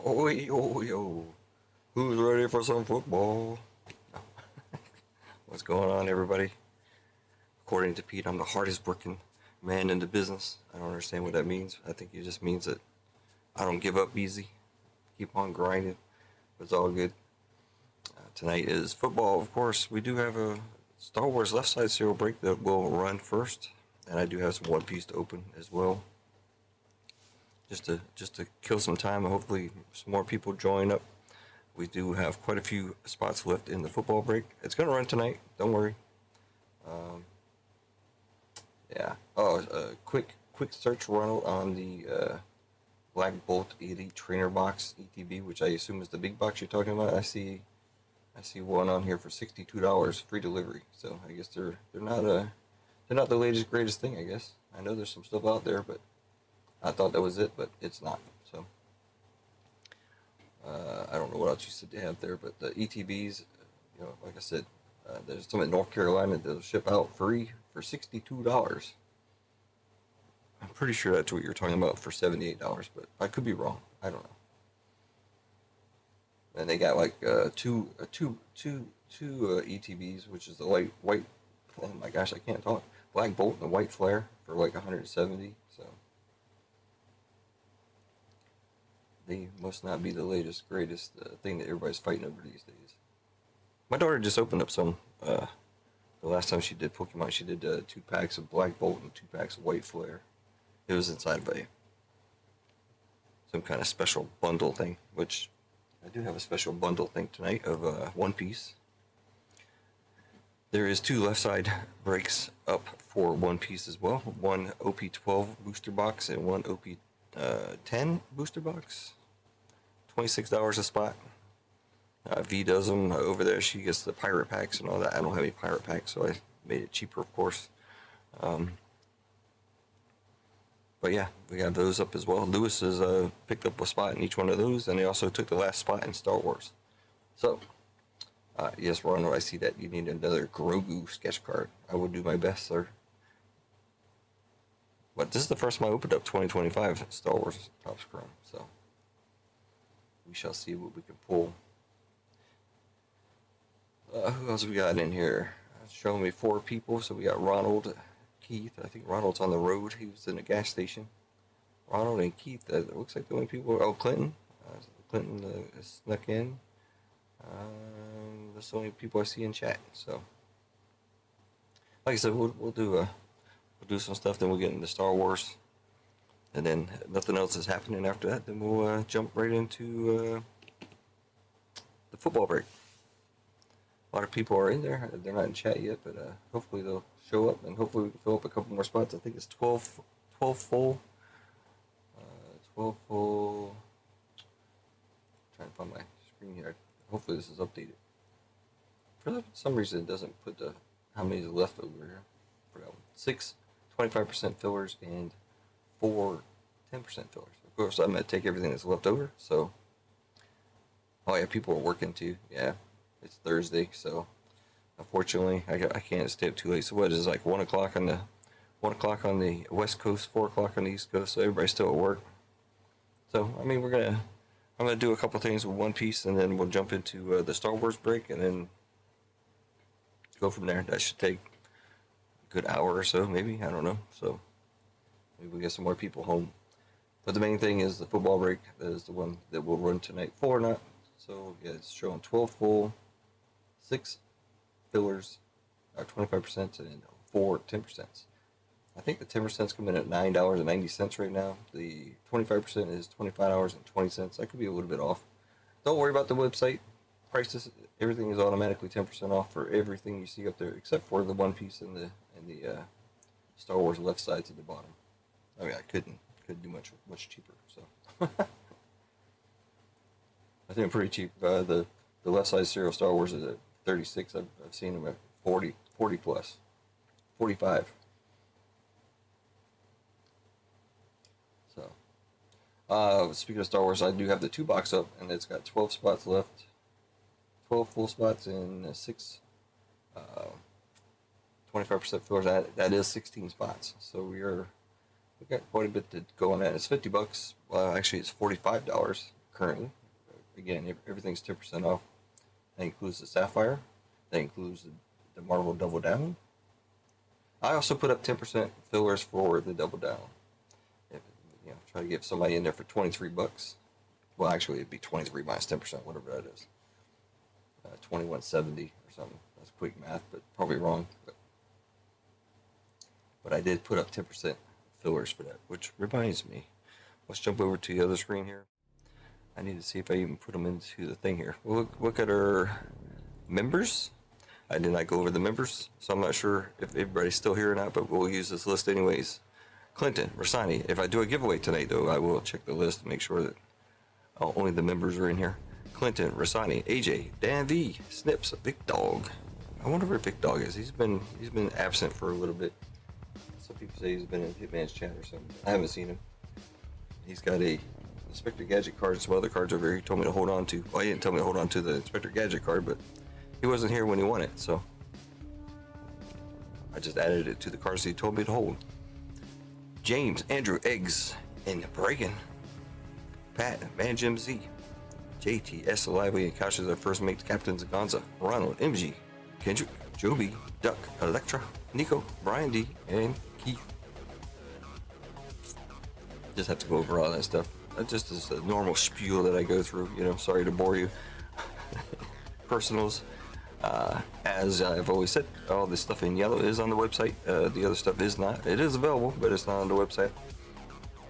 Oh, yo, yo. Who's ready for some football? What's going on, everybody? According to Pete, I'm the hardest working man in the business. I don't understand what that means. I think it just means that I don't give up easy. Keep on grinding. It's all good. Tonight is football, of course. We do have a Star Wars left side serial break that will run first. And I do have some One Piece to open as well. Just to kill some time and hopefully some more people join up. We do have quite a few spots left in the football break. It's going to run tonight. Don't worry. Yeah. Oh, quick search, Ronald, on the Black Bolt Elite Trainer Box ETB, which I assume is the big box you're talking about. I see one on here for $62, free delivery. So I guess they're not the latest greatest thing. I guess I know there's some stuff out there, but I thought that was it, but it's not. So I don't know what else you said they have there, but the ETBs, like I said, there's some in North Carolina that'll ship out free for $62. I'm pretty sure that's what you're talking about for $78, but I could be wrong. I don't know. And they got like two ETBs, which is the white. Oh my gosh, I can't talk. Black Bolt and the White Flare for like 170. So they must not be the latest, greatest thing that everybody's fighting over these days. My daughter just opened up some. The last time she did Pokemon, she did 2 packs of Black Bolt and 2 packs of White Flare. It was inside of some kind of special bundle thing, which I do have a special bundle thing tonight of One Piece. There is 2 left side breaks up for One Piece as well. One OP12 booster box and one OP10 booster box. $26 a spot. V does them over there. She gets the pirate packs and all that. I don't have any pirate packs, so I made it cheaper, of course. But yeah, we got those up as well. Lewis has picked up a spot in each one of those, and he also took the last spot in Star Wars. So, yes, Ronald, I see that you need another Grogu sketch card. I will do my best, sir. But this is the first time I opened up 2025 Star Wars Topps Chrome, so we shall see what we can pull. Who else we got in here? It's showing me 4 people. So we got Ronald, Keith. I think Ronald's on the road. He was in a gas station. Ronald and Keith. It looks like the only people. Oh, Clinton. Clinton snuck in. That's the only people I see in chat. So, like I said, we'll do some stuff. Then we'll get into Star Wars, and then nothing else is happening after that. Then we'll jump right into the football break. A lot of people are in there. They're not in chat yet, but hopefully they'll show up, and hopefully we can fill up a couple more spots. I think it's 12 full. 12 full. I'm trying to find my screen here. Hopefully this is updated. For some reason it doesn't put how many is left over here. I forgot. 6 25% fillers and 4 10% fillers. Of course, I'm going to take everything that's left over. So, oh yeah, people are working too. Yeah. It's Thursday, so unfortunately I can't stay up too late. So what is it, like 1 o'clock on the West Coast, 4 o'clock on the East Coast, so everybody's still at work. So I mean I'm gonna do a couple things with One Piece, and then we'll jump into the Star Wars break, and then go from there. That should take a good hour or so, maybe, I don't know. So maybe we get some more people home. But the main thing is the football break. That is the one that will run tonight. 4 not. So yeah, it's showing 12 full. 6 fillers are 25% and 4 10%. I think the 10% come in at $9.90 right now. The 25% is $25.20. I could be a little bit off. Don't worry about the website prices. Everything is automatically 10% off for everything you see up there, except for the One Piece and the Star Wars left sides at the bottom. I mean, I couldn't do much cheaper. So I think I'm pretty cheap. The left side serial Star Wars is at 36. I've seen them at 40 plus, 45. So, speaking of Star Wars, I do have the 2 box up, and it's got 12 spots left, 12 full spots and 6 25% fillers. That is 16 spots. So we got quite a bit to go on that. It's $50. Well, actually, it's $45 currently. Again, everything's 10% off. That includes the Sapphire. That includes the Marvel Double Down. I also put up 10% fillers for the Double Down. If, try to get somebody in there for 23 bucks. Well, actually, it'd be 23 minus 10%, whatever that is. 2170 or something. That's quick math, but probably wrong. But I did put up 10% fillers for that, which reminds me. Let's jump over to the other screen here. I need to see if I even put them into the thing here. We'll look at our members. I did not go over the members, so I'm not sure if everybody's still here or not, but we'll use this list anyways. Clinton, Rosani. If I do a giveaway tonight, though, I will check the list to make sure that only the members are in here. Clinton, Rosani, AJ, Dan V, Snips, Big Dog. I wonder where Big Dog is. He's been absent for a little bit. Some people say he's been in Hitman's chat or something. I haven't seen him. He's got a Inspector Gadget card and some other cards over here he told me to hold on to. Well, he didn't tell me to hold on to the Inspector Gadget card, but he wasn't here when he won it, so I just added it to the cards he told me to hold. James, Andrew, Eggs, and Bregan. Pat, Man Jim Z. JT, S. Lively, and Kasha's our first mate captains Gonza, Ronald, MG, Kendrick, Joby, Duck, Electra, Nico, Brian D, and Keith. Just have to go over all that stuff. That just is a normal spiel that I go through, sorry to bore you. Personals. As I've always said, all this stuff in yellow is on the website. The other stuff is not. It is available, but it's not on the website.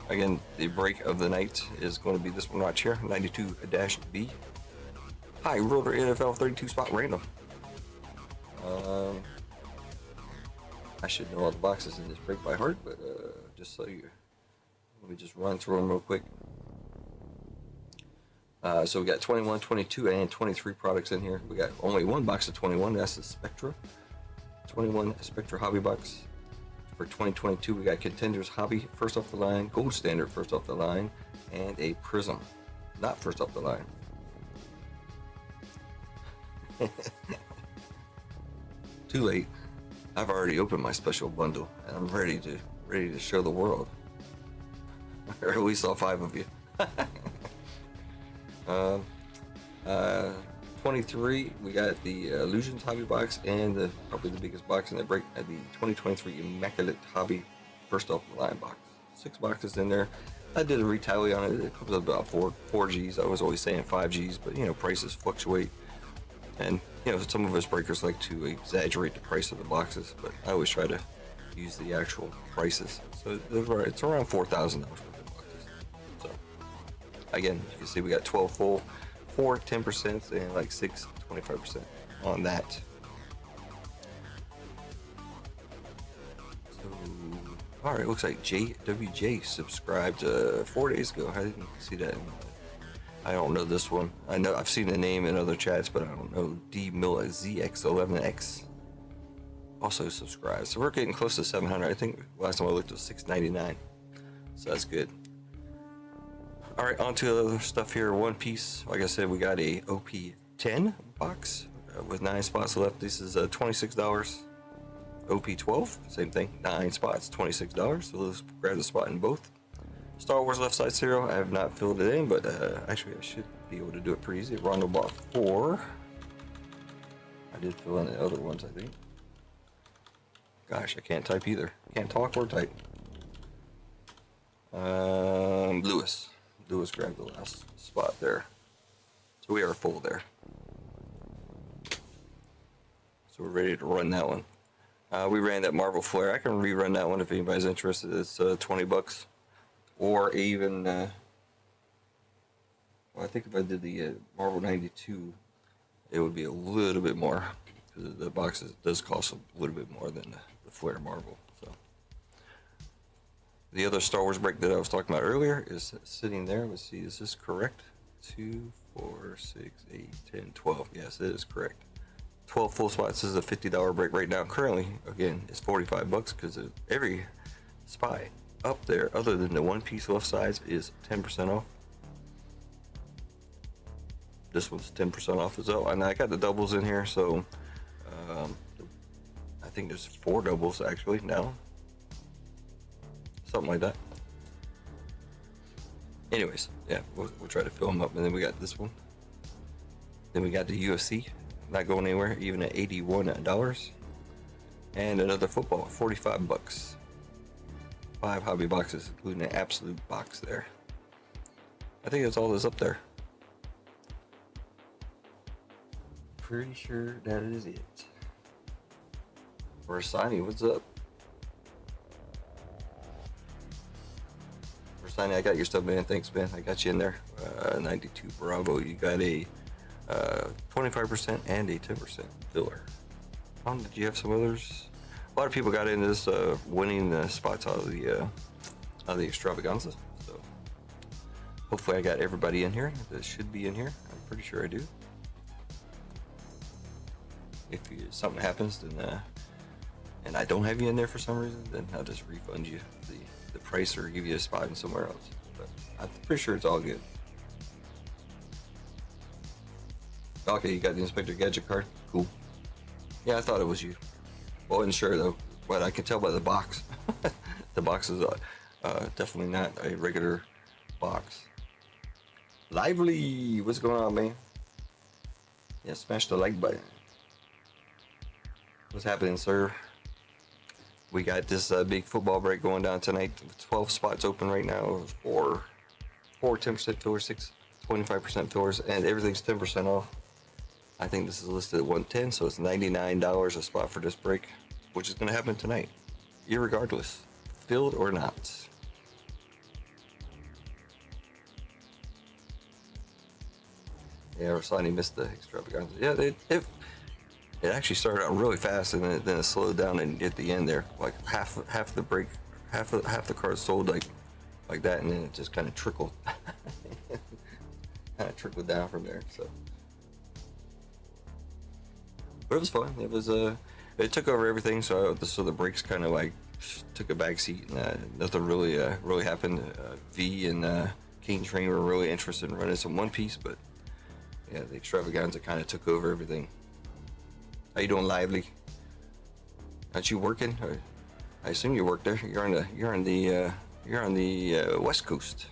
Again, the break of the night is going to be this one right here, 92-B. High Roller NFL 32 spot random. I should know all the boxes in this break by heart, but just so you, let me just run through them real quick. So we got 21, 22, and 23 products in here. We got only one box of 21. That's the Spectra. 21 Spectra Hobby Box. For 2022, we got Contenders Hobby first off the line, Gold Standard first off the line, and a Prism not first off the line. Too late. I've already opened my special bundle, and I'm ready to show the world. Or at least all 5 of you. 23, we got the Illusions Hobby Box and probably the biggest box in the break, the 2023 Immaculate Hobby first off the line box. 6 boxes in there. I did a retally on it. It comes up about 4 Gs. I was always saying 5 Gs, but prices fluctuate, and some of us breakers like to exaggerate the price of the boxes, but I always try to use the actual prices. So it's around $4,000 worth of boxes. So again, you can see we got 12 full, 4 10%, and like 6 25% on that. So all right, looks like JWJ subscribed 4 days ago. I didn't see that. I don't know this one. I know I've seen the name in other chats, but I don't know. D Milla ZX11X also subscribed. So we're getting close to 700. I think last time I looked it was 699. So that's good. All right, on to the other stuff here. One Piece. Like I said, we got a OP10 box with 9 spots left. This is $26. OP12, same thing, 9 spots, $26. So let's grab the spot in both. Star Wars Left Side Serial, I have not filled it in, but actually I should be able to do it pretty easy. Rondo bought 4. I did fill in the other ones, I think. Gosh, I can't type either. Can't talk or type. Lewis grabbed the last spot there. So we are full there. So we're ready to run that one. We ran that Marvel Flare. I can rerun that one if anybody's interested. It's $20. Or even, well, I think if I did the Marvel 92, it would be a little bit more. Because the box does cost a little bit more than the Flare Marvel. So the other Star Wars break that I was talking about earlier is sitting there. Let's see, is this correct? 2, 4, 6, 8, 10, 12. Yes, it is correct. 12 full spots. This is a $50 break right now. Currently, again, it's $45 because every spot up there, other than the One Piece left sides, is 10% off. This one's 10% off as well. And I got the doubles in here, so I think there's 4 doubles actually now. Something like that. Anyways, yeah, we'll try to fill them up, and then we got this one. Then we got the UFC, not going anywhere, even at $81, and another football, $45. 5 hobby boxes, including an absolute box there. I think that's all that's up there. Pretty sure that is it. Versani, what's up? Versani, I got your stuff, man. Thanks, man. I got you in there. 92 Bravo. You got a 25% and a 10% filler. Did you have some others? A lot of people got into this winning the spots out of the extravaganza. So hopefully I got everybody in here that should be in here. I'm pretty sure I do. If something happens, then and I don't have you in there for some reason, then I'll just refund you the price or give you a spot in somewhere else. But I'm pretty sure it's all good. Okay, you got the Inspector Gadget card. Cool. Yeah, I thought it was you. Wasn't sure though, but I can tell by the box. The box is definitely not a regular box. Lively, what's going on, man? Yeah, smash the like button. What's happening, sir? We got this big football break going down tonight. 12 spots open right now for 10% fillers, 6 25% fillers, and everything's 10% off. I think this is listed at 110, so it's $99 a spot for this break, which is going to happen tonight, irregardless, filled or not. Yeah, Rossani missed the extravaganza. Yeah, it actually started out really fast, and then it slowed down and at the end there, like half the break, half the cards sold like that, and then it just kind of trickled, down from there. So, but it was fun. It was it took over everything. So the breaks kind of like took a back seat, and nothing really happened. V and King Train were really interested in running some One Piece, but yeah, the extravaganza kind of took over everything. How you doing, Lively? Aren't you working? Or, I assume you work there. You're on the West Coast,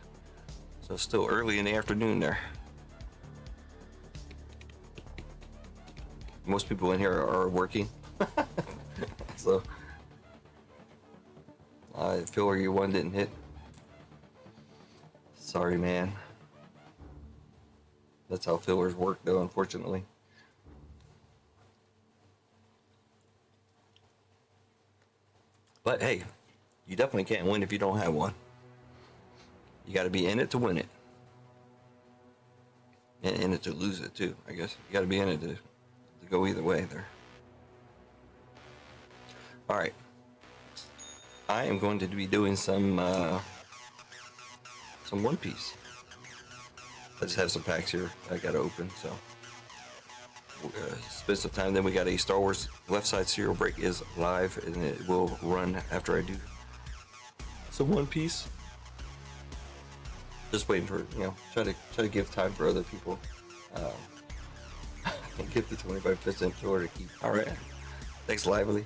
so it's still early in the afternoon there. Most people in here are working, so I feel where your one didn't hit. Sorry, man. That's how fillers work, though, unfortunately. But hey, you definitely can't win if you don't have one. You got to be in it to win it, and in it to lose it too. I guess you got to be in it to go either way there. All right, I am going to be doing some One Piece. I just have some packs here I got to open, so spend some time. Then we got a Star Wars Left Side Serial Break is live, and it will run after I do some One Piece. Just waiting for, try to give time for other people. And get the 25% floor to keep. All right, thanks, Lively.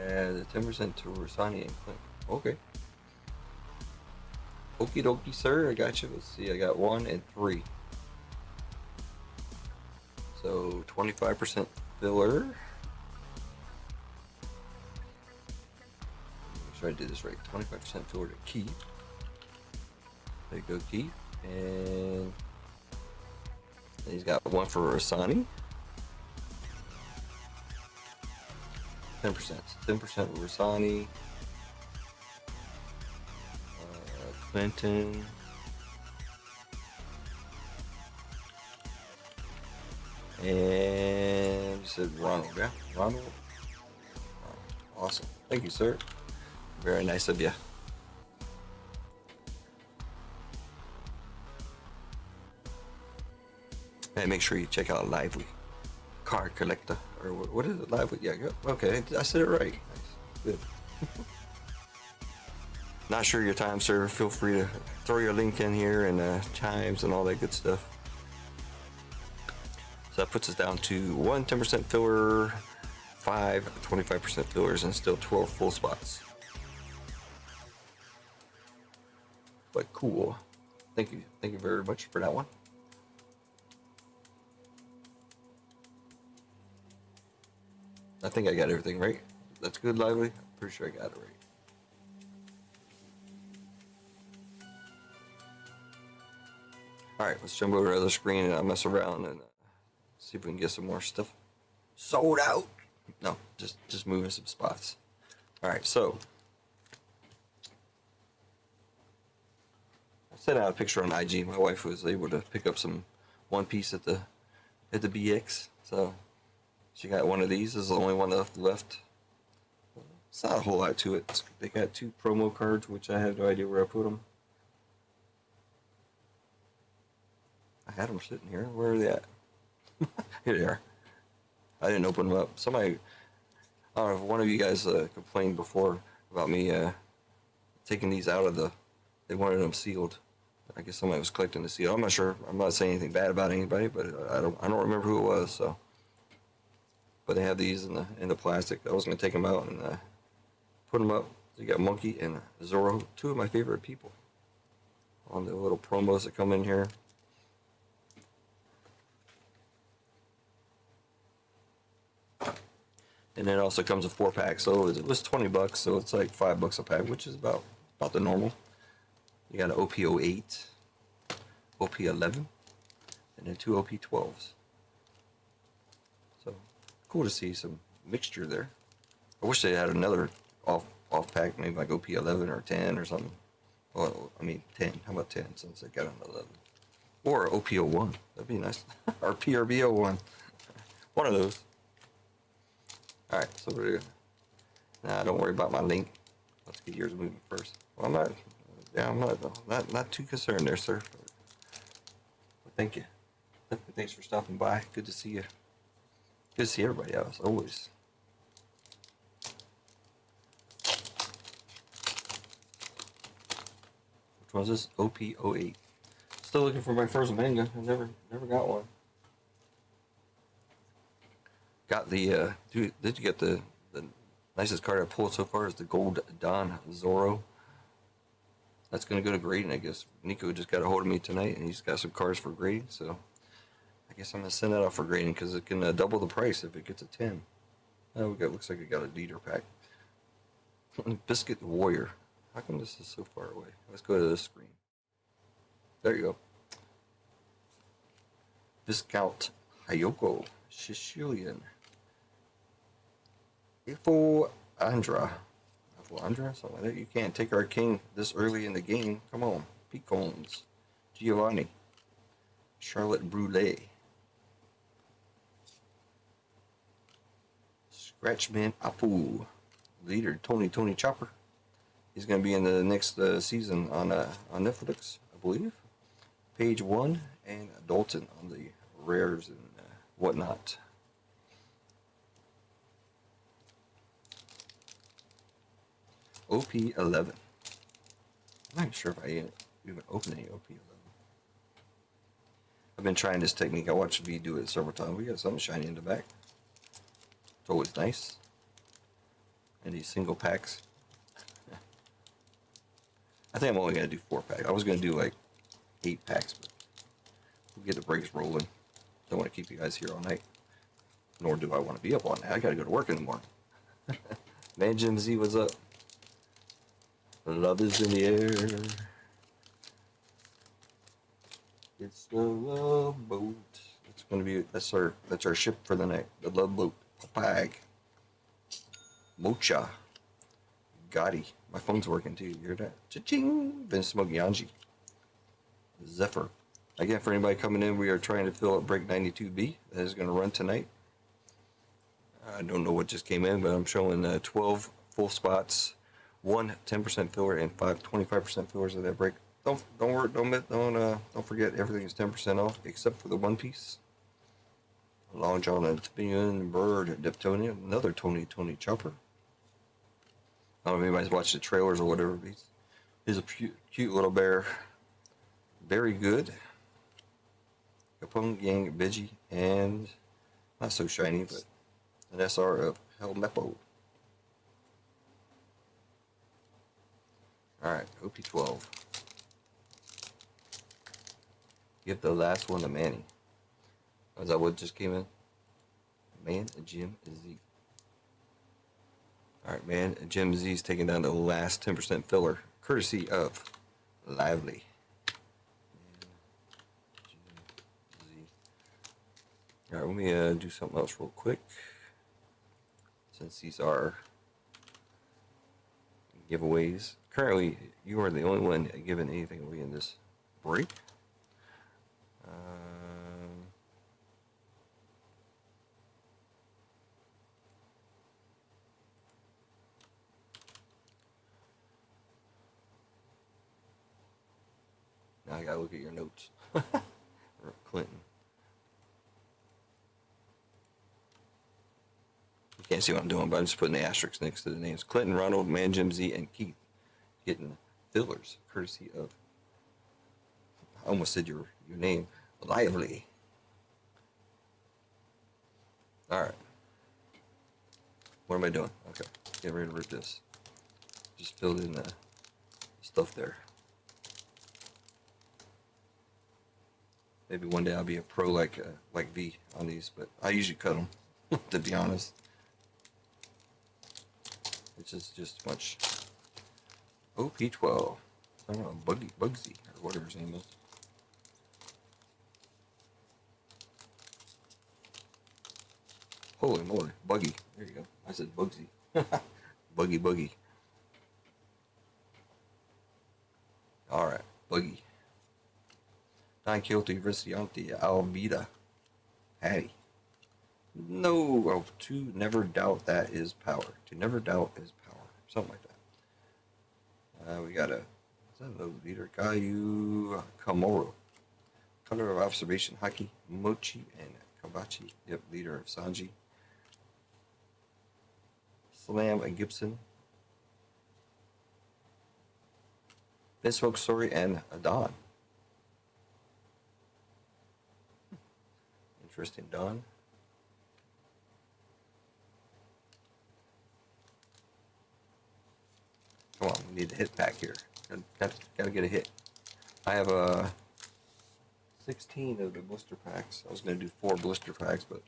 Yeah, the 10% to Rossani and Clint. Okay. Okie dokie, sir. I got you. Let's see. I got 1 and 3. So 25% filler. Make sure I did this right. 25% filler to keep. There you go, keep. And he's got 1 for Rossani. 10%. 10% with Rossani. Clinton. And you said Ronald, yeah? Ronald? Awesome. Thank you, sir. Very nice of you. And make sure you check out Lively Card Collector. Or what is it? Lively? Yeah, okay. I said it right. Nice. Good. Not sure your time, sir. Feel free to throw your link in here and chimes and all that good stuff. So that puts us down to 1 10% filler, 5 5 25% fillers and still 12 full spots. But cool. Thank you very much for that one. I think I got everything right. That's good, Lively. I'm pretty sure I got it right. All right, let's jump over to the other screen and I'll mess around and see if we can get some more stuff sold out. No, just moving some spots. All right, so I sent out a picture on IG. My wife was able to pick up some One Piece at the BX, so she got one of these. This is the only one left. It's not a whole lot to it. They got 2 promo cards, which I have no idea where I put them. I had them sitting here. Where are they at? Here they are. I didn't open them up. Somebody, I don't know if one of you guys complained before about me taking these out of they wanted them sealed. I guess somebody was collecting the seal. I'm not sure. I'm not saying anything bad about anybody, but I don't remember who it was. So, but they have these in the plastic. I was gonna take them out and put them up. You got Monkey and Zoro, 2 of my favorite people, on the little promos that come in here. And then it also comes a 4-pack, so it was $20, so it's like $5 a pack, which is about the normal. You got an OP08, OP11, and then 2 OP12s. So cool to see some mixture there. I wish they had another off pack, maybe like OP11 or 10 or something. Well, I mean 10. How about 10 since they got an 11? Or OP01. That'd be nice. Or PRB01. One of those. All right, so we're nah, don't worry about my link. Let's get yours moving first. Well, I'm not too concerned there, sir. But thank you. Thanks for stopping by. Good to see you. Good to see everybody else, always. Which was this? OP08. Still looking for my first manga. I never got one. Got the did you get the nicest card I pulled so far is the Gold Dawn Zoro. That's gonna go to grading, I guess. Nico just got a hold of me tonight and he's got some cards for grading, so I guess I'm gonna send that off for grading because it can double the price if it gets a 10. Oh, looks like we got a Dieter pack. Biscuit Warrior. How come this is so far away? Let's go to this screen. There you go. Viscount Hyoko Sicilian. Ifo Andra, something like that. You can't take our king this early in the game. Come on. Picones. Giovanni. Charlotte Brule. Scratchman Apu. Leader Tony Chopper. He's going to be in the next season on Netflix, I believe. Page 1 and Dalton on the rares and whatnot. OP11. I'm not sure if I even opened any OP11. I've been trying this technique. I watched V do it several times. We got something shiny in the back. It's always nice. And these single packs. I think I'm only going to do 4-pack. I was going to do like 8 packs, but we'll get the breaks rolling. Don't want to keep you guys here all night. Nor do I want to be up all night. I got to go to work in the morning. Man, Jim Z, what's up? Love is in the air. It's the love boat. It's going to be, that's our ship for the night. The love boat. Papag. Mocha. Gotti. My phone's working too. You hear that? Cha-ching. Vince Mogianji. Zephyr. Again, for anybody coming in, we are trying to fill up break 92B. That is going to run tonight. I don't know what just came in, but I'm showing 12 full spots, 1 10% filler, and 5 25% fillers of that break. Don't worry, don't forget everything is 10% off except for the One Piece. Long John and Tibian Bird, Diptonia, another Tony Chopper. I don't know if anybody's watched the trailers or whatever. He's a cute little bear. Very good. Capone Gang, Biggie, and not so shiny, but an SR of Helmeppo. Alright, OP12. Give the last one to Manny. Is that what just came in? Man, Jim Z. Alright, man, Jim Z's taking down the last 10% filler, courtesy of Lively. Alright, let me do something else real quick. Since these are giveaways. Currently, you are the only one giving anything away in this break. Now I gotta look at your notes. Clinton. You can't see what I'm doing, but I'm just putting the asterisks next to the names. Clinton, Ronald, Man, Jim Z, and Keith getting fillers, courtesy of, I almost said your name, Lively. Alright. What am I doing? Okay. Get ready to rip this. Just filled in the stuff there. Maybe one day I'll be a pro like V on these, but I usually cut them, to be honest. It's just much. OP12. I don't know, Bugsy, or whatever his name is. Holy moly, Buggy. There you go. I said Bugsy. Buggy. Alright, Buggy. Don Quixote Visciante Almeida. Hattie. No, oh, to never doubt that is power. To never doubt is power. Something like that. We got a, is that another leader? Gayu Komoro. Color of Observation Haki, Mochi, and Kabachi. Yep, leader of Sanji. Slam and Gibson. Smoke Story and Adon. Interesting, Don. Come on, we need a hit pack here. Gotta get a hit. I have 16 of the blister packs. I was gonna do 4 blister packs, but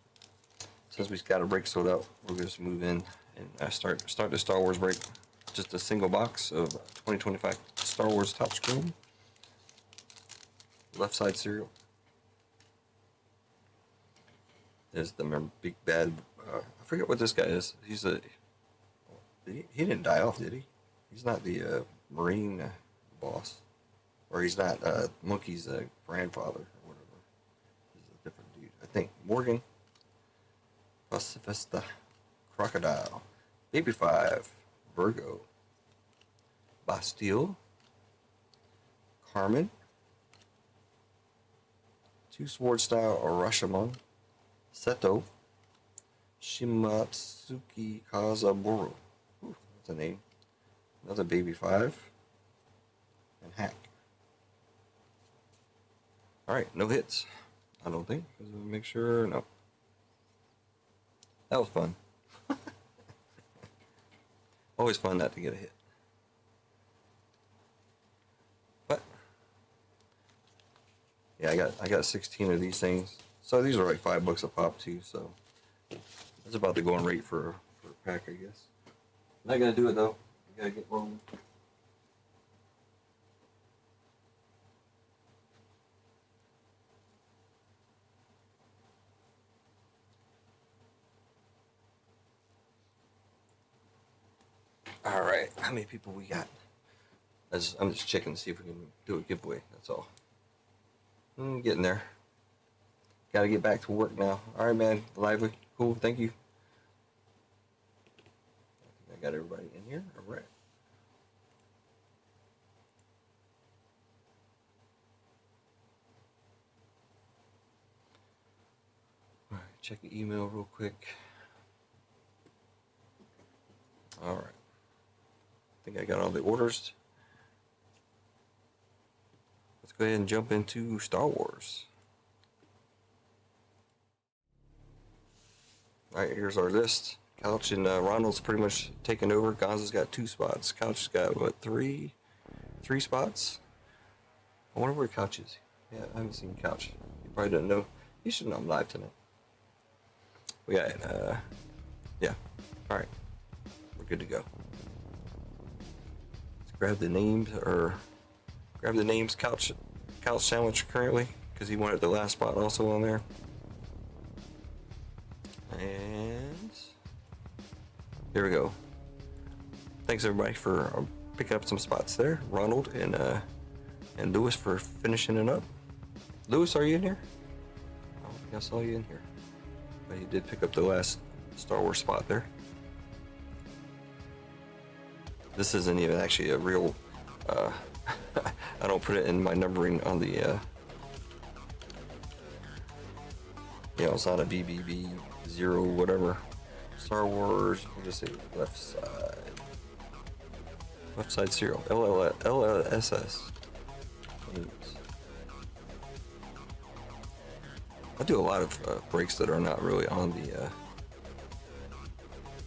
since we've got a break sold out, we'll just move in and start the Star Wars break. Just a single box of 2025 Star Wars Top Screen. Left side cereal. There's the big bad. I forget what this guy is. He's a. He didn't die off, did he? He's not the Marine boss, or he's not Monkey's grandfather or whatever. He's a different dude. I think Morgan. Pacifista, Crocodile, Baby 5, Virgo, Bastille, Carmen, 2 Sword Style Arashimon, Seto, Shimatsuki Kazaburo. Ooh, that's a name. Another Baby 5, and Hack. Alright, no hits. I don't think. Let's make sure. No. That was fun. Always fun not to get a hit. But yeah, I got 16 of these things. So these are like $5 a pop too. So that's about the going rate for a pack, I guess. Not gonna do it though. I gotta get rolling. All right, how many people we got? I'm just checking to see if we can do a giveaway. That's all. I'm getting there. Got to get back to work now. All right, man. Lively. Cool. Thank you. I think I got everybody in here. All right. All right. Check the email real quick. All right. I think I got all the orders. Let's go ahead and jump into Star Wars. All right, here's our list. Couch and Ronald's pretty much taken over. Gonzo's got 2 spots. Couch has got what, three spots? I wonder where Couch is. Yeah, I haven't seen Couch. You probably don't know. You should know I'm live tonight. We got yeah. All right, we're good to go. Let's grab the names Couch sandwich currently because he wanted the last spot also on there. And here we go. Thanks everybody for picking up some spots there. Ronald and Lewis for finishing it up. Lewis, are you in here? I don't think I saw you in here. But you did pick up the last Star Wars spot there. This isn't even actually a real I don't put it in my numbering on the it's not a BBB 0 whatever. Star Wars, we'll just say left side serial, LLSS. I do a lot of breaks that are not really on the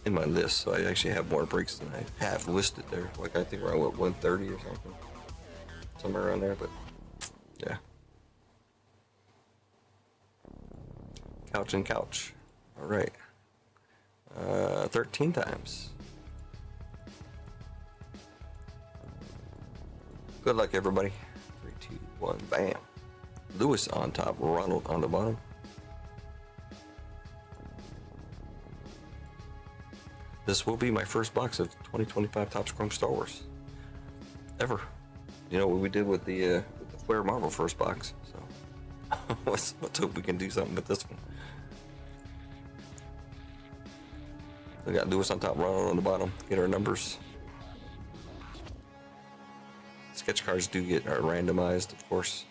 in my list, so I actually have more breaks than I have listed there. Like I think we're at 130 or something, somewhere around there. But yeah, couch and couch. All right, 13 times. Good luck, everybody. 3, 2, 1, bam. Lewis on top, Ronald on the bottom. This will be my first box of 2025 Topps Chrome Star Wars ever. You know what we did with the Flair Marvel first box. So let's hope we can do something with this one. We got Lewis on top, Ronald on the bottom. Get our numbers. Sketch cards do get randomized, of course.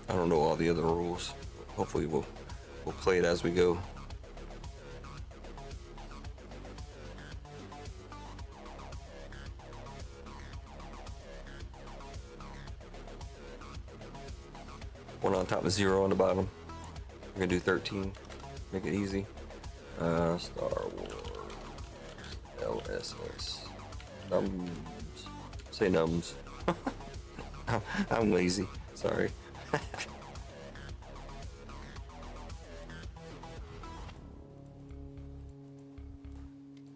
I don't know all the other rules. Hopefully we'll play it as we go. One on top of 0 on the bottom. We're gonna do 13. Make it easy. Star Wars LSS. Nums. Say nums. I'm lazy. Sorry.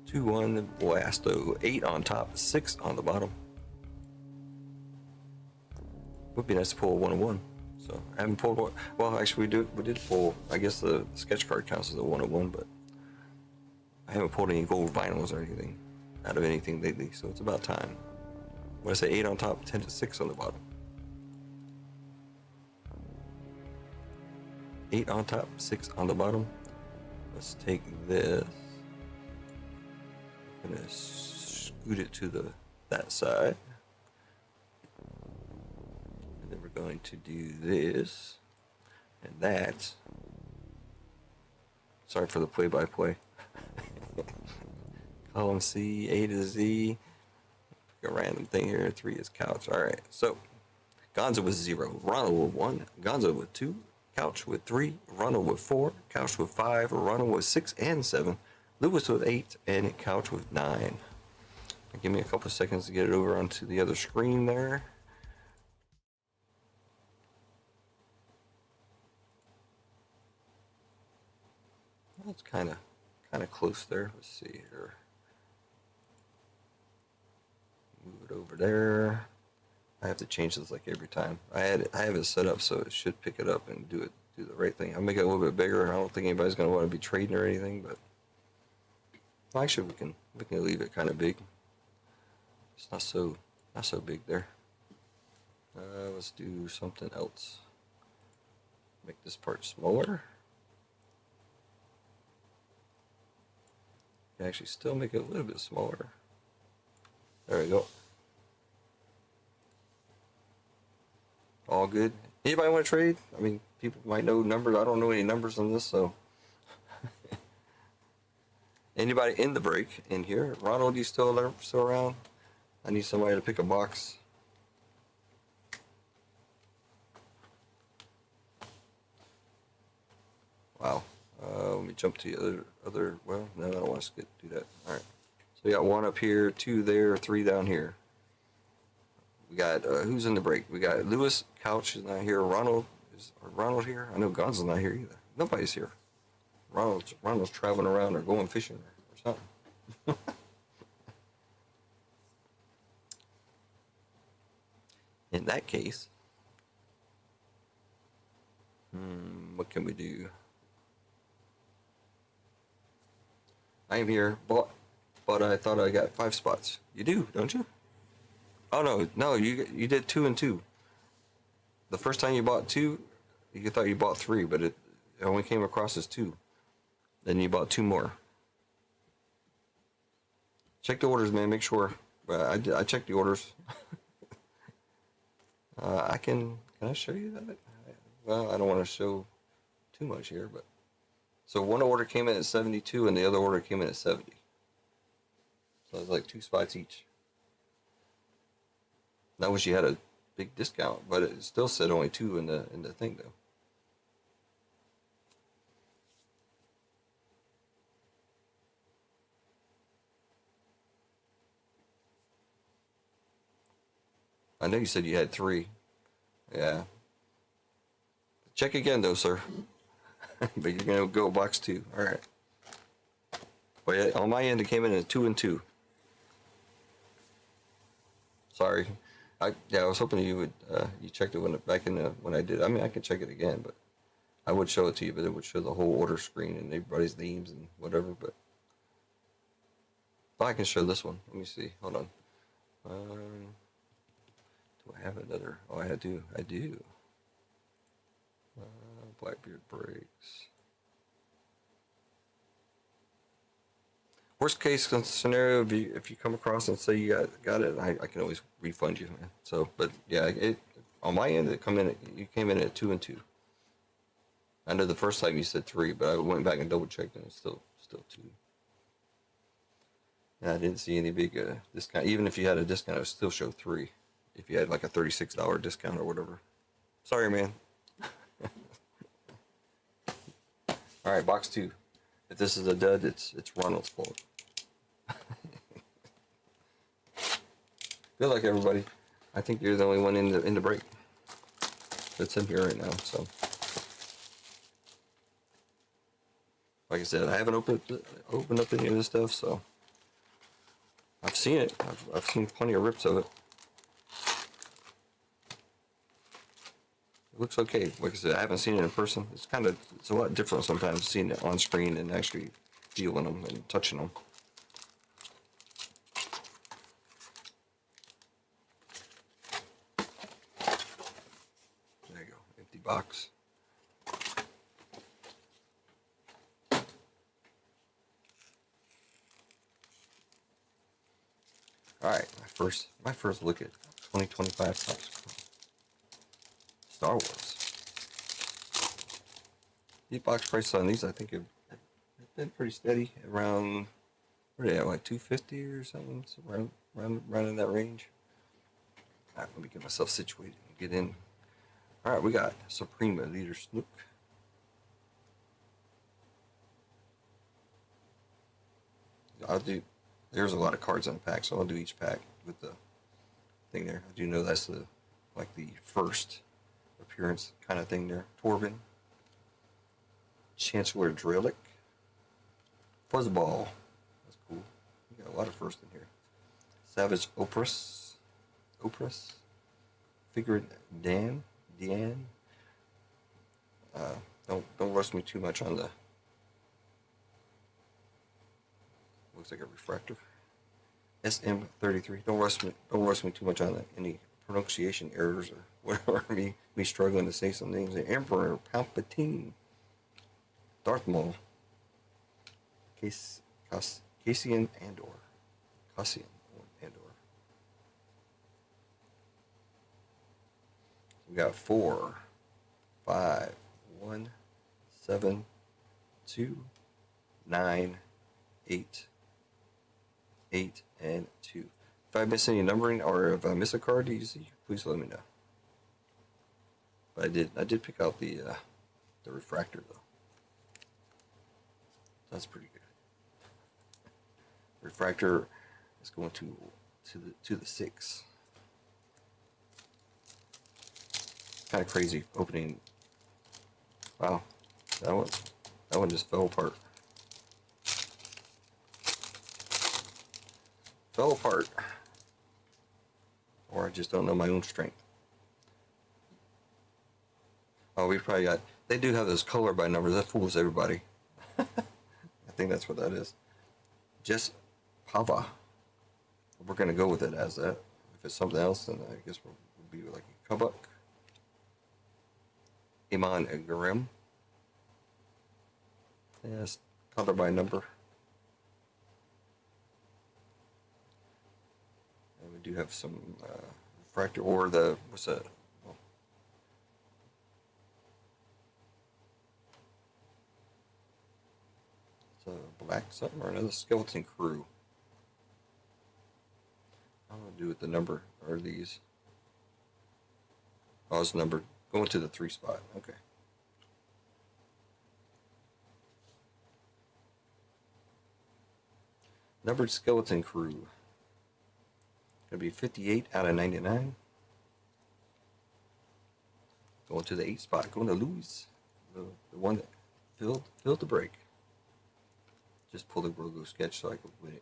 2-1 Blasto. 8 on top, 6 on the bottom. Would be nice to pull a 1-1. So I haven't pulled one. Well, actually, we did pull. I guess the sketch card counts as a 1-1, but I haven't pulled any gold vinyls or anything out of anything lately. So it's about time. When I say 8 on top, 10 to 6 on the bottom. 8 on top, 6 on the bottom. Let's take this. I'm gonna scoot it to that side. And then we're going to do this and that. Sorry for the play-by-play. Column C, A to Z. Pick a random thing here. 3 is couch. All right. So Gonzo with 0. Ronald with 1. Gonzo with 2. Couch with 3. Ronald with 4. Couch with 5. Ronald with 6 and 7. Lewis with 8 and Couch with 9. Give me a couple seconds to get it over onto the other screen there. That's kind of close there. Let's see here. Move it over there. I have to change this like every time. I have it set up so it should pick it up and do the right thing. I'll make it a little bit bigger. I don't think anybody's gonna want to be trading or anything, but well, actually we can leave it kind of big. It's not so big there. Let's do something else. Make this part smaller. Can actually still make it a little bit smaller. There we go. All good. Anybody want to trade? I mean, people might know numbers. I don't know any numbers on this, so. Anybody in the break in here? Ronald, you still around? I need somebody to pick a box. Wow. let me jump to the other. Well, no, I don't want to do that. All right. So we got 1 up here, 2 there, 3 down here. We got who's in the break? We got Lewis Couch is not here. Ronald is Ronald here? I know Gonzo's not here either. Nobody's here. Ronald's traveling around or going fishing or something. In that case, what can we do? I'm here, but I thought I got 5 spots. You do, don't you? Oh no, you did 2 and 2. The first time you bought 2, you thought you bought 3, but it only came across as 2. Then you bought 2 more. Check the orders, man. Make sure. I checked the orders. Can I show you that? Well, I don't want to show too much here, but so one order came in at 72 and the other order came in at 70. So it's like 2 spots each. That was you had a big discount, but it still said only 2 in the thing though. I know you said you had 3. Yeah. Check again though, sir. But you're gonna go box 2. All right. But yeah, on my end, it came in at 2 and 2. Sorry. I was hoping you would you checked it when I did. I mean, I can check it again, but I would show it to you, but it would show the whole order screen and everybody's names and whatever. But I can show this one. Let me see. Hold on. Do I have another? Oh, I do. Blackbeard breaks. Worst case scenario, if you come across and say you got it, I can always refund you, man. So, but yeah, on my end, you came in at 2 and 2. I know the first time you said 3, but I went back and double checked and it's still 2. And I didn't see any big discount. Even if you had a discount, it would still show 3. If you had like a $36 discount or whatever. Sorry, man. All right, box 2. If this is a dud, it's Ronald's fault. Good luck, everybody. I think you're the only one in the break that's in here right now. So, like I said, I haven't opened up any of this stuff, so I've seen it. I've seen plenty of rips of it. It looks okay. Like I said, I haven't seen it in person. It's a lot different sometimes seeing it on screen and actually feeling them and touching them. There you go, empty box. All right, my first look at 2025 Topps Star Wars. These box prices on these, I think, have been pretty steady. Around, what are they at, like 250 or something? So around in that range. All right, let me get myself situated and get in. All right, we got Suprema Leader Snook. There's a lot of cards in the pack, so I'll do each pack with the thing there. I do know that's the first appearance kind of thing there. Torvin, Chancellor Drellick, Fuzzball, that's cool. You got a lot of first in here. Savage Opress, Figured Dan. Don't rush me too much on the. Looks like a refractor. SM33. Don't rush me too much on any pronunciation errors or whatever. me struggling to say some names. The Emperor Palpatine, Darth Maul, Cassian Andor. We got 4, 5, 1, 7, 2, 9, 8, 8, and 2. If I miss any numbering or if I miss a card, do you see? Please let me know. But I did pick out the refractor though. That's pretty good. Refractor is going to the 6. Kind of crazy opening. Wow, that one just fell apart. Fell apart. Or I just don't know my own strength. Oh, we probably got. They do have those color by numbers. That fools everybody. I think that's what that is. Just Pava. We're gonna go with it as that. If it's something else, then I guess we'll be like a Kabak. Iman Garim. Yes, color by number. And we do have some refractor or the what's that? Well, it's a black something or another skeleton crew. I'm gonna do with the number or these. Oh, it's numbered. Going to the 3 spot. Okay. Numbered skeleton crew. Gonna be 58 out of 99. Going to the 8 spot. Going to Louis, the one that filled the break. Just pull the Grogu sketch so I could win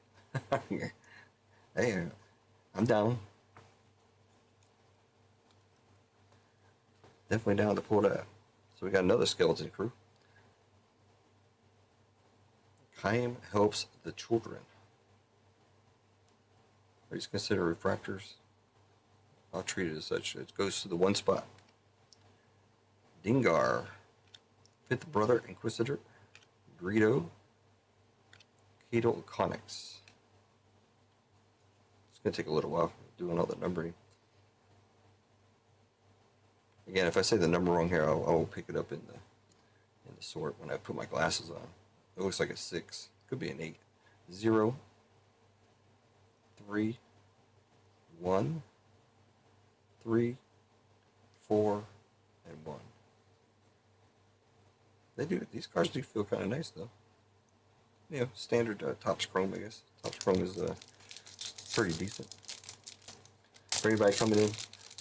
it. Hey, I'm down. Definitely down to pull that. So we got another skeleton crew. Chaim helps the children. Please consider refractors. I'll treat it as such. It goes to the 1 spot. Dingar, 5th brother Inquisitor, Greedo, Cadal Connix. It's gonna take a little while doing all the numbering. Again, if I say the number wrong here, I'll pick it up in the sort when I put my glasses on. It looks like a 6. Could be an 8. 0, 3, 1, 3, 4, and 1. These cards do feel kind of nice though. You know, standard Topps Chrome, I guess. Topps Chrome is pretty decent. For anybody coming in,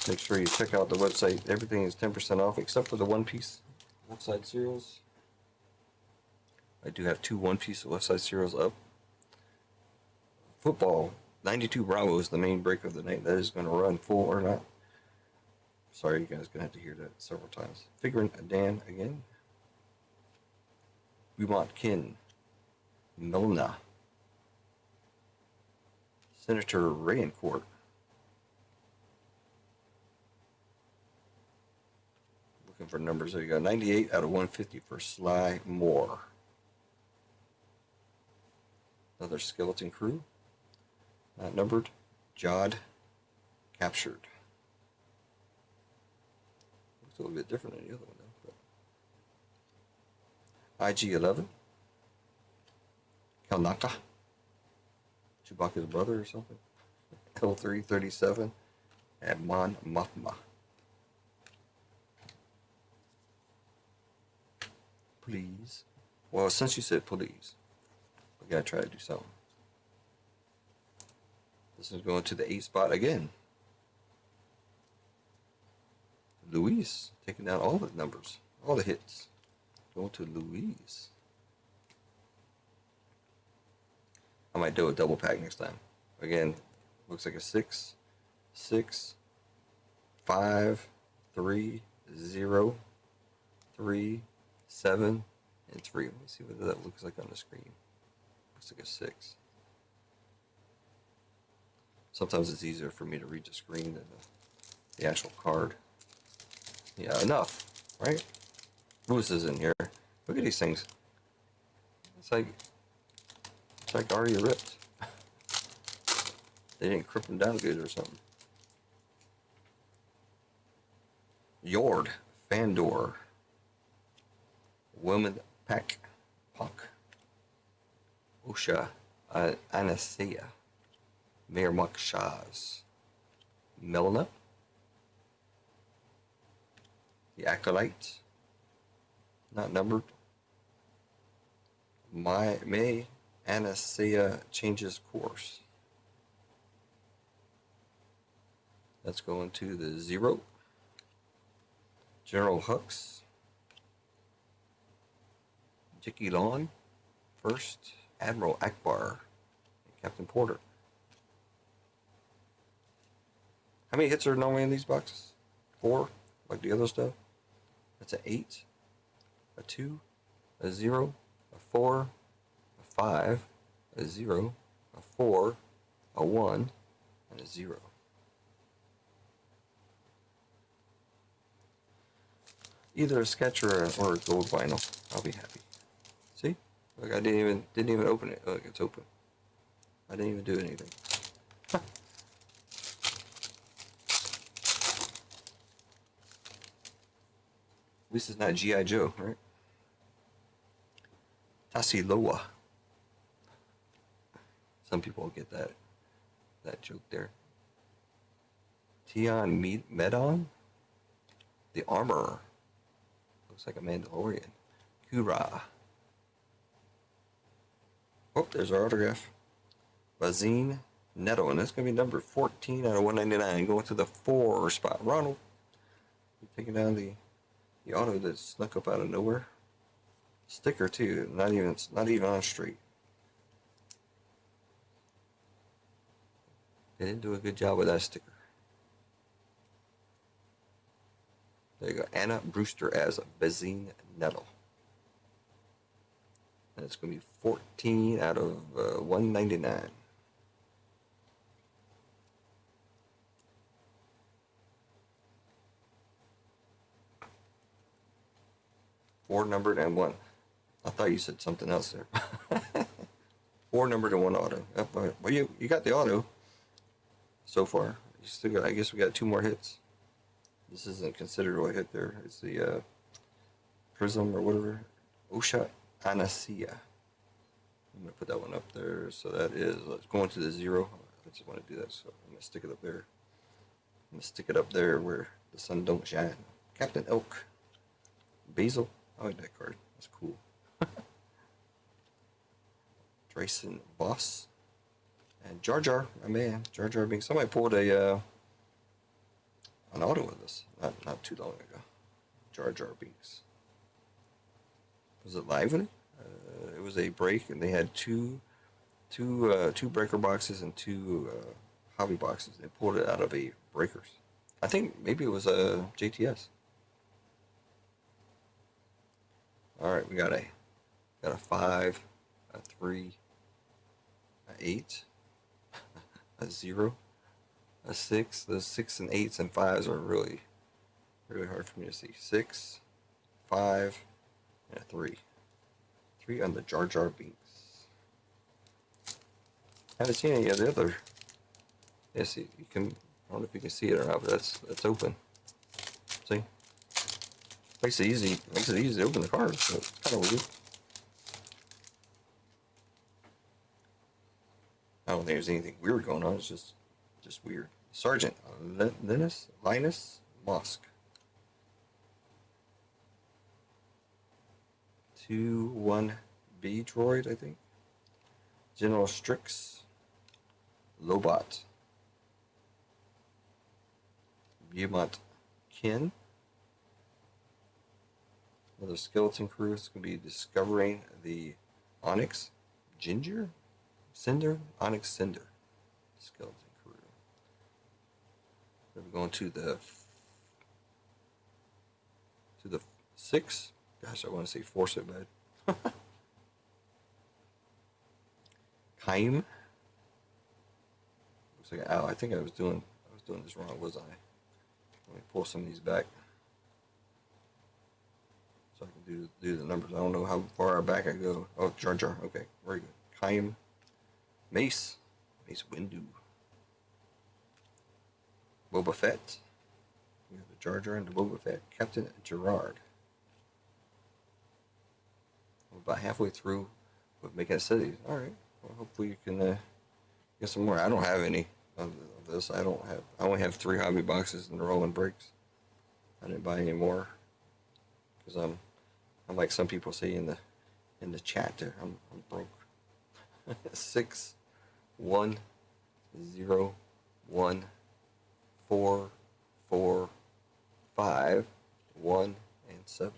make sure you check out the website. Everything is 10% off except for the One Piece left side serials. I do have 2 One Piece left side serials up. Football, 92 Bravo is the main break of the night. That is going to run full or not. Sorry, you guys are going to have to hear that several times. Figuring Dan again. Beaumont Kin. Milna. Senator Rayencourt. Looking for numbers. There you go. 98 out of 150 for Sly Moore. Another skeleton crew. Not numbered. Jod. Captured. Looks a little bit different than the other one though. But IG-11. Kalnaka. Chewbacca's brother or something. L337. And Mon Mothma. Please. Well, since you said please, we gotta try to do something. This is going to the 8 spot again. Luis taking down all the numbers, all the hits. Going to Luis. I might do a double pack next time. Again, looks like a 6, 6, 5, 3, 0, 3, 7, and 3. Let me see what that looks like on the screen. Looks like a 6. Sometimes it's easier for me to read the screen than the actual card. Yeah, enough, right? Lewis is in here. Look at these things. It's like already ripped. They didn't crip them down good or something. Yord, Fandor, Wilmot Pack, Punk, Osha, Anasia, Mirmak Shaz, Melna, the Acolyte, not numbered, May Anastasia changes course. That's going to the 0. General Hux. Jickie Lawn. First. Admiral Akbar. And Captain Porter. How many hits are normally in these boxes? 4, like the other stuff. That's an 8, a 2, a 0, a 4, a 5, a 0, a 4, a 1, and a 0. Either a sketch or a gold vinyl. I'll be happy. See? Look, I didn't even open it. Look, it's open. I didn't even do anything. At least it's not G.I. Joe, right? Tassiloa. Some people will get that joke there. Tion Medon. The Armorer. Looks like a Mandalorian. Kura. Oh, there's our autograph. Bazine Neto. And that's going to be number 14 out of 199. Going to the 4 spot. Ronald. You're taking down the auto that snuck up out of nowhere. Sticker too, not even on straight. They didn't do a good job with that sticker. There you go, Anna Brewster as Bazine Nettle. And it's going to be 14 out of 199. Four numbered and 1. I thought you said something else there. 4 numbered and 1 auto. Well, you got the auto so far. You still got. I guess we got 2 more hits. This isn't considered a hit there. It's the Prism or whatever. Osha Anasia. I'm gonna put that one up there. So that is going to the 0. I just want to do that, so I'm gonna stick it up there. I'm gonna stick it up there where the sun don't shine. Captain Elk. Basil. I like that card. That's cool. Drayson Boss. And Jar Jar, my man. Jar Jar Binks. Somebody pulled an auto with us not too long ago. Jar Jar Binks. Was it Lively? It was a break, and they had two breaker boxes and 2 hobby boxes. They pulled it out of a breakers. I think maybe it was a JTS. All right, we got a 5, a 3, a 8, a 0, a 6. Those 6 and 8s and 5s are really, really hard for me to see. 6, 5, and a 3. 3 on the Jar Jar Binks. Haven't seen any of the other. Yes, you can. I don't know if you can see it or not, but that's open. See. Makes it easy to open the card, so it's kind of weird. I don't think there's anything weird going on. It's just weird. Sergeant Linus Mosk. 2-1 B droid, I think. General Strix. Lobot. Beaumont Kin. Another skeleton crew is going to be discovering the Onyx Cinder? Onyx Cinder. Skeleton crew. We're going to the 6. Gosh, I want to say 4 so bad. Kaim. Looks like I think I was doing this wrong, was I? Let me pull some of these back so I can do the numbers. I don't know how far back I go. Oh, Jar Jar. Okay, very good. Kaim. Mace Windu. Boba Fett. We have the Jar Jar and the Boba Fett. Captain Gerard. We're about halfway through with making a city. All right. Well, hopefully you can get some more. I don't have any of this. I only have 3 hobby boxes and they're all in breaks. I didn't buy any more because I'm like some people say in in the chat there. I'm broke. 6101445 and 7.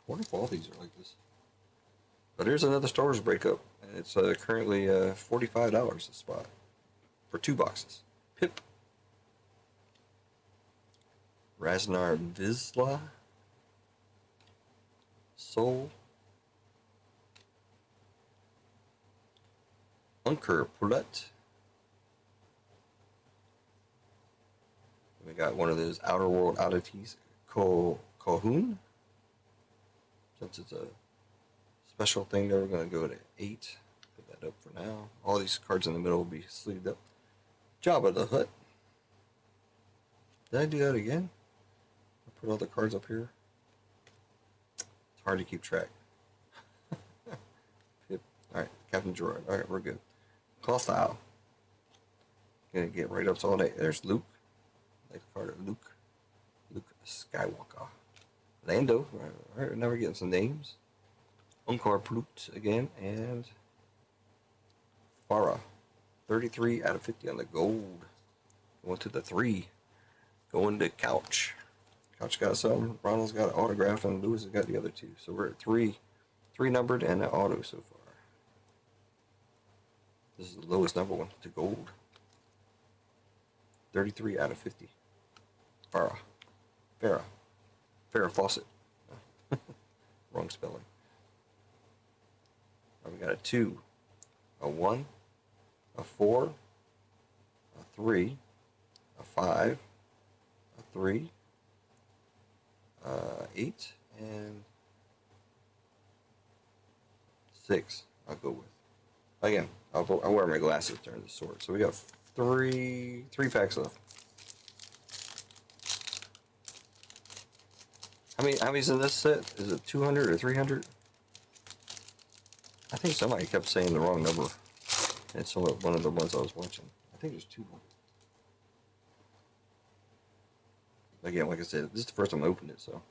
I wonder if all these are like this. But here's another Star Wars breakup, and it's currently $45 a spot for 2 boxes. Pip, Raznar Vizsla, Soul, Unker Pulet. We got one of those Outer World oddities, Kohun. Since it's a special thing there, we're going to go to 8. Put that up for now. All these cards in the middle will be sleeved up. Jabba the Hutt. Did I do that again? I put all the cards up here. It's hard to keep track. Yep. Alright, Captain Droid. Alright, we're good. Call style. Gonna get right up to all day. There's Luke. Like the card of Luke. Luke Skywalker. Lando. Alright, now we're getting some names. Unkar Plut again. And Farah. 33 out of 50 on the gold. Going to the 3. Going to Couch. Couch got some. Ronald's got an autograph, and Lewis has got the other 2. So we're at 3 numbered and an auto so far. This is the lowest number one to gold. 33 out of 50. Farah. Farrah Fawcett. Wrong spelling. Right, we got a 2, a 1, a 4, a 3, a 5, a 3, 8, and 6. I'll go with. Again, I'll wear my glasses during the sort. So we got three packs left. How many's in this set? Is it 200 or 300? I think somebody kept saying the wrong number. It's one of the ones I was watching. I think there's 2 more. Again, like I said, this is the first time I opened it, so.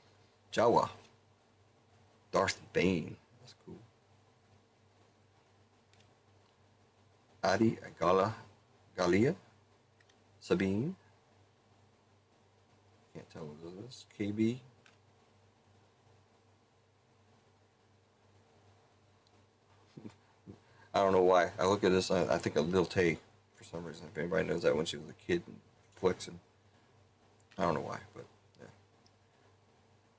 Jawa. Darth Bane. That's cool. Adi Galia. Sabine. Can't tell what this is. KB. I don't know why. I look at this, I think of Lil Tay for some reason. If anybody knows that when she was a kid and flexing. I don't know why, but yeah.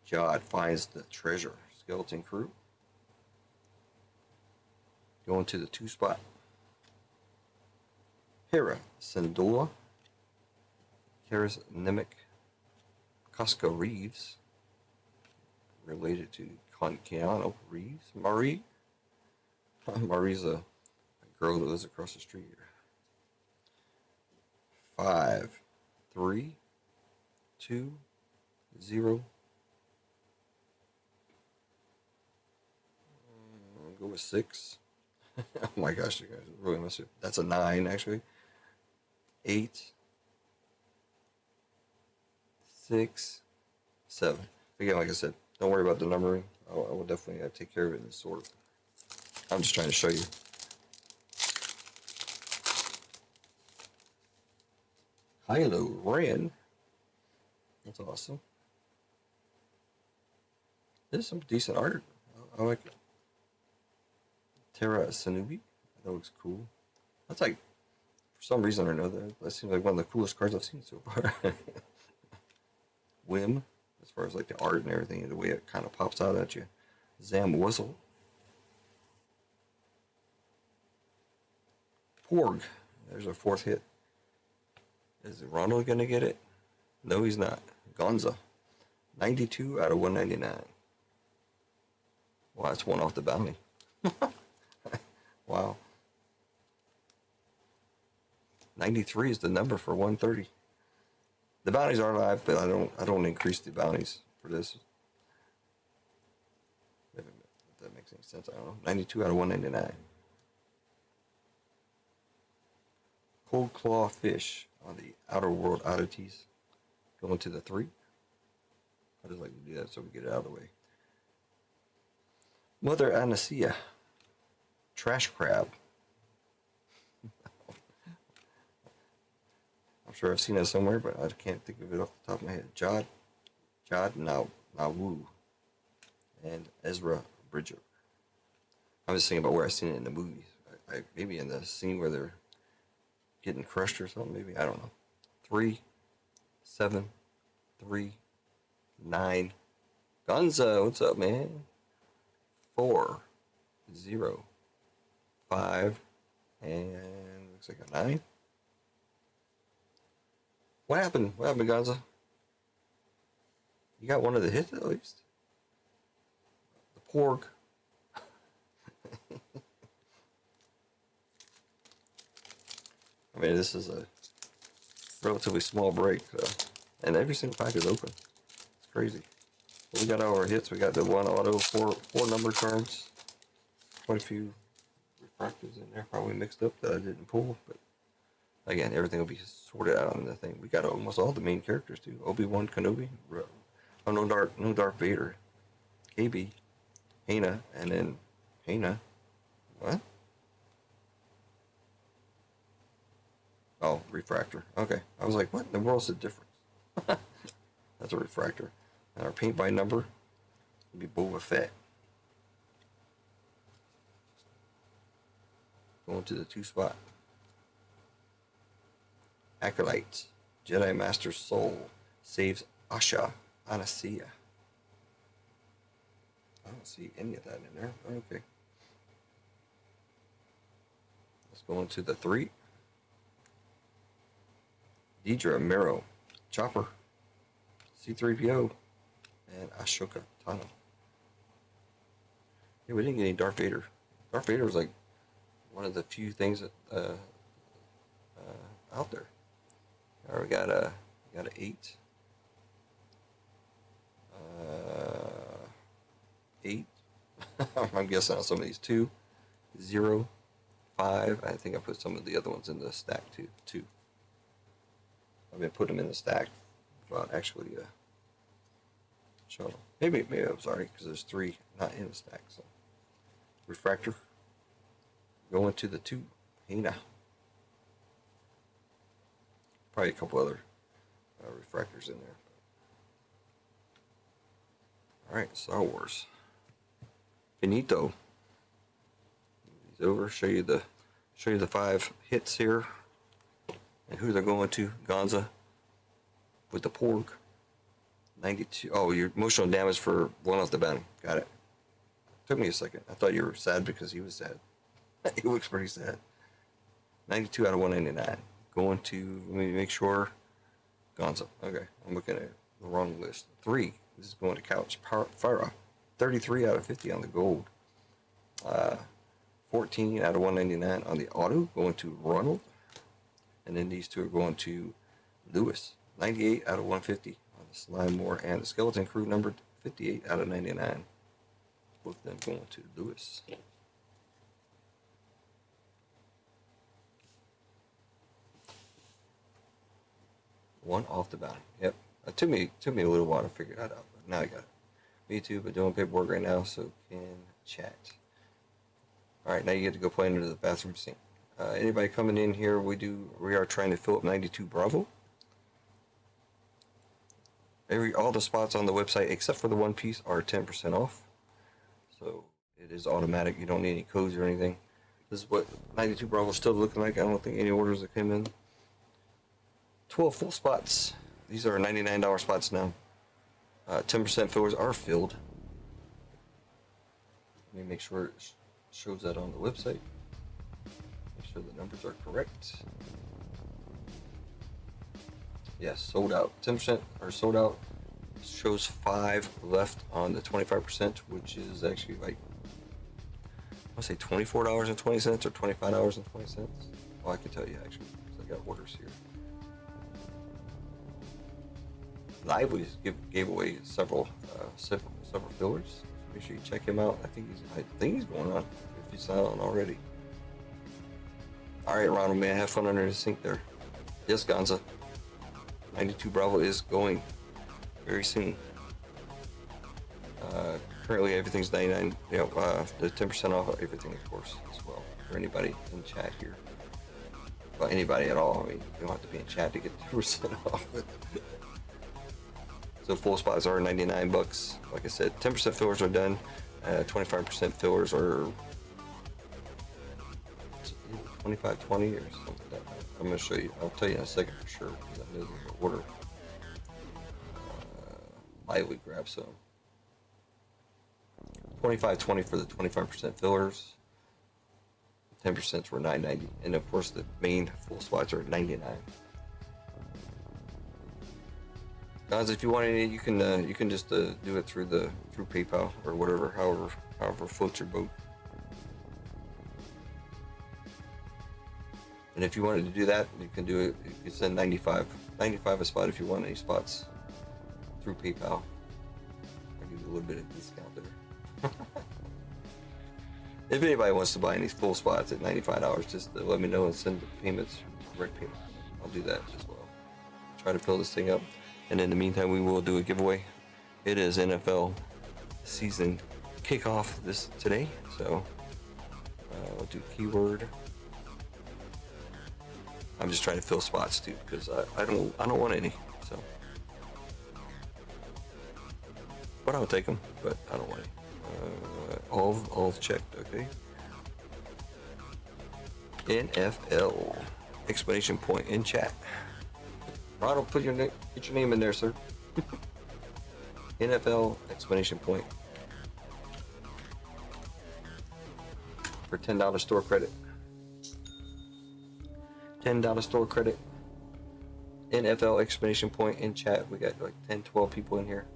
Jod finds the treasure. Skeleton Crew. Going to the 2 spot. Hera Syndulla. Karis Nemec. Casca Reeves. Related to Keanu Reeves. Marie. Marie's a girl that lives across the street here. 5, 3, 2, 0. I'll go with 6. Oh my gosh, you guys really messed it. That's a 9 actually. 8, 6, 7. Again, like I said, don't worry about the numbering. I will definitely take care of it in the sort. I'm just trying to show you. Kylo Ren. That's awesome. There's some decent art. I like it. Terra Sanubi. That looks cool. That's like, for some reason or another, that seems like one of the coolest cards I've seen so far. Whim, as far as like the art and everything, the way it kind of pops out at you. Zam Wuzzle. Porg. There's our 4th hit. Is Ronald going to get it? No, he's not. Gonza. 92 out of 199. Wow, that's 1 off the bounty. Wow. 93 is the number for 130. The bounties are live, but I don't increase the bounties for this. If that makes any sense, I don't know. 92 out of 199. Cold Claw Fish. on the Outer World Oddities. Going to the 3. I just like to do that so we get it out of the way. Mother Anisea. Trash Crab. I'm sure I've seen that somewhere, but I can't think of it off the top of my head. Jod Nawu and Ezra Bridger. I was thinking about where I've seen it in the movies. Maybe in the scene where they're getting crushed or something. Maybe, I don't know. 3, 7, 3, 9. Gonza, what's up, man? 4, 0, 5, and looks like a 9. What happened? What happened, Gonza? You got one of the hits at least. The pork. I mean, this is a relatively small break, and every single pack is open. It's crazy. But we got all our hits. We got the 1 auto, 4 number cards, quite a few refractors in there, probably mixed up that I didn't pull. But again, everything will be sorted out on the thing. We got almost all the main characters too. Obi-Wan Kenobi, oh no Darth Vader, KB, Hana, and then Hana. What? Oh, refractor. Okay. I was like, what in the world's the difference? That's a refractor. And our paint by number would be Boba Fett. Going to the 2 spot. Acolyte. Jedi Master Soul saves Asha Anisea. I don't see any of that in there. Okay. Let's go into the 3. Deidre Mero, Chopper, C-3PO, and Ashoka Tano. Yeah, we didn't get any Darth Vader. Darth Vader was like one of the few things that out there. All right, we got an 8, 8. I'm guessing on some of these 2, 0, 5. I think I put some of the other ones in the stack too. 2. I've been putting them in the stack without actually showing them. Maybe I'm sorry, because there's 3 not in the stack. So refractor. Going to the 2. Hina. Probably a couple other refractors in there. All right, Star Wars. Finito. He's over. Show you the 5 hits here. And who they're going to, Gonza, with the pork. 92. Oh, your emotional damage for 1 off the bounty. Got it. Took me a second. I thought you were sad because he was sad. He looks pretty sad. 92 out of 199. Going to, let me make sure, Gonza. Okay, I'm looking at the wrong list. 3. This is going to Couch Farah. 33 out of 50 on the gold. 14 out of 199 on the auto. Going to Ronald. And then these 2 are going to Lewis. 98 out of 150 on the Slime War and the Skeleton Crew, numbered 58 out of 99. Both of them going to Lewis. One off the bounty. Yep. It took me a little while to figure that out, but now I got it. Me too, but doing paperwork right now, so can chat. All right, now you get to go play under the bathroom sink. Anybody coming in here, we are trying to fill up 92 Bravo. All the spots on the website except for the one piece are 10% off. So it is automatic. You don't need any codes or anything. This is what 92 Bravo is still looking like. I don't think any orders that came in. 12 full spots. These are $99 spots now. 10% fillers are filled. Let me make sure it shows that on the website. Make sure the numbers are correct. Yes, sold out. 10% are sold out. Shows 5 left on the 25%, which is actually like, I want to say $24.20 or $25.20. Oh, I can tell you actually, because I got orders here. Lively's gave away several fillers. Make sure you check him out. I think he's going on, if he's not on already. All right, Ronald, man, have fun under the sink there. Yes, Gonza. 92 Bravo is going very soon. Currently, everything's 99. The 10% off everything, of course, as well. For anybody in chat here. Well, anybody at all. I mean, you don't have to be in chat to get 10% off. So full spots are 99 bucks. Like I said, 10% fillers are done. 25% fillers are 25.20 or something like that. I'm gonna show you. I'll tell you in a second for sure because I know the order. Lively grab some. 25.20 for the 25% fillers. 10% were 9.90, and of course the main full spots are 99. Guys, if you want any, you can just do it through PayPal or whatever, however floats your boat. And if you wanted to do that, you can do it. You can send 95 a spot if you want any spots through PayPal. I'll give you a little bit of discount there. If anybody wants to buy any full spots at $95, just let me know and send the payments, direct payments. I'll do that as well. Try to fill this thing up. And in the meantime, we will do a giveaway. It is NFL season kickoff today. So we'll do keyword. I'm just trying to fill spots too because I don't want any. So, but I'll take them. But I don't want any. All checked, okay. NFL exclamation point in chat. Ronald, get your name in there, sir. NFL exclamation point for $10 store credit. $10 store credit. NFL exclamation point in chat. We got like 10, 12 people in here.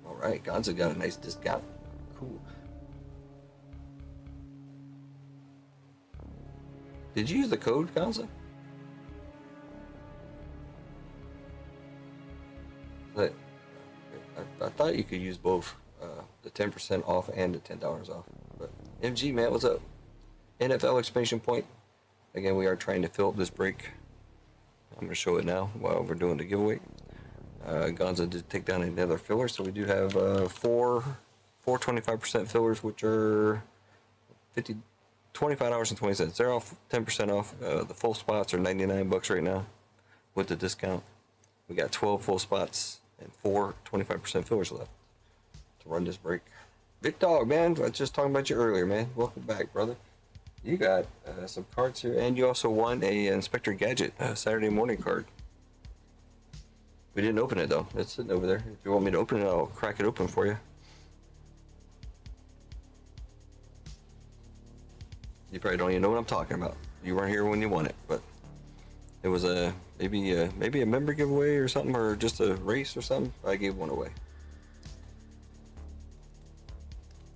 Alright, Gonza got a nice discount. Cool. Did you use the code, Gonza? But I thought you could use both the 10% off and the $10 off. But MG, man, what's up? NFL exclamation point. Again, we are trying to fill up this break. I'm going to show it now while we're doing the giveaway. Gonza did take down another filler, so we do have four 25% fillers, which are $25.20. They're off 10% off. The full spots are 99 bucks right now with the discount. We got 12 full spots and 4 25% fillers left to run this break. Big Dog, man, I was just talking about you earlier, man. Welcome back, brother. You got some cards here, and you also won a Inspector Gadget Saturday morning card. We didn't open it though. It's sitting over there. If you want me to open it, I'll crack it open for you. You probably don't even know what I'm talking about. You weren't here when you won it, but it was maybe a member giveaway or something, or just a race or something. I gave one away.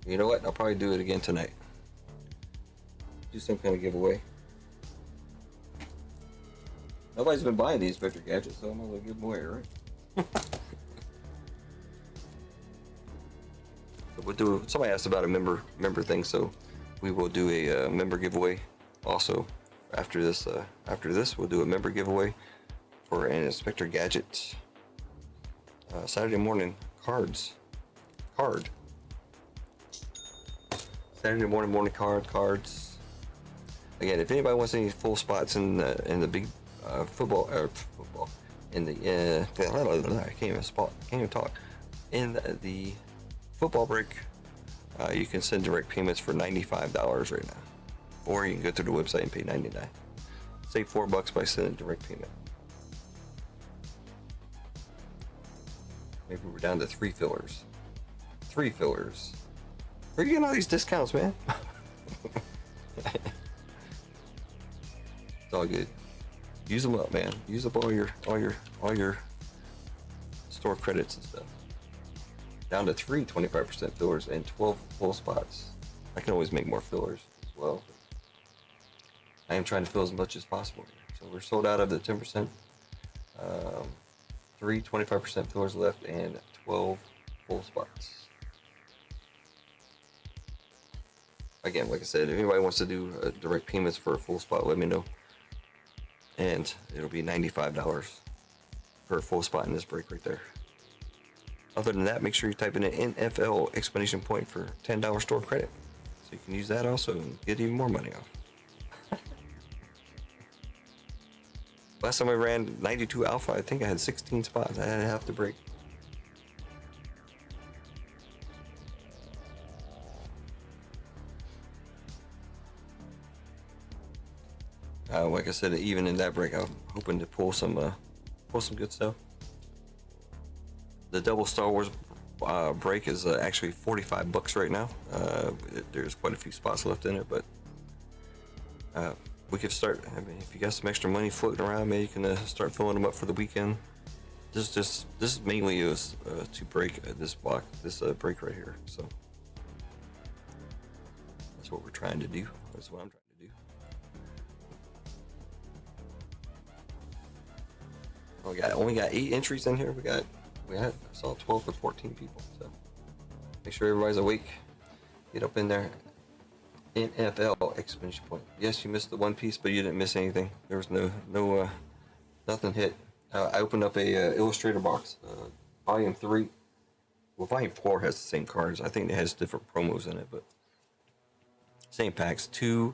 You know what? I'll probably do it again tonight. Do some kind of giveaway. Nobody's been buying these Victor gadgets, so I'm gonna give them away, right? We'll do. Somebody asked about a member thing, so we will do a member giveaway. Also, after this, we'll do a member giveaway for an Inspector Gadget Saturday morning card. Saturday morning cards. Again, if anybody wants any full spots in the big football in the I can't even talk in the football break, you can send direct payments for $95 right now, or you can go to the website and pay $99. Save $4 by sending direct payment. Maybe we're down to 3 fillers. Where are you getting all these discounts, man? It's all good. Use them up, man. Use up all your store credits and stuff. Down to 3 25% fillers and 12 full spots. I can always make more fillers as well. I am trying to fill as much as possible. So we're sold out of the 10%. 3 25% fillers left and 12 full spots. Again, like I said, if anybody wants to do direct payments for a full spot, let me know. And it'll be $95 per full spot in this break right there. Other than that, make sure you type in an NFL exclamation point for $10 store credit. So you can use that also and get even more money off. Last time I ran 92 alpha, I think I had 16 spots. I had half the break. Like I said, even in that break, I'm hoping to pull some good stuff. The double Star Wars break is actually $45 right now. There's quite a few spots left in it, but we could start. I mean, if you got some extra money floating around, maybe you can start filling them up for the weekend. This mainly is to break this block, this break right here. So that's what we're trying to do. That's what I'm trying to do. We only got 8 entries in here. I saw 12 to 14 people. So make sure everybody's awake. Get up in there. NFL exclamation point. Yes, you missed the one piece, but you didn't miss anything. There was nothing hit. I opened up a Illustrator box, Volume 3. Well, Volume 4 has the same cards. I think it has different promos in it, but same packs. Two,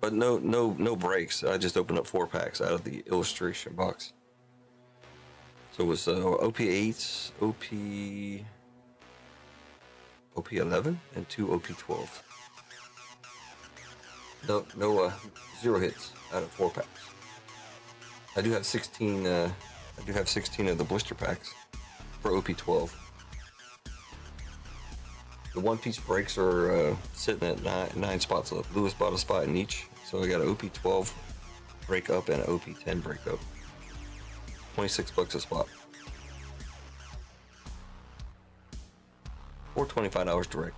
but no breaks. I just opened up 4 packs out of the illustration box. So it was OP8, OP11, and 2 OP12. No 0 hits out of 4 packs. I do have 16. I do have 16 of the blister packs for OP12. The one-piece breaks are sitting at 9 spots left. Lewis bought a spot in each, so I got an OP12 break up and an OP10 break up. $26 a spot. Or $25 direct.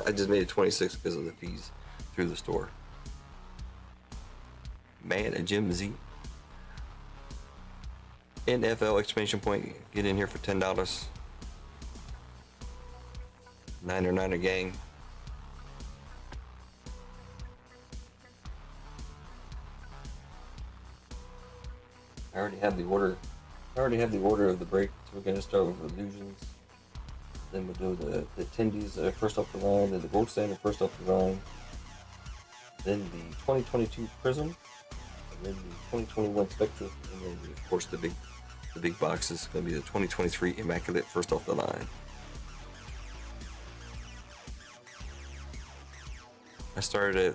I just made it 26 because of the fees through the store. Man, a Jim Z. NFL exclamation point. Get in here for $10. Niner gang. I already have the order. Of the break. So we're gonna start with illusions. Then we'll do the attendees first off the line, then the gold standard first off the line. Then the 2022 Prism, and then the 2021 Spectre, and then of course the big box is gonna be the 2023 Immaculate first off the line. I started at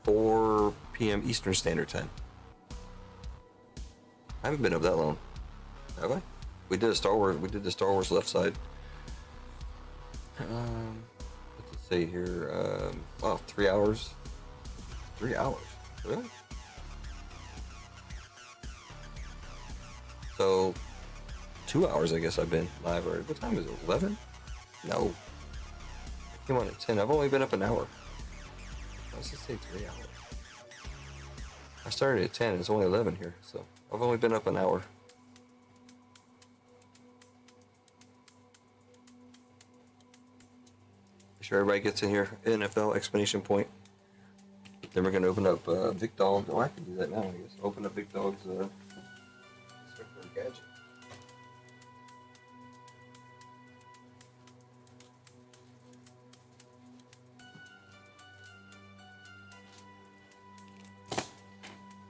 4 p.m. Eastern Standard Time. I haven't been up that long, have I? We did the Star Wars left side. What's it say here? 3 hours. 3 hours, really? So 2 hours, I guess I've been live already. What time is it? 11? No. I came on at 10. I've only been up an hour. Let's just say 3 hours. I started at 10. It's only 11 here, so I've only been up an hour. Make sure everybody gets in here. NFL explanation point. Then we're gonna open up Vic Dog. Oh, I can do that now. I guess open up Vic Dog's gadget.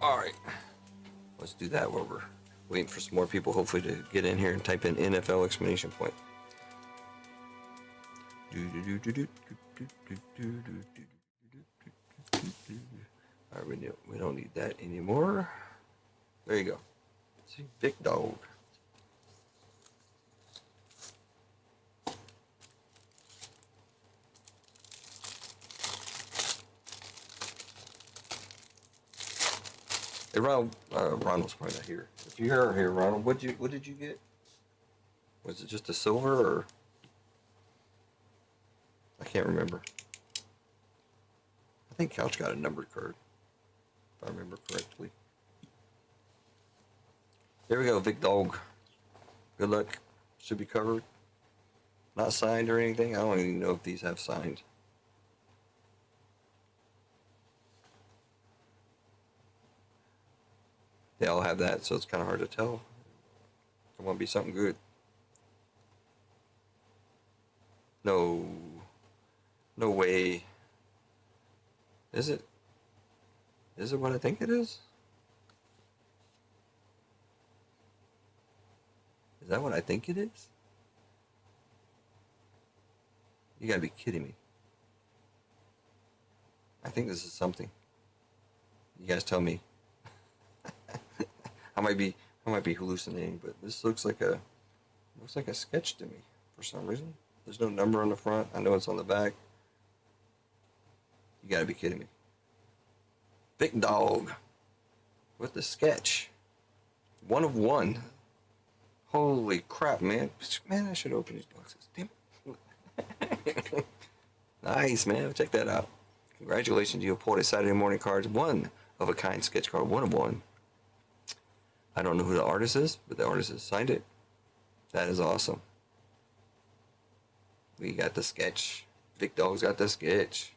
All right, let's do that while we're waiting for some more people, hopefully, to get in here and type in NFL exclamation point. All right, we don't need that anymore. There you go. See, Vic Dog. Hey, Ronald's probably not here. If you're here, Ronald, what did you get? Was it just a silver or? I can't remember. I think Couch got a numbered card, if I remember correctly. There we go, Vic Dog. Good luck. Should be covered. Not signed or anything. I don't even know if these have signed. They all have that, so it's kind of hard to tell. It want to be something good. No. No way. Is it? Is it what I think it is? Is that what I think it is? You gotta be kidding me. I think this is something. You guys tell me. I might be hallucinating, but this looks like a sketch to me for some reason. There's no number on the front. I know it's on the back. You gotta be kidding me. Big Dog with the sketch. 1 of 1. Holy crap, man. Man, I should open these boxes. Damn it. Nice, man. Check that out. Congratulations, you have pulled a Saturday Morning Cards 1 of a kind sketch card. 1 of 1. I don't know who the artist is, but the artist has signed it. That is awesome. We got the sketch. Big Dog's got the sketch.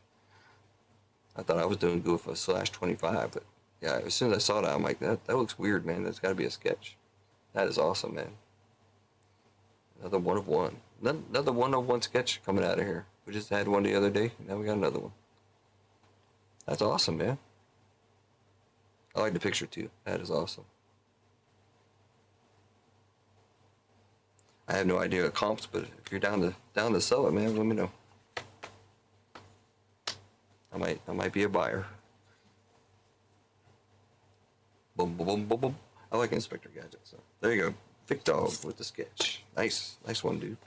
I thought I was doing good for /25, but yeah, as soon as I saw that, I'm like, that looks weird, man. That's got to be a sketch. That is awesome, man. Another 1 of 1. Another 1 of 1 sketch coming out of here. We just had one the other day. Now we got another one. That's awesome, man. I like the picture too. That is awesome. I have no idea what comps, but if you're down to sell it, man, let me know. I might be a buyer. Boom, boom, boom, boom, boom. I like Inspector Gadget, so there you go. Big Dog with the sketch. Nice one, dude.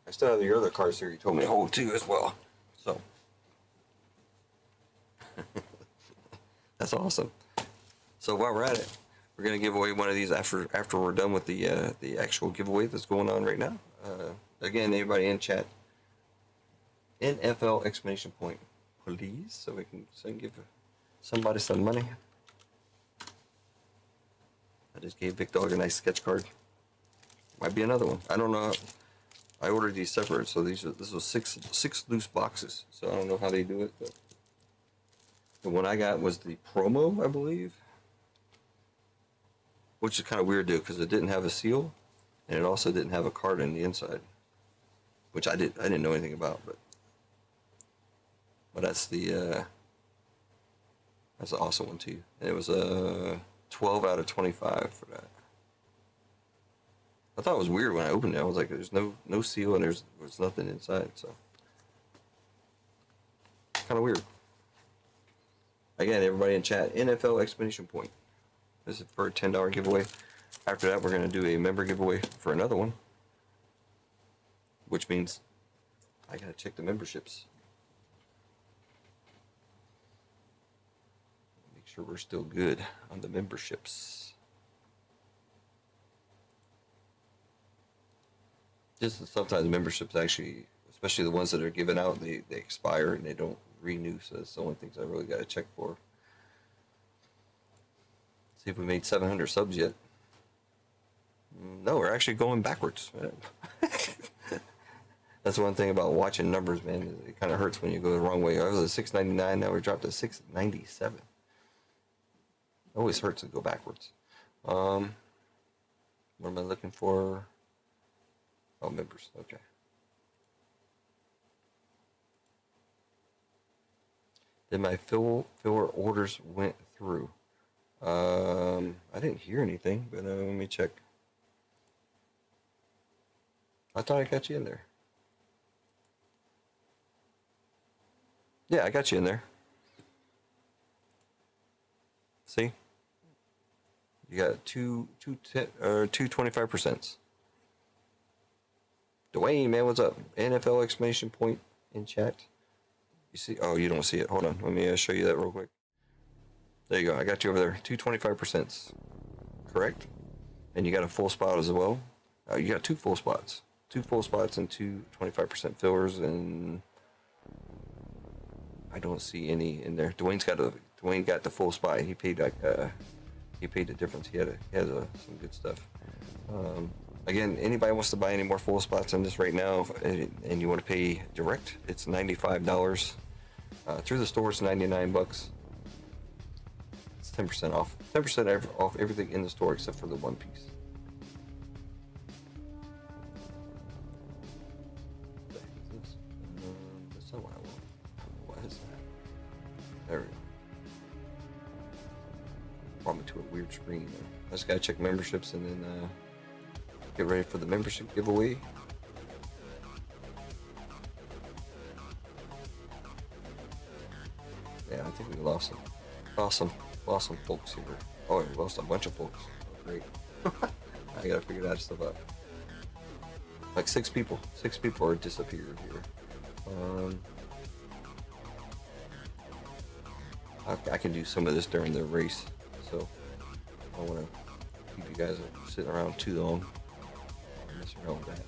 I still have your other cards here you told me to hold too as well. So that's awesome. So while we're at it, we're gonna give away one of these after we're done with the actual giveaway that's going on right now. Again, anybody in chat, NFL exclamation point, please, so we can give somebody some money. I just gave Big Dog a nice sketch card. Might be another one. I don't know. I ordered these separate, so this was six loose boxes. So I don't know how they do it, but the one I got was the promo, I believe, which is kind of weird, dude, because it didn't have a seal, and it also didn't have a card in the inside, which I didn't know anything about, but that's the that's an awesome one too, and it was a 12 out of 25 for that. I thought it was weird when I opened it. I was like, there's no seal and there's nothing inside, so kind of weird. Again, everybody in chat, NFL exclamation point. This is for a $10 giveaway. After that, we're going to do a member giveaway for another one, which means I got to check the memberships. Make sure we're still good on the memberships. Just sometimes memberships actually, especially the ones that are given out, they expire and they don't renew. So that's the only things I really got to check for. See if we made 700 subs yet. No, we're actually going backwards. That's one thing about watching numbers, man. It kind of hurts when you go the wrong way. I was at 699, now we're dropped to 697. It always hurts to go backwards. What am I looking for? Oh, members. Okay. Then my filler orders went through. I didn't hear anything, but let me check. I thought I got you in there. Yeah, I got you in there. See? You got two 25%. Dwayne, man, what's up? NFL exclamation point in chat. You see? Oh, you don't see it. Hold on. Let me show you that real quick. There you go. I got you over there. 225%. Correct? And you got a full spot as well. You got 2 full spots. 2 full spots and 2 25% fillers. And I don't see any in there. Dwayne got the full spot. He paid like he paid the difference. He has some good stuff. Again, anybody wants to buy any more full spots on this right now, and you want to pay direct, it's $95. Through the store, it's $99. It's 10% off. 10% off everything in the store except for the one piece. That's not what I want. What is that? There we go. Brought me to a weird screen there. I just gotta check memberships and then get ready for the membership giveaway. Yeah, I think we lost some folks here. Oh, we lost a bunch of folks. Oh, great. I gotta figure that stuff out. Like 6 people. 6 people are disappeared here. I can do some of this during the race, so I don't want to keep you guys sitting around too long. Mess around with that.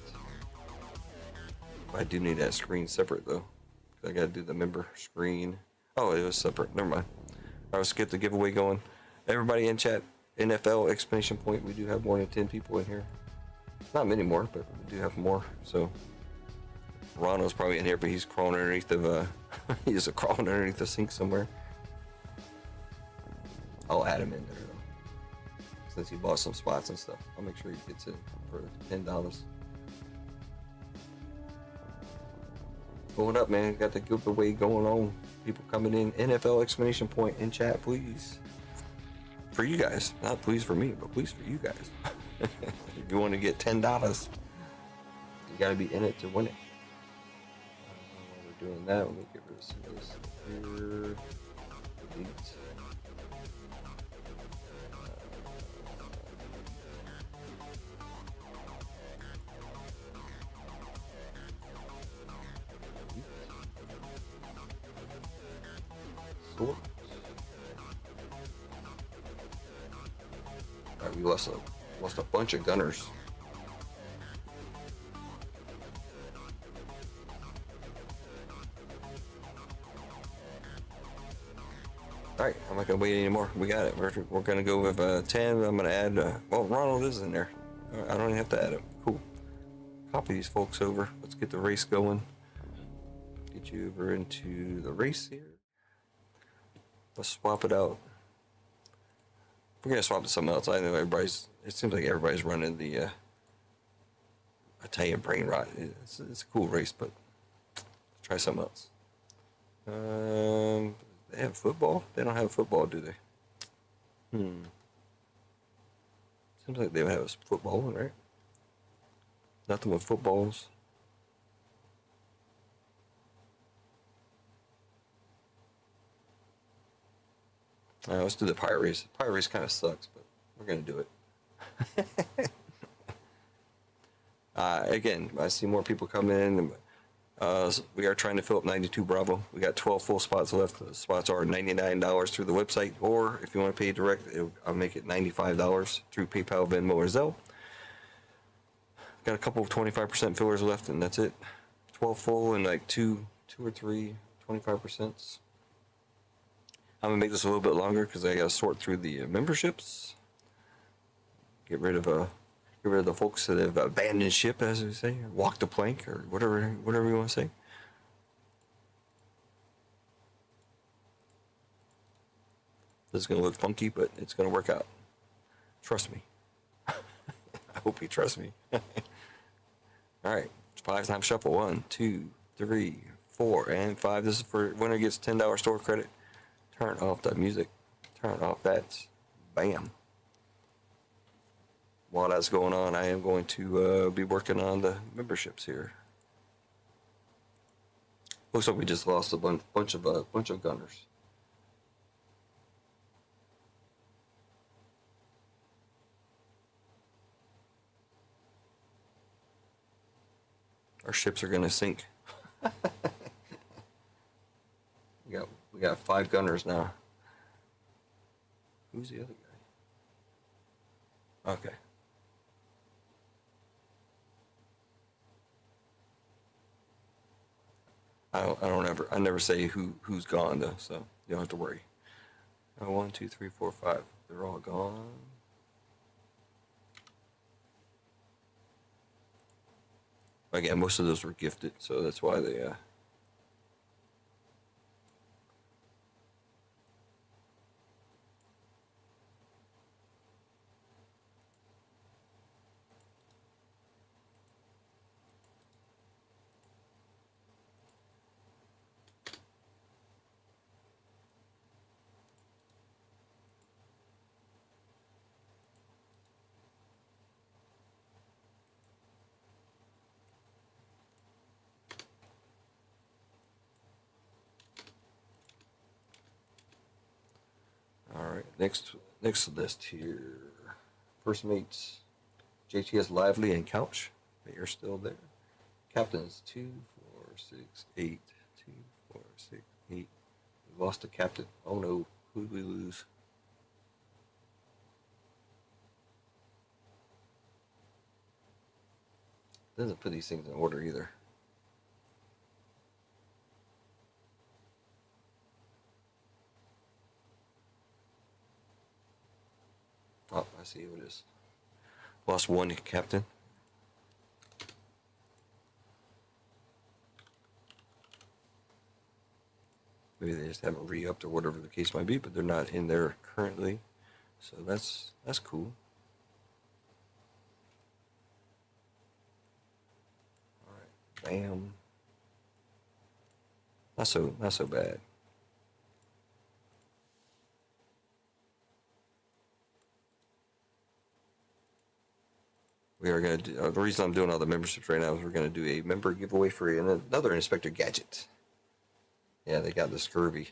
I do need that screen separate though. I gotta do the member screen. Oh, it was separate. Never mind. All right, let's get the giveaway going. Everybody in chat, NFL exclamation point. We do have more than 10 people in here. Not many more, but we do have more. So Ronald's probably in here, but he's crawling underneath the he's crawling underneath the sink somewhere. I'll add him in there though, since he bought some spots and stuff. I'll make sure he gets in for $10. Going up, man. Got the giveaway going on. People coming in. NFL exclamation point in chat, please. For you guys, not please for me, but please for you guys. If you want to get $10, you got to be in it to win it. While we're doing that, let me get rid of some of this here. Delete. Sort. Alright, we lost a bunch of gunners. Alright, I'm not gonna wait anymore. We got it. We're gonna go with 10. I'm gonna add well, Ronald is in there. I don't even have to add him. Cool. Copy these folks over. Let's get the race going. Get you over into the race here. Let's swap it out. We're gonna swap to something else. I know it seems like everybody's running the Italian brain rot. It's a cool race, but let's try something else. They have football? They don't have football, do they? Seems like they would have a football one, right? Nothing with footballs. Let's do the pirate race. Pirate race kind of sucks, but we're gonna do it. Again, I see more people coming in. We are trying to fill up 92 Bravo. We got 12 full spots left. The spots are $99 through the website, or if you want to pay direct, I'll make it $95 through PayPal, Venmo, or Zelle. Got a couple of 25% fillers left, and that's it. 12 full and like two or three 25%. I'm gonna make this a little bit longer because I gotta sort through the memberships. Get rid of the folks that have abandoned ship, as we say, or walked the plank, or whatever you want to say. This is gonna look funky, but it's gonna work out. Trust me. I hope you trust me. All right, 5 times shuffle. 1, 2, 3, 4, and 5. This is for winner gets $10 store credit. Turn off that music. Turn off that. Bam. While that's going on, I am going to be working on the memberships here. Looks like we just lost a bunch of gunners. Our ships are gonna sink. We got 5 gunners now. Who's the other guy? Okay. I never say who's gone though, so you don't have to worry. 1, 2, 3, 4, 5. They're all gone. Again, most of those were gifted, so that's why they. All right, next list here. First mates, JTS Lively and Couch. They are still there. Captains 2, 4, 6, 8. 2, 4, 6, 8. We lost a captain. Oh no, who did we lose? Doesn't put these things in order either. Oh, I see who it is. Lost one captain. Maybe they just haven't re-upped or whatever the case might be, but they're not in there currently. So that's cool. All right, bam. Not so bad. We are going to do, the reason I'm doing all the memberships right now is we're going to do a member giveaway for another Inspector Gadget. Yeah, they got the scurvy.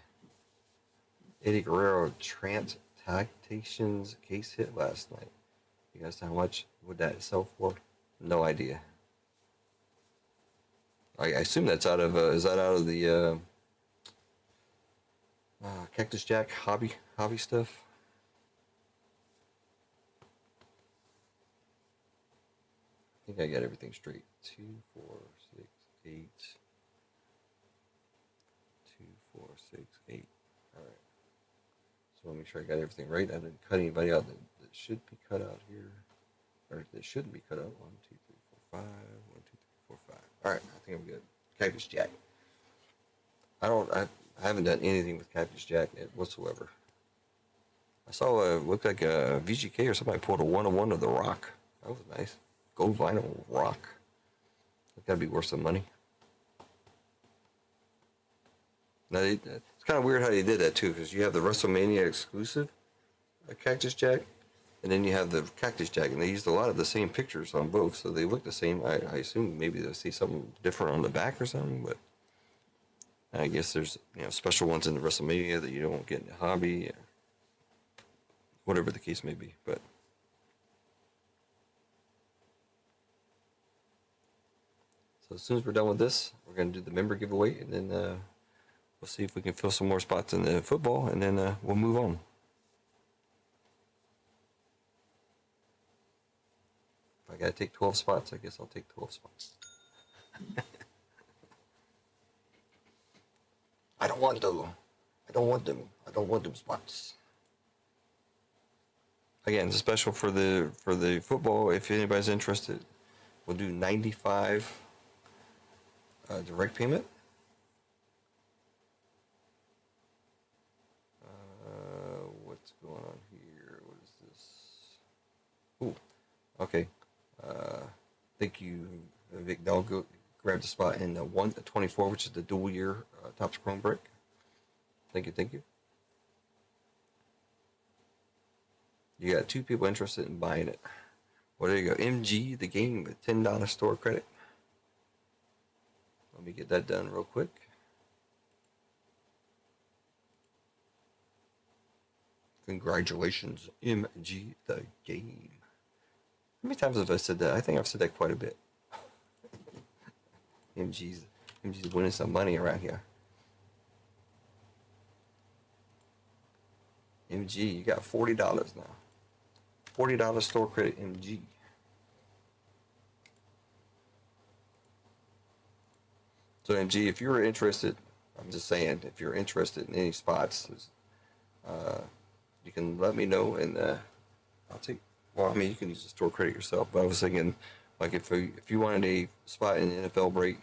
Eddie Guerrero Transplantations case hit last night. You guys know how much would that sell for? No idea. I assume that's out of is that out of the Cactus Jack hobby stuff? I think I got everything straight. 2, 4, 6, 8. 2, 4, 6, 8. All right. So I'll make sure I got everything right. I didn't cut anybody out that should be cut out here, or that shouldn't be cut out. 1, 2, 3, 4, 5. 1, 2, 3, 4, 5. All right. I think I'm good. Cactus Jack. I haven't done anything with Cactus Jack whatsoever. I saw looked like a VGK or somebody pulled a 1-on-1 of the Rock. That was nice. Gold vinyl Rock. It's gotta be worth some money. Now it's kind of weird how they did that too, because you have the WrestleMania exclusive Cactus Jack, and then you have the Cactus Jack, and they used a lot of the same pictures on both, so they look the same. I assume maybe they'll see something different on the back or something, but I guess there's special ones in the WrestleMania that you don't get in the hobby, or whatever the case may be, but. So as soon as we're done with this, we're going to do the member giveaway, and then we'll see if we can fill some more spots in the football, and then we'll move on. If I got to take 12 spots, I guess I'll take 12 spots. I don't want them. I don't want them. I don't want them spots. Again, it's a special for the football. If anybody's interested, we'll do 95 direct payment. What's going on here? What is this? Ooh, okay. Thank you, Vic. I'll go grab the spot in the 124, which is the dual year Topps Chrome brick. Thank you. You got 2 people interested in buying it. Well, there you go. MG, the game with $10 store credit. Let me get that done real quick. Congratulations, MG, the game. How many times have I said that? I think I've said that quite a bit. MG's winning some money around here. MG, you got $40 now. $40 store credit, MG. So MG, if you're interested, I'm just saying, if you're interested in any spots, you can let me know, and I'll take. Well, I mean, you can use the store credit yourself, but I was thinking, like, if you wanted a spot in the NFL break,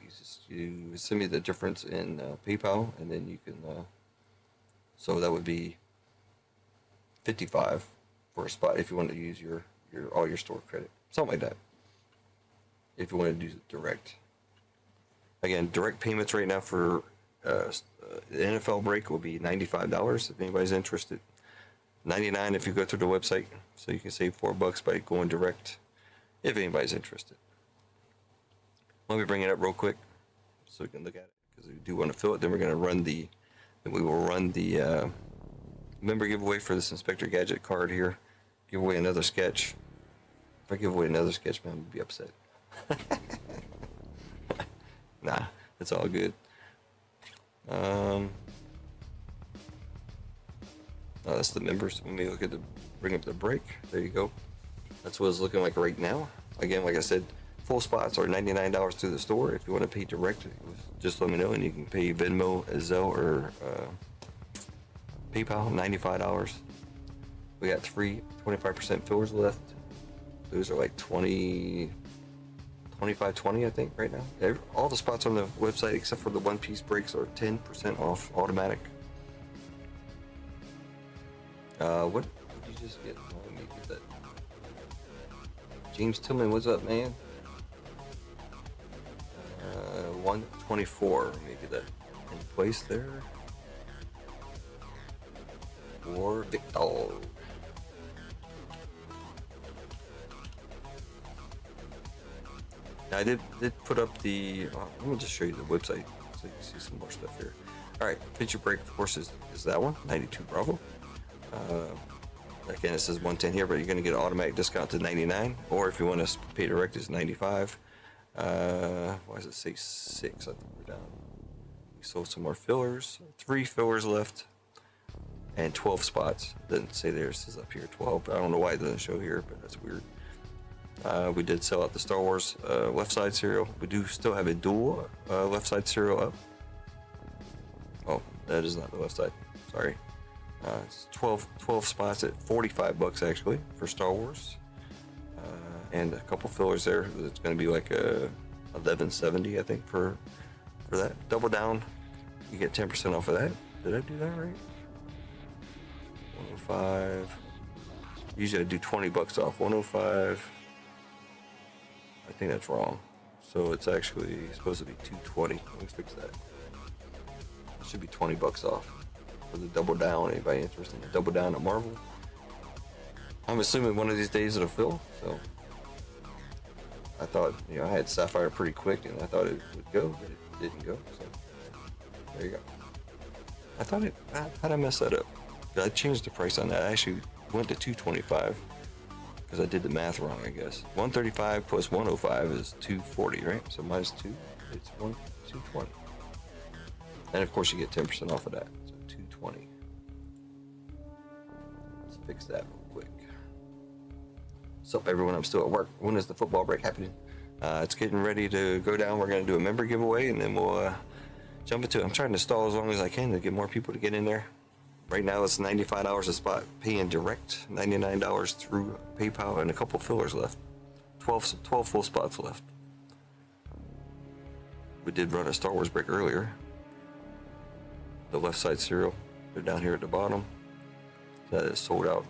you send me the difference in PayPal, and then you can. So that would be 55 for a spot if you want to use your all your store credit, something like that. If you want to do it direct. Again, direct payments right now for the NFL break will be $95 if anybody's interested. 99 if you go through the website, so you can save $4 by going direct. If anybody's interested, let me bring it up real quick so we can look at it, because we do want to fill it. Then we're going to run the, then we will run the member giveaway for this Inspector Gadget card here. Give away another sketch. If I give away another sketch, man, I'm gonna be upset. Nah, it's all good. Oh, that's the members. Let me look at the, bring up the break. There you go. That's what it's looking like right now. Again, like I said, full spots are $99 through the store. If you want to pay direct, just let me know, and you can pay Venmo, Zelle, or PayPal. $95. We got 25% fillers left. Those are like 25, 20, I think, right now. All the spots on the website except for the one-piece breaks are 10% off automatic. What did you just get? Let me get that. James Tillman, what's up, man? 124. Let me get that in place there. For Victor. Now I did put up the. Let me just show you the website so you can see some more stuff here. All right, picture break, of course, is that one, 92 Bravo. Again, it says 110 here, but you're going to get an automatic discount to 99, or if you want to pay direct, it's 95. Why does it say 6? I think we're down. We sold some more fillers. 3 fillers left, and 12 spots. It doesn't say there. It says up here 12. I don't know why it doesn't show here, but that's weird. We did sell out the Star Wars left side cereal. We do still have a dual left side cereal up. Oh, that is not the left side. Sorry. It's 12 spots at $45 actually for Star Wars, and a couple fillers there. It's going to be like a $11.70 I think for that. Double down, you get 10% off of that. Did I do that right? 105. Usually I do $20 off. 105. I think that's wrong. So it's actually supposed to be 220. Let me fix that. It should be $20 off. For the double down. Anybody interested in the double down at Marvel? I'm assuming one of these days it'll fill. So I thought, I had Sapphire pretty quick, and I thought it would go, but it didn't go. So there you go. I thought it. How'd I mess that up? I changed the price on that. I actually went to 225 because I did the math wrong, I guess. 135 plus 105 is 240, right? So minus 2, it's 220. And of course you get 10% off of that. 220. Let's fix that real quick. What's up, everyone? I'm still at work. When is the football break happening? It's getting ready to go down. We're going to do a member giveaway, and then we'll jump into it. I'm trying to stall as long as I can to get more people to get in there. Right now it's $95 a spot, paying direct, $99 through PayPal, and a couple fillers left. 12 full spots left. We did run a Star Wars break earlier. The left side cereal, they're down here at the bottom. That is sold out.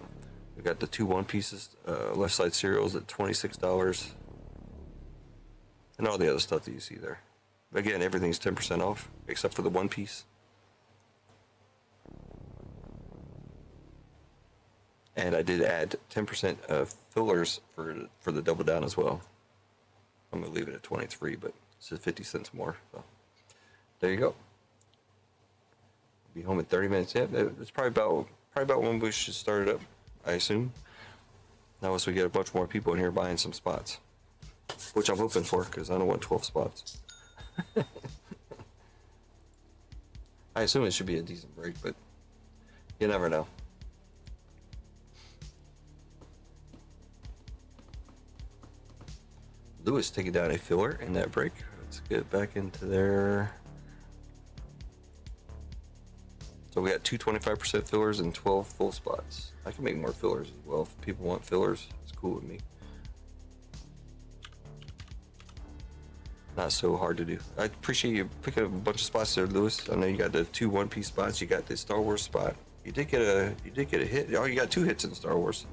We got the 2 one pieces, left side cereals at $26, and all the other stuff that you see there. But again, everything's 10% off except for the one piece. And I did add 10% of fillers for the double down as well. I'm gonna leave it at 23, but it's 50 cents more. So there you go. Be home in 30 minutes. Yeah, it's probably about when we should start it up, I assume. Now, once we get a bunch more people in here buying some spots, which I'm hoping for, because I don't want 12 spots. I assume it should be a decent break, but you never know. Lewis taking down a filler in that break. Let's get back into there. So we got two 25% fillers and 12 full spots. I can make more fillers as well. If people want fillers, it's cool with me. Not so hard to do. I appreciate you picking up a bunch of spots there, Lewis. I know you got the two one-piece spots. You got the Star Wars spot. You did get a hit. Oh, you got 2 hits in Star Wars.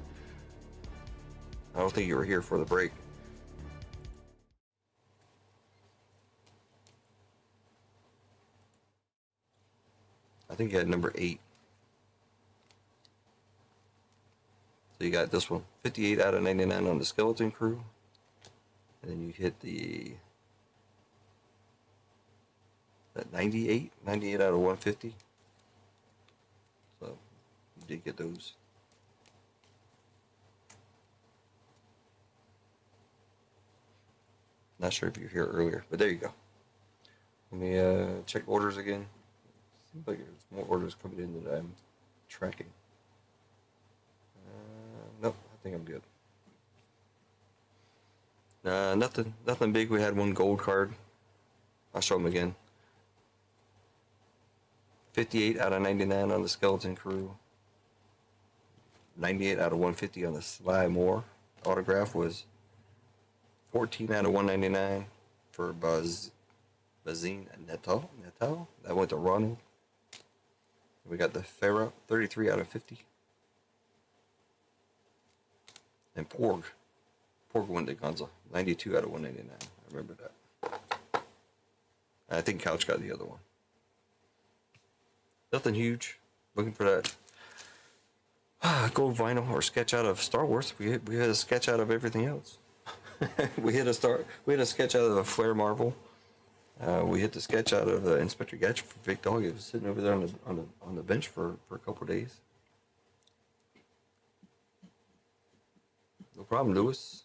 I don't think you were here for the break. I think you had number 8. So you got this one, 58 out of 99 on the Skeleton Crew. And then you hit the 98 out of 150. So you did get those. Not sure if you were here earlier, but there you go. Let me check orders again. Seems like there's more orders coming in than I'm tracking. Nope, I think I'm good. Nothing big. We had one gold card. I'll show them again. 58 out of 99 on the Skeleton Crew. 98 out of 150 on the Sly Moore. Autograph was 14 out of 199 for Bazine Neto. That went to Ronald. We got the Farah, 33 out of 50. And Porg went to Gonza, 92 out of 199. I remember that. I think Couch got the other one. Nothing huge. Looking for that gold vinyl or sketch out of Star Wars. We had a sketch out of everything else. we had a sketch out of the Flair Marvel. We hit the sketch out of Inspector Gadget for Big Dog. He was sitting over there on the bench for a couple days. No problem, Lewis.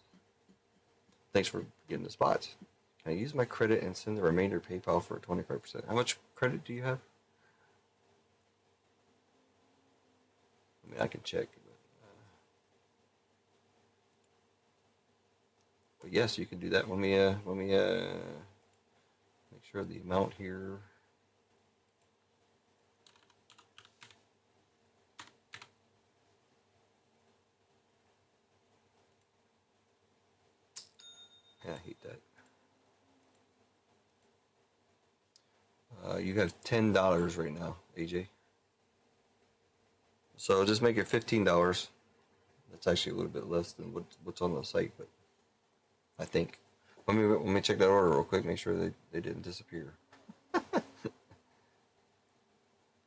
Thanks for getting the spots. Can I use my credit and send the remainder PayPal for 25%? How much credit do you have? I mean, I can check. But yes, you can do that. Let me make sure the amount here. Yeah, I hate that. You have $10 right now, AJ. So just make it $15. That's actually a little bit less than what's on the site, but I think. Let me check that order real quick. Make sure they didn't disappear.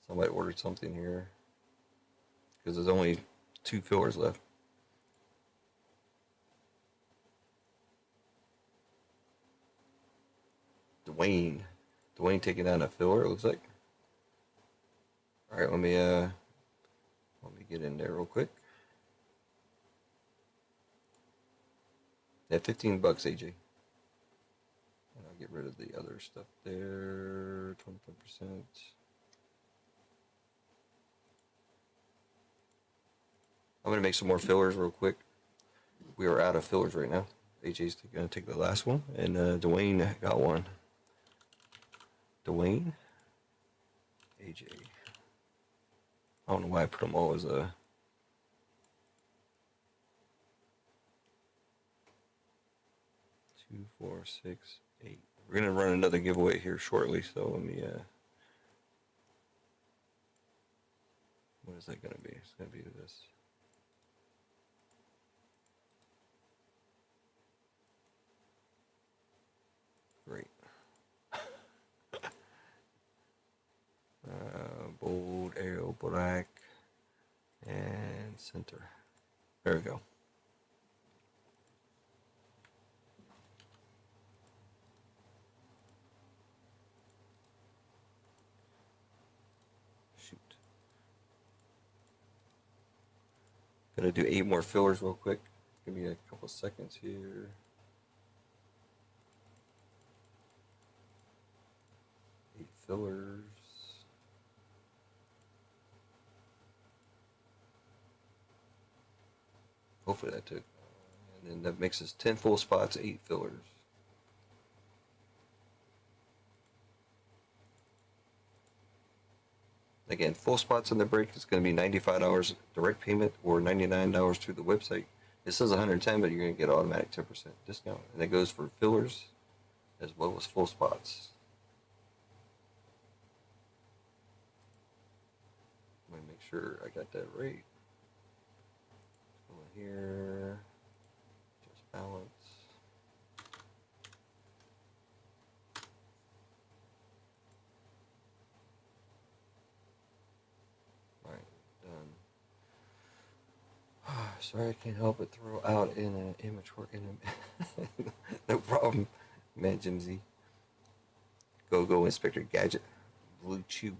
Somebody ordered something here because there's only 2 fillers left. Dwayne taking down a filler. It looks like. All right, let me get in there real quick. At $15, AJ. And I'll get rid of the other stuff there. 25%. I'm gonna make some more fillers real quick. We are out of fillers right now. AJ's gonna take the last one, and Dwayne got one. Dwayne, AJ. I don't know why I put them all as a. 2, 4, 6, 8. We're gonna run another giveaway here shortly, so let me. What is that gonna be? It's gonna be this. Great. Bold, arrow, black, and center. There we go. Shoot. Gonna do 8 more fillers real quick. Give me a couple seconds here. 8 fillers. Hopefully that took, and then that makes us 10 full spots, 8 fillers. Again, full spots on the break is going to be $95 direct payment or $99 through the website. It says 110, but you're going to get automatic 10% discount, and that goes for fillers as well as full spots. Let me make sure I got that right. Go in here, just balance. Sorry, I can't help but throw out in an immature. No problem, man. Jim Z. Go, Inspector Gadget. Blue Chew.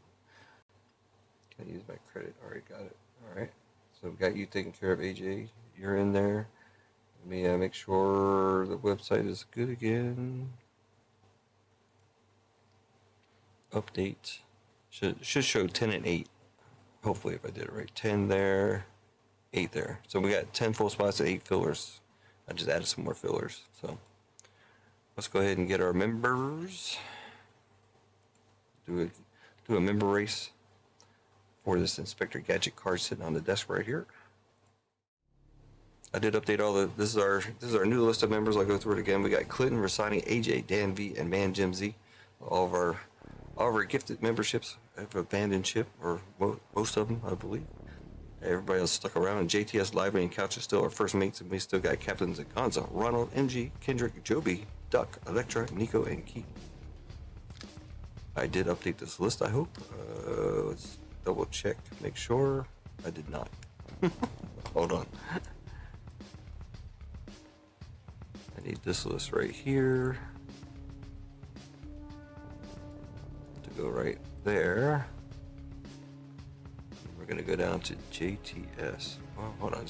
Can I use my credit? Already got it. All right. So we got you taken care of, AJ. You're in there. Let me make sure the website is good again. Update. Should show 10 and 8. Hopefully, if I did it right. 10 there. 8 there. So we got 10 full spots and 8 fillers. I just added some more fillers. So let's go ahead and get our members. Do a member race for this Inspector Gadget card sitting on the desk right here. I did update all the. This is our new list of members. I'll go through it again. We got Clinton, Rasani, AJ, Dan V, and Man Jim Z. All of our gifted memberships have abandoned ship, or most of them, I believe. Everybody else stuck around, and JTS Lively and Couch is still our first mates, and we still got Captains at Gonza, Ronald, MG, Kendrick, Joby, Duck, Electra, Nico, and Keith. I did update this list, I hope. Let's double check, make sure. I did not. Hold on. I need this list right here to go right there. We're going to go down to JTS. Well, hold on.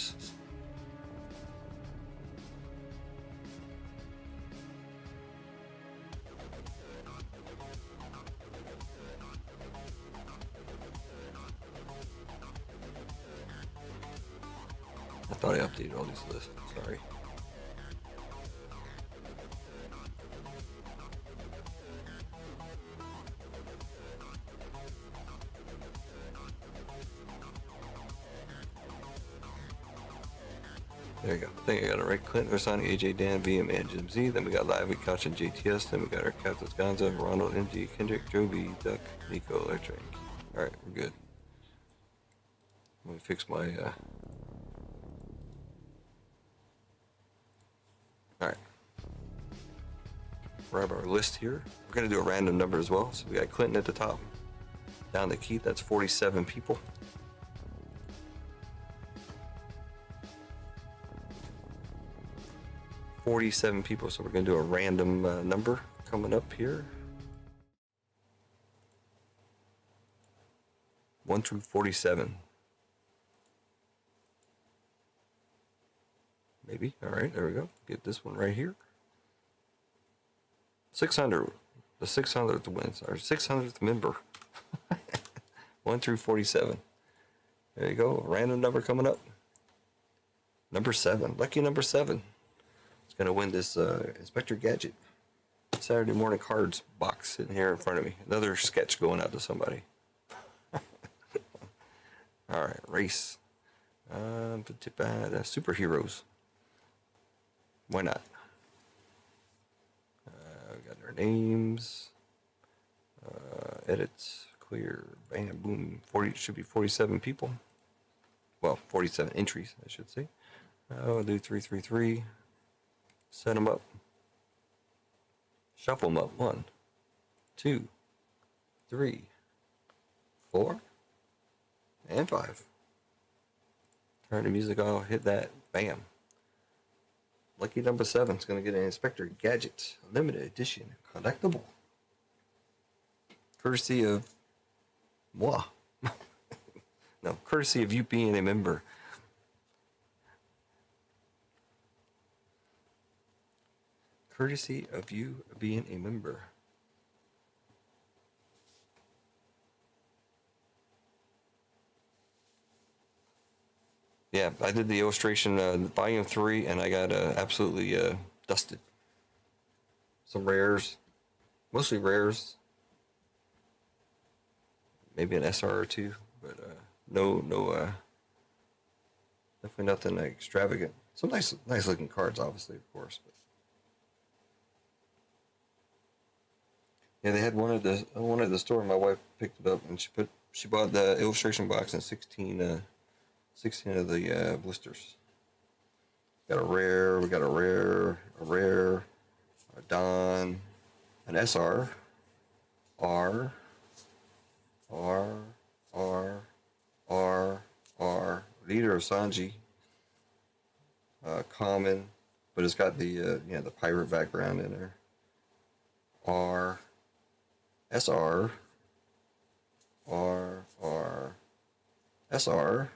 I thought I updated all these lists. Sorry. There you go. I think I got it right. Clinton, Rasani, AJ, Dan, V, and Man Jim Z. Then we got Live, Couch, and JTS. Then we got our Captains Gonza, Ronald, MG, Kendrick, Joby, Duck, Nico, Electra. Alright, we're good. Let me fix my Alright. Grab our list here. We're going to do a random number as well. So we got Clinton at the top. Down to Keith, that's 47 people. $47 people, so we're going to do a random number coming up here. 1 through 47. Maybe. All right, there we go. Get this one right here. 600. The 600th wins. Our 600th member. 1 through 47. There you go. A random number coming up. Number 7. Lucky number 7. It's going to win this Inspector Gadget Saturday morning cards box sitting here in front of me. Another sketch going out to somebody. All right, race. Superheroes. Why not? We got our names. Edits. Clear. Bam. Boom. 40 should be 47 people. Well, 47 entries, I should say. I'll do 333. Set them up. Shuffle them up. 1, 2, 3, 4, and 5. Turn the music off. Hit that. Bam. Lucky number 7 is going to get an Inspector Gadget limited edition collectible. Courtesy of moi. No, courtesy of you being a member. Courtesy of you being a member. Yeah, I did the illustration, volume 3, and I got absolutely dusted. Some rares, mostly rares. maybe an SR or two, but no, definitely nothing extravagant. Some nice looking cards, obviously, of course. But yeah, they had one at the store. My wife picked it up and she bought the illustration box and 16 of the blisters. Got a rare, we got a rare, a Don, an SR, R, R, R, R, R, Leader of Sanji, common, but it's got the pirate background in there. R, SR, R, R, SR,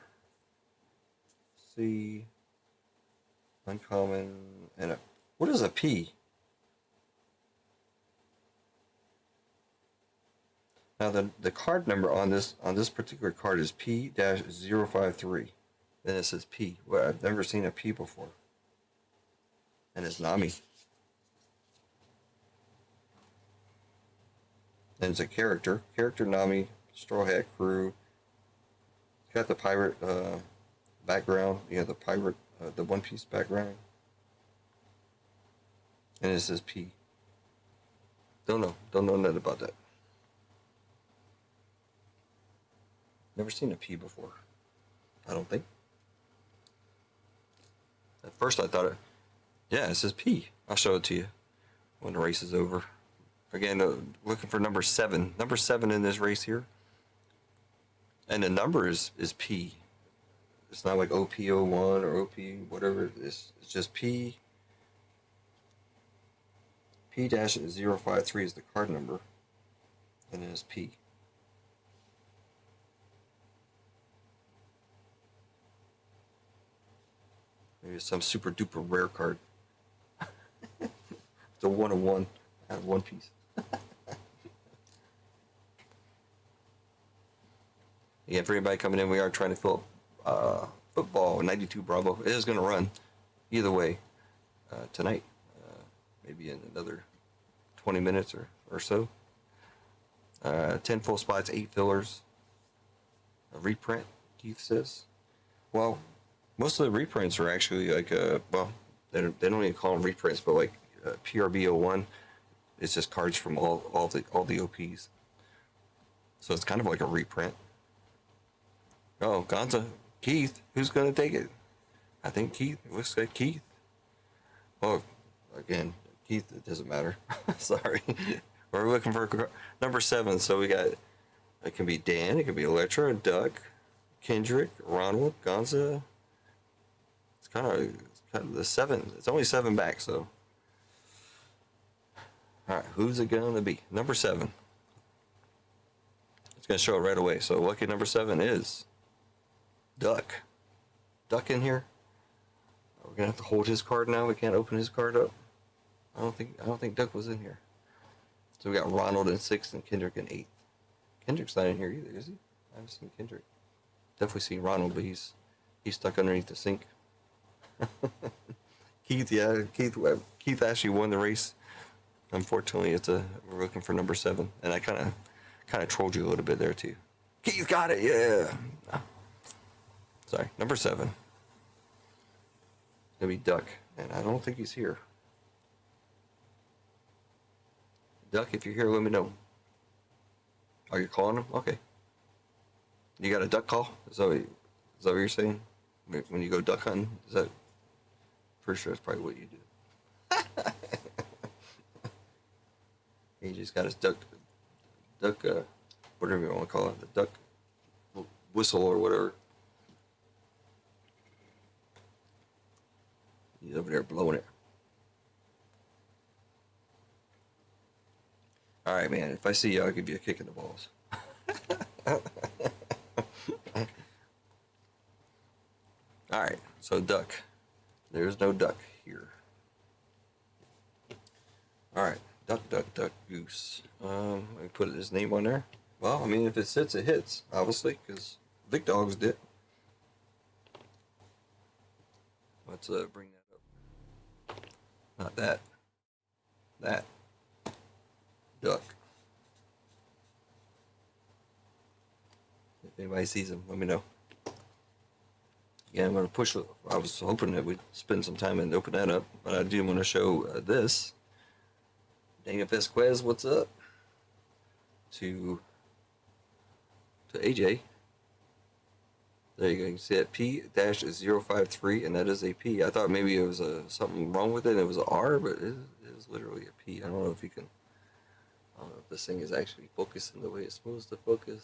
C, uncommon, and what is a P? Now the card number on this particular card is P-053. Then it says P. Well, I've never seen a P before. And it's Nami. And it's a character Nami, Straw Hat Crew. It's got the pirate background. The pirate, the One Piece background. And it says P. Don't know nothing about that. Never seen a P before. I don't think. At first I thought it says P. I'll show it to you when the race is over. Again, looking for number 7. Number 7 in this race here. And the number is P. It's not like OP01 or OP whatever. It's just P. P-053 is the card number. And then it's P. Maybe some super duper rare card. It's a 1/1 out of One Piece. Yeah, for anybody coming in, we are trying to fill up football 92 Bravo. It is going to run either way tonight. Maybe in another 20 minutes or so. 10 full spots, 8 fillers. A reprint, Keith says. Well, most of the reprints are actually like, they don't even call them reprints, but like PRB01, it's just cards from all the OPs. So it's kind of like a reprint. Oh, Gonza, Keith, who's going to take it? I think Keith. It looks like Keith. Oh, again, Keith, it doesn't matter. Sorry. We're looking for number 7. So we got, it can be Dan, it can be Electra, Duck, Kendrick, Ronald, Gonza. It's kind of the 7. It's only 7 back, so. All right, who's it going to be? Number 7. It's going to show it right away. So lucky number 7 is Duck. Duck in here. We're going to have to hold his card now. We can't open his card up. I don't think Duck was in here. So we got Ronald in 6th and Kendrick in 8th. Kendrick's not in here either, is he? I haven't seen Kendrick. Definitely seen Ronald, but he's stuck underneath the sink. Keith actually won the race. Unfortunately, we're looking for number 7, and I kind of trolled you a little bit there too. Keith got it, yeah. Sorry, number 7. It's gonna be Duck, and I don't think he's here. Duck, if you're here, let me know. Are you calling him? Okay. You got a duck call? Is that what you're saying? When you go duck hunting, is that? Pretty sure that's probably what you do. He just got his duck, whatever you want to call it, the duck whistle or whatever. He's over there blowing it. All right, man. If I see you, I'll give you a kick in the balls. All right. So Duck. There's no Duck here. All right. Duck, Goose. I put his name on there. Well, I mean, if it sits, it hits, obviously, because Big Dogs did. Let's bring that up. Not that. That. Duck. If anybody sees them, let me know. Yeah, I'm gonna push it. I was hoping that we'd spend some time and open that up, but I do want to show this. Dana Vasquez, what's up? To AJ. There you go. You can see that P-053, and that is a P. I thought maybe it was something wrong with it. It was an R, but it is literally a P. I don't know if you can. I don't know if this thing is actually focusing the way it's supposed to focus.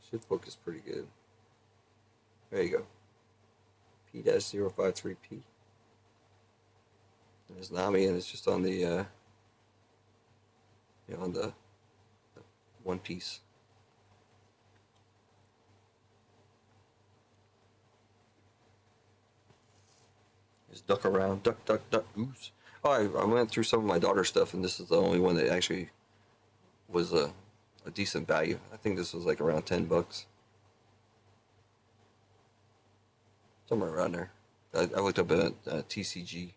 Should focus pretty good. There you go. P-053P. There's Nami, and it's just on the on the one piece. Just duck around, duck, duck, duck, oops. Oh, I went through some of my daughter's stuff, and this is the only one that actually was a decent value. I think this was like around $10. Somewhere around there. I looked up a TCG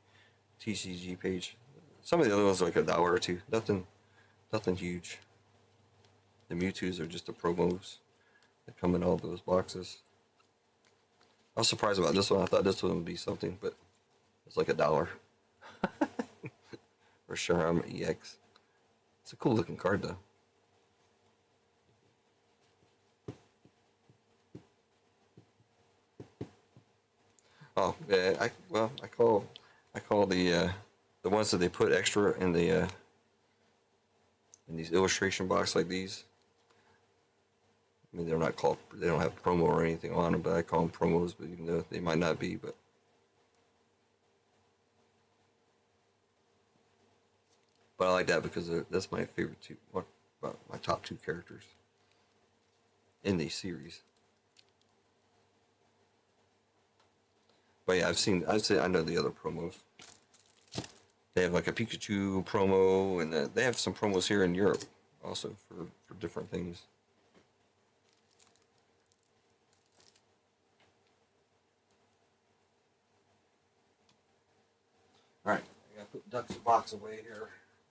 page. Some of the other ones are like $1 or $2. Nothing huge. The Mewtwo's are just the promos that come in all those boxes. I was surprised about this one. I thought this one would be something, but it's like $1. For sure, I'm an EX. It's a cool looking card though. Oh yeah, I call the ones that they put extra in the in these illustration box like these. I mean, they're not called, they don't have promo or anything on them, but I call them promos, but even though they might not be, but I like that because that's my favorite two, my top two characters in the series. But yeah, I know the other promos. They have like a Pikachu promo, and they have some promos here in Europe also for different things. All right, I gotta put Duck's box away here.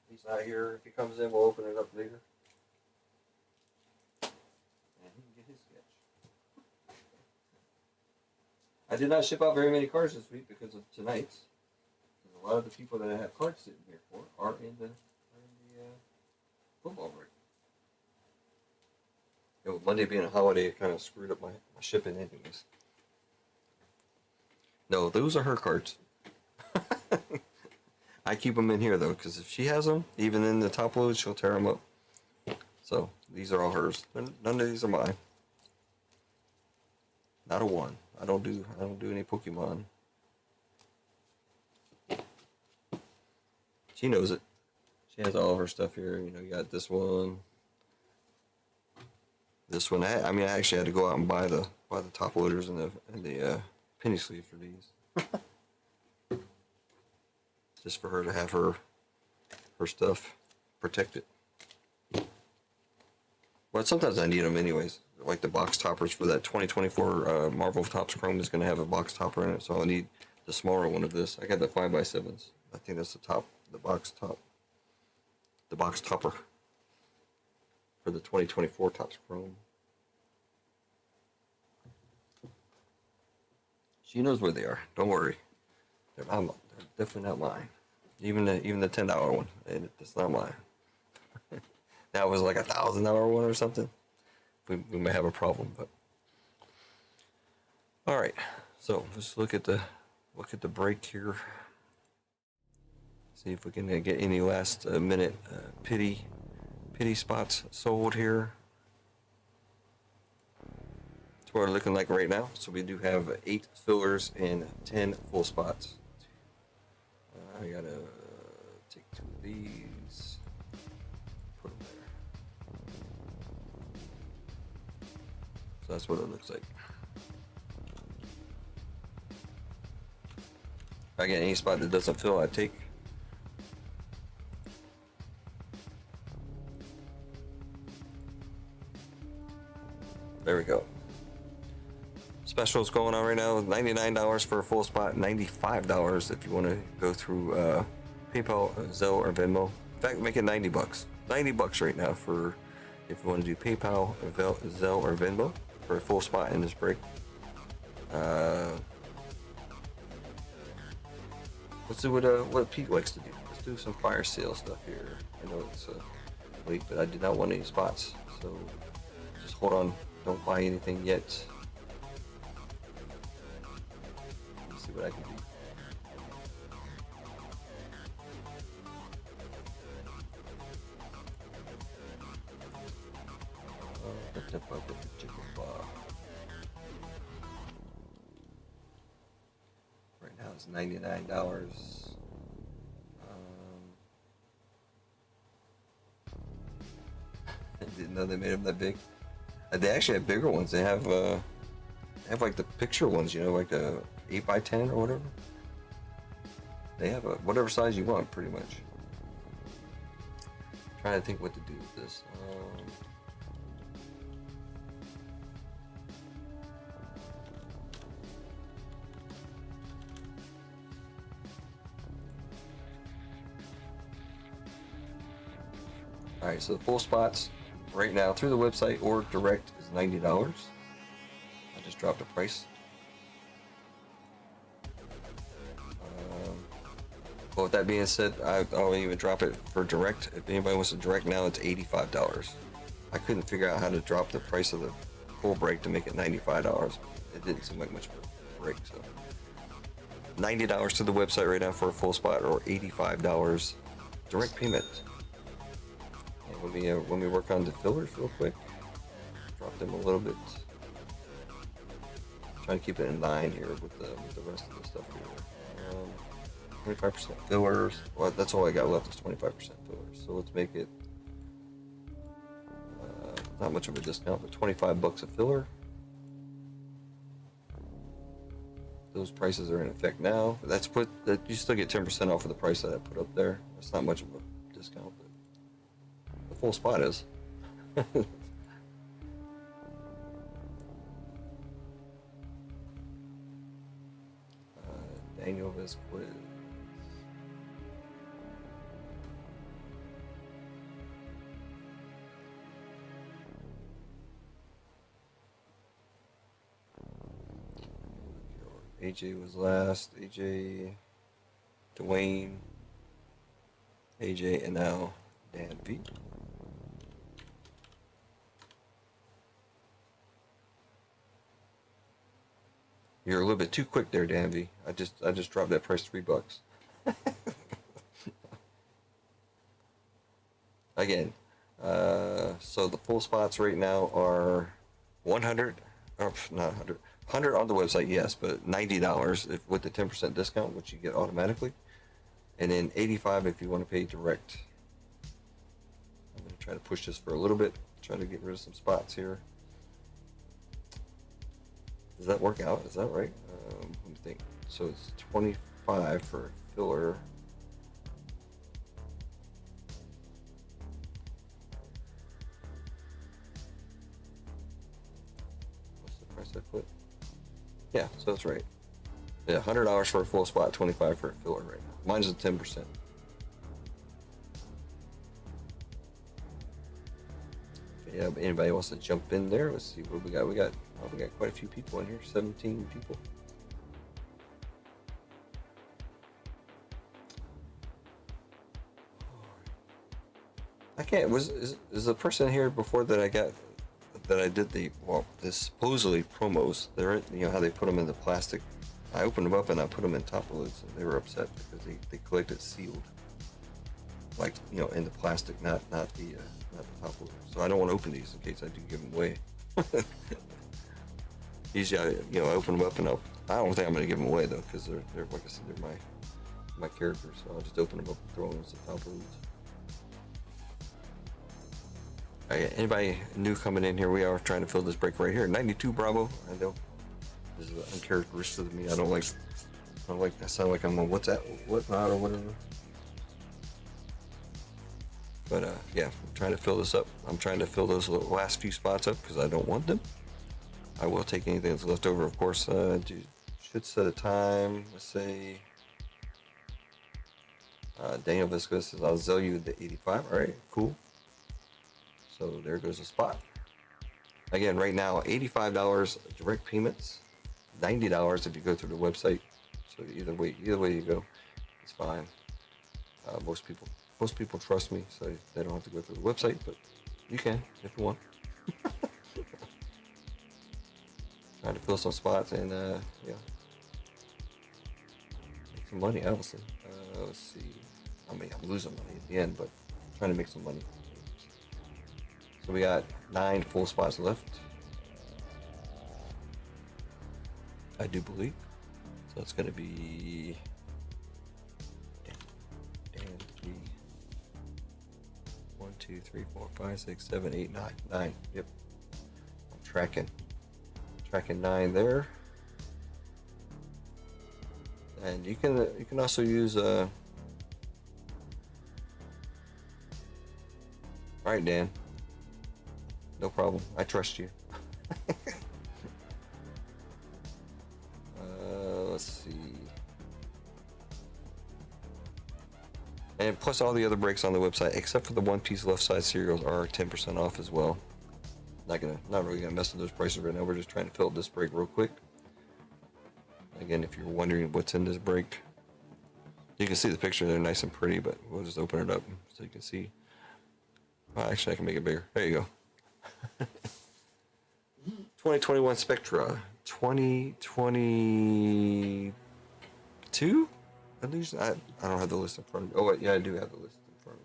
He's not here. If he comes in, we'll open it up later. And he can get his sketch. I did not ship out very many cards this week because of tonight's. Because a lot of the people that I have cards sitting here for are in the football break. You know, Monday being a holiday, it kind of screwed up my shipping anyways. No, those are her cards. I keep them in here though, because if she has them, even in the top load, she'll tear them up. So these are all hers. None of these are mine. Not a one. I don't do any Pokemon. She knows it. She has all of her stuff here. You know, you got this one. This one. I mean, I actually had to go out and buy the top loaders and the penny sleeve for these. Just for her to have her stuff protected. But sometimes I need them anyways. Like the box toppers for that 2024 Marvel Topps Chrome is going to have a box topper in it, so I'll need the smaller one of this. I got the 5x7s. I think that's the box topper for the 2024 Topps Chrome. She knows where they are. Don't worry. They're definitely not mine. Even the $10 one, it's not mine. That was like a $1,000 one or something. We may have a problem, but all right. So let's look at the break here. See if we can get any last minute pity spots sold here. That's what we're looking like right now. So we do have 8 fillers and 10 full spots. I gotta take 2 of these, put them there. So that's what it looks like. If I get any spot that doesn't fill, I take. There we go. Specials going on right now. $99 for a full spot, $95 if you want to go through PayPal, Zelle, or Venmo. In fact, make it $90. $90 right now for if you want to do PayPal, Zelle, or Venmo for a full spot in this break. Let's do what Pete likes to do. Let's do some fire sale stuff here. I know it's late, but I did not want any spots, so just hold on. Don't buy anything yet. Let's see what I can do. Right now it's $99. I didn't know they made them that big. They actually have bigger ones. They have like the picture ones, you know, like a 8x10 or whatever. They have whatever size you want, pretty much. I'm trying to think what to do with this. All right, so the full spots right now through the website or direct is $90. I just dropped the price. Well, with that being said, I'll even drop it for direct. If anybody wants to direct now, it's $85. I couldn't figure out how to drop the price of the full break to make it $95. It didn't seem like much of a break, so $90 to the website right now for a full spot, or $85 direct payment. When we work on the fillers real quick, drop them a little bit. Trying to keep it in line here with the rest of the stuff here. 25% fillers. Well, that's all I got left is 25% fillers. So let's make it not much of a discount, but $25 a filler. Those prices are in effect now. That you still get 10% off of the price that I put up there. That's not much of a discount, but the full spot is. Daniel Vasquez. AJ was last. AJ, Dwayne, AJ, and now Dan V. You're a little bit too quick there, Dan V. I just dropped that price $3. Again, so the full spots right now are 100, or not 100. 100 on the website, yes, but $90 with the 10% discount, which you get automatically, and then $85 if you want to pay direct. I'm going to try to push this for a little bit, try to get rid of some spots here. Does that work out? Is that right? Let me think. So it's 25 for filler. What's the price I put? Yeah, so that's right. Yeah, $100 for a full spot, 25 for a filler right now. Mine's at 10%. Yeah, but anybody wants to jump in there? Let's see what we got. We got quite a few people in here. 17 people. I can't. Is the person here before that I got? That I did the supposedly promos. They're, you know how they put them in the plastic. I opened them up and I put them in top loads, and they were upset because they collected sealed, like, you know, in the plastic, not the top load. So I don't want to open these in case I do give them away. Usually, I open them up and I don't think I'm going to give them away though, because they're like I said, they're my characters. So I'll just open them up and throw them in some top loads. Anybody new coming in here, we are trying to fill this break right here. 92 Bravo. I know this is uncharacteristic of me. I don't like I sound like I'm on whatnot or whatever. But yeah, I'm trying to fill this up. I'm trying to fill those last few spots up because I don't want them. I will take anything that's left over, of course. Should set a time. Let's say Daniel Viscus says I'll sell you the 85. All right, cool. So there goes a spot. Again, right now, $85 direct payments, $90 if you go through the website. So either way you go, it's fine. Most people trust me, so they don't have to go through the website, but you can if you want. Trying to fill some spots and yeah, make some money. Obviously, let's see. I mean, I'm losing money at the end, but I'm trying to make some money. So we got 9 full spots left, I do believe. So it's going to be 1, 2, 3, 4, 5, 6, 7, 8, 9. 9. Yep. I'm tracking 9 there. And you can also use all right, Dan. No problem. I trust you. Let's see. And plus all the other breaks on the website, except for the One Piece left side cereals, are 10% off as well. Not really gonna mess with those prices right now. We're just trying to fill up this break real quick. Again, if you're wondering what's in this break, you can see the picture. They're nice and pretty, but we'll just open it up so you can see. Well, actually, I can make it bigger. There you go. 2021 Spectra, 2022 Illusion. I don't have the list in front of me. Oh wait, yeah, I do have the list in front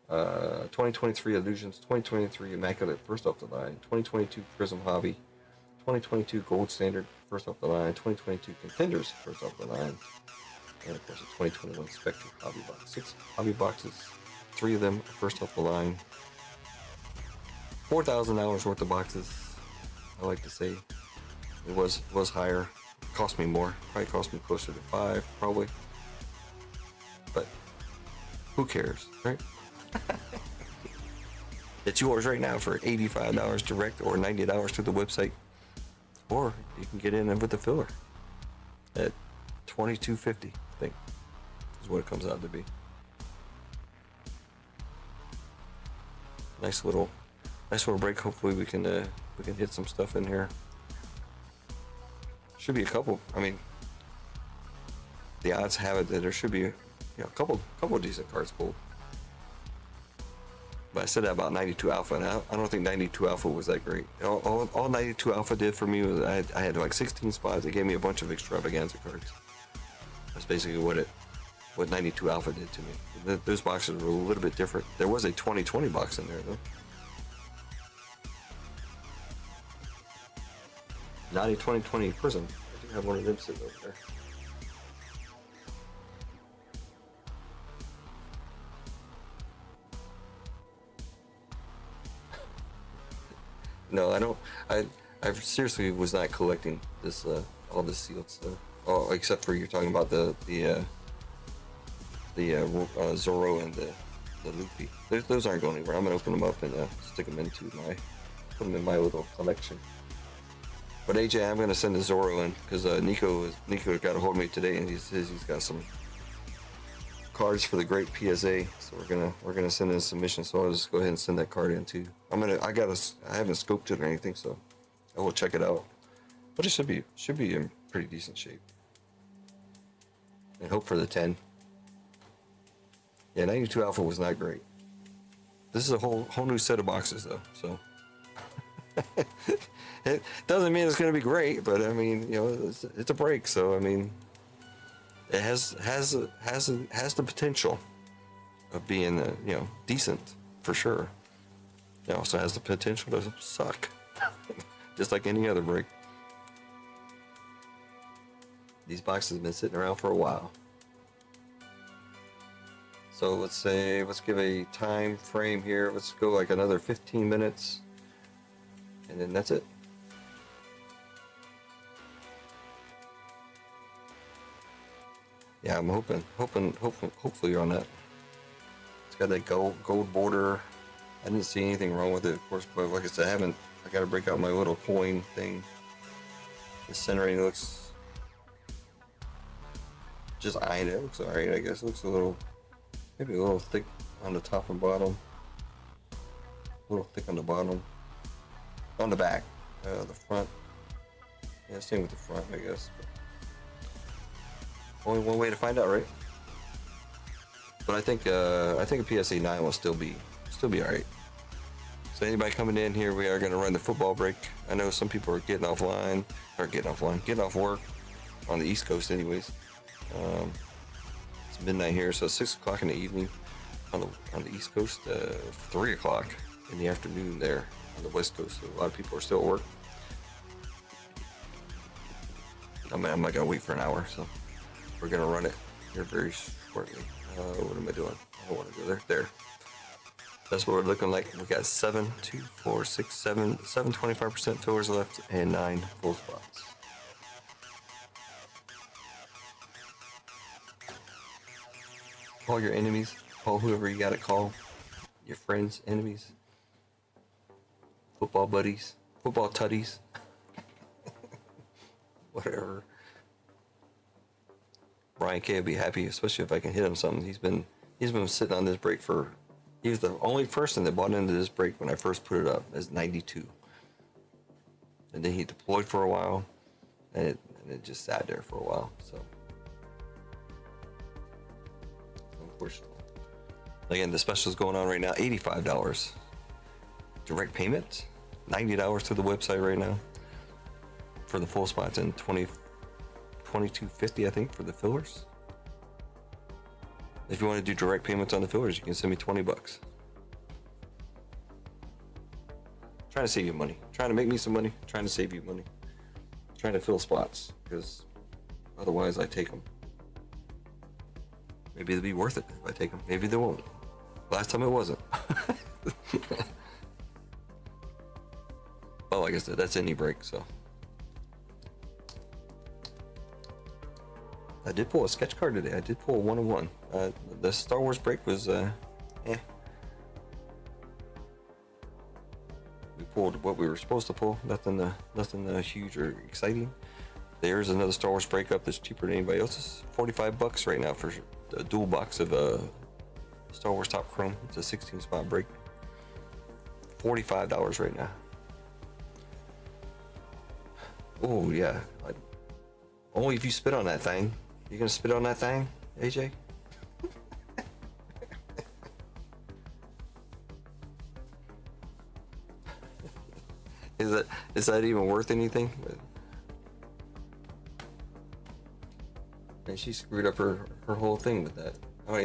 of me. 2023 Illusions, 2023 Immaculate first off the line, 2022 Prism Hobby, 2022 Gold Standard first off the line, 2022 Contenders first off the line, and of course the 2021 Spectra Hobby Box. 6 hobby boxes, 3 of them first off the line. $4,000 worth of boxes. I like to say it was higher. It cost me more. Probably cost me closer to 5, probably. But who cares, right? It's yours right now for $85 direct or $90 through the website, or you can get in with the filler at $22.50. I think is what it comes out to be. Nice little break. Hopefully we can hit some stuff in here. Should be a couple. I mean, the odds have it that there should be a couple decent cards pulled. But I said that about 92 Alpha, and I don't think 92 Alpha was that great. All 92 Alpha did for me was I had like 16 spots. It gave me a bunch of extravaganza cards. That's basically what 92 Alpha did to me. Those boxes were a little bit different. There was a 2020 box in there though. Not a 2020 Prism. I do have one of them sitting over there. No, I don't. I seriously was not collecting this all this sealed stuff. Oh, except for you're talking about the Zoro and the Luffy. Those aren't going anywhere. I'm gonna open them up and stick them put them in my little collection. But AJ, I'm gonna send the Zoro in because Nico got a hold of me today and he says he's got some cards for the Great PSA, so we're gonna send in a submission. So I'll just go ahead and send that card in too. I haven't scoped it or anything, so I will check it out. But it should be in pretty decent shape. And hope for the 10. Yeah, 92 Alpha was not great. This is a whole new set of boxes though, so it doesn't mean it's gonna be great, but I mean, it's a break, so I mean, it has the potential of being decent for sure. It also has the potential to suck, just like any other break. These boxes have been sitting around for a while. So let's give a time frame here. Let's go like another 15 minutes, and then that's it. Yeah, I'm hopefully you're on that. It's got that gold border. I didn't see anything wrong with it, of course, but like I said, I got to break out my little coin thing. The centering looks just eyeing it. Looks alright, I guess. It looks maybe a little thick on the top and bottom. a little thick on the bottom. On the back, the front. Yeah, same with the front, I guess. But only one way to find out, right? But I think a PSA 9 will still be all right. So anybody coming in here, we are going to run the football break. I know some people are getting off work on the East Coast, anyways. It's midnight here, so 6 o'clock in the evening on the East Coast. 3 o'clock in the afternoon there on the West Coast. So a lot of people are still at work. I'm not gonna wait for an hour, so we're gonna run it here very shortly. What am I doing? I don't want to go there. There. That's what we're looking like. We got 7, 2, 4, 6, 7, 25% fillers left, and 9 full spots. Call your enemies. Call whoever you gotta call. Your friends, enemies, football buddies, football tutties, whatever. Brian K will be happy, especially if I can hit him something. He's been sitting on this break for. He was the only person that bought into this break when I first put it up as 92, and then he deployed for a while, and it just sat there for a while. So unfortunately, again, the special is going on right now. $85 direct payment, $90 to the website right now for the full spots, and $22.50 I think for the fillers. If you want to do direct payments on the fillers, you can send me $20. Trying to save you money. Trying to make me some money. Trying to save you money. Trying to fill spots, because otherwise I take them. Maybe it'll be worth it if I take them. Maybe they won't. Last time it wasn't. Well, like I said, that's any break, so. I did pull a sketch card today. I did pull a 101. The Star Wars break was, We pulled what we were supposed to pull. Nothing huge or exciting. There's another Star Wars break up that's cheaper than anybody else's. $45 right now for a dual box of Star Wars Top Chrome. It's a 16 spot break. $45 right now. Oh yeah. Only if you spit on that thing. You gonna spit on that thing, AJ? Is that even worth anything? And she screwed up her whole thing with that. I don't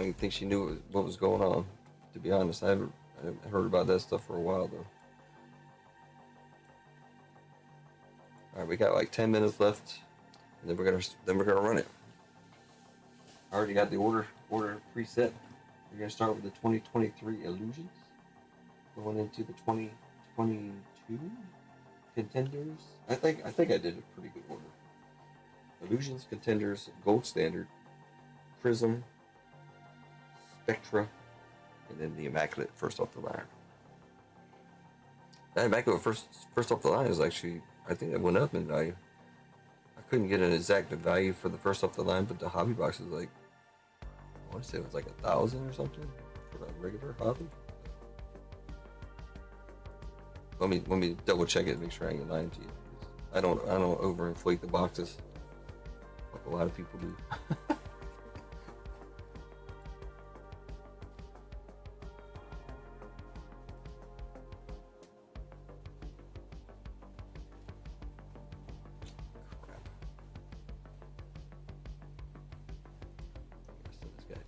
even think she knew what was going on. To be honest, I haven't heard about that stuff for a while though. All right, we got like 10 minutes left, and then we're gonna run it. I already got the order preset. We're gonna start with the 2023 Illusions, going into the 2022 Contenders. I think I did a pretty good order. Illusions, Contenders, Gold Standard, Prism, Spectra, and then the Immaculate first off the line. That Immaculate first off the line is actually, I think it went up in value. I couldn't get an exact value for the first off the line, but the hobby box is like, I want to say it was like 1,000 or something for a regular hobby. Let me double check it, make sure I ain't lying to you. I don't overinflate the boxes like a lot of people do.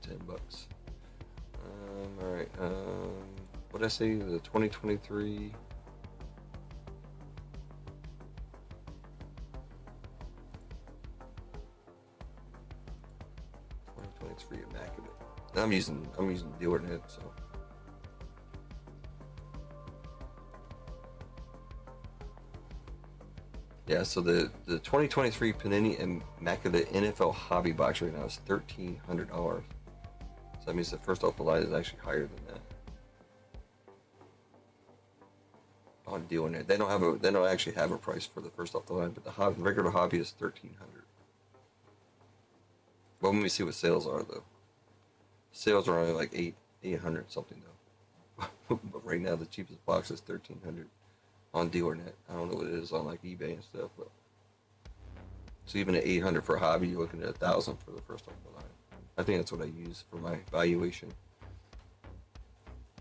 $10. All right. What did I say? The 2023. Immaculate. I'm using the Ordinate, so. Yeah, so the 2023 Panini Immaculate NFL Hobby Box right now is $1,300. So that means the first off the line is actually higher than that. On deal in there, they don't actually have a price for the first off the line, but the regular hobby is $1,300. Well, let me see what sales are though. Sales are only like 800 something though. But right now the cheapest box is 1,300 on DealerNet. I don't know what it is on like eBay and stuff, but so even at 800 for a hobby, you're looking at 1,000 for the first one. I think that's what I use for my valuation.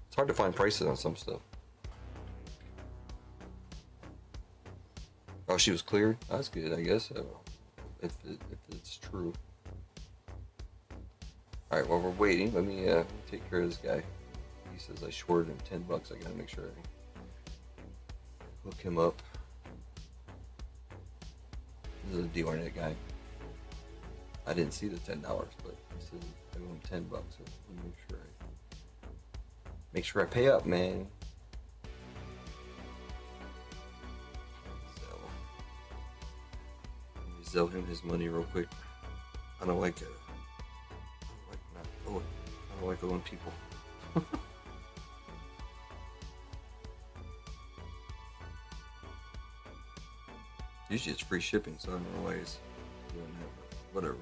It's hard to find prices on some stuff. Oh, she was cleared? That's good, I guess. If it's true. Alright, while we're waiting, let me take care of this guy. He says I shorted him $10. I gotta make sure I look him up. This is a DealerNet guy. I didn't see the $10, but he said I owe him $10. So let me make sure I pay up, man. So let me sell him his money real quick. I don't like it. I don't like owing people. Usually it's free shipping, so I don't know why he's doing that, but whatever.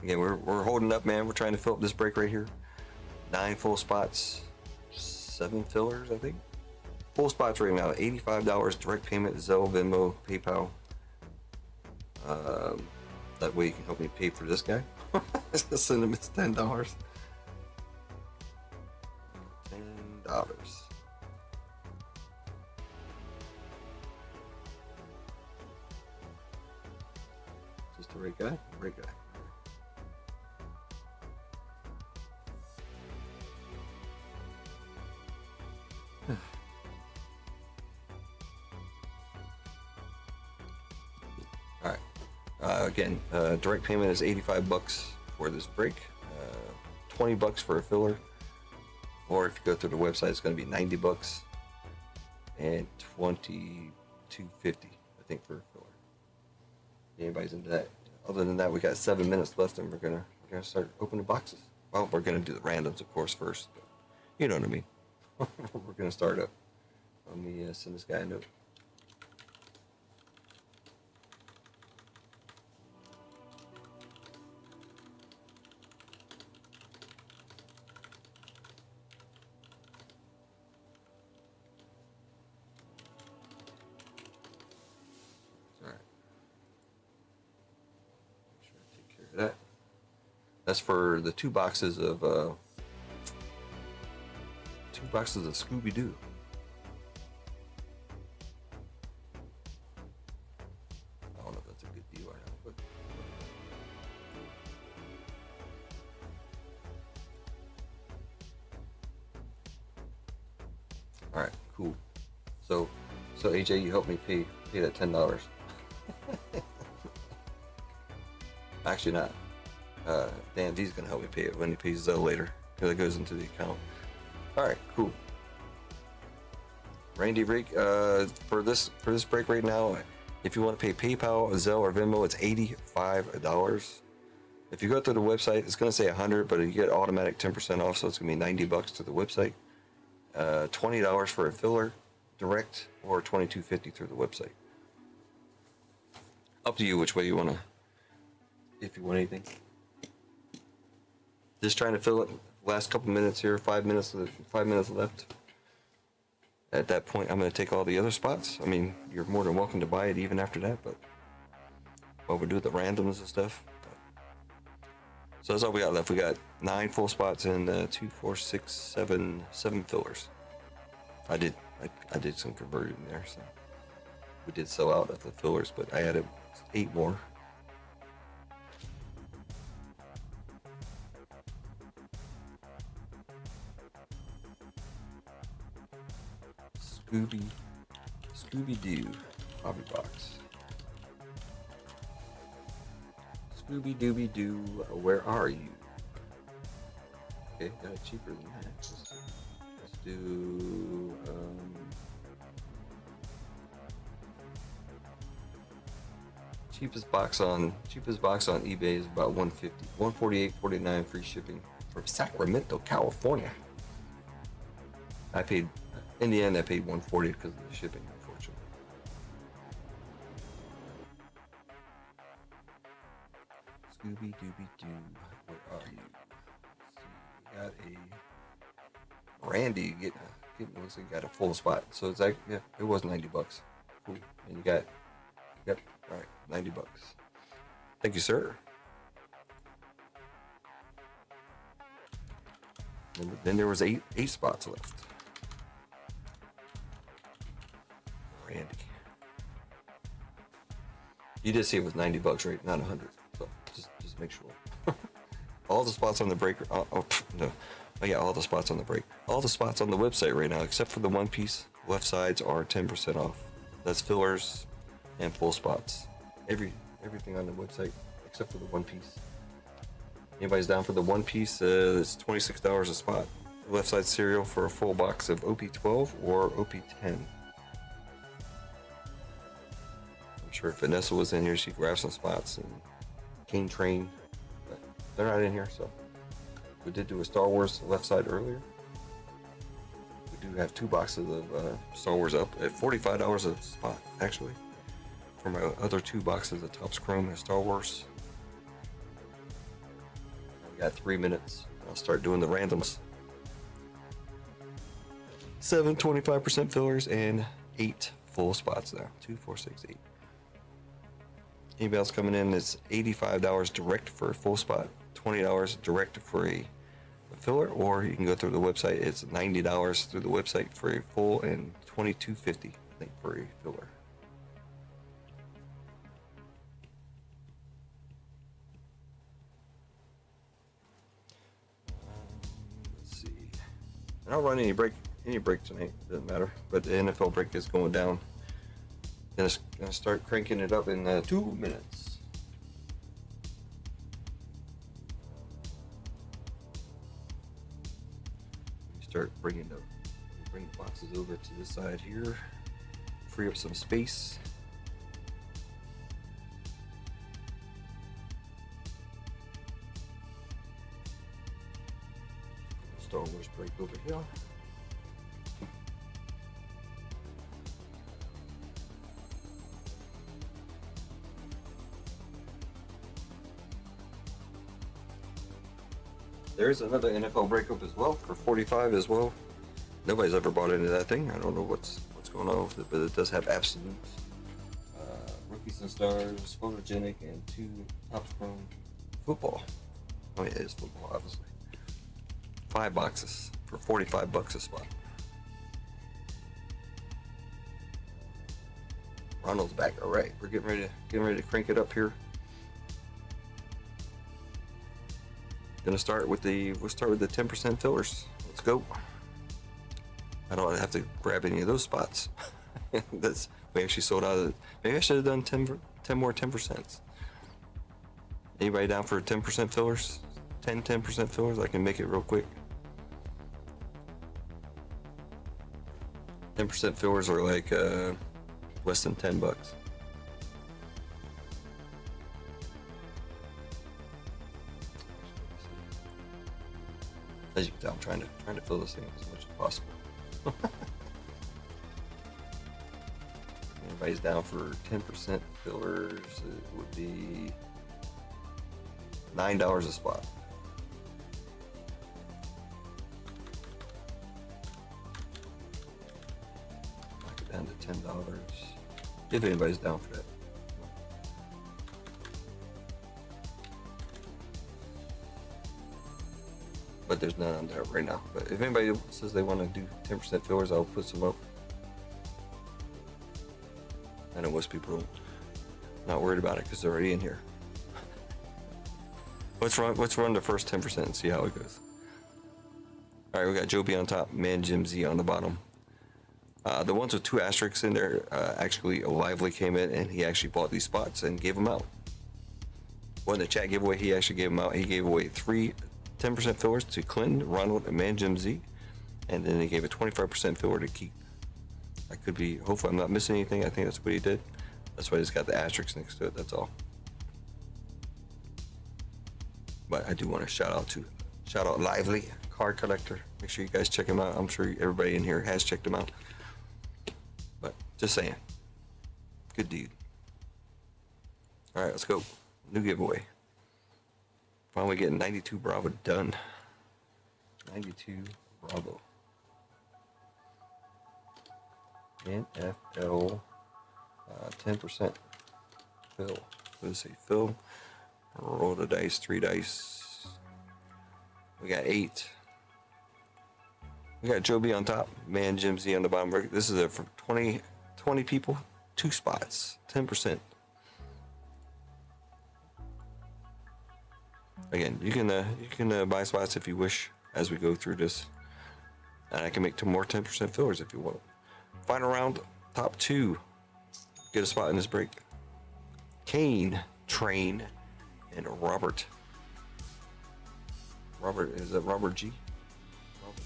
Again, we're holding up, man. We're trying to fill up this break right here. 9 full spots, 7 fillers, I think. Full spots right now, $85 direct payment, Zelle, Venmo, PayPal. That way you can help me pay for this guy. Send him his $10. $10. Just the right guy? Right guy. All right. Again, direct payment is $85 for this break. $20 for a filler, or if you go through the website, it's going to be $90 and $22.50, I think, for a filler. Anybody's into that? Other than that, we got 7 minutes left, and we're gonna start opening boxes. Well, we're gonna do the randoms, of course, first. But you know what I mean. We're gonna start up. Let me send this guy a note. That. That's for the 2 boxes of Scooby-Doo. I don't know if that's a good deal or not, but all right, cool. So AJ, you helped me pay that $10. Actually not. Dan D's gonna help me pay it when he pays Zelle later, because it goes into the account. All right, cool. Randy Rick, for this break right now, if you want to pay PayPal, Zelle, or Venmo, it's $85. If you go to the website, it's gonna say 100, but you get automatic 10% off, so it's gonna be $90 to the website. $20 for a filler, direct, or $22.50 through the website. Up to you which way you wanna. If you want anything. Just trying to fill it. Last couple minutes here, 5 minutes left. At that point, I'm going to take all the other spots. I mean, you're more than welcome to buy it even after that, but while we do the randoms and stuff. So that's all we got left. We got 9 full spots and 2, 4, 6, 7 fillers. I did some conversion there, so we did sell out of the fillers, but I added 8 more. Scooby-Doo hobby box. Scooby-Dooby-Doo, where are you? Okay, got it cheaper than that. Let's do cheapest box on eBay is about $150, $148.49 free shipping from Sacramento, California. In the end, I paid $140 because of the shipping, unfortunately. Scooby-Dooby-Doo, where are you? got a Randy getting looks like he got a full spot. So it's like, yeah, it was $90. Cool. And you got, yep, all right, $90. Thank you, sir. And then there was eight spots left. Randy. You did see it was $90, right? Not 100. So just make sure. All the spots on the break. No. Oh yeah, all the spots on the break. All the spots on the website right now, except for the one piece left sides, are 10% off. That's fillers and full spots. Everything on the website except for the one piece. Anybody's down for the one piece? It's $26 a spot. Left side cereal for a full box of OP12 or OP10. I'm sure if Vanessa was in here, she'd grab some spots, and King Train, but they're not in here, so. We did do a Star Wars left side earlier. We do have 2 boxes of Star Wars up at $45 a spot, actually. For my other 2 boxes of Topps Chrome and Star Wars. We got 3 minutes. I'll start doing the randoms. 7 25% fillers and 8 full spots now. 2, 4, 6, 8. Anybody else coming in? It's $85 direct for a full spot, $20 direct for a filler, or you can go through the website. It's $90 through the website for a full and $22.50, I think, for a filler. Let's see. I don't run any break tonight. Doesn't matter. But the NFL break is going down. Gonna start cranking it up in 2 minutes. Start bring the boxes over to this side here. Free up some space. Star Wars break over here. There's another NFL breakup as well for 45 as well. Nobody's ever bought into that thing. I don't know what's going on with it, but it does have absolutes, rookies and stars, photogenic, and 2 Topps Chrome football. Oh yeah, it is football, obviously. 5 boxes for $45 a spot. Ronald's back. All right, we're getting ready to crank it up here. We'll start with the 10% fillers. Let's go. I don't have to grab any of those spots. We actually sold out of it. Maybe I should have done 10 more 10%. Anybody down for 10% fillers? 10% fillers? I can make it real quick. 10% fillers are like less than $10. As you can tell, I'm trying to fill this thing as much as possible. Anybody's down for 10% fillers? It would be $9 a spot. Knock it down to $10. If anybody's down for that. But there's none on there right now. But if anybody says they want to do 10% fillers, I'll put some up. I know most people don't, not worried about it because they're already in here. Let's run the first 10% and see how it goes. All right, we got Joe B on top, Man Jim Z on the bottom. The ones with 2 asterisks in there, actually Lively came in and he actually bought these spots and gave them out. One the chat giveaway, he actually gave them out. He gave away 3 10% fillers to Clinton, Ronald, and Man Jim Z, and then he gave a 25% filler to Keith. I could be, hopefully I'm not missing anything. I think that's what he did. That's why he's got the asterisk next to it. That's all. But I do want to shout out Lively, card collector. Make sure you guys check him out. I'm sure everybody in here has checked him out. But just saying, good dude. All right, let's go. New giveaway. Finally getting 92 Bravo done. 92 Bravo. NFL 10% fill. Let's see, fill. Roll the dice, 3 dice. We got 8. We got Joe B on top, Man Jim Z on the bottom. This is for 20 people, 2 spots, 10%. Again, you can buy spots if you wish as we go through this, and I can make 2 more 10% fillers if you want. Final round, top 2, get a spot in this break. Kane, Train, and Robert. Robert, is that Robert G? Robert.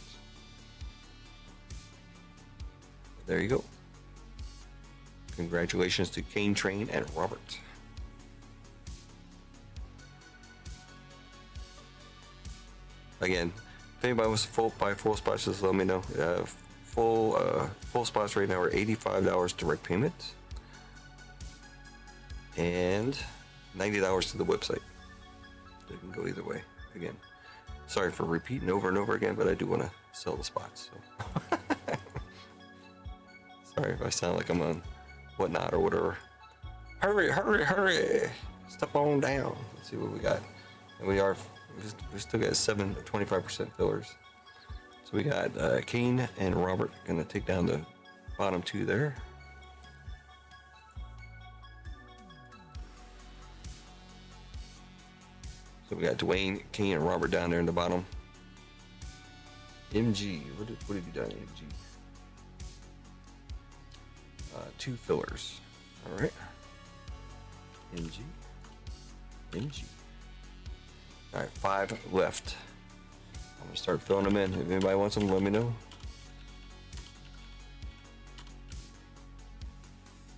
There you go. Congratulations to Kane, Train, and Robert. Again, if anybody wants to buy full spots, just let me know. Full spots right now are $85 direct payment and $90 to the website. They can go either way. Again, sorry for repeating over and over again, but I do want to sell the spots. So. Sorry if I sound like I'm on whatnot or whatever. Hurry, hurry, hurry! Step on down. Let's see what we got. And we still got 25% fillers. So we got Kane and Robert gonna take down the bottom 2 there. So we got Dwayne, Kane, and Robert down there in the bottom. MG, what have you done, MG? 2 fillers. All right. MG. All right, 5 left. I'm gonna start filling them in. If anybody wants them, let me know.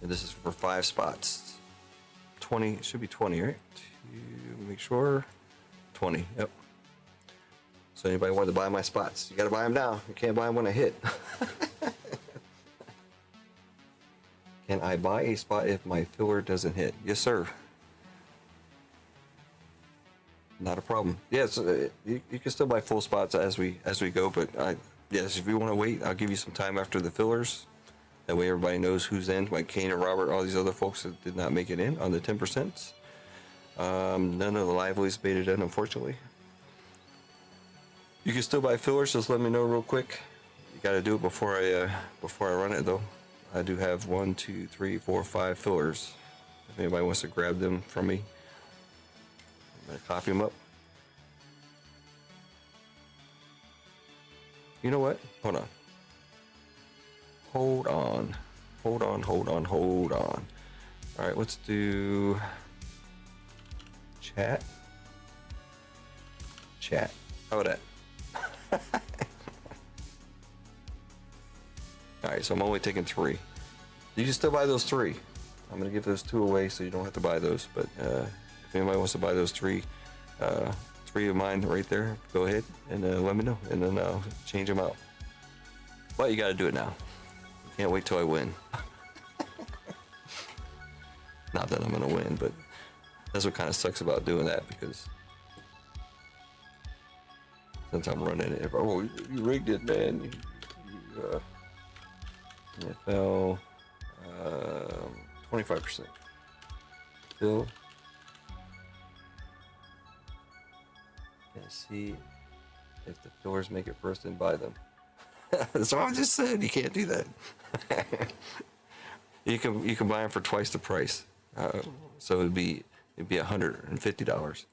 And this is for 5 spots. 20, should be 20, right? To make sure. 20, yep. So anybody want to buy my spots, you gotta buy them now. You can't buy them when I hit. Can I buy a spot if my filler doesn't hit? Yes, sir. Not a problem. Yes, you can still buy full spots as we go, but yes, if you want to wait, I'll give you some time after the fillers. That way everybody knows who's in, like Kane and Robert, all these other folks that did not make it in on the 10%. None of the livelies made it in, unfortunately. You can still buy fillers, just let me know real quick. You got to do it before I run it though. I do have 1, 2, 3, 4, 5 fillers. If anybody wants to grab them from me, I'm gonna copy them up. You know what? Hold on. All right, let's do chat. How about that? All right, so I'm only taking 3. You can still buy those 3. I'm gonna give those 2 away, so you don't have to buy those. But if anybody wants to buy those 3 of mine right there, go ahead and let me know, and then I'll change them out. But you got to do it now. You can't wait till I win. Not that I'm gonna win, but that's what kind of sucks about doing that, because since I'm running it, oh, you rigged it, man. NFL 25%. Fill. Can't see if the fillers make it first and buy them. That's what I just said. You can't do that. You can buy them for twice the price. So it'd be $150.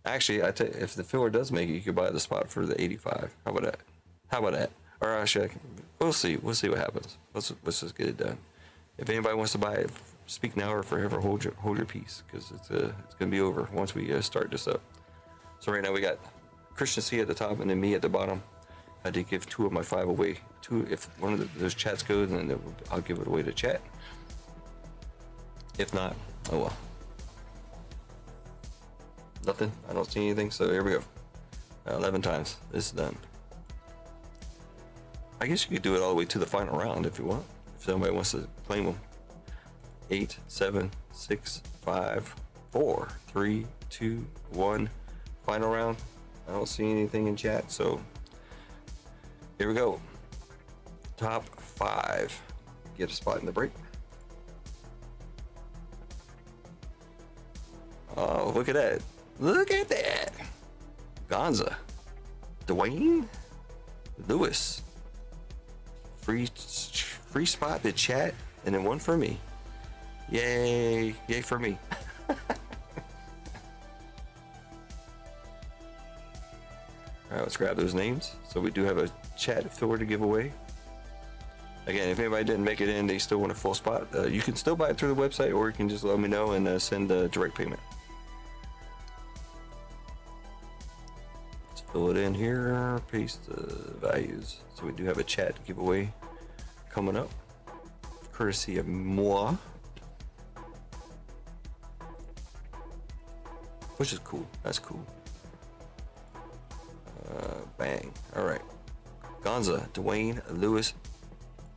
Actually, if the filler does make it, you could buy the spot for the $85. How about that? Or actually, we'll see. We'll see what happens. Let's just get it done. If anybody wants to buy it, speak now or forever hold your peace, because it's gonna be over once we start this up. So right now we got Christian C at the top and then me at the bottom. I did give 2 of my 5 away. 2, if one of those chats goes, then I'll give it away to chat. If not, oh well. Nothing. I don't see anything. So here we go. 11 times. This is done. I guess you could do it all the way to the final round if you want. If somebody wants to claim them. 8, 7, 6, 5, 4, 3, 2, 1. final round. I don't see anything in chat, so here we go. Top 5. Get a spot in the break. Oh, look at that. Look at that. Gonza. Dwayne. Lewis. Free spot to chat, and then one for me. Yay. Yay for me. All right, let's grab those names. So we do have a chat filler to give away. Again, if anybody didn't make it in, they still want a full spot. You can still buy it through the website, or you can just let me know and send a direct payment. Let's fill it in here, paste the values. So we do have a chat giveaway coming up, courtesy of moi, which is cool. That's cool. Bang. All right. Gonza, Dwayne, Lewis,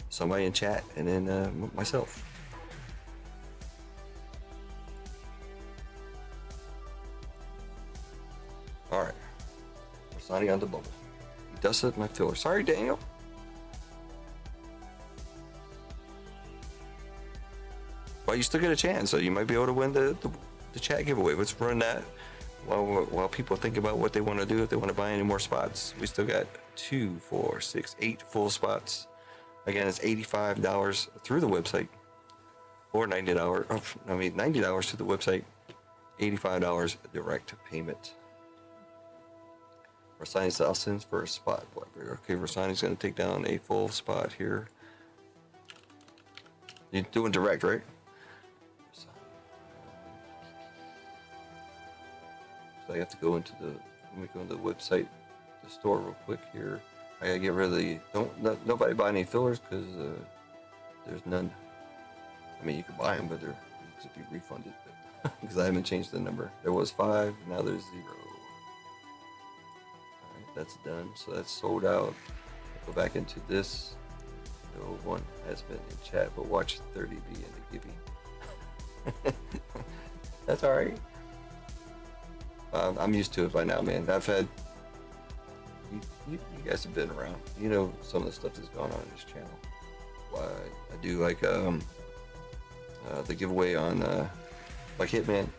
somebody in chat, and then myself. All right. We're signing on the bubble. He dusted my filler. Sorry, Daniel. But you still get a chance, so you might be able to win the chat giveaway. Let's run that while people think about what they want to do, if they want to buy any more spots. We still got 2, 4, 6, 8 full spots. Again, it's $85 through the website, or $90. $90 to the website, $85 direct payment. Versani's Southson's for a spot. Okay, Versani's going to take down a full spot here. You're doing direct, right? So I have to go into the. Let me go into the website, the store, real quick here. I gotta get rid of the. Nobody buy any fillers because there's none. I mean, you can buy them, but they're to be refunded because I haven't changed the number. There was 5, now there's 0. All right, that's done. So that's sold out. Go back into this. No one has been in chat, but watch 30 be in the giving. That's all right. I'm used to it by now, man. I've had. You guys have been around. You know some of the stuff that's going on in this channel. I do like the giveaway on like Hitman.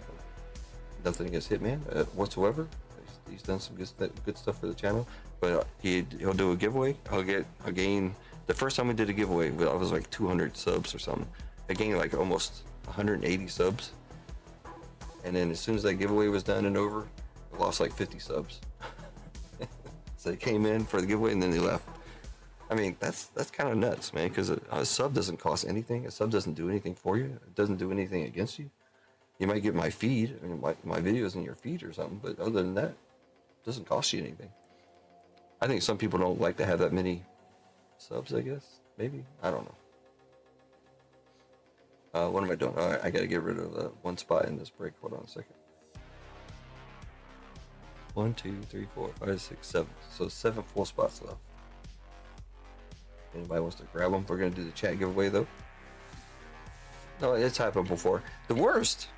Nothing against Hitman whatsoever. He's done some good stuff for the channel. But he'll do a giveaway. I'll gain. The first time we did a giveaway, I was like 200 subs or something. I gained like almost 180 subs. And then as soon as that giveaway was done and over, I lost like 50 subs. So they came in for the giveaway and then they left. I mean, that's kind of nuts, man, because a sub doesn't cost anything. A sub doesn't do anything for you. It doesn't do anything against you. You might get my feed, I mean, my videos in your feed or something, but other than that, it doesn't cost you anything. I think some people don't like to have that many subs, I guess. Maybe. I don't know. What am I doing? I got to get rid of one spot in this break. Hold on a second. 1, 2, 3, 4, 5, 6, 7. So 7 full spots left. Anybody wants to grab them? We're going to do the chat giveaway, though. No, it's happened before. The worst.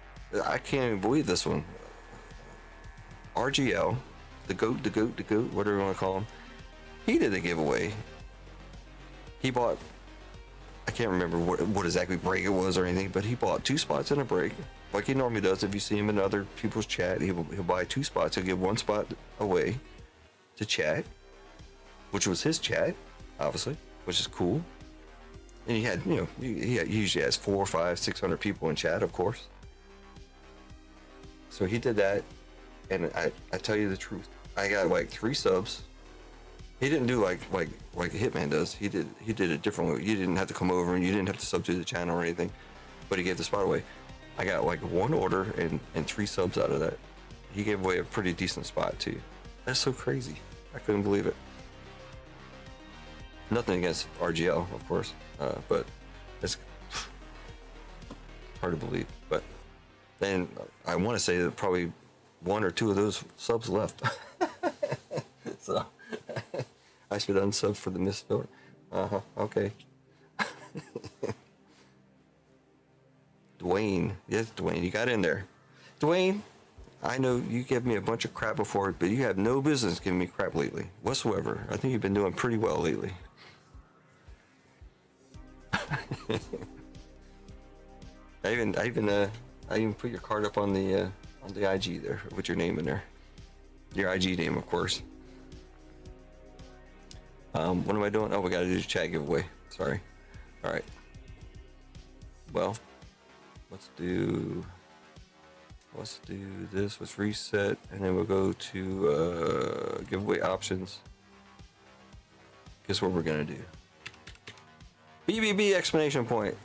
I can't even believe this one. RGL, the goat, whatever you want to call him. He did a giveaway. He bought, I can't remember what exactly break it was or anything, but he bought 2 spots in a break, like he normally does. If you see him in other people's chat, he'll buy 2 spots. He'll give 1 spot away to chat, which was his chat, obviously, which is cool. And he had, he usually has 400, 500, 600 people in chat, of course. So he did that, and I tell you the truth, I got like 3 subs. He didn't do like Hitman does. He did it differently. You didn't have to come over and you didn't have to sub to the channel or anything, but he gave the spot away. I got like 1 order and 3 subs out of that. He gave away a pretty decent spot too. That's so crazy. I couldn't believe it. Nothing against RGL, of course, but it's hard to believe. But then I want to say that probably 1 or 2 of those subs left. So I should unsub for the misspelling. Okay. Dwayne, yes, Dwayne, you got in there. Dwayne, I know you gave me a bunch of crap before, but you have no business giving me crap lately whatsoever. I think you've been doing pretty well lately. I even put your card up on the IG there with your name in there. Your IG name, of course. What am I doing? Oh, we got to do the chat giveaway. Sorry. All right. Well, let's do this. Let's reset, and then we'll go to giveaway options. Guess what we're gonna do? BBB exclamation point.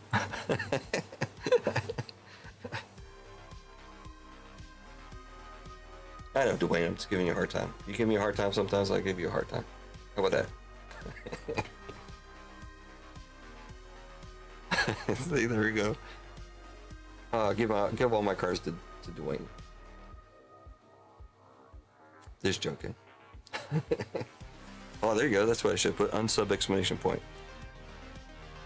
I know, Dwayne. I'm just giving you a hard time. You give me a hard time sometimes. I give you a hard time. How about that? See, there we go. Give all my cards to Dwayne. Just joking. Oh, there you go. That's what I should put. Unsub exclamation point.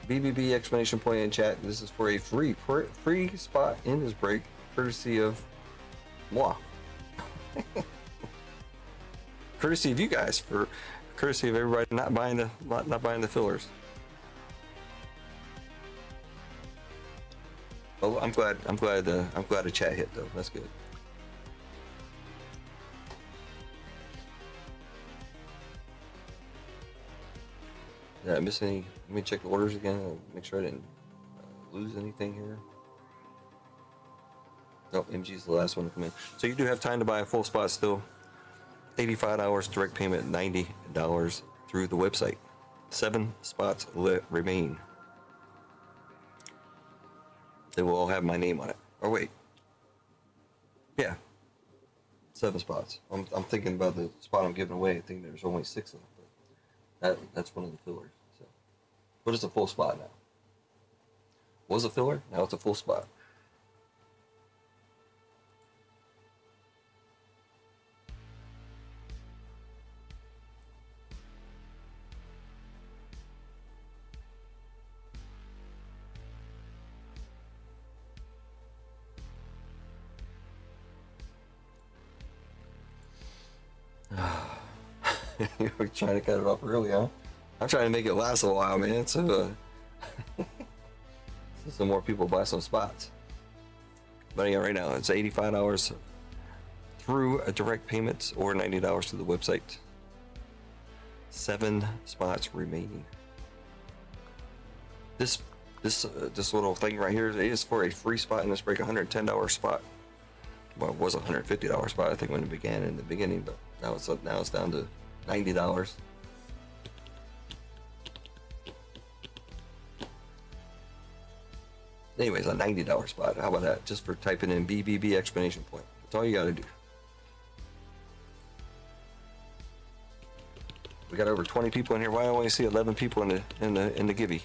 BBB exclamation point in chat. This is for a free spot in this break, courtesy of moi. Courtesy of you guys, for courtesy of everybody not buying the fillers. Oh, I'm glad a chat hit though. That's good. Did I miss any? Let me check the orders again. Make sure I didn't lose anything here. Nope, MG's the last one to come in. So you do have time to buy a full spot still. $85 direct payment, $90 through the website. 7 spots remain. They will all have my name on it. Oh wait, yeah, 7 spots. I'm thinking about the spot I'm giving away. I think there's only 6 of them. But that's one of the fillers. So, but it's a full spot now. Was a filler? Now it's a full spot. You're trying to cut it off early, huh? I'm trying to make it last a while, man. So, so more people buy some spots. But yeah, right now it's $85 through a direct payments or $90 to the website. 7 spots remaining. This little thing right here is for a free spot in this break. $110 spot. Well, it was a $150 spot, I think, when it began in the beginning, but now it's down to $90. Anyways, a $90 spot. How about that? Just for typing in BBB exclamation point. That's all you got to do. We got over 20 people in here. Why do I only see 11 people in the Gibby?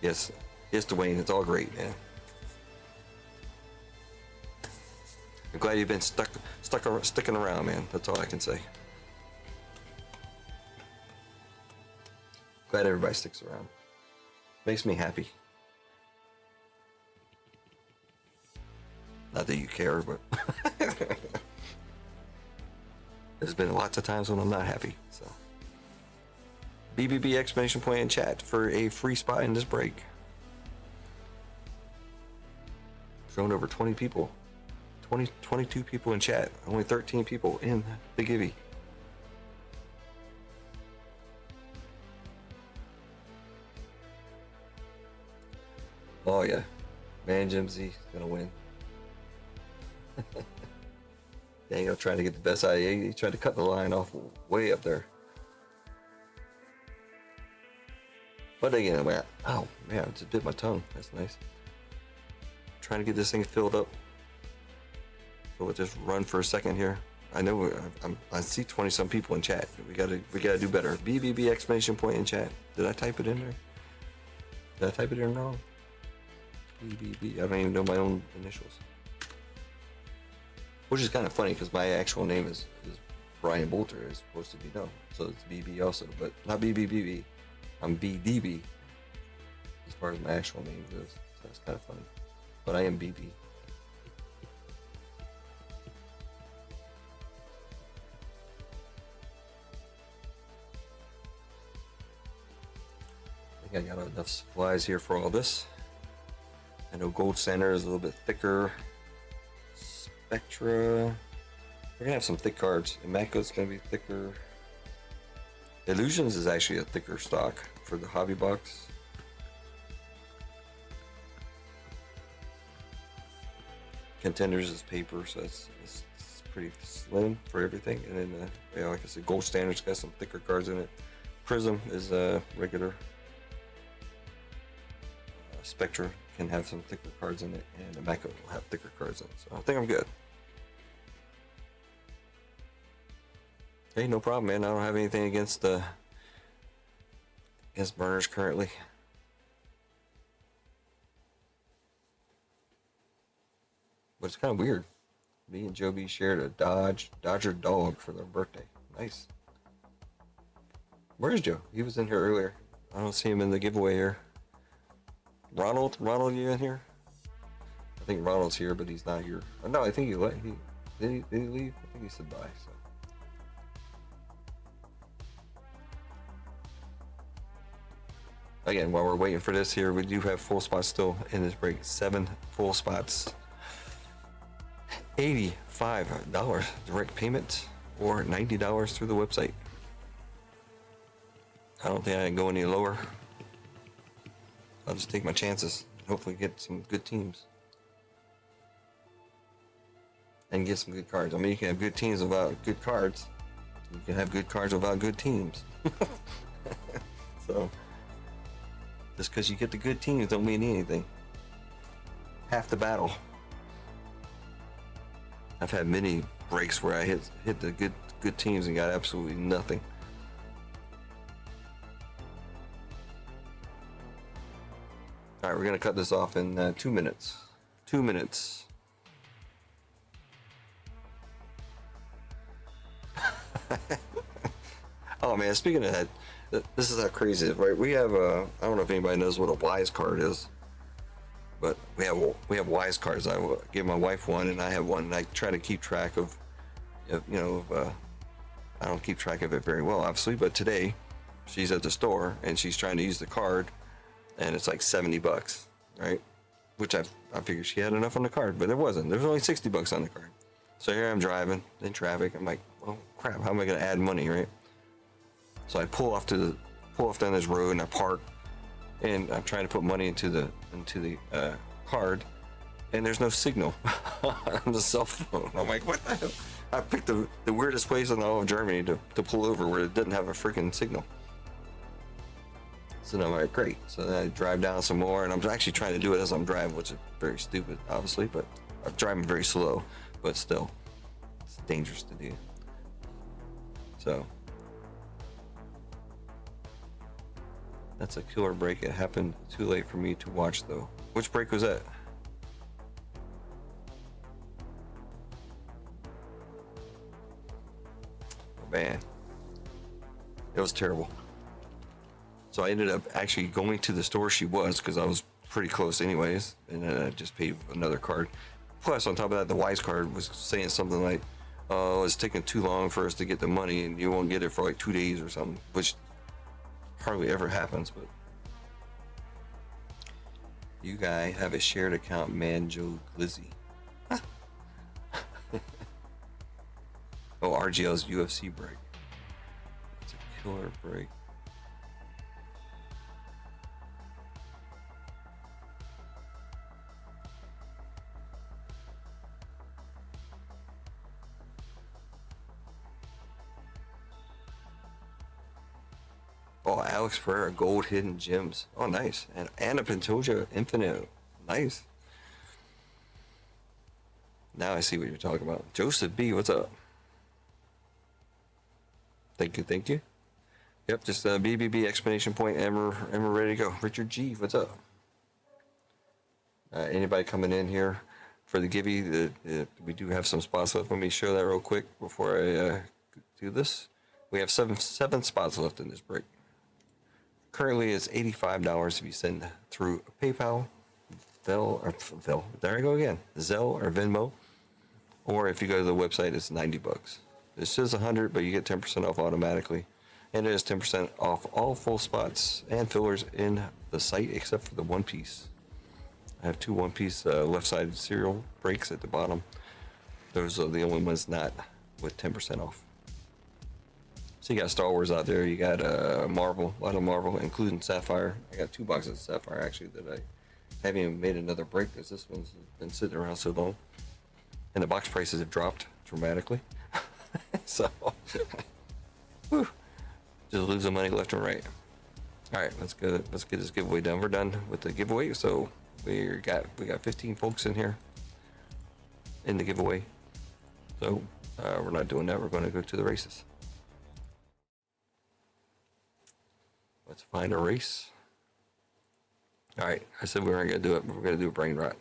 Yes, Dwayne. It's all great, man. I'm glad you've been sticking around, man. That's all I can say. Glad everybody sticks around. Makes me happy. Not that you care, but there's been lots of times when I'm not happy. So, BBB exclamation point in chat for a free spot in this break. Thrown over 20 people. 22 people in chat, only 13 people in the Gibby. Oh yeah, man, Jimsy gonna win. Daniel trying to get the best out of you. He tried to cut the line off way up there. But again, man, oh man, it just bit my tongue. That's nice. Trying to get this thing filled up. So we'll just run for a second here. I know I see 20 some people in chat. We gotta do better. BBB exclamation point in chat. Did I type it in there? Did I type it in wrong? BBB. I don't even know my own initials. Which is kind of funny because my actual name is Brian Bolter. Is supposed to be known, so it's BB also, but not BBBB. I'm BDB as far as my actual name goes. So that's kind of funny. but I am BB. I think I got enough supplies here for all this. I know Gold Standard is a little bit thicker. Spectra. We're gonna have some thick cards. Immaculat's gonna be thicker. Illusions is actually a thicker stock for the hobby box. Contenders is paper, so it's pretty slim for everything. And then, yeah, like I said, Gold Standard's got some thicker cards in it. Prism is regular. Spectra can have some thicker cards in it, and Immaculate will have thicker cards in it. So I think I'm good. Hey, no problem, man. I don't have anything against burners currently. But it's kind of weird. Me and Joby shared a Dodger dog for their birthday. Nice. Where's Joe? He was in here earlier. I don't see him in the giveaway here. Ronald, you in here? I think Ronald's here, but he's not here. Oh, no, I think did he leave? I think he said bye. So. Again, while we're waiting for this here, we do have full spots still in this break. 7 full spots. $85 direct payment or $90 through the website. I don't think I can go any lower. I'll just take my chances. Hopefully get some good teams. And get some good cards. I mean, you can have good teams without good cards. You can have good cards without good teams. So, just because you get the good teams don't mean anything. Half the battle. I've had many breaks where I hit the good teams and got absolutely nothing. All right, we're gonna cut this off in 2 minutes. 2 minutes. Oh man, speaking of that, this is how crazy it is, right? We have I don't know if anybody knows what a wise card is, but we have wise cards. I gave my wife one, and I have one. And I try to keep track of I don't keep track of it very well, obviously. But today, she's at the store and she's trying to use the card, and it's like $70, right? Which I figured she had enough on the card, but there wasn't. There was only $60 on the card. So here I'm driving in traffic. I'm like, well, crap. How am I gonna add money, right? So I pull off down this road and I park, and I'm trying to put money into the card, and there's no signal on the cell phone. I'm like, what the hell? I picked the weirdest place in all of Germany to pull over where it didn't have a freaking signal. So then I'm like, great. So then I drive down some more, and I'm actually trying to do it as I'm driving, which is very stupid, obviously, but I'm driving very slow, but still, it's dangerous to do. So that's a killer break. It happened too late for me to watch, though. Which break was that? Oh, man. It was terrible. So I ended up actually going to the store she was, because I was pretty close anyways, and then I just paid another card. Plus, on top of that, the Wise card was saying something like, oh, it's taking too long for us to get the money, and you won't get it for like 2 days or something, which hardly ever happens. But you guys have a shared account, man, Joe Glizzy. Oh, RGL's UFC break. It's a killer break. Oh, Alex Pereira, Gold Hidden Gems. Oh, nice. And Anna Pantoja, Infinite. Nice. Now I see what you're talking about. Joseph B, what's up? Thank you. Yep, just BBB explanation point, and we're ready to go. Richard G, what's up? Anybody coming in here for the Gibby? We do have some spots left. Let me show that real quick before I do this. We have seven spots left in this break. Currently, it's $85 if you send through PayPal, Zelle. There I go again. Zelle or Venmo. Or if you go to the website, it's $90. It says 100, but you get 10% off automatically. And it is 10% off all full spots and fillers in the site except for the one piece. I have two one piece left side cereal breaks at the bottom. Those are the only ones not with 10% off. So you got Star Wars out there. You got Marvel, a lot of Marvel, including Sapphire. I got 2 boxes of Sapphire actually that I haven't even made another break because this one's been sitting around so long. And the box prices have dropped dramatically. So, whew, just losing money left and right. All right, let's get this giveaway done. We're done with the giveaway. So we got 15 folks in here in the giveaway. So we're not doing that. We're going to go to the races. Let's find a race. All right, I said we weren't going to do it, but we're going to do a brain rot.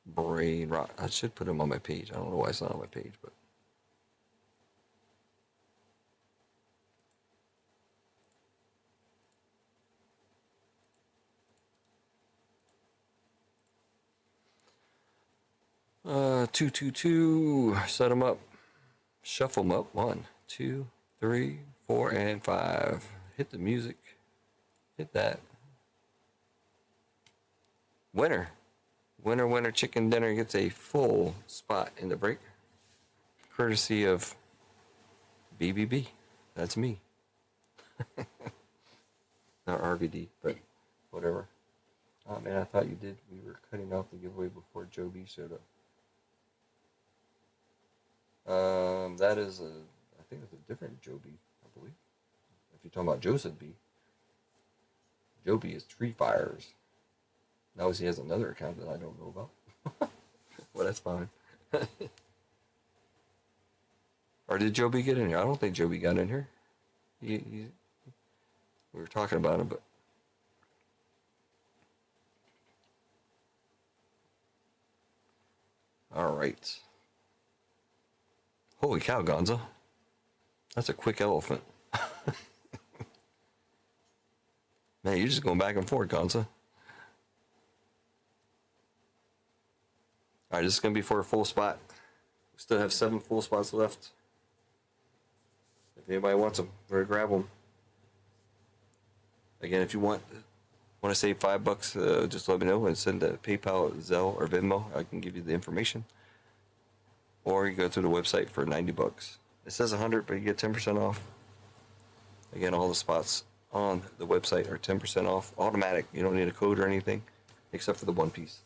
Brain rot. I should put them on my page. I don't know why it's not on my page, but. Two, two, two. Set them up. Shuffle them up. 1, 2, 3, 4, and 5. Hit the music. Hit that. Winner. Winner chicken dinner gets a full spot in the break. Courtesy of BBB. That's me. Not RVD, but whatever. Oh man, I thought you did. We were cutting off the giveaway before Joe B showed up. That is I think it's a different Joe B, I believe. If you're talking about Joseph B. Joe B is Tree Fires. Now he has another account that I don't know about. Well, that's fine. Or did Joe B get in here? I don't think Joe B got in here. We were talking about him, but. All right. Holy cow, Gonza. That's a quick elephant. Man, you're just going back and forth, Gonza. All right, this is going to be for a full spot. We still have 7 full spots left. If anybody wants them, we're going to grab them. Again, if you want to save $5, just let me know and send a PayPal, Zelle, or Venmo. I can give you the information. Or you go to the website for $90. It says 100, but you get 10% off. Again, all the spots on the website are 10% off. Automatic. You don't need a code or anything, except for the one piece.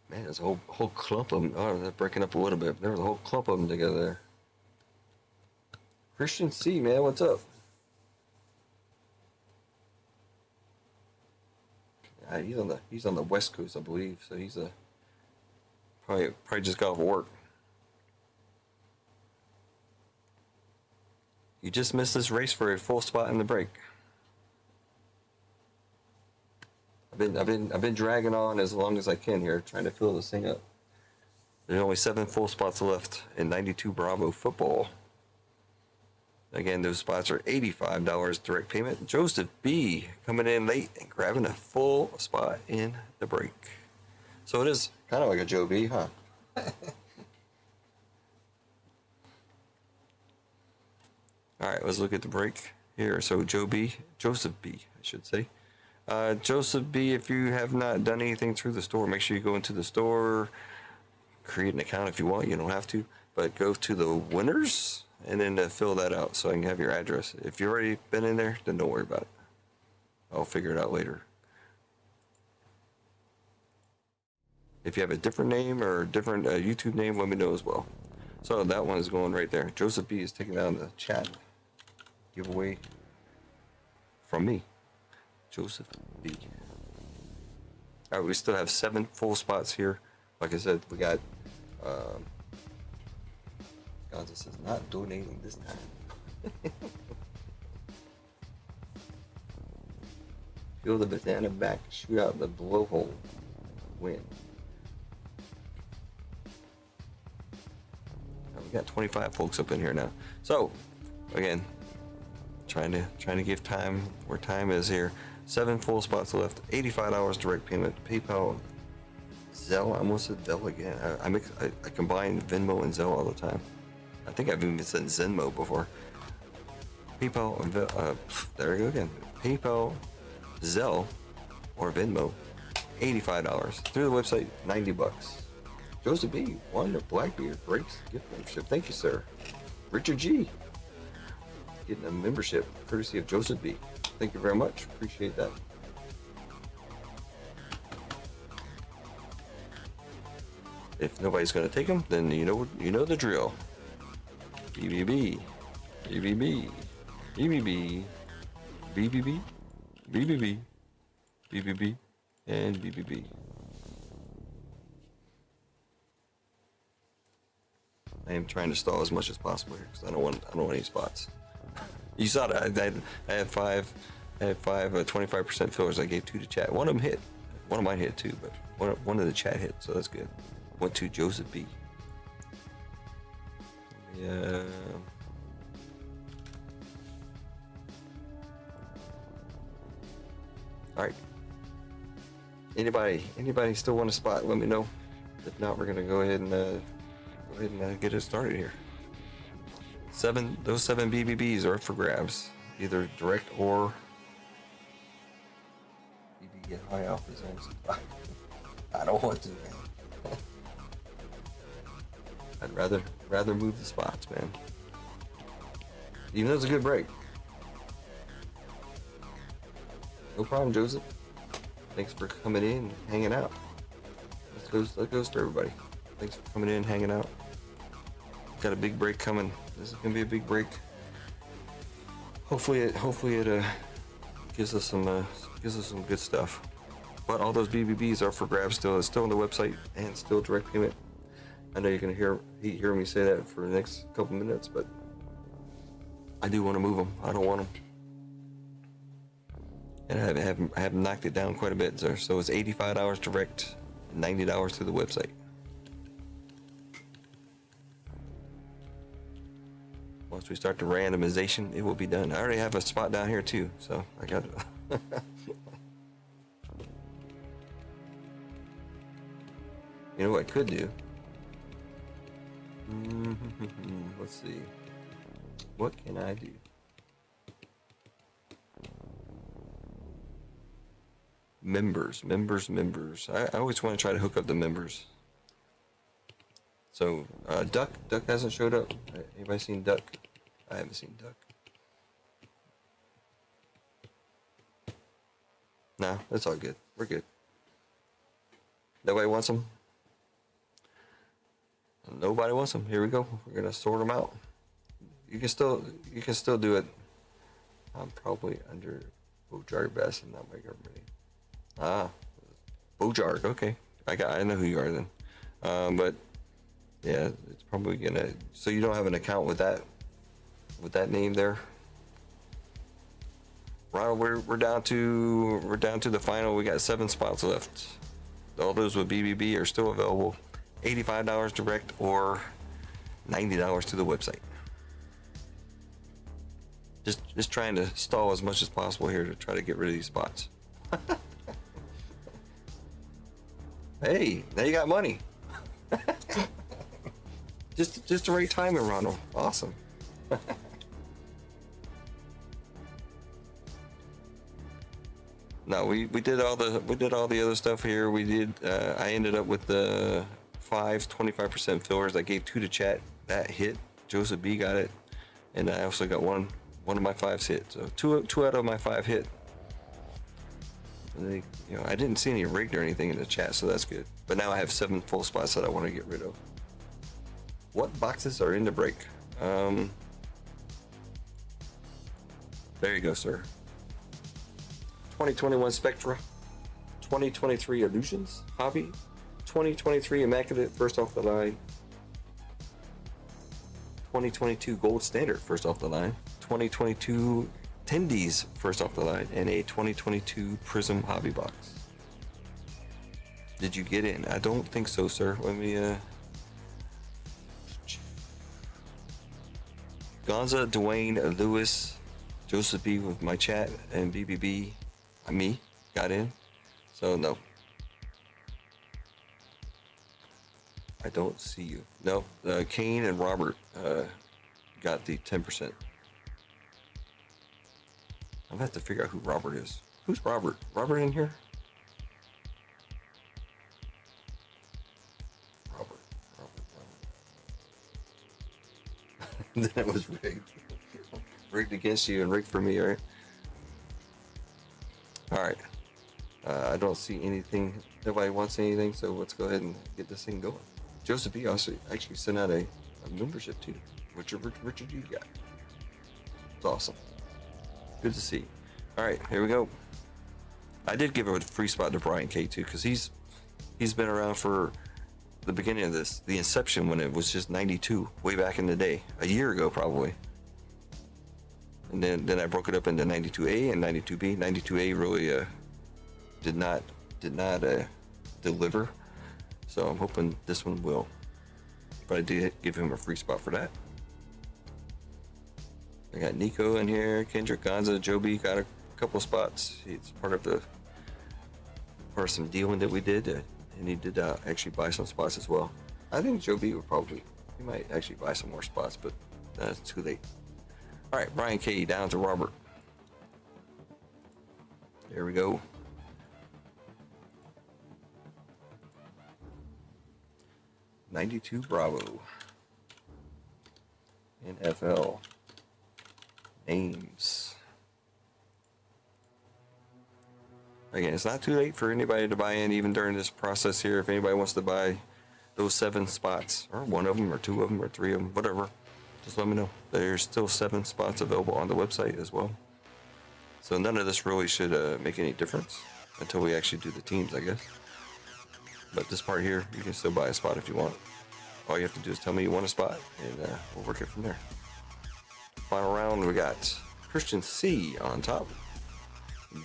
Man, there's a whole clump of them. Oh, they're breaking up a little bit. There was a whole clump of them together there. Christian C, man, what's up? Yeah, he's on the West Coast, I believe. So he's probably just got off work. You just missed this race for a full spot in the break. I've been dragging on as long as I can here, trying to fill this thing up. There's only 7 full spots left in 92 Bravo football. Again, those spots are $85 direct payment. Joseph B coming in late and grabbing a full spot in the break. So it is kind of like a Joe B, huh? All right, let's look at the break here. So Joseph B, I should say. Joseph B, if you have not done anything through the store, make sure you go into the store, create an account if you want. You don't have to, but go to the winners and then fill that out so I can have your address. If you've already been in there, then don't worry about it. I'll figure it out later. If you have a different name or a different YouTube name, let me know as well. So that one is going right there. Joseph B is taking down the chat giveaway from me. Joseph B. All right, we still have 7 full spots here. Like I said, we got Gonza says not donating this time. Feel the banana back, shoot out the blowhole. Win. We got 25 folks up in here now. So, again, trying to give time where time is here. 7 full spots left. $85 direct payment. PayPal, Zelle. I almost said Zelle again. I combine Venmo and Zelle all the time. I think I've even said Zenmo before. PayPal, there we go again. PayPal, Zelle, or Venmo, $85. Through the website, $90. Joseph B. won the Blackbeard Breaks gift membership. Thank you, sir. Richard G. getting a membership courtesy of Joseph B. Thank you very much. Appreciate that. If nobody's going to take them, then you know the drill. BBB, BBB, BBB, BBB, BBB, BBB, and BBB. I am trying to stall as much as possible here because I don't want any spots. You saw that I had five 25% fillers. I gave 2 to chat. One of them hit. One of mine hit too, but one of the chat hit, so that's good. Went to Joseph B. Yeah. All right. Anybody still want a spot? Let me know. If not, we're gonna go ahead and get it started here. Those 7 BBBs are up for grabs, either direct or BB get high off his own supply. I don't want to, man. I'd rather move the spots, man. Even though it's a good break. No problem, Joseph. Thanks for coming in and hanging out. That goes to everybody. Thanks for coming in and hanging out. Got a big break coming. This is gonna be a big break. Hopefully it gives us some good stuff. But all those BBBs are for grabs still. It's still on the website and still direct payment. I know you're gonna hear me say that for the next couple minutes, but I do want to move them. I don't want them. And I have knocked it down quite a bit, sir. So it's $85 direct, $90 through the website. Once we start the randomization, it will be done. I already have a spot down here too, so I got it. You know what I could do? Let's see. What can I do? Members. I always want to try to hook up the members. So, Duck hasn't showed up. Anybody seen Duck? I haven't seen Duck. No, that's all good. We're good. Nobody wants them? Nobody wants them. Here we go. We're gonna sort them out. You can still do it. I'm probably under Bojarg Best and not my government. Bojarg. Okay, I know who you are then. But yeah, it's probably gonna. So you don't have an account with that name there. Ronald, we're down to the final. We got 7 spots left. All those with BBB are still available. $85 direct or $90 to the website. Just trying to stall as much as possible here to try to get rid of these spots. Hey, now you got money. Just the right timing, Ronald. Awesome. No, we did all the other stuff here. We did. I ended up with the 25% fillers. I gave 2 to chat. That hit. Joseph B got it, and I also got one of my 5s hit. So two out of my 5 hit. And I didn't see any rigged or anything in the chat, so that's good. But now I have 7 full spots that I want to get rid of. What boxes are in the break? There you go, sir. 2021 Spectra, 2023 Illusions Hobby, 2023 Immaculate first off the line, 2022 Gold Standard first off the line, 2022 Tendies first off the line, and a 2022 Prism Hobby Box. Did you get in? I don't think so, sir. Let me Gonza, Dwayne, Lewis, Joseph B with my chat, and BBB, me, got in. So no. I don't see you. No, Kane and Robert got the 10%. I'm gonna have to figure out who Robert is. Who's Robert? Robert in here? Robert. Then it was rigged. Rigged against you and rigged for me, right? All right. I don't see anything. Nobody wants anything, so let's go ahead and get this thing going. Joseph B. also actually sent out a membership too. Richard, you got. It's awesome. Good to see. All right, here we go. I did give a free spot to Brian K too, because he's been around for the beginning of this, the inception when it was just 92, way back in the day, a year ago probably. And then I broke it up into 92A and 92B. 92A really did not deliver. So I'm hoping this one will. But I did give him a free spot for that. I got Nico in here, Kendrick, Gonza, Joby got a couple spots. It's part of some dealing that we did, and he did actually buy some spots as well. I think Joby he might actually buy some more spots, but that's too late. All right, Brian K down to Robert. There we go. '92 Bravo. NFL. Names. Again, it's not too late for anybody to buy in, even during this process here. If anybody wants to buy those 7 spots, or one of them, or 2 of them, or 3 of them, whatever, just let me know. There's still 7 spots available on the website as well. So none of this really should make any difference until we actually do the teams, I guess. But this part here, you can still buy a spot if you want. All you have to do is tell me you want a spot, and we'll work it from there. Final round, we got Christian C on top,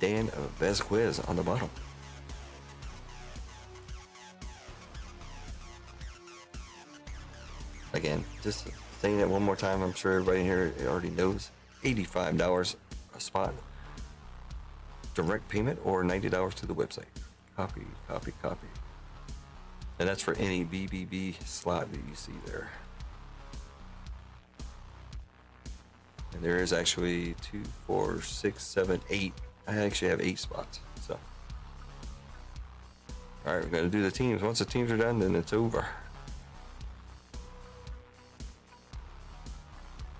Dan Vasquez on the bottom. Again, just saying it one more time, I'm sure everybody here already knows. $85 a spot, direct payment, or $90 to the website. Copy. And that's for any BBB slot that you see there. And there is actually 2, 4, 6, 7, 8. I actually have 8 spots. So, all right, we're gonna do the teams. Once the teams are done, then it's over.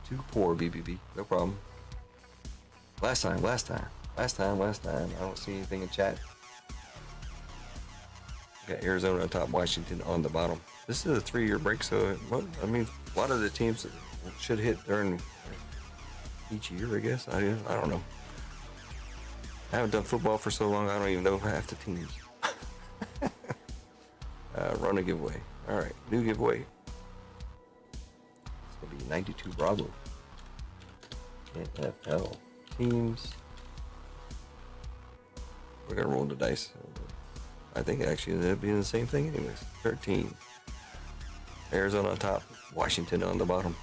Too poor, BBB. No problem. Last time. I don't see anything in chat. Got Arizona on top, Washington on the bottom. This is a 3-year break, so I mean, a lot of the teams should hit during each year, I guess. I don't know. I haven't done football for so long, I don't even know half the teams. Run a giveaway. All right, new giveaway. It's gonna be 92 Bravo. NFL teams. We're gonna roll the dice. I think it actually ended up being the same thing anyways. 13. Arizona on top, Washington on the bottom.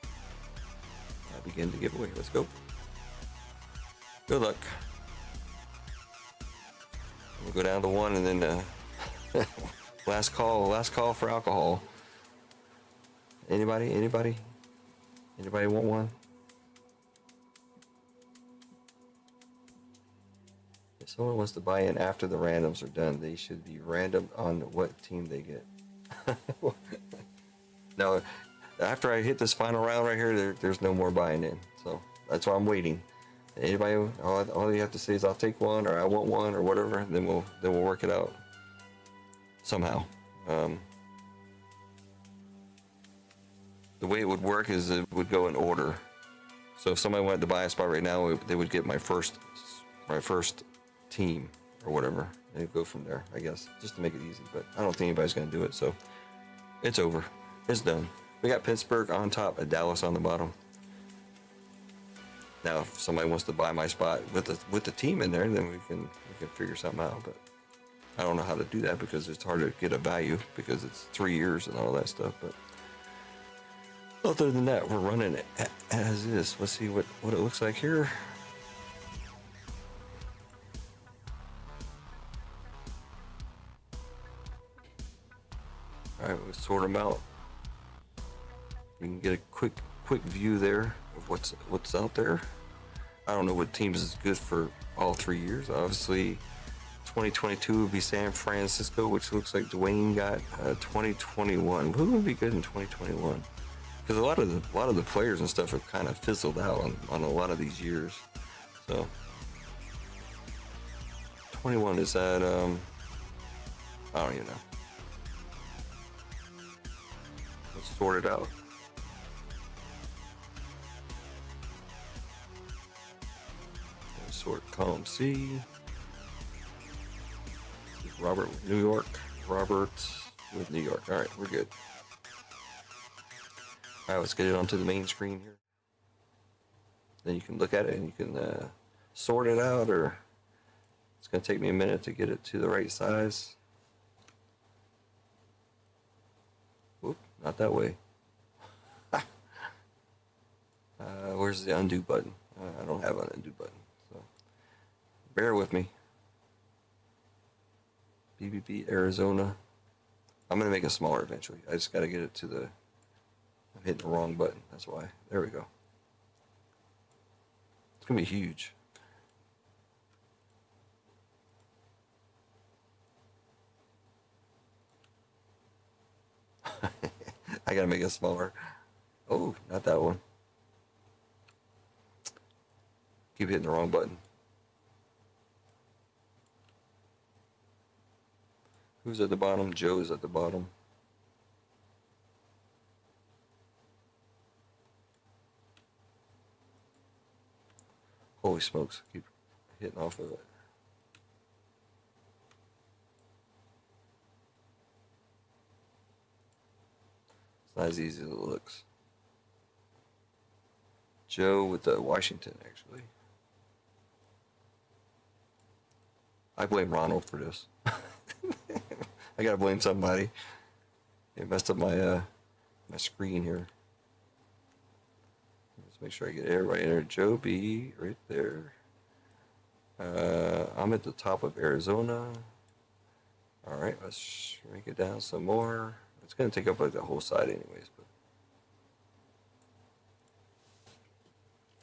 I begin the giveaway. Let's go. Good luck. We'll go down to 1 and then last call for alcohol. Anybody want one? If someone wants to buy in after the randoms are done, they should be random on what team they get. Now, after I hit this final round right here, there's no more buying in. So that's why I'm waiting. Anybody, all you have to say is I'll take one, or I want one, or whatever. Then we'll work it out somehow. The way it would work is it would go in order. So if somebody wanted to buy a spot right now, they would get my first team or whatever. They'd go from there, I guess, just to make it easy. But I don't think anybody's going to do it, so it's over. It's done. We got Pittsburgh on top and Dallas on the bottom. Now, if somebody wants to buy my spot with the team in there, then we can figure something out. But I don't know how to do that because it's hard to get a value because it's 3 years and all that stuff. But Other than that, we're running it as is. Let's see what it looks like here. All right, we'll sort them out. You can get a quick view there of what's out there. I don't know what teams is good for all 3 years. Obviously, 2022 would be San Francisco, which looks like Dwayne got 2021. Who would be good in 2021? Because a lot of the players and stuff have kind of fizzled out on a lot of these years. So 21 is that I don't even know. Let's sort it out. Let's sort column C. Robert with New York. Robert with New York. All right, we're good. All right, let's get it onto the main screen here. Then you can look at it and you can sort it out, or it's going to take me a minute to get it to the right size. Whoop, not that way. Where's the undo button? I don't have an undo button, so bear with me. BBB Arizona. I'm going to make it smaller eventually. I just got to get it to the... I'm hitting the wrong button. That's why. There we go. It's going to be huge. I got to make it smaller. Oh, not that one. Keep hitting the wrong button. Who's at the bottom? Joe's at the bottom. Holy smokes, keep hitting off of it. It's not as easy as it looks. Joe with the Washington, actually. I blame Ronald for this. I gotta blame somebody. It messed up my my screen here. Let's make sure I get everybody in there. Joe B right there. I'm at the top of Arizona. All right, let's shrink it down some more. It's gonna take up like the whole side anyways. But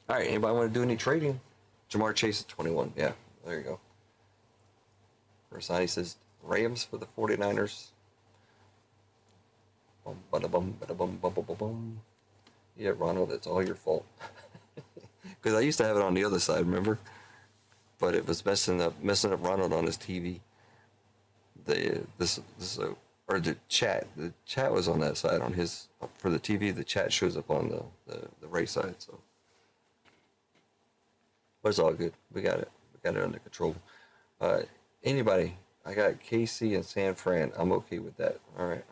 all right, anybody want to do any trading? Jamar Chase at 21. Yeah, there you go. Rosani says Rams for the 49ers. Bum, bada, bum, bada, bum, bum, bum, bum, bum. Yeah, Ronald, it's all your fault. Because I used to have it on the other side, remember? But it was messing up Ronald on his TV. Or the chat. The chat was on that side on his for the TV. The chat shows up on the right side. So, but it's all good. We got it. We got it under control. Anybody? I got KC and San Fran. I'm okay with that. All right.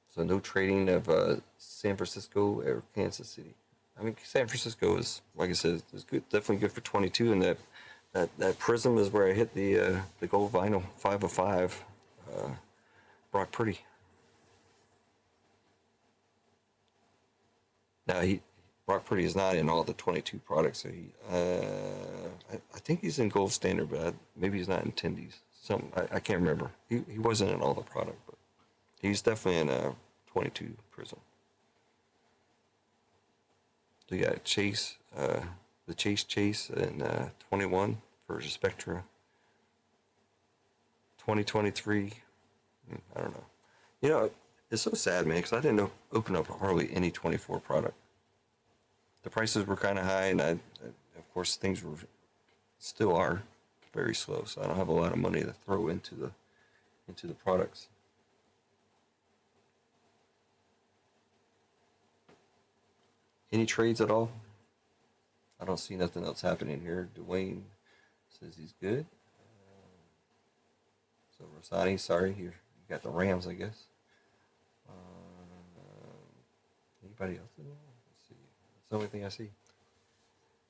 So no trading of San Francisco or Kansas City. I mean, San Francisco is, like I said, is good. Definitely good for 22. And that prism is where I hit the gold vinyl 5 of 5. Brock Purdy. Now Brock Purdy is not in all the 22 products. So I think he's in gold standard, but maybe he's not in tendies. I can't remember. He wasn't in all the product, but he's definitely in a 22 prism. So you got Chase, the Chase, and 21 for Spectra. 2023, I don't know. You know, it's so sad, man, because I didn't open up hardly any 24 product. The prices were kind of high, and of course, things still are very slow. So I don't have a lot of money to throw into the products. Any trades at all? I don't see nothing else happening here. Dwayne says he's good. So Rosani, sorry, you got the Rams, I guess. Anybody else in there? Let's see. That's the only thing I see.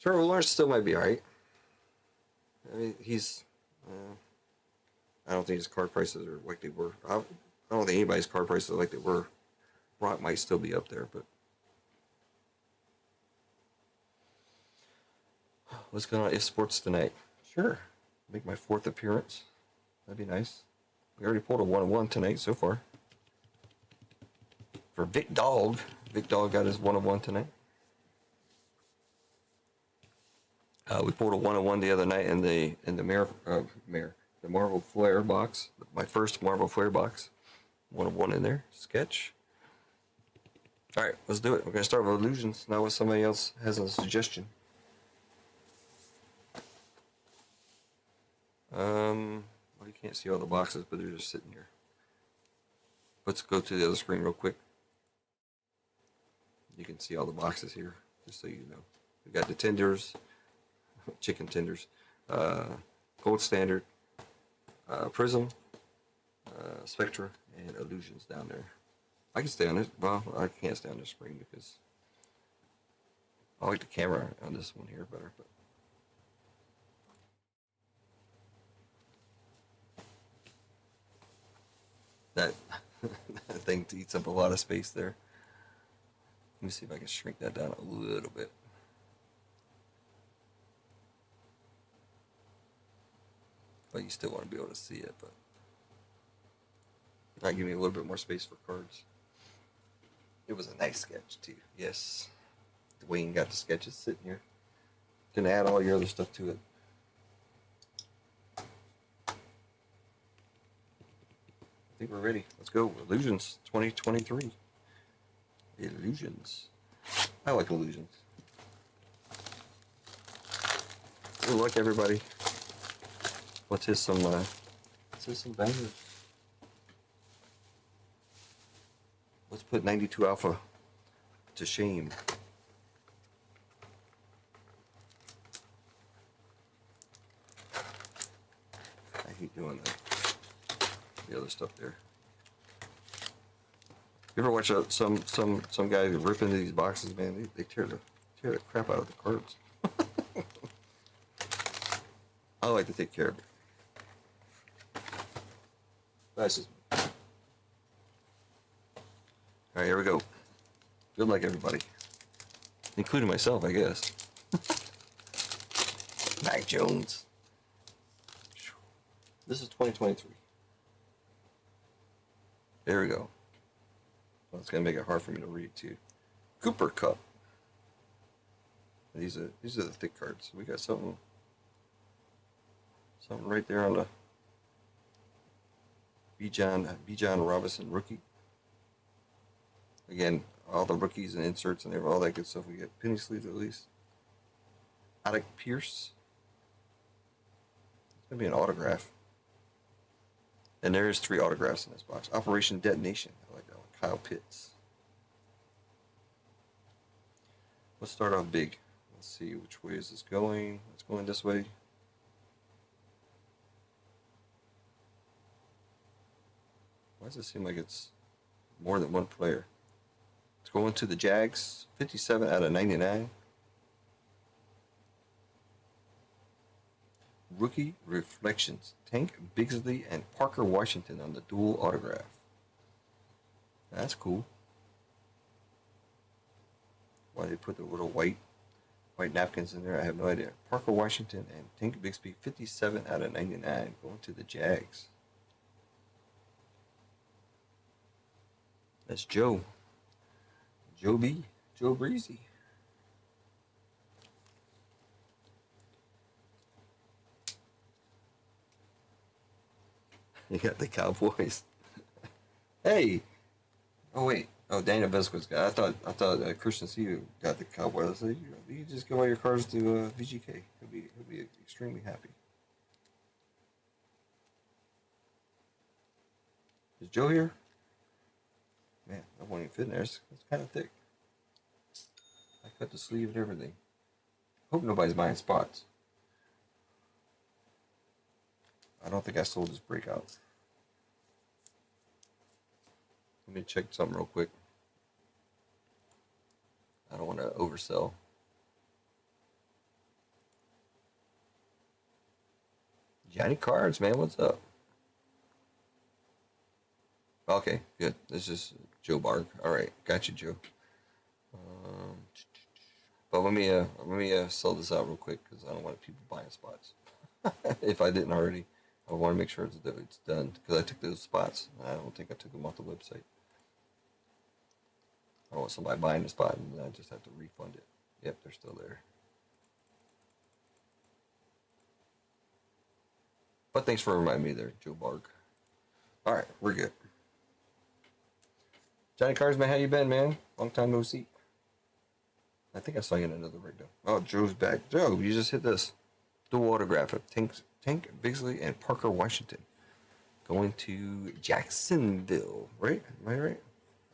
Trevor Lawrence still might be all right. I mean, I don't think his card prices are like they were. I don't think anybody's card prices are like they were Brock might still be up there, but what's going on if sports tonight? Sure. Make my 4th appearance. That'd be nice. We already pulled a 1-1 tonight so far. For Vic Dog. Vic Dog got his 1-1 tonight. We pulled a 1-1 the other night in the the Marvel Flair box. My first Marvel Flair box. 1-1 in there. Sketch. All right, let's do it. We're gonna start with illusions now. If somebody else has a suggestion. Well, you can't see all the boxes, but they're just sitting here. Let's go to the other screen real quick. You can see all the boxes here, just so you know. We got the tenders, chicken tenders, gold standard, prism, spectra, and illusions down there. I can stay on this. Well, I can't stay on this screen because I like the camera on this one here better. But that that thing eats up a lot of space there. Let me see if I can shrink that down a little bit. But you still want to be able to see it, but might give me a little bit more space for cards. It was a nice sketch too. Yes, Dwayne got the sketches sitting here. Can add all your other stuff to it. I think we're ready. Let's go. Illusions 2023. Illusions. I like illusions. Good luck, everybody. Let's hit some bangers. Let's put 92 Alpha to shame. I hate doing that. The other stuff there. You ever watch some guy rip into these boxes, man? They tear the crap out of the cards. I like to take care of it. That's just me. All right, here we go. Good luck, everybody, including myself, I guess. Mac Jones. This is 2023. There we go. Well, it's gonna make it hard for me to read too. Cooper Cup. These are the thick cards. We got something right there on the Bijan Robinson rookie. Again, all the rookies and inserts and all that good stuff. We get penny sleeves at least. Alec Pierce. It's gonna be an autograph. And there's 3 autographs in this box. Operation Detonation. I like that one. Kyle Pitts. Let's start off big. Let's see which way is this going. It's going this way. Why does it seem like it's more than one player? It's going to the Jags. 57 out of 99. Rookie Reflections. Tank Bixley and Parker Washington on the dual autograph. That's cool. Why they put the little white napkins in there, I have no idea. Parker Washington and Tank Bixby, 57 out of 99, going to the Jags. That's Joe. Joe B. Joe Breezy. You got the Cowboys. Hey. Oh wait. Oh, Daniel Vesquez got. I thought Christian C got the Cowboys. I said you just give all your cards to VGK. He'll be extremely happy. Is Joe here? Man, that won't even fit in there. It's kind of thick. I cut the sleeve and everything. Hope nobody's buying spots. I don't think I sold this breakout. Let me check something real quick. I don't want to oversell. Johnny Cards, man, what's up? Okay, good. This is Joe Barg. All right, got you, Joe. Um, but let me sell this out real quick because I don't want people buying spots. If I didn't already, I want to make sure it's done because I took those spots. I don't think I took them off the website. I don't want somebody buying the spot and I just have to refund it. Yep, they're still there. But thanks for reminding me there, Joe Barg. All right, we're good. Johnny Carsman, how you been, man? Long time no see. I think I saw you in another breakdown. Oh, Joe's back. Joe, you just hit this. Dual autograph of Tank Bixley and Parker Washington. Going to Jacksonville, right? Am I right?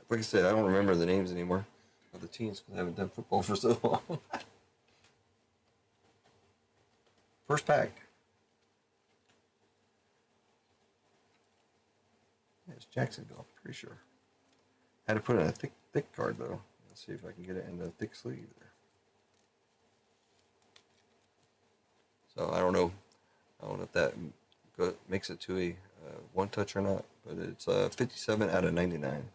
Like I said, I don't remember the names anymore of the teams because I haven't done football for so long. First pack. Yeah, it's Jacksonville, I'm pretty sure. Had to put in a thick card though. Let's see if I can get it in the thick sleeve there. So I don't know. I don't know if that makes it to a one touch or not, but it's 57 out of 99.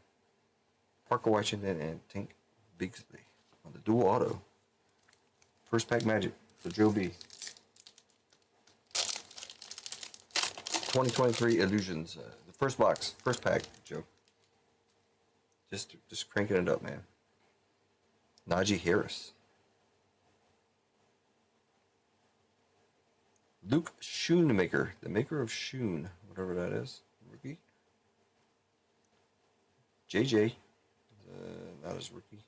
Parker Washington and Tank Bixley on the dual auto. First pack magic for Joe B. 2023 Illusions. The first box, first pack, Joe. Just cranking it up, man. Najee Harris. Luke Schoonmaker, the maker of Schoon, whatever that is, rookie. JJ, not his rookie.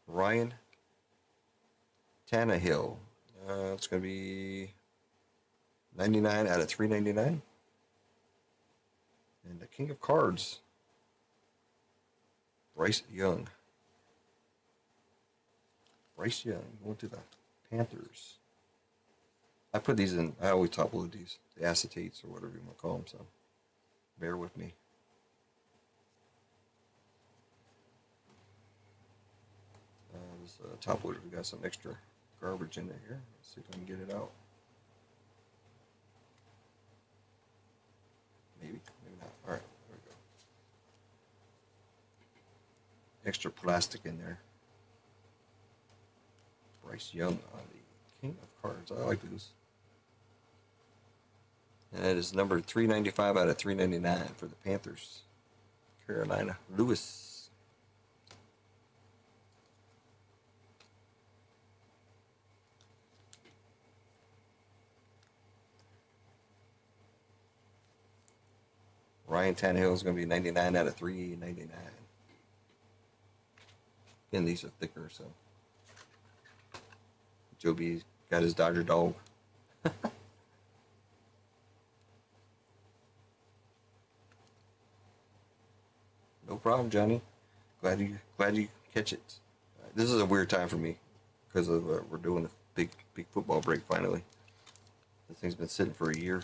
Ryan Tannehill. It's going to be 99 out of 399. And the King of Cards, Bryce Young. Bryce Young going to the Panthers. I put these in, I always top load these, the acetates or whatever you want to call them, so bear with me. This top loader, we got some extra garbage in it here. Let's see if I can get it out. Maybe not. All right, there we go. Extra plastic in there. Bryce Young on the King of Cards. I like these. And that is number 395 out of 399 for the Panthers. Carolina Lewis. Ryan Tannehill is going to be 99 out of 399. Again, these are thicker, so. Joe B got his Dodger dog. No problem, Johnny. Glad you catch it. This is a weird time for me because of we're doing a big football break finally. This thing's been sitting for a year.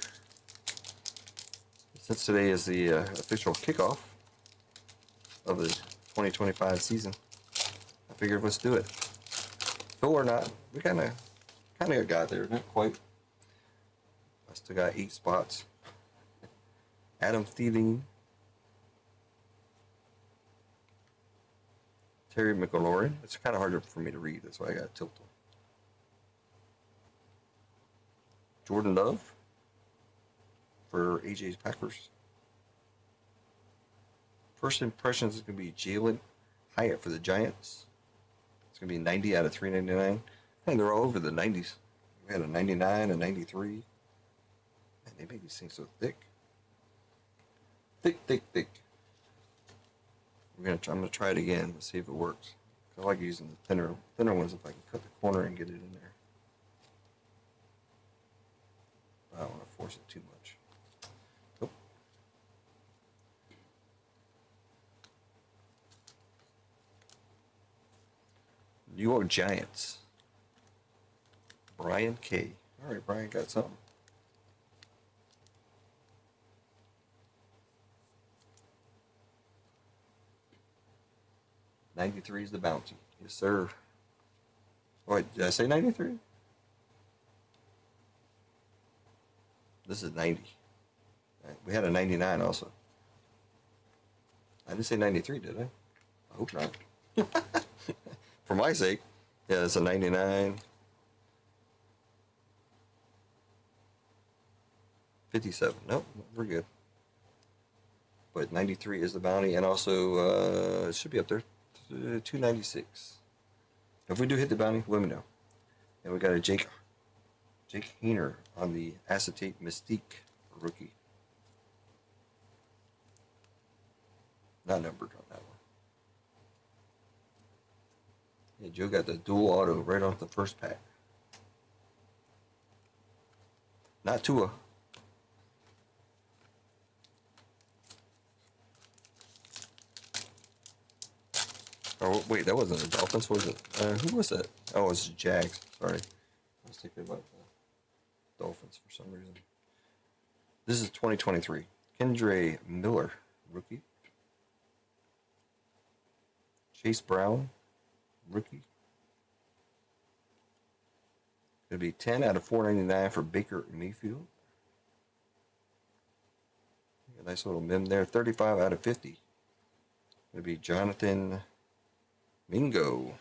Since today is the official kickoff of the 2025 season, I figured let's do it. Full or not, we kind of got there, not quite. I still got 8 spots. Adam Thielen, Terry McLaurin. It's kind of harder for me to read, that's why I got to tilt them. Jordan Love for AJ's Packers. First impressions is going to be Jalen Hyatt for the Giants. It's going to be 90 out of 399. And they're all over the 90s. We had a 99, a 93. Man, they make these things so thick. Thick. I'm gonna try it again to see if it works. I like using the thinner ones if I can cut the corner and get it in there. I don't want to force it too much. Nope. New York Giants. Brian K. All right, Brian got something. '93 is the bounty. Yes, sir. Wait, did I say 93? This is 90. We had a 99 also. I didn't say 93, did I? I hope not. For my sake. Yeah, it's a 99. 57. Nope, we're good. But 93 is the bounty, and also it should be up there. 296. If we do hit the bounty, let me know. And we got a Jake Hayner on the Acetate Mystique rookie. Not numbered on that one. Yeah, Joe got the dual auto right off the first pack. Not Tua. Oh, wait, that wasn't the Dolphins, was it? Who was that? Oh, it was Jags. Sorry. I was thinking about the Dolphins for some reason. This is 2023. Kendre Miller, rookie. Chase Brown, rookie. It'll be 10 out of 499 for Baker Mayfield. A nice little mem there. 35 out of 50. It'll be Jonathan Mingo.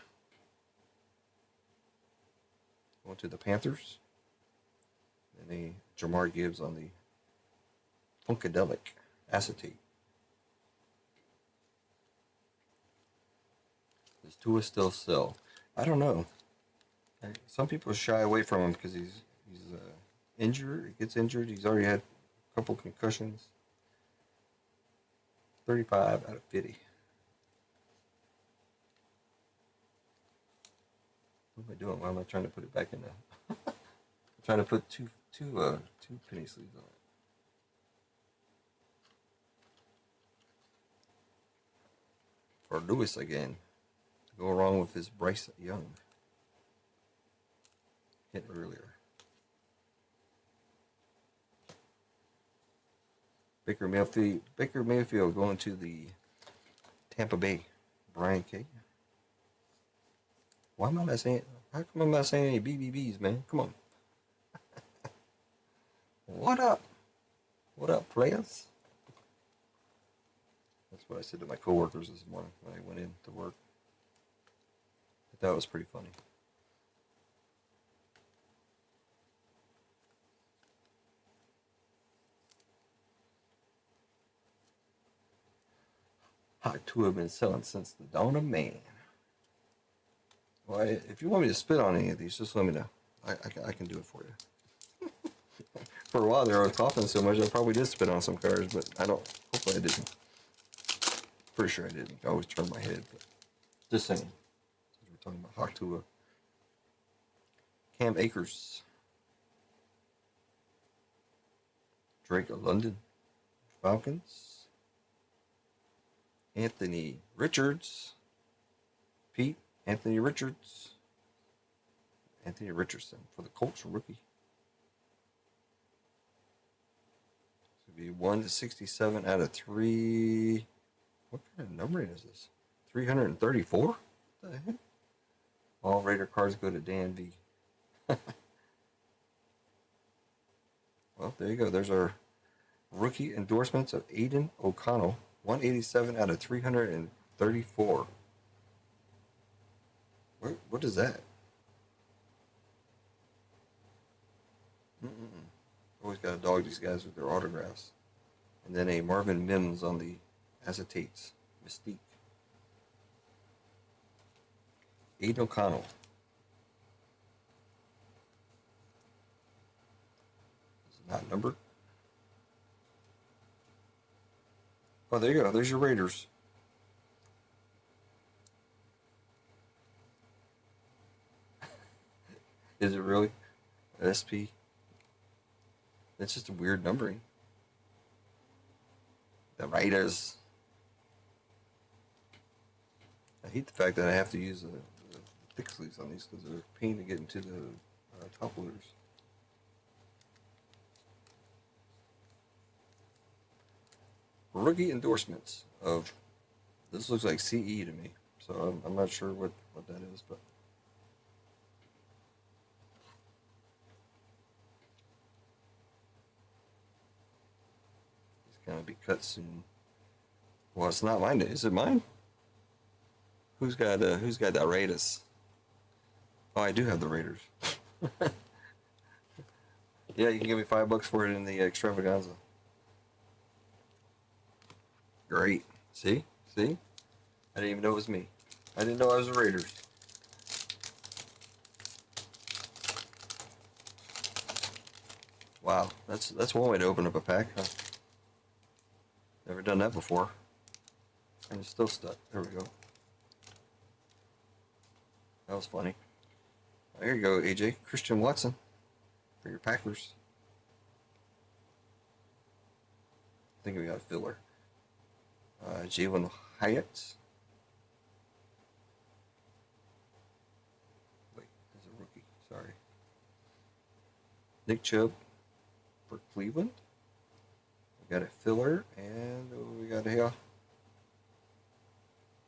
Going to the Panthers. And the Jamar Gibbs on the Funkadelic Acetate. Does Tua still sell? I don't know. Some people shy away from him because he's injured. He gets injured. He's already had a couple concussions. 35 out of 50. What am I doing? Why am I trying to put it back in there? I'm trying to put two penny sleeves on it. For Lewis again. To go wrong with his Bryce Young. Hit earlier. Baker Mayfield going to the Tampa Bay. Brian K. Why am I not saying? How come I'm not saying any BBBs, man? Come on. What up? What up, players? That's what I said to my coworkers this morning when I went in to work. I thought it was pretty funny. Hot Tua have been selling since the dawn of man. Well, if you want me to spit on any of these, just let me know. I can do it for you. For a while there, I was coughing so much, I probably did spit on some cards, but I don't. Hopefully, I didn't. Pretty sure I didn't. I always turn my head, but just saying. We're talking about Hot Tua. Cam Akers. Drake of London. Falcons. Anthony Richards. Pete. Anthony Richards. Anthony Richardson for the Colts rookie. This would be 1 to 67 out of 3. What kind of numbering is this? 334? What the heck? All Raider cards go to Dan V. Well, there you go. There's our rookie endorsements of Aiden O'Connell. 187 out of 334. What is that? Always got to dog these guys with their autographs. And then a Marvin Mims on the Acetates Mystique. Aiden O'Connell. Is it not numbered? Oh, there you go. There's your Raiders. Is it really? SP? That's just a weird numbering. The Raiders. I hate the fact that I have to use the thick sleeves on these because they're a pain to get into the top loaders. Rookie endorsements of, this looks like CE to me, so I'm not sure what that is, but gonna be cut soon. Well, it's not mine. Is it mine? Who's got the Raiders? Oh, I do have the Raiders. Yeah, you can give me $5 for it in the extravaganza. Great. See? See? I didn't even know it was me. I didn't know I was the Raiders. Wow, that's one way to open up a pack, huh? Never done that before. And it's still stuck. There we go. That was funny. There you go, AJ. Christian Watson for your Packers. I think we got a filler. Jalen Hyatt. Wait, there's a rookie. Sorry. Nick Chubb for Cleveland. We got a filler, and we got a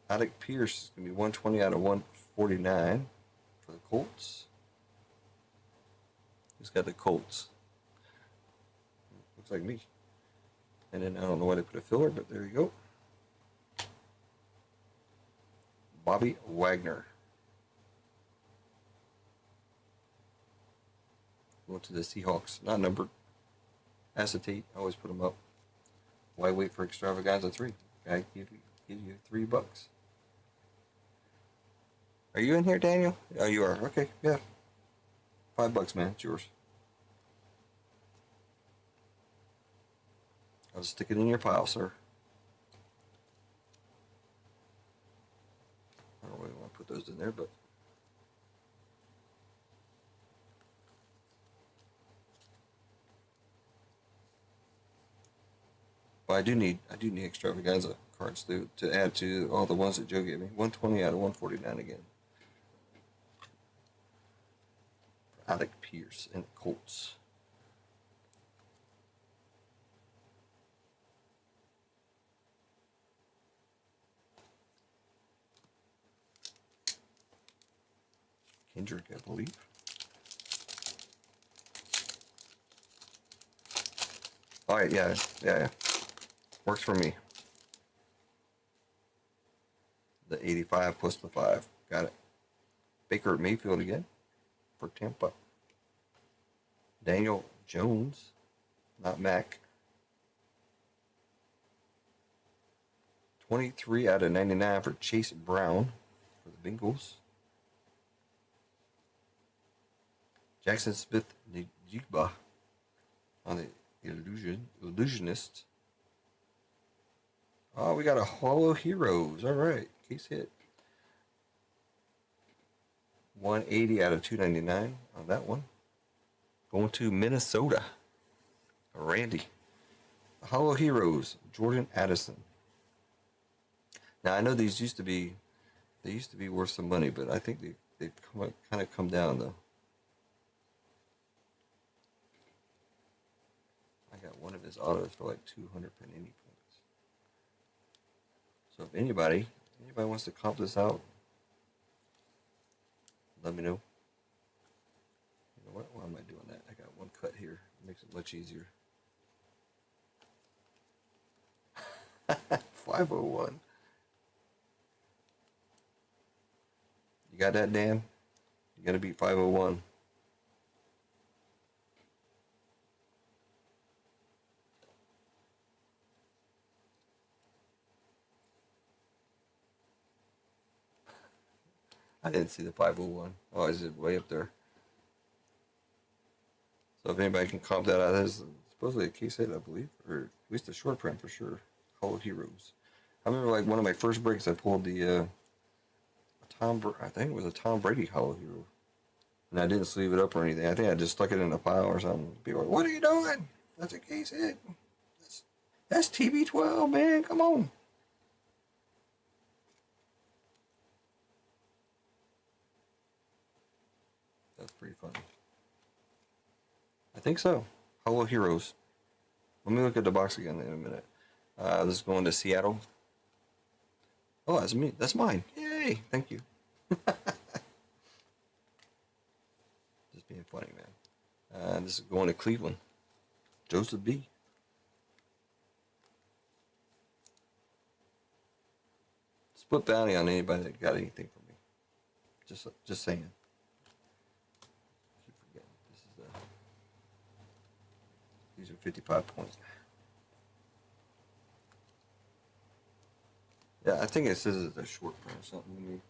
Alec Pierce is going to be 120 out of 149 for the Colts. Who's got the Colts? Looks like me. And then I don't know why they put a filler, but there you go. Bobby Wagner. Go to the Seahawks. Not numbered. Acetate. I always put them up. Why wait for extravaganza 3? I give you $3. Are you in here, Daniel? Oh, you are. Okay, yeah. $5, man. It's yours. I'll stick it in your pile, sir. I don't really want to put those in there, but well, I do need extravaganza cards to add to all the ones that Joe gave me. 120 out of 149 again. Alec Pierce and the Colts. Kendrick, I believe. All right, yeah. Works for me. The 85 plus the 5. Got it. Baker Mayfield again for Tampa. Daniel Jones, not Mac. 23 out of 99 for Chase Brown for the Bengals. Jackson Smith Njigba on the Illusionist. Oh, we got a Holo Heroes. All right, case hit. 180 out of 299 on that one. Going to Minnesota. Randy. Holo Heroes. Jordan Addison. Now I know these used to be worth some money, but I think they've kind of come down though. I got one of his autos for like 200 Panini points. So if anybody wants to comp this out, let me know. You know what? Why am I doing that? I got one cut here. It makes it much easier. 501. You got that, Dan? You got to beat 501. I didn't see the 501. Oh, is it way up there? So if anybody can comp that out, that's supposedly a case hit, I believe, or at least a short print for sure. Holo Heroes. I remember like one of my first breaks, I pulled the I think it was a Tom Brady Holo Hero, and I didn't sleeve it up or anything. I think I just stuck it in a pile or something. People were like, "What are you doing? That's a case hit. That's TB12, man. Come on." That's pretty funny. I think so. Holo Heroes. Let me look at the box again in a minute. This is going to Seattle. Oh, that's me. That's mine. Yay! Thank you. Just being funny, man. This is going to Cleveland. Joseph B. Split bounty on anybody that got anything from me. Just saying. Keep forgetting. These are 55 points. Yeah, I think it says it's a short print or something.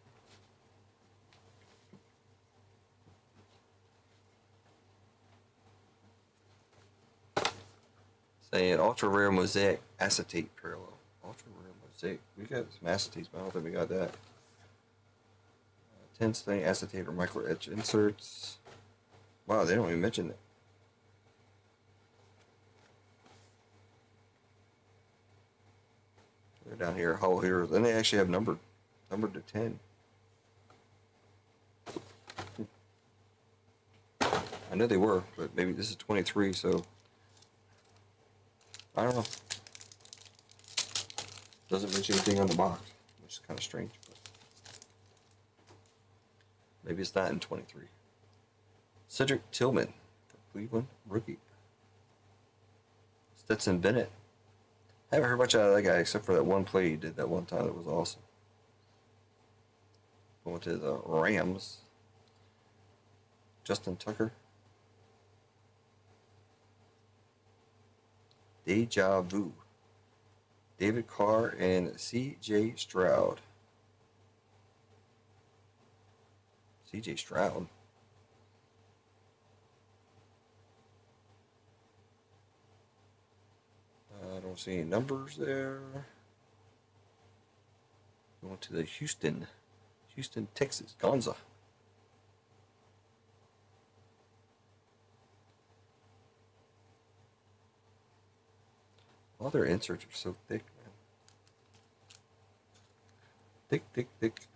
Saying ultra rare mosaic acetate parallel. Ultra rare mosaic. We got some acetates, but I don't think we got that. 10 stain acetate or micro etch inserts. Wow, they don't even mention it. They're down here, Hull Heroes, and they actually have numbered to 10. I know they were, but maybe this is 23, so I don't know. Doesn't mention anything on the box, which is kind of strange. But maybe it's not in 23. Cedric Tillman for Cleveland, rookie. Stetson Bennett. I haven't heard much out of that guy except for that one play he did that one time that was awesome. Going to the Rams. Justin Tucker. Deja Vu. David Carr and C.J. Stroud. C.J. Stroud. I don't see any numbers there. Going to the Houston, Texas, Gonza. All their inserts are so thick, man. Thick.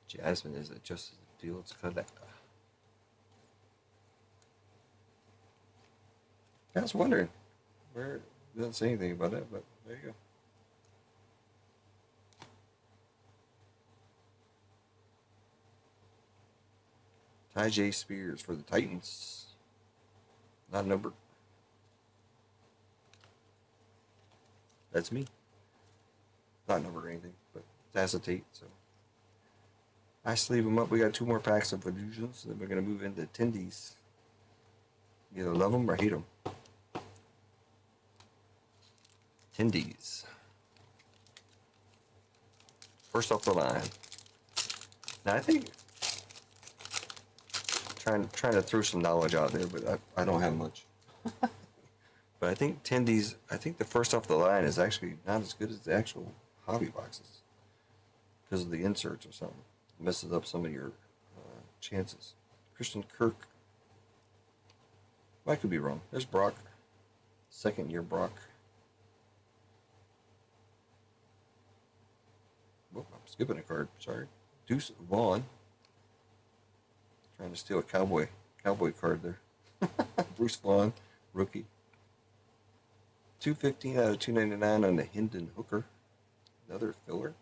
Jasmine is it just as Fields collector. I was wondering where it doesn't say anything about that, but there you go. Ty J. Spears for the Titans. Not numbered. That's me. Not numbered or anything, but it's acetate, so. I sleeve them up. We got 2 more packs of illusions. Then we're going to move into attendees. You either love them or hate them. Attendees. First off the line. Now I think trying to throw some knowledge out there, but I don't have much. But I think attendees. I think the first off the line is actually not as good as the actual hobby boxes because of the inserts or something. It messes up some of your chances. Christian Kirk. I could be wrong. There's Brock. Second year Brock. Whoop, I'm skipping a card. Sorry. Deuce Vaughn. Trying to steal a cowboy card there. Bruce Vaughn, rookie. 215 out of 299 on the Hendon Hooker. Another filler.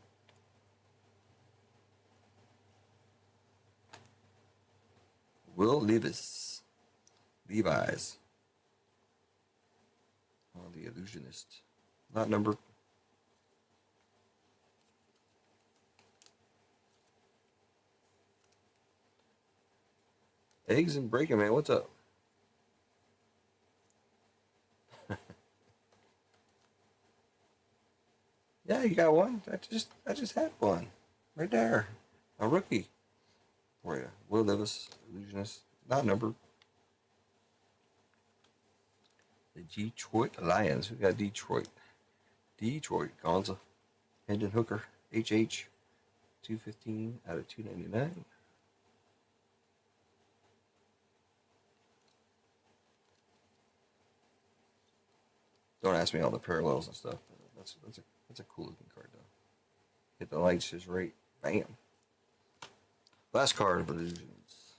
Will Levis. Levi's. Oh, the illusionist. Not numbered. Eggs and Breaking Man, what's up? Yeah, you got one. I just had one. Right there. A rookie. For you. Will Levis, illusionist. Not numbered. The Detroit Lions. We got Detroit. Gonza. Hendon Hooker. HH. 215 out of 299. Don't ask me all the parallels and stuff. That's a cool looking card though. Hit the lights just right. Bam. Last card of illusions.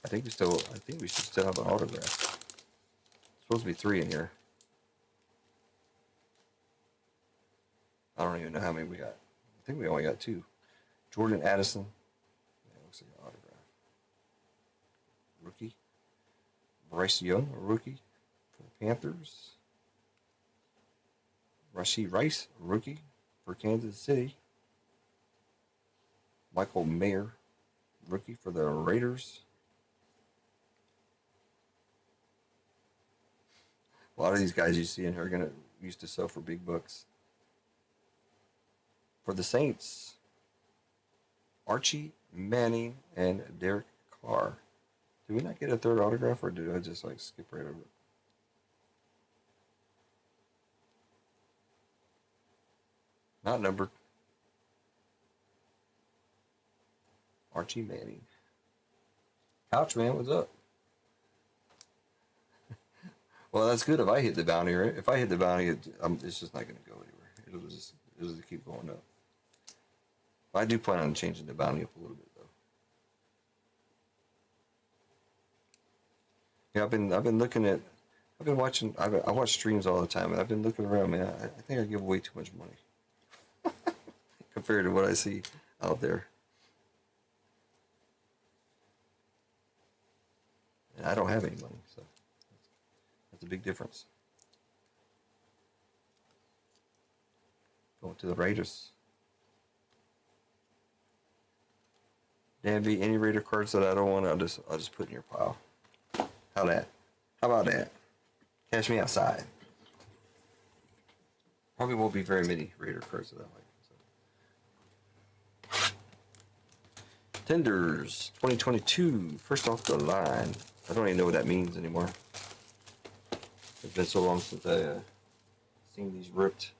I think we should still have an autograph. Supposed to be 3 in here. I don't even know how many we got. I think we only got 2. Jordan Addison. Yeah, looks like an autograph. Rookie. Bryce Young, a rookie for the Panthers. Rashee Rice, rookie for Kansas City. Michael Mayer, rookie for the Raiders. A lot of these guys you see in here are gonna used to sell for big bucks. For the Saints, Archie Manning and Derek Carr. Did we not get a third autograph, or did I just like skip right over it? Not numbered. Archie Manning. Couch man, what's up? Well, that's good if I hit the bounty, right? If I hit the bounty, it's just not going to go anywhere. It'll just keep going up. I do plan on changing the bounty up a little bit, though. Yeah, I've been looking at, I've been watching, I watch streams all the time, and I've been looking around, man. I think I give away too much money compared to what I see out there. And I don't have any money, so that's a big difference. Going to the Raiders. Danby, any Raider cards that I don't want, I'll just put in your pile. How about that? Cash me outside. Probably won't be very many Raider cards that I like. So. Tenders 2022, first off the line. I don't even know what that means anymore. It's been so long since I seen these ripped.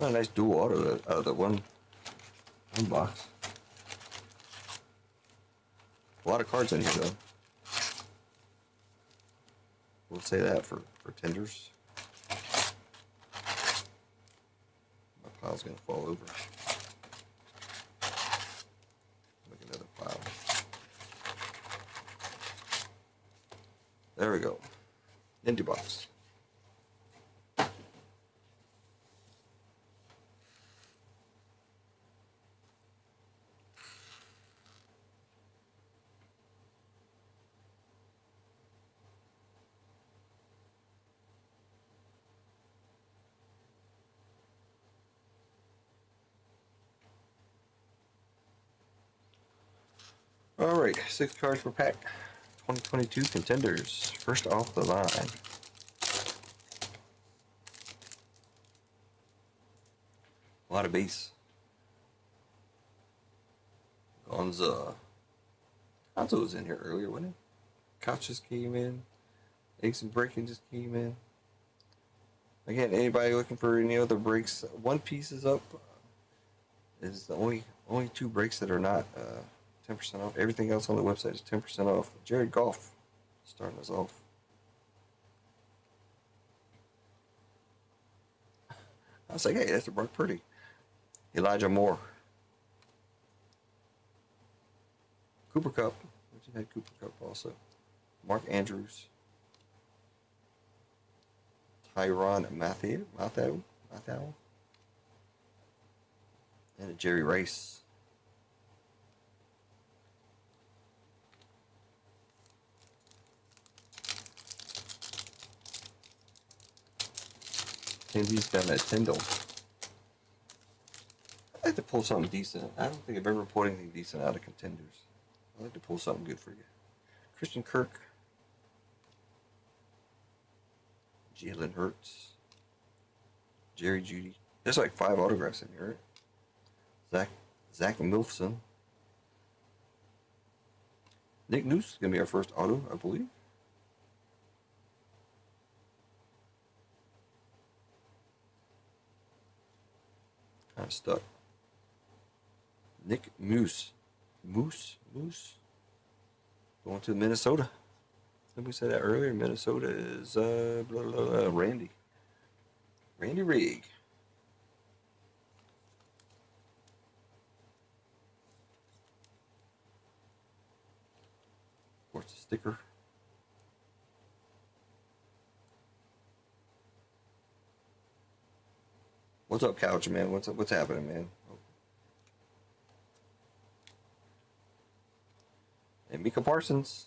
Oh, a nice dual auto out of the one box. A lot of cards in here, though. We'll say that for tenders. My pile's gonna fall over. Make another pile. There we go. Empty box. All right, 6 cards per pack. 2022 contenders. First off the line. A lot of base. Gonza. Gonza was in here earlier, wasn't he? Couch just came in. Eggs and Breaking just came in. Again, anybody looking for any other breaks? One Piece is up. It's the only 2 breaks that are not 10% off. Everything else on the website is 10% off. Jared Goff starting us off. I was like, hey, that's a Brock Purdy. Elijah Moore. Cooper Kupp. We had Cooper Kupp also. Mark Andrews. Tyrann Mathieu. And a Jerry Rice. Tendy's got that Tyndall. I'd like to pull something decent. I don't think I've ever pulled anything decent out of contenders. I'd like to pull something good for you. Christian Kirk. Jalen Hurts. Jerry Jeudy. There's like 5 autographs in here, right? Zach Milfson. Nick Noose is going to be our first auto, I believe. Kind of stuck. Nick Moose. Moose. Going to Minnesota. Did we say that earlier? Minnesota is Randy. Randy Rigg. Of course, the sticker. What's up, Couch man? What's up? What's happening, man? And Mika Parsons.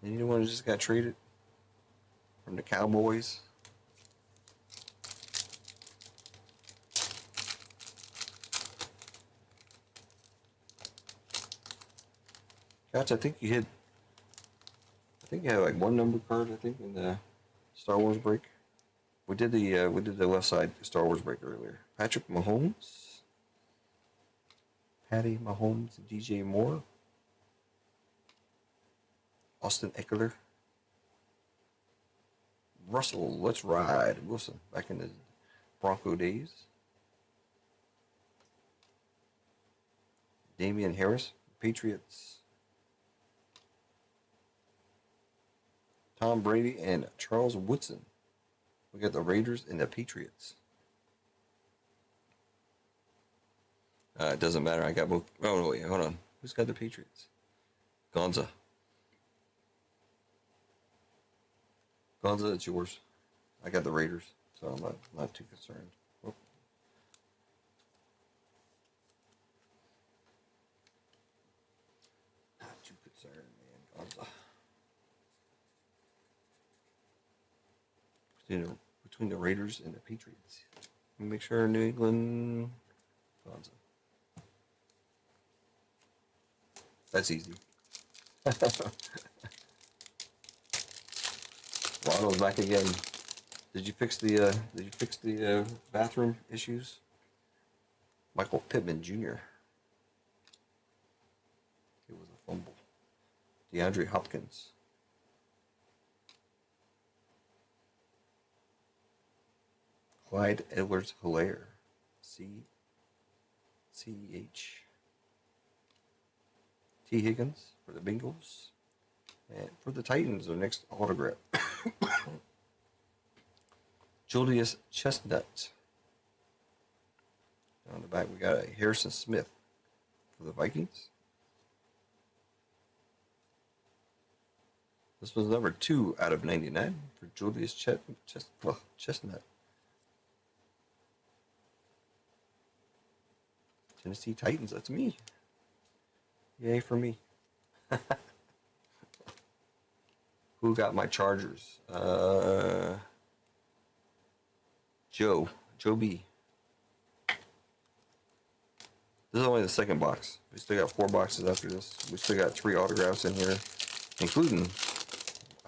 Anyone who just got traded from the Cowboys. Gosh, I think you had like one number card, I think, in the Star Wars break. We did the left side Star Wars break earlier. Patrick Mahomes, Patty Mahomes, DJ Moore, Austin Eckler, Russell, let's ride, Wilson, back in the Bronco days. Damian Harris, Patriots. Tom Brady and Charles Woodson. We got the Raiders and the Patriots. It doesn't matter. I got both. Oh, no, wait, hold on. Who's got the Patriots? Gonza. Gonza, it's yours. I got the Raiders, so I'm not too concerned. Oh. Not too concerned, man. Gonza. Between the Raiders and the Patriots. Make sure New England. Gonza. That's easy. Waddle's back again. Did you fix the bathroom issues? Michael Pittman Jr. It was a fumble. DeAndre Hopkins. Clyde Edwards-Helaire. CH. T. Higgins for the Bengals. And for the Titans, their next autograph. Julius Chestnut. On the back, we got a Harrison Smith for the Vikings. This was number 2 out of 99 for Julius Chestnut. Tennessee Titans, that's me. Yay for me. Who got my Chargers? Joe B. This is only the second box. We still got 4 boxes after this. We still got 3 autographs in here, including,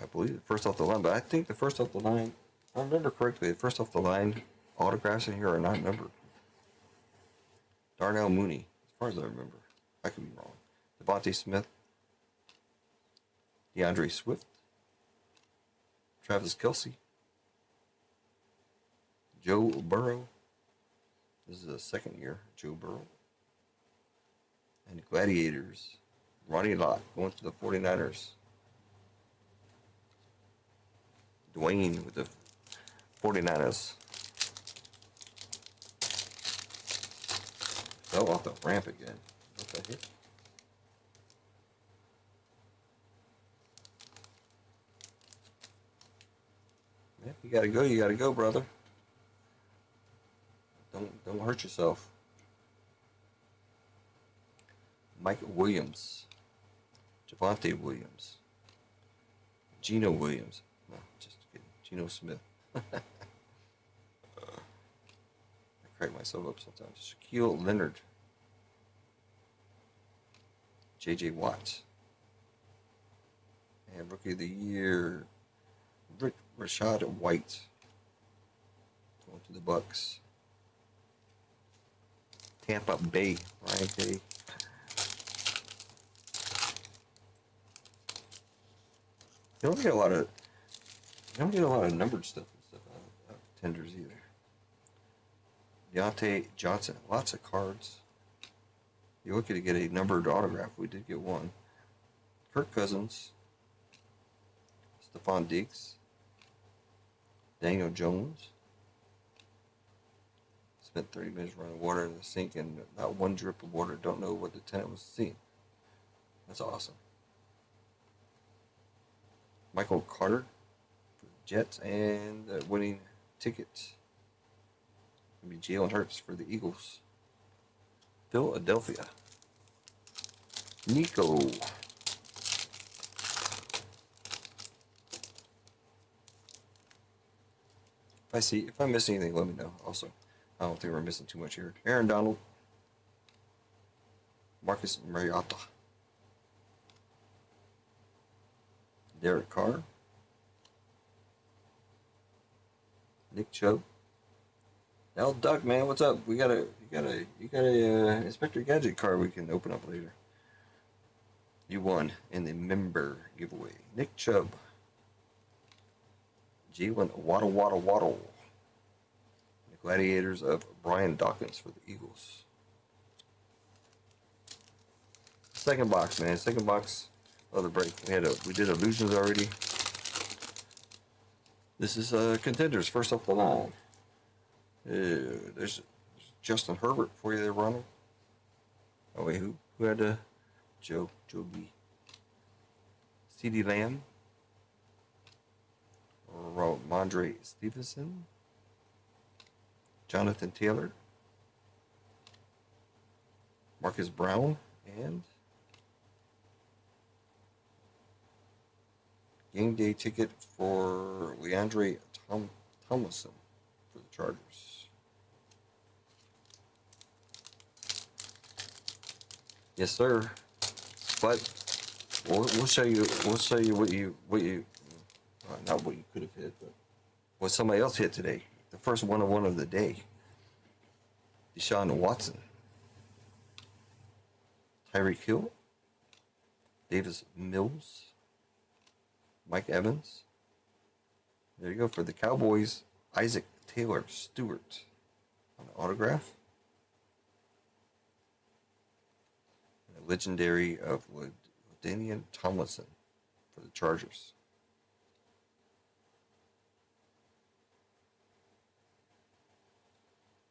I believe, first off the line. But I think the first off the line, if I remember correctly, the first off the line autographs in here are not numbered. Darnell Mooney, as far as I remember. I could be wrong. Devontae Smith, DeAndre Swift, Travis Kelce, Joe Burrow. This is the second year, Joe Burrow. And the Gladiators, Ronnie Lott going to the 49ers. Dwayne with the 49ers. Fell off the ramp again. What the heck? Yeah, you gotta go, brother. Don't hurt yourself. Mike Williams. Javonte Williams. Geno Williams. No, just kidding. Geno Smith. I crack myself up sometimes. Shaquille Leonard. J.J. Watt. And Rookie of the Year, Rashad White. Going to the Bucks. Tampa Bay, Ryan K. You don't get a lot of numbered stuff and stuff out of tenders either. Deontay Johnson, lots of cards. You're lucky to get a numbered autograph. We did get one. Kirk Cousins, Stephon Diggs, Daniel Jones. Spent 30 minutes running water in the sink and not one drip of water. Don't know what the tenant was seeing. That's awesome. Michael Carter for the Jets and the winning ticket. It'll be Jalen Hurts for the Eagles. Philadelphia. Nico. If I miss anything, let me know. Also, I don't think we're missing too much here. Aaron Donald, Marcus Mariota, Derek Carr, Nick Chubb. Now, Duck, man, what's up? You got a Inspector Gadget card we can open up later. You won in the member giveaway. Nick Chubb, Jalen Waddle. The Gladiators of Brian Dawkins for the Eagles. Second box, man. Second box of the break. We did illusions already. This is contenders first up the line. There's Justin Herbert for you there, Ronald. Oh wait, who had Joe B. C.D. Lamb, Ramondre Stevenson, Jonathan Taylor, Marcus Brown, and game day ticket for Leandre Tomlinson for the Chargers. Yes, sir. But we'll show you what you not what you could have hit, but what somebody else hit today. The first 101 of the day. Deshaun Watson, Tyreek Hill, Davis Mills, Mike Evans. There you go for the Cowboys. Isaac Taylor Stewart on the autograph. Legendary of LaDainian Tomlinson for the Chargers.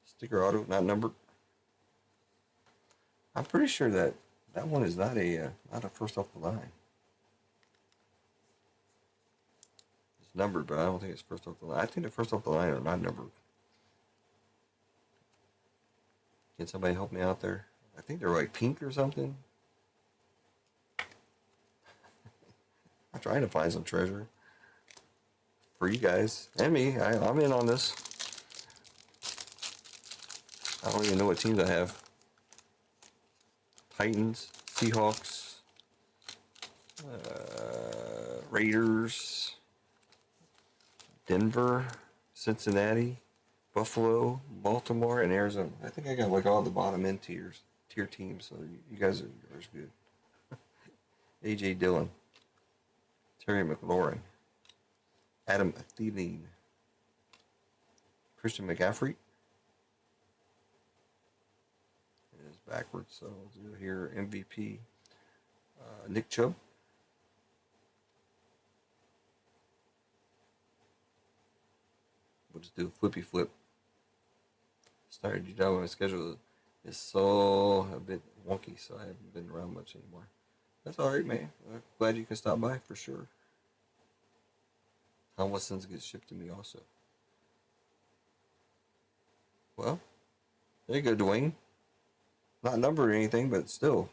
Sticker auto, not numbered. I'm pretty sure that one is not a first off the line. It's numbered, but I don't think it's first off the line. I think the first off the line are not numbered. Can somebody help me out there? I think they're like pink or something. I'm trying to find some treasure for you guys and me. I'm in on this. I don't even know what teams I have. Titans, Seahawks, Raiders, Denver, Cincinnati, Buffalo, Baltimore, and Arizona. I think I got like all the bottom end tier teams, so you guys are good. A.J. Dillon, Terry McLaurin, Adam Thielen, Christian McCaffrey. It is backwards, so we'll do here MVP. Nick Chubb. We'll just do a flippy flip. Started you down. My schedule is so a bit wonky, so I haven't been around much anymore. That's all right, man. I'm glad you can stop by for sure. Tomlinson's gets shipped to me also. Well, there you go, Dwayne. Not numbered or anything, but still.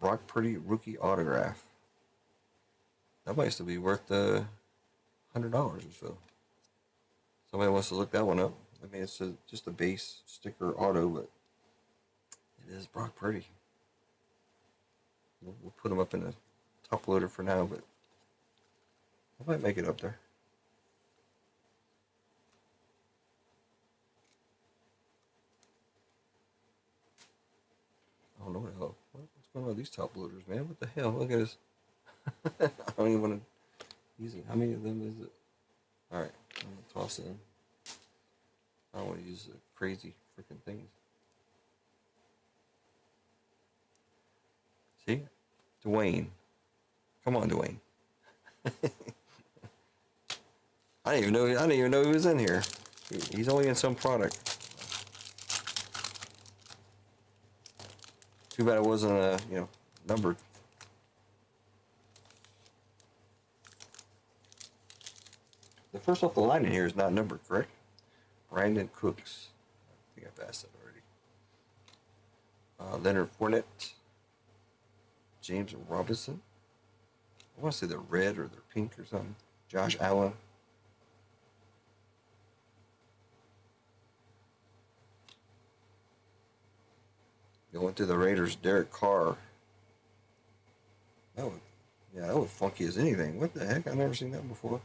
Brock Purdy rookie autograph. That might still be worth $100 or so. Somebody wants to look that one up. I mean, it's just a base sticker auto, but it is Brock Purdy. We'll put him up in the top loader for now, but I might make it up there. I don't know what the hell. What's going on with these top loaders, man? What the hell? Look at this. I don't even want to use it. How many of them is it? All right, I'm going to toss it in. I don't want to use the crazy freaking things. See? Dwayne. Come on, Dwayne. I didn't even know he was in here. He's only in some product. Too bad it wasn't numbered. The first off the line in here is not numbered, correct? Brandon Cooks. I think I've asked that already. Leonard Fournette. James Robinson. I want to say they're red or they're pink or something. Josh Allen. Going to the Raiders, Derek Carr. That would, yeah, that was funky as anything. What the heck? I've never seen that before.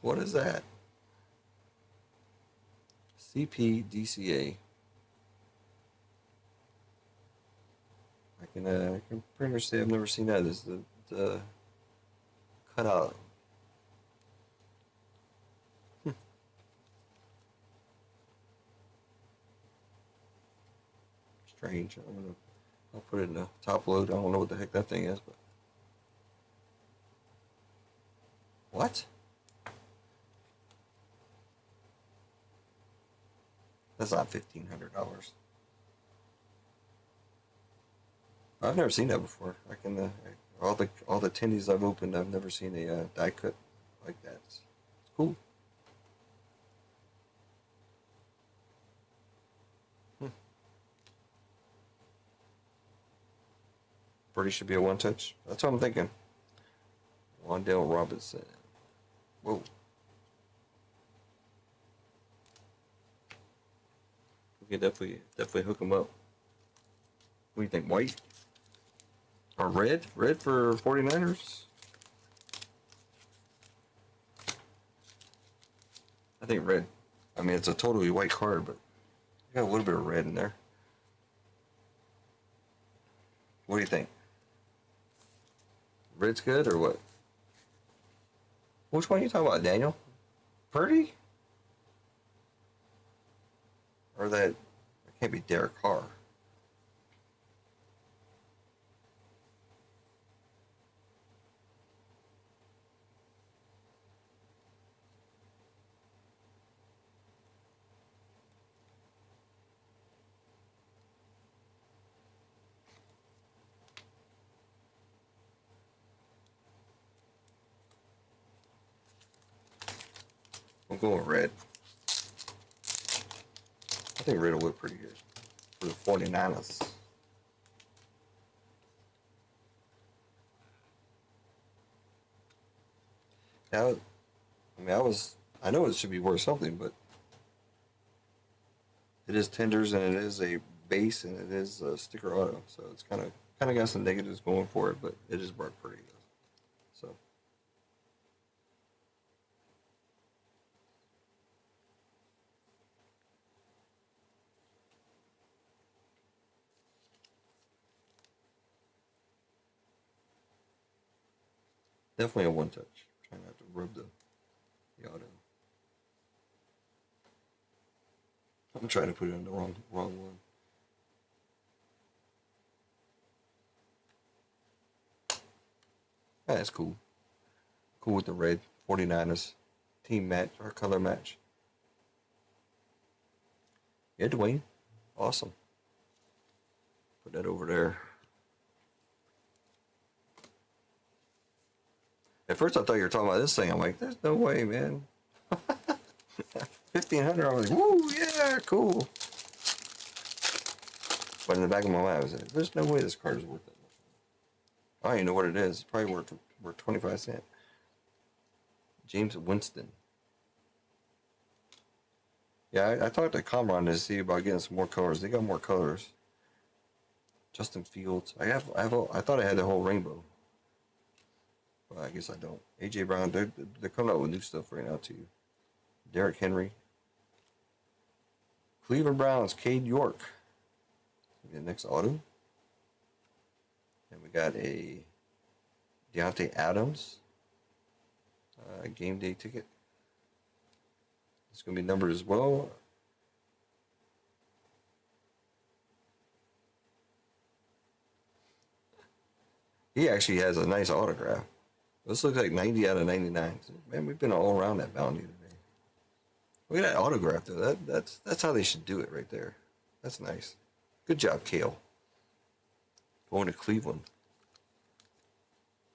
What is that? CPDCA. I can pretty much say I've never seen that. Is the cutout. Strange. I'll put it in the top load. I don't know what the heck that thing is, but what? That's not $1,500. I've never seen that before. All the tendies I've opened, I've never seen a die cut like that. It's cool. Hmm. Birdie should be a one touch. That's what I'm thinking. Wandale Robinson. Whoa. We can definitely hook him up. What do you think? White? Or red? Red for 49ers? I think red. I mean, it's a totally white card, but you got a little bit of red in there. What do you think? Red's good or what? Which one are you talking about, Daniel? Purdy? Or that? It can't be Derek Carr. I'm going red. I think red will look pretty good for the 49ers. Now, I know it should be worth something, but it is tenders and it is a base and it is a sticker auto, so it's kind of got some negatives going for it, but it is worth pretty good. So definitely a one touch. Trying not to rub the auto. I'm trying to put it on the wrong one. Yeah, that's cool. Cool with the red 49ers team match or color match. Yeah, Dwayne. Awesome. Put that over there. At first, I thought you were talking about this thing. I'm like, there's no way, man. 1,500. I was like, woo, yeah, cool. But in the back of my mind, I was like, there's no way this card is worth that much. I don't even know what it is. It's probably worth 25 cents. James Winston. Yeah, I talked to Comron to see about getting some more colors. They got more colors. Justin Fields. I thought I had the whole rainbow. Well, I guess I don't. AJ Brown. They're coming out with new stuff right now too. Derrick Henry. Cleveland Browns. Cade York. The next auto. And we got a Deontay Adams game day ticket. It's going to be numbered as well. He actually has a nice autograph. This looks like 90 out of 99. Man, we've been all around that bounty today. Look at that autograph, though. That's how they should do it right there. That's nice. Good job, Kale. Going to Cleveland.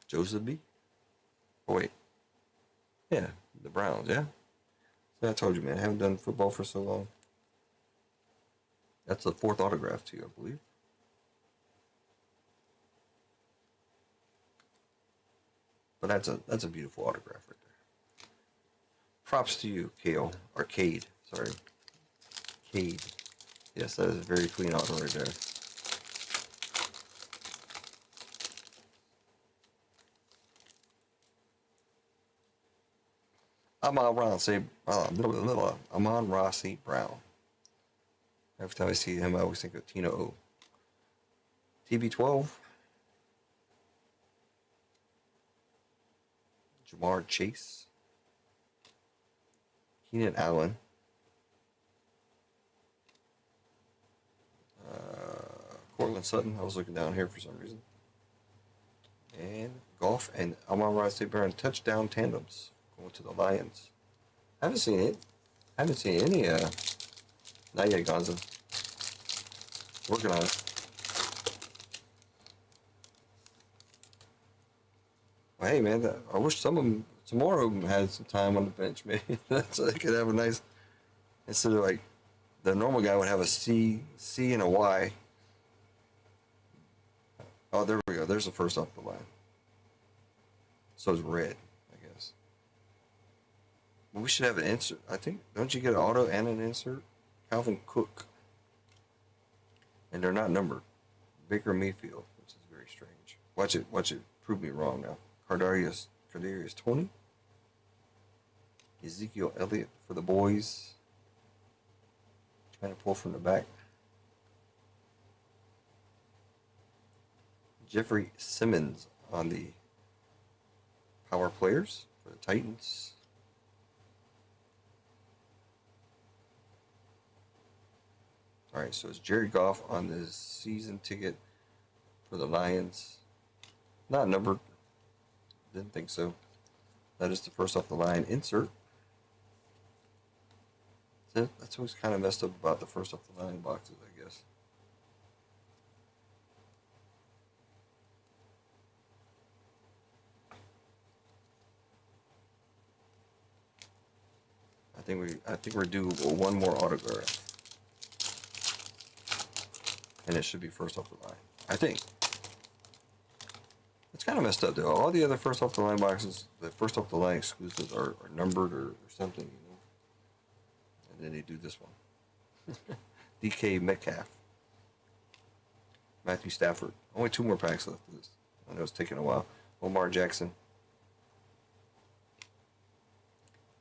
Joseph B. Oh, wait. Yeah, the Browns, yeah? So I told you, man, I haven't done football for so long. That's the fourth autograph, too, I believe. But that's a beautiful autograph right there. Props to you, Kale. Arcade. Sorry. Cade. Yes, that is a very clean auto right there. Amon-Ra St. Brown. Every time I see him, I always think of Tino O. TB12. Jamar Chase. Keenan Allen. Cortland Sutton. I was looking down here for some reason. And Goff and Amon-Ra St. Brown touchdown tandems going to the Lions. I haven't seen it. I haven't seen any. Not yet, Gonza. Working on it. Well, hey, man, I wish some more of them had some time on the bench, maybe. So they could have a nice, instead of like the normal guy would have a C and a Y. Oh, there we go. There's the first off the line. So it's red, I guess. But we should have an insert. I think, don't you get an auto and an insert? Calvin Cook. And they're not numbered. Baker Mayfield, which is very strange. Watch it prove me wrong now. Kadarius 20. Ezekiel Elliott for the boys. Trying to pull from the back. Jeffrey Simmons on the power players for the Titans. All right, so it's Jared Goff on the season ticket for the Lions. Not numbered. Didn't think so. That is the first off the line insert. That's always kind of messed up about the first off the line boxes, I guess. I think we're due one more autograph. And it should be first off the line. I think. It's kind of messed up though. All the other first off the line boxes, the first off the line exclusives are numbered or something, you know. And then they do this one. DK Metcalf. Matthew Stafford. Only 2 more packs left of this. I know it's taking a while. Omar Jackson.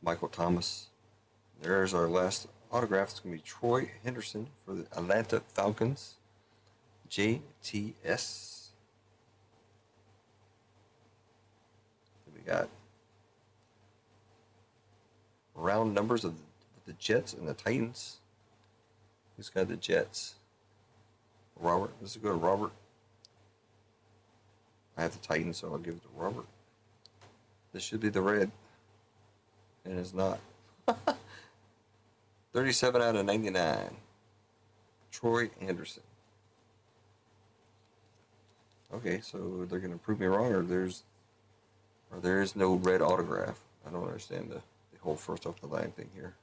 Michael Thomas. There's our last autograph. It's going to be Troy Henderson for the Atlanta Falcons. JTS. We got round numbers of the Jets and the Titans. Who's got the Jets? Robert. This is good, Robert. I have the Titans, so I'll give it to Robert. This should be the red. And it's not. 37 out of 99. Troy Anderson. Okay, so they're going to prove me wrong, or there is no red autograph. I don't understand the whole first off the line thing here.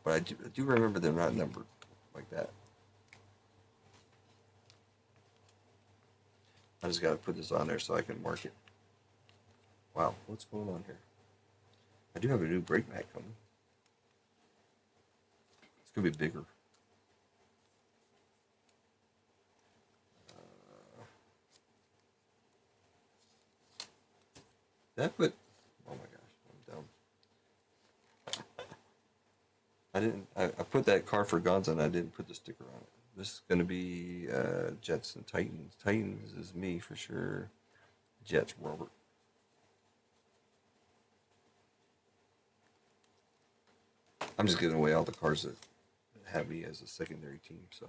But I do remember they're not numbered like that. I just got to put this on there so I can mark it. Wow, what's going on here? I do have a new break mat coming. It's going to be bigger. That put, oh my gosh, I'm dumb. I put that card for Gonza and I didn't put the sticker on it. This is going to be Jets and Titans. Titans is me for sure. Jets, Robert. I'm just giving away all the cards that have me as a secondary team, so.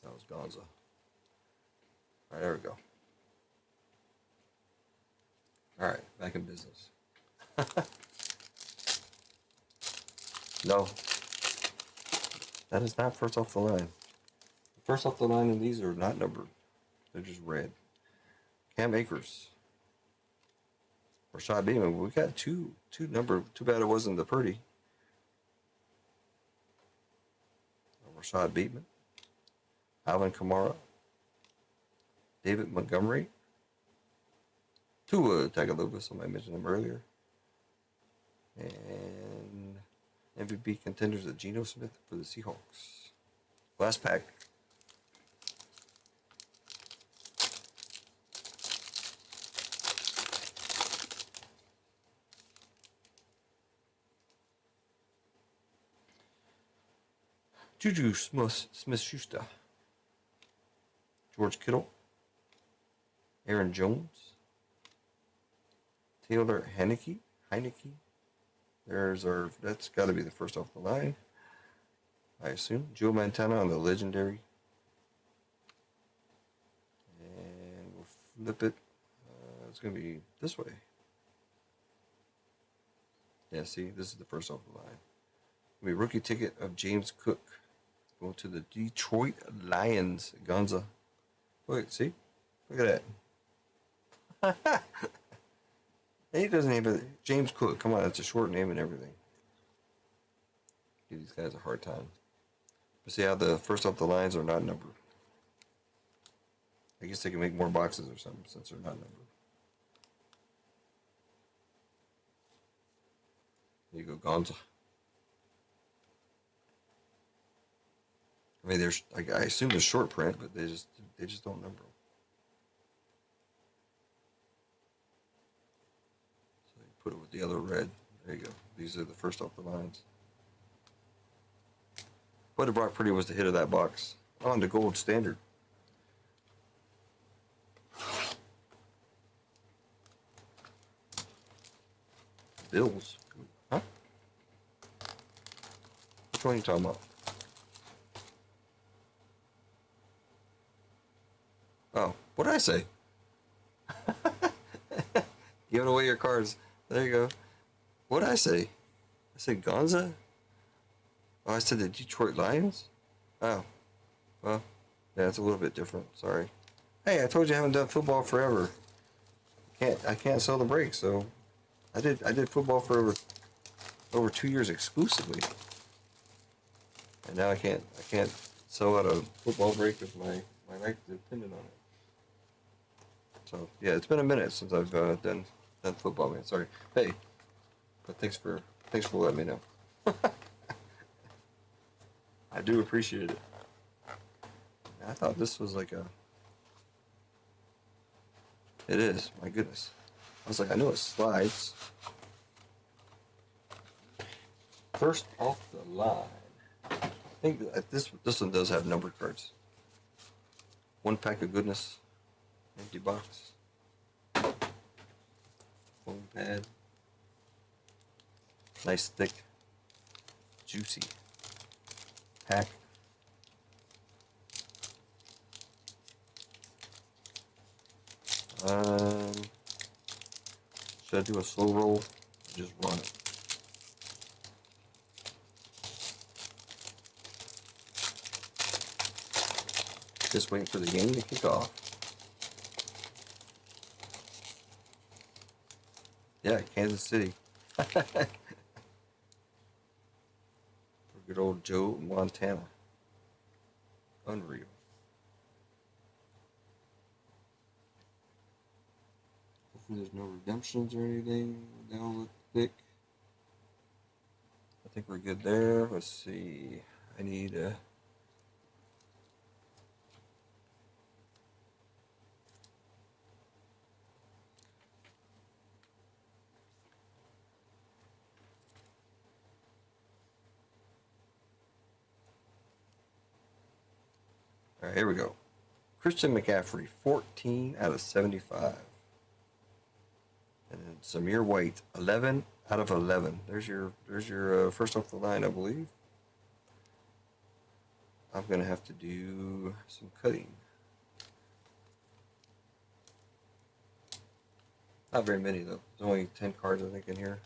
That was Gonza. All right, there we go. All right, back in business. No, that is not first off the line. First off the line, and these are not numbered. They're just red. Cam Akers. Rashad Bateman. We got two Too bad it wasn't the Purdy. Rashad Bateman, Alvin Kamara, David Montgomery, Tua Tagovailoa, somebody mentioned him earlier, and MVP contenders of Geno Smith for the Seahawks. Last pack. Juju Smith-Schuster, George Kittle, Aaron Jones, Taylor Heineke. That's got to be the first off the line, I assume. Joe Montana on the legendary. And we'll flip it. It's going to be this way. Yeah, see, this is the first off the line. It'll be rookie ticket of James Cook. Going to the Detroit Lions, Gonza. Wait, see? Look at that. He doesn't even... James Cook, come on, that's a short name and everything. Give these guys a hard time. But see how the first off the lines are not numbered. I guess they can make more boxes or something since they're not numbered. There you go, Gonza. I mean, I assume they're short print, but they just don't number them. So you put it with the other red. There you go. These are the first off the lines. But Brock Purdy was the hit of that box. On the gold standard. Bills. Huh? Which one are you talking about? Oh, what did I say? Giving away your cards. There you go. What did I say? I said Gonza? Oh, I said the Detroit Lions? Oh. Well, yeah, it's a little bit different. Sorry. Hey, I told you I haven't done football forever. I can't sell the break, so I did football for over 2 years exclusively. And now I can't sell out a football break with my life dependent on it. So yeah, it's been a minute since I've done football, man. Sorry. Hey, but thanks for letting me know. I do appreciate it. I thought this was like a. It is. My goodness. I was like, I know it slides. First off the line. I think this one does have numbered cards. One pack of goodness. Empty box. Foam pad. Nice thick. Juicy. Pack. Should I do a slow roll? Or just run it. Just waiting for the game to kick off. Yeah, Kansas City. For good old Joe Montana. Unreal. Hopefully there's no redemptions or anything. They all look thick. I think we're good there. Let's see. I need a... All right, here we go. Christian McCaffrey, 14 out of 75. And then Zamir White, 11 out of 11. There's your first off the line, I believe. I'm going to have to do some cutting. Not very many, though. There's only 10 cards, I think, in here.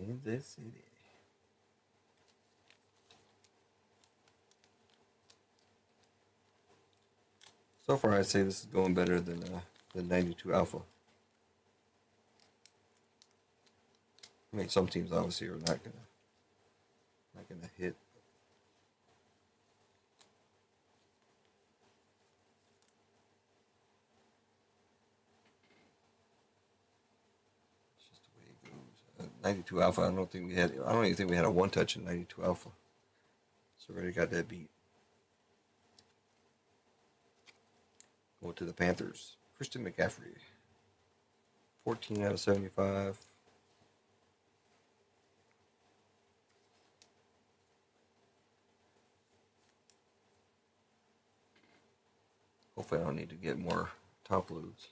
Kansas City. So far, I'd say this is going better than the 92 Alpha. I mean, some teams obviously are not gonna hit. It's just the way it goes. 92 Alpha. I don't think we had. I don't even think we had a one touch in 92 Alpha. So already got that beat. Going to the Panthers. Christian McCaffrey. 14 out of 75. Hopefully I don't need to get more top loads.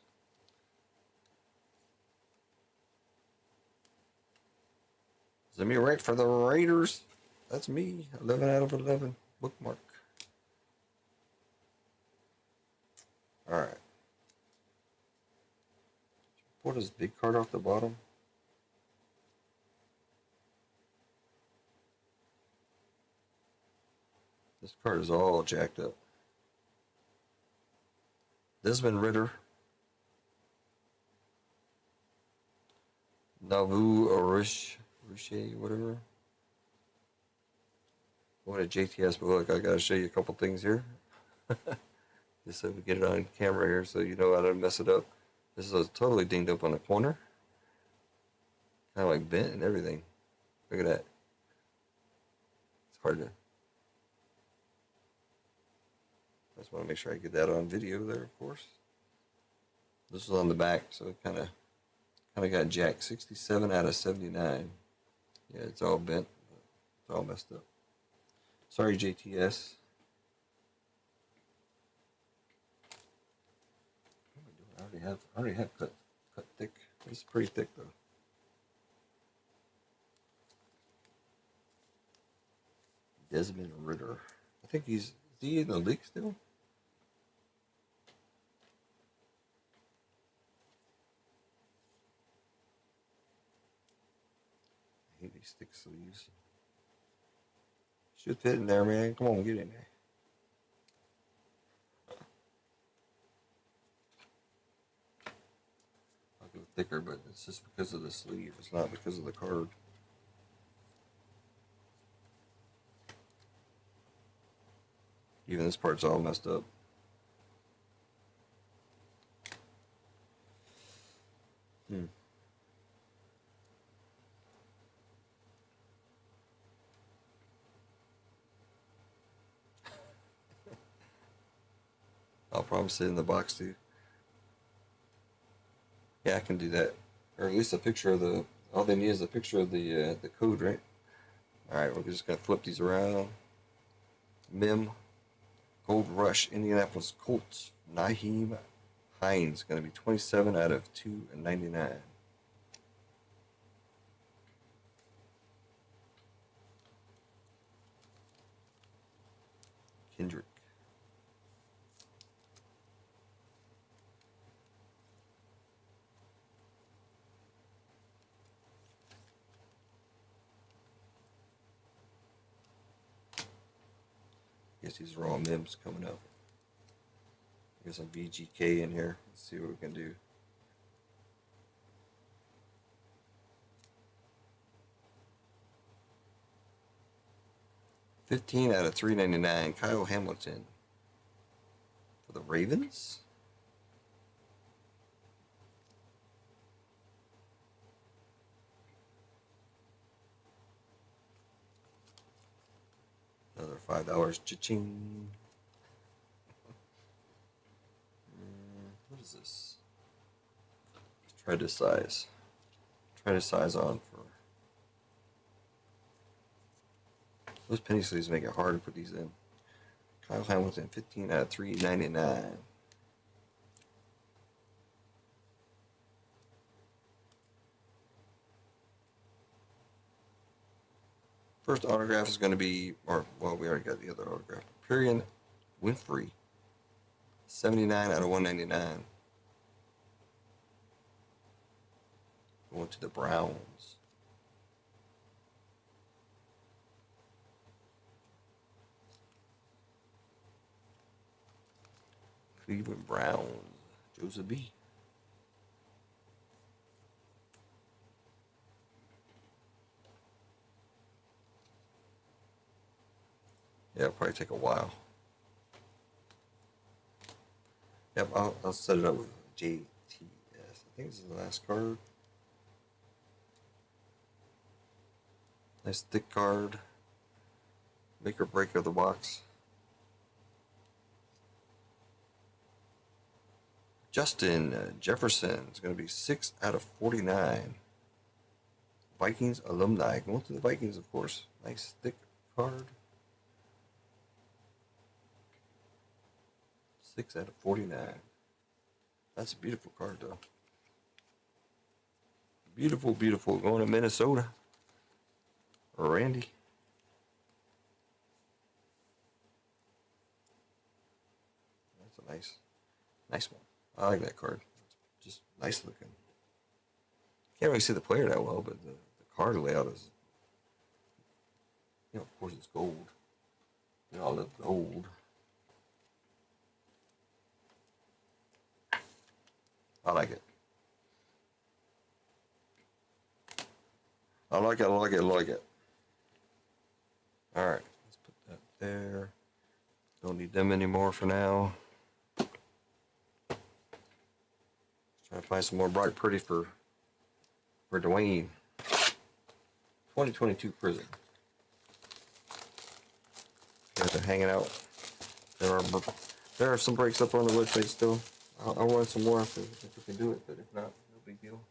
Zamir Wright for the Raiders. That's me. 11 out of 11. Bookmark. All right. Pull this big card off the bottom. This card is all jacked up. Desmond Ritter. Navu Arish, whatever. What a JTS, but look, I gotta show you a couple things here. Just so we get it on camera here so you know how to mess it up. This is totally dinged up on the corner. Kind of like bent and everything. Look at that. It's hard to. I just want to make sure I get that on video there, of course. This is on the back, so it kind of got jacked. 67 out of 79. Yeah, it's all bent. It's all messed up. Sorry, JTS. I already have cut thick. It's pretty thick though. Desmond Ritter. I think is he in the league still? I hate these thick sleeves. Should fit in there, man. Come on, get in there. I'll go thicker, but it's just because of the sleeve. It's not because of the card. Even this part's all messed up. I'll probably sit in the box too. Yeah, I can do that, or at least a picture of the. All they need is a picture of the code, right? All right, we're just gonna flip these around. Mim, Gold Rush, Indianapolis Colts, Naheem Hines, gonna be 27 out of 299. Kendrick. Guess these are all Mims coming up. Get some VGK in here. Let's see what we can do. $15 out of $3.99. Kyle Hamilton for the Ravens. Another $5. Cha-ching. What is this? Let's try this size. Try this size on for. Those penny sleeves make it hard to put these in. Kyle Hamilton, 15 out of $3.99. First autograph is going to be, or well, we already got the other autograph. Perion Winfrey, 79 out of 199. Going to the Browns. Cleveland Browns, Joseph B. Yeah, it'll probably take a while. Yep, I'll set it up with JTS. I think this is the last card. Nice thick card. Make or break of the box. Justin Jefferson is going to be 6 out of 49. Vikings alumni. Going to the Vikings, of course. Nice thick card. 6 out of 49. That's a beautiful card, though. Beautiful, beautiful. Going to Minnesota. Randy. That's a nice one. I like that card. It's just nice looking. Can't really see the player that well, but the card layout is, of course it's gold. You know, all the gold. I like it. I like it, I like it, I like it. Alright, let's put that there. Don't need them anymore for now. Try to find some more bright pretty for Dwayne. 2022 Prism. Yeah, they're hanging out. There are some breaks up on the website still. I'll run some more if we can do it, but if not, no big deal.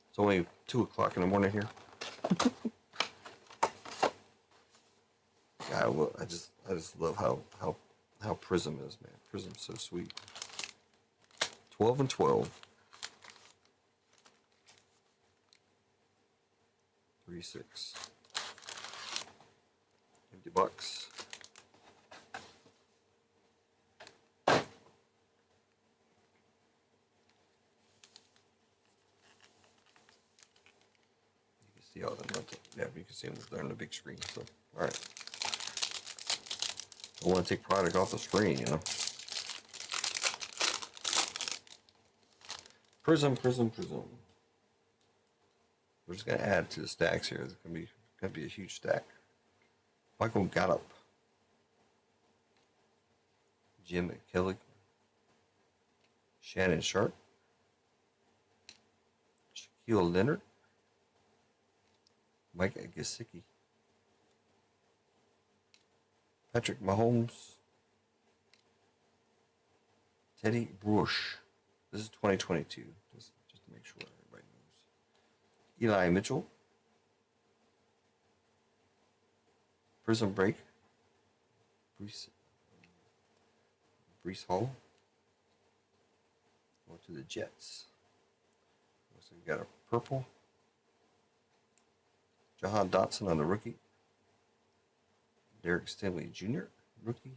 It's only 2 o'clock in the morning here. God, I just love how Prism is, man. Prism's so sweet. 12 and 12. 3-6. Empty box. See all them. Yeah, you can see them there on the big screen. So, all right. I want to take product off the screen, Prism, Prism, Prism. We're just gonna add to the stacks here. It's gonna be a huge stack. Michael Gallup, Jim Kelly, Shannon Sharp, Shaquille Leonard, Mike Gesicki, Patrick Mahomes, Teddy Brush. This is 2022. Just to make sure everybody knows. Eli Mitchell, Prism Break, Brees Hall. Go to the Jets. So we got a purple. Jahan Dotson on the rookie. Derek Stingley Jr., rookie.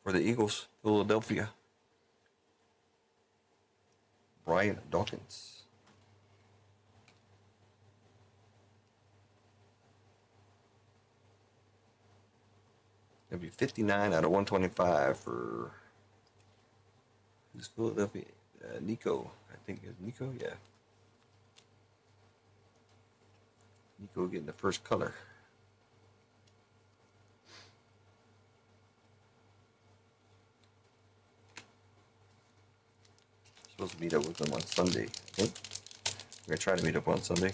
For the Eagles, Philadelphia, Brian Dawkins. It'll be 59 out of 125 for who's Philadelphia? Nico, I think it's Nico, yeah. Nico getting the first color. Supposed to meet up with them on Sunday, I think. We're gonna try to meet up on Sunday.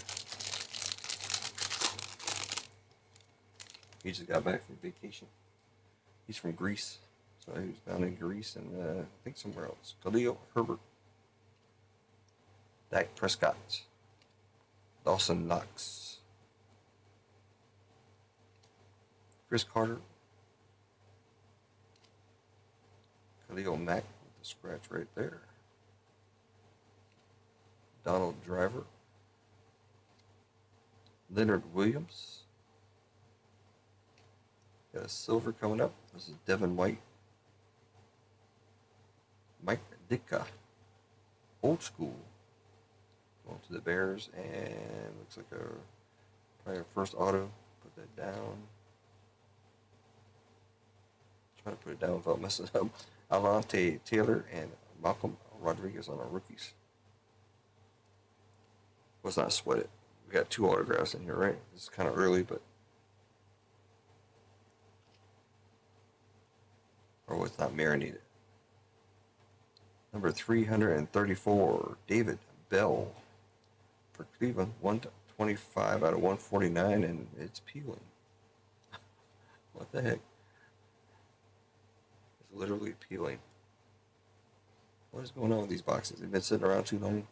He just got back from vacation. He's from Greece, so he was down in Greece and I think somewhere else. Khalil Herbert, Dak Prescott, Dawson Knox, Chris Carter, Khalil Mack with the scratch right there, Donald Driver, Leonard Williams. Got a silver coming up. This is Devin White, Mike Ditka, old school. Going to the Bears, and looks like probably our first auto. Put that down. Try to put it down without messing up. Alante Taylor and Malcolm Rodriguez on our rookies. Let's not sweat it. We got 2 autographs in here, right? It's kind of early, but or it's not marinated. Number 334, David Bell for Cleveland, 125 out of 149, and it's peeling. What the heck? It's literally peeling. What is going on with these boxes? They've been sitting around too long.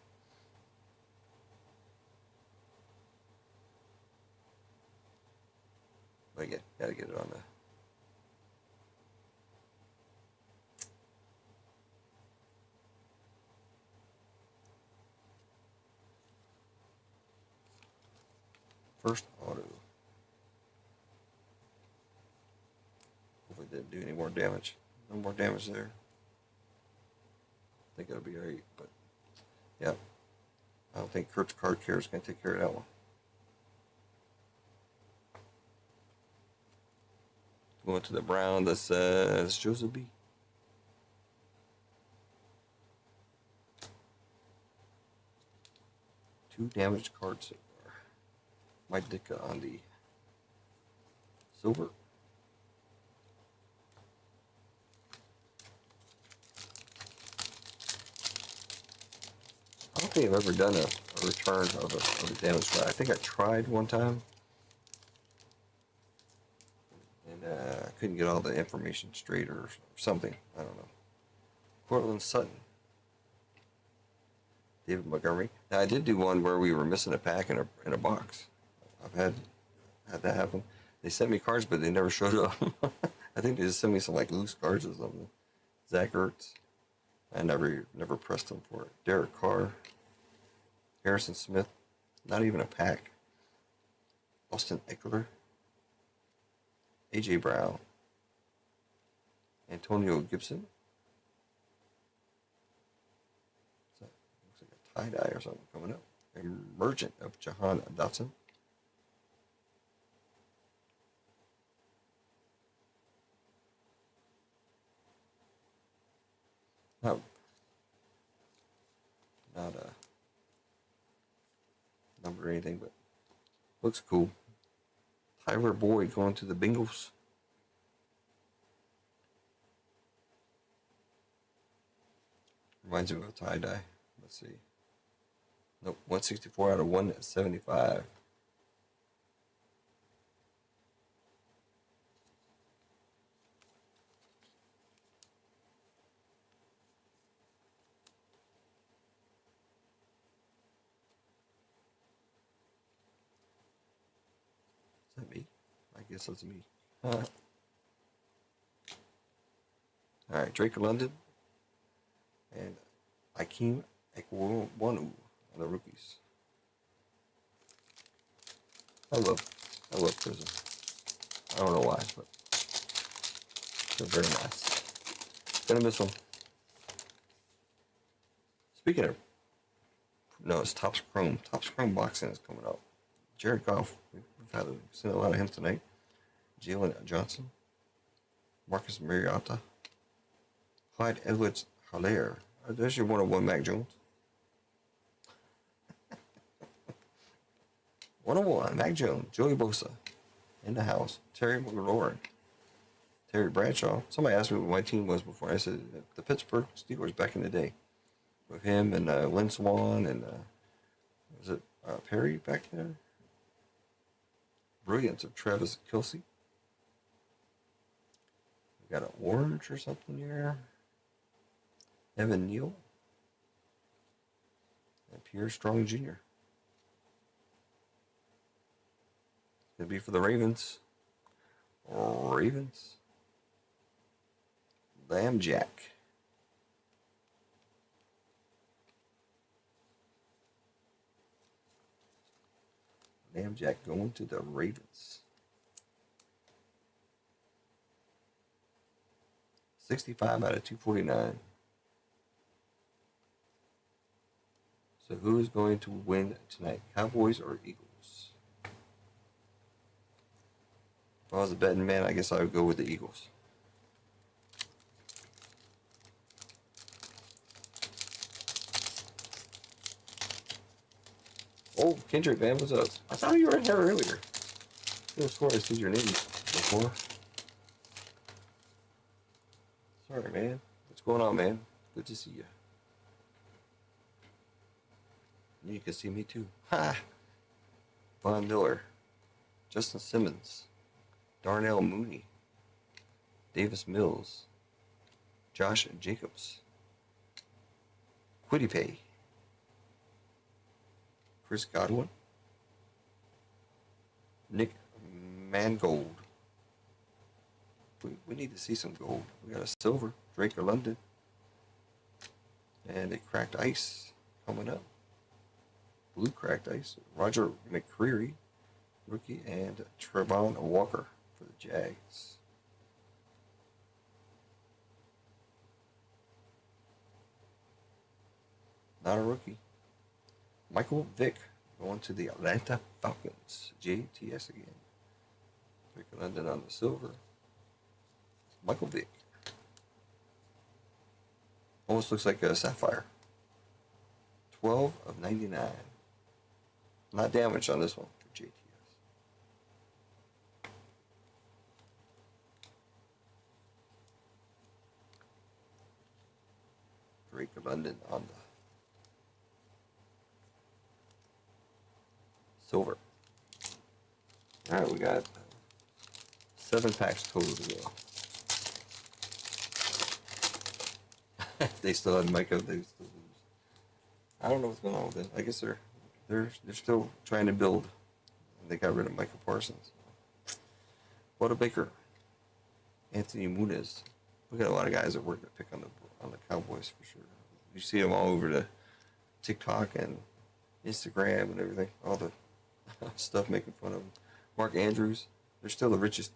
But again, gotta get it on the. First auto. Hopefully it didn't do any more damage. No more damage there. I think it'll be alright, but yeah. I don't think Kurt's card care is going to take care of that one. Going to the brown that says Joseph B. Two damaged cards so far. Mike Ditka on the silver. I don't think I've ever done a return of a damaged card. I think I tried one time. And I couldn't get all the information straight or something. I don't know. Cortland Sutton. David Montgomery. Now I did do one where we were missing a pack in a box. I've had that happen. They sent me cards, but they never showed up. I think they just sent me some like loose cards or something. Zach Ertz. I never pressed them for it. Derek Carr. Harrison Smith. Not even a pack. Austin Eckler. AJ Brown. Antonio Gibson. Looks like a tie-dye or something coming up. Emergent of Jahan Dotson. Not a number or anything, but looks cool. Tyler Boyd going to the Bengals. Reminds me of a tie-dye. Let's see. Nope, 164 out of 175. Is that me? I guess that's me. All right, Drake London and Akeem Ekwonu on the rookies. I love Prism. I don't know why, but they're very nice. Gonna miss them. Speaking of, no, it's Topps Chrome. Topps Chrome boxing is coming out. Jared Goff, we've seen a lot of him tonight. Jalen Johnson, Marcus Mariota, Clyde Edwards-Helaire. There's your 101 Mac Jones. 101 Mac Jones, Joey Bosa in the house, Terry McLaurin, Terry Bradshaw. Somebody asked me what my team was before. I said the Pittsburgh Steelers back in the day with him and Lynn Swan and was it Perry back there? Brilliance of Travis Kelce. We got an orange or something here. Evan Neal. And Pierre Strong Jr. Gonna be for the Ravens. Ravens. Lamb Jack. Lamb Jack going to the Ravens. 65 out of 249. So who is going to win tonight? Cowboys or Eagles? If I was a betting man, I guess I would go with the Eagles. Oh, Kendrick, man, what's up? I thought you were in here earlier. I swear I see your name before. Sorry, man. What's going on, man? Good to see you. You can see me too. Ha! Von Miller, Justin Simmons, Darnell Mooney, Davis Mills, Josh Jacobs, Quiddy Chris Godwin, Nick Mangold. We need to see some gold. We got a silver, Drake London, and a cracked ice coming up. Blue cracked ice, Roger McCreary, rookie, and Trevon Walker for the Jags. Not a rookie. Michael Vick going to the Atlanta Falcons. JTS again. Drake London on the silver. Michael Vick. Almost looks like a sapphire. 12 of 99. Not damaged on this one for JTS. Drake London on the silver. Alright, we got 7 packs total to go. They still had Micah. They still lose. I don't know what's going on with it. I guess they're still trying to build. And they got rid of Micah Parsons. What a Baker. Anthony Muniz. We got a lot of guys that work to pick on the Cowboys for sure. You see them all over the TikTok and Instagram and everything. All the stuff making fun of them. Mark Andrews. They're still the richest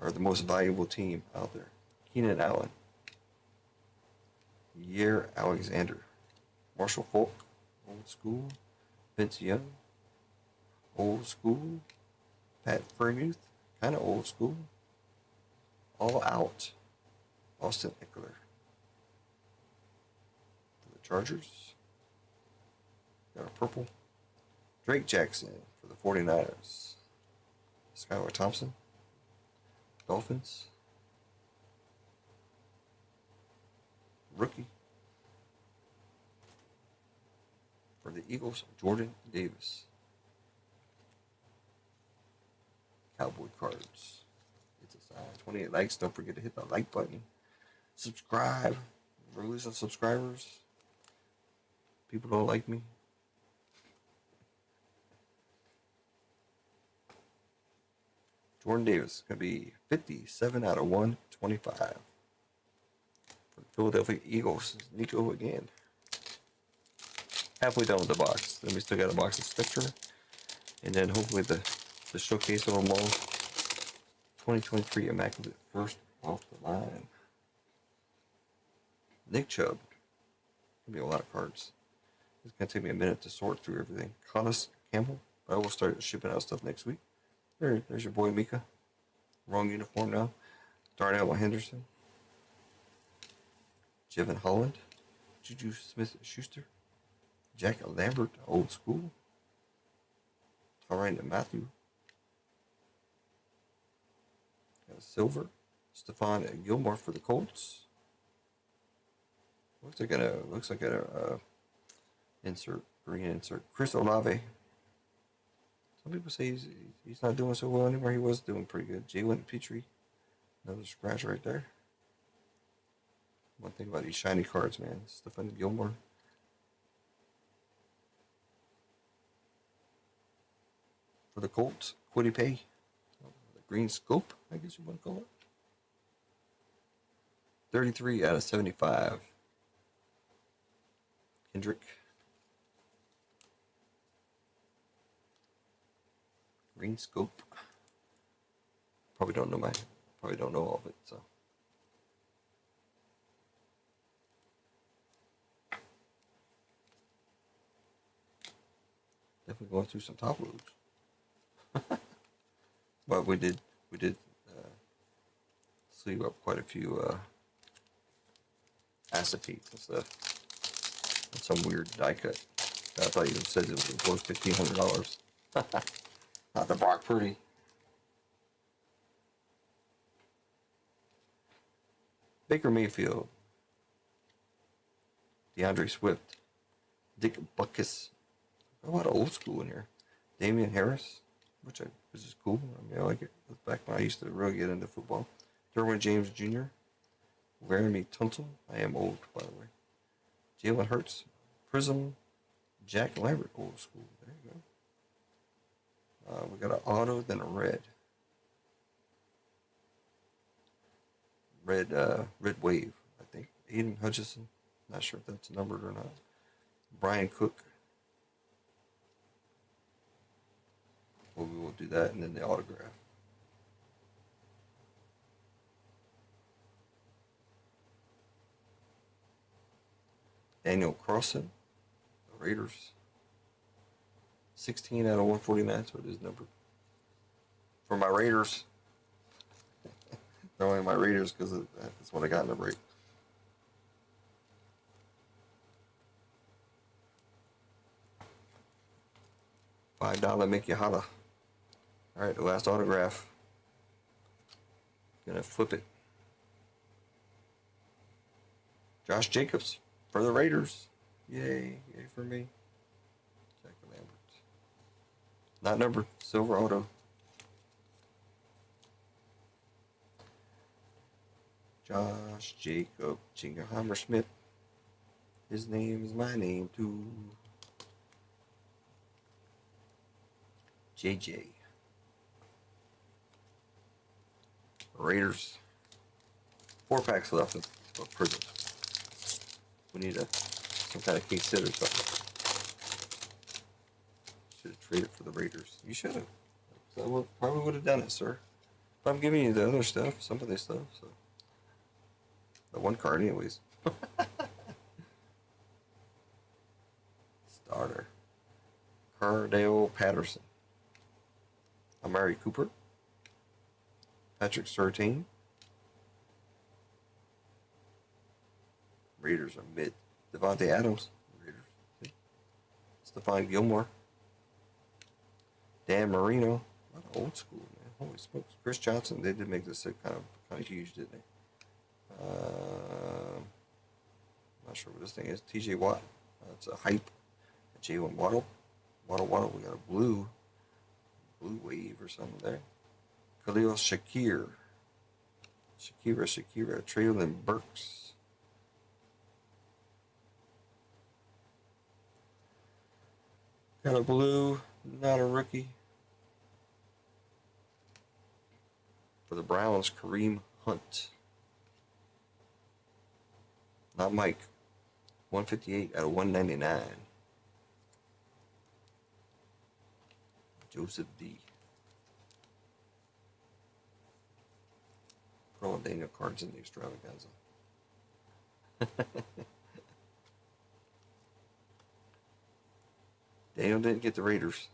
or the most valuable team out there. Keenan Allen. Yair Alexander, Marshall Falk, old school, Vince Young, old school, Pat Freiermuth, kind of old school, all out, Austin Eckler for the Chargers, got a purple, Drake Jackson for the 49ers, Skylar Thompson, Dolphins, rookie for the Eagles, Jordan Davis. Cowboy cards. It's a size 28 likes. Don't forget to hit the like button. Subscribe. We're losing subscribers. People don't like me. Jordan Davis going to be 57 out of 125. Philadelphia Eagles. Nico again. Halfway done with the box. Then we still got a box of Spectra. And then hopefully the showcase of them all. 2023 Immaculate first off the line. Nick Chubb. Gonna be a lot of cards. It's gonna take me a minute to sort through everything. Connus Campbell. But I will start shipping out stuff next week. There's your boy Mika. Wrong uniform now. Darnell Henderson. Jevon Holland, Juju Smith-Schuster, Jack Lambert, old school, Tyrann Mathieu, Silver, Stephon Gilmore for the Colts. Looks like a insert, green insert. Chris Olave. Some people say he's not doing so well anymore. He was doing pretty good. Jalen Petrie, another scratch right there. One thing about these shiny cards, man. Stephon Gilmore. For the Colts, Quiddy Pay. The green scope, I guess you want to call it. 33 out of 75. Kendrick. Green scope. Probably don't know all of it, so. Definitely going through some top loads. But we did sleeve up quite a few acetates and stuff. And some weird die cut I thought you said it was worth $1,500. Not the Brock Purdy. Baker Mayfield, DeAndre Swift, Dick Butkus. A lot of old school in here. Damian Harris, which is cool. I mean, I like it. That's back when I used to really get into football. Derwin James Jr., Laramie Tunsil. I am old, by the way. Jalen Hurts, Prism, Jack Lambert, old school. There you go. We got an auto, then a red. Red Wave, I think. Aiden Hutchinson. Not sure if that's numbered or not. Brian Cook. Well, we will do that, and then the autograph. Daniel Carlson, the Raiders. 16 out of 149, so it is numbered. For my Raiders. They're only my Raiders because that's what I got in the break. $5 make you holla. All right, the last autograph. Gonna flip it. Josh Jacobs for the Raiders. Yay, yay for me. Jack Lambert. Not numbered, silver auto. Josh Jacob Jingleheimer Smith. His name is my name too. JJ. Raiders. 4 packs left of Prism. We need some kind of case sit or something. Should have traded for the Raiders. You should have. So I probably would have done it, sir. But I'm giving you the other stuff, some of this stuff, so. The one card anyways. Starter. Cardale Patterson. Amari Cooper. Patrick Surtain. Raiders are mid. Devontae Adams. Raiders. Stephon Gilmore. Dan Marino. A lot of old school, man. Holy smokes. Chris Johnson. They did make this kind of huge, didn't they? Not sure what this thing is. TJ Watt. It's a hype. Jalen Waddle. Waddle. We got a blue wave or something there. Khalil Shakira. Traylon Burks. Got a blue, not a rookie. For the Browns, Kareem Hunt. Not Mike. 158 out of 199. Joseph D. Pro and Daniel cards in the extravaganza. Daniel didn't get the Raiders.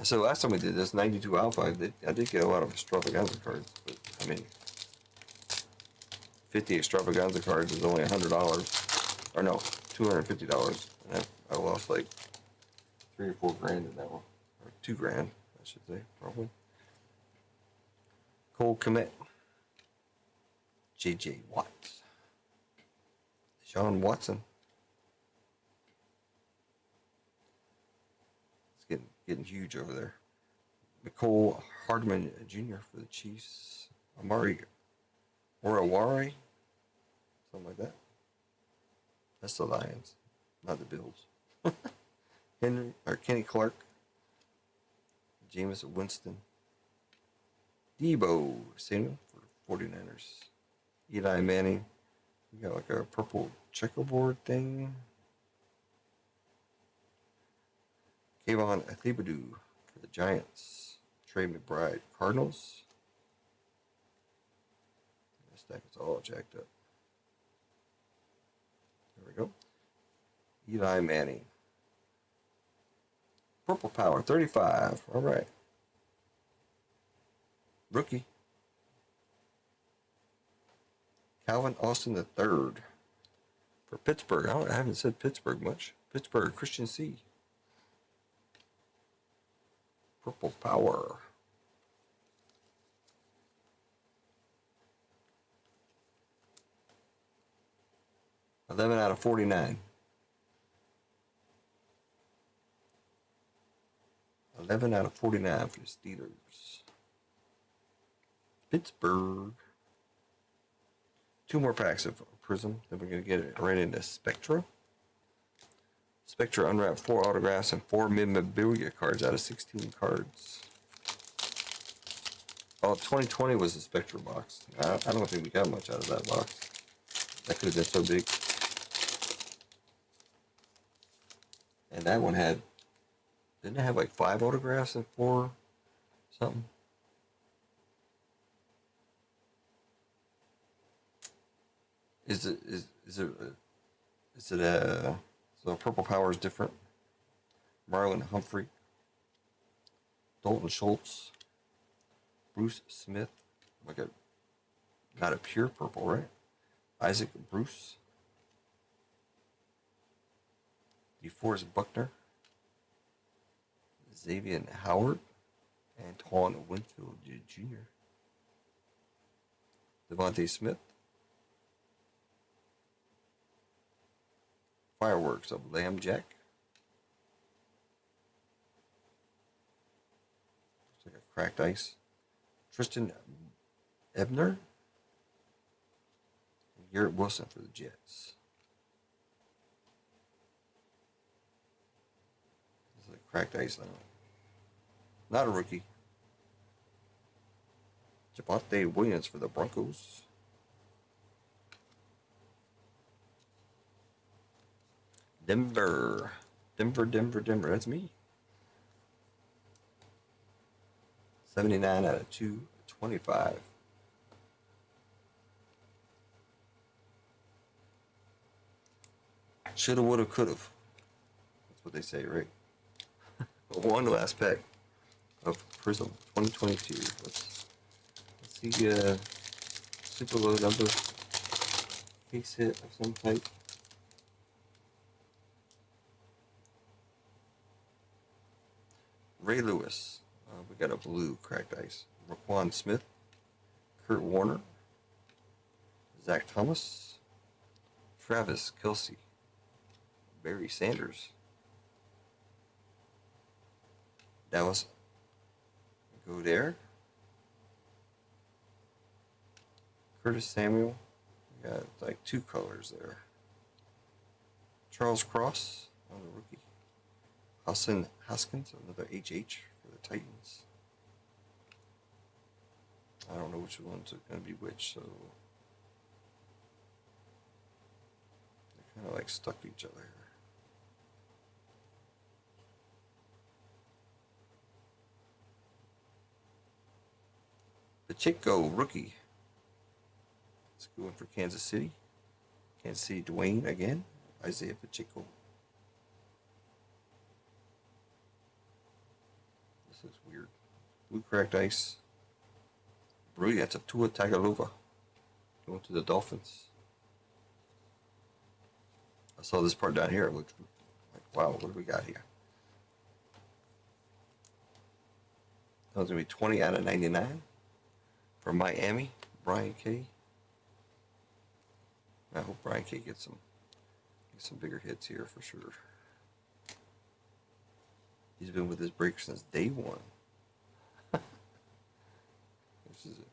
So last time we did this, 92 Alpha, I did get a lot of extravaganza cards, but I mean, 50 extravaganza cards is only $100, or no, $250, and I lost like $3 or $4 grand in that one, or $2 grand, I should say, probably. Cole Kmet, J.J. Watt, Sean Watson. It's getting huge over there. Nicole Hardman Jr. for the Chiefs. Amari Oruwariye, something like that. That's the Lions, not the Bills. Kenny Clark, Jameis Winston, Debo Samuel for the 49ers, Eli Manning. We got like a purple checkerboard thing. Kayvon Thibodeau for the Giants. Trey McBride, Cardinals. The stack is all jacked up. There we go. Eli Manning. Purple Power, 35. All right. Rookie. Calvin Austin III for For Pittsburgh, I haven't said Pittsburgh much. Pittsburgh, Christian C. Purple Power. $11 out of $49. 11 out of 49 for the Steelers. Pittsburgh. 2 more packs of Prism. Then we're going to get it right into Spectra. Spectra unwrapped 4 autographs and 4 memorabilia cards out of 16 cards. Oh, 2020 was the Spectra box. I don't think we got much out of that box. That could have been so big. And that one had, didn't it have like 5 autographs and 4 something? Is it so Purple Power is different? Marlon Humphrey, Dalton Schultz, Bruce Smith, like a, not a pure purple, right? Isaac Bruce, DeForest Buckner, Xavier Howard, Antoine Winfield Jr., Devontae Smith, Fireworks of Lamb Jack. Looks like a cracked ice. Tristan Ebner. And Garrett Wilson for the Jets. This is a cracked ice now. Not a rookie. Javonte Williams for the Broncos. Denver. That's me. 79 out of 225. Shoulda, woulda, coulda. That's what they say, right? One last pack of Prism 2022. Let's see super low number case hit of some type. Ray Lewis. We got a blue cracked ice. Raquan Smith. Kurt Warner. Zach Thomas. Travis Kelce. Barry Sanders. Dallas Goedert. Curtis Samuel. We got like 2 colors there. Charles Cross, another rookie. Hassan Haskins, another HH for the Titans. I don't know which one's going to be which, so they're kind of like stuck to each other here. Pacheco, rookie. Let's go in for Kansas City. Kansas City, Dwayne again. Isaiah Pacheco. This is weird. Blue cracked ice. Brilliant. That's a Tua Tagovailoa going to the Dolphins. I saw this part down here. It looked like, wow, what do we got here? That was going to be 20 out of 99 from Miami, Brian K. I hope Brian K gets some bigger hits here for sure. He's been with his break since day one. This is it.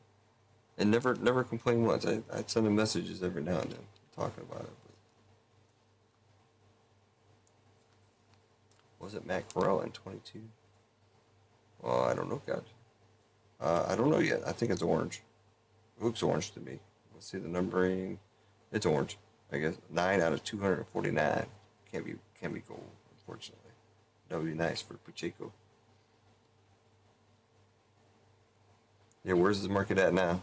And never complained once. I'd send him messages every now and then talking about it. But was it Matt Corral in 22? Well, I don't know, God. I don't know yet. I think it's orange. It looks orange to me. Let's see the numbering. It's orange. I guess 9 out of 249. Can't be gold, unfortunately. That would be nice for Pacheco. Yeah, where's his market at now?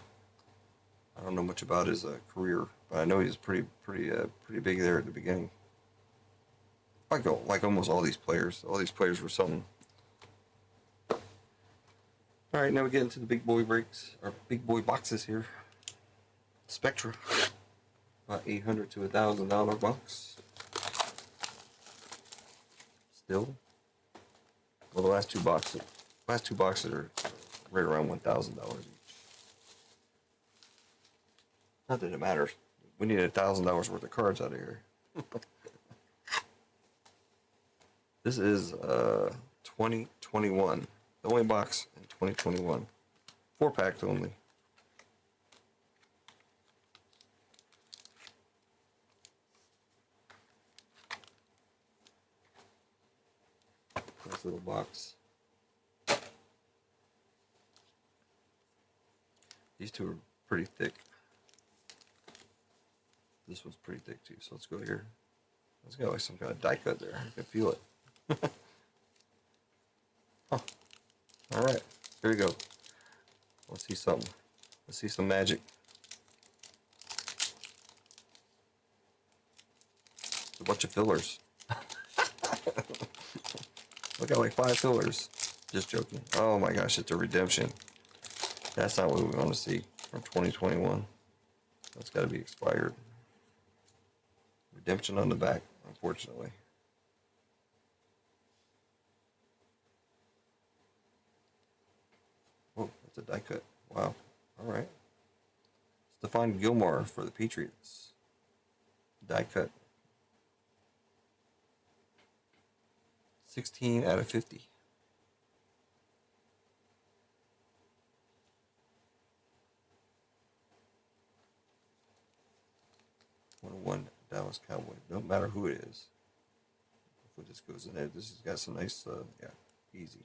I don't know much about his career, but I know he was pretty big there at the beginning. Like almost all these players. All these players were something. All right, now we get into the big boy breaks, or big boy boxes here. Spectra. about $800 to $1,000 box. Still, well, the last two boxes are right around $1,000 each. Not that it matters. We need $1,000 worth of cards out of here. This is 2021. The only box in 2021. 4-pack only. Nice little box. These two are pretty thick. This one's pretty thick too, so let's go here. Let's go like some kind of die cut there. You can feel it. Huh. All right, here we go. Let's see something. Let's see some magic. It's a bunch of fillers. Look at like 5 fillers. Just joking. Oh my gosh, it's a redemption. That's not what we want to see from 2021. That's got to be expired. Redemption on the back, unfortunately. Oh, that's a die cut. Wow. All right. Stephon Gilmore for the Patriots. Die cut. 16 out of 50. One Dallas Cowboy. Don't matter who it is. If it just goes in there, this has got some nice, yeah, easy.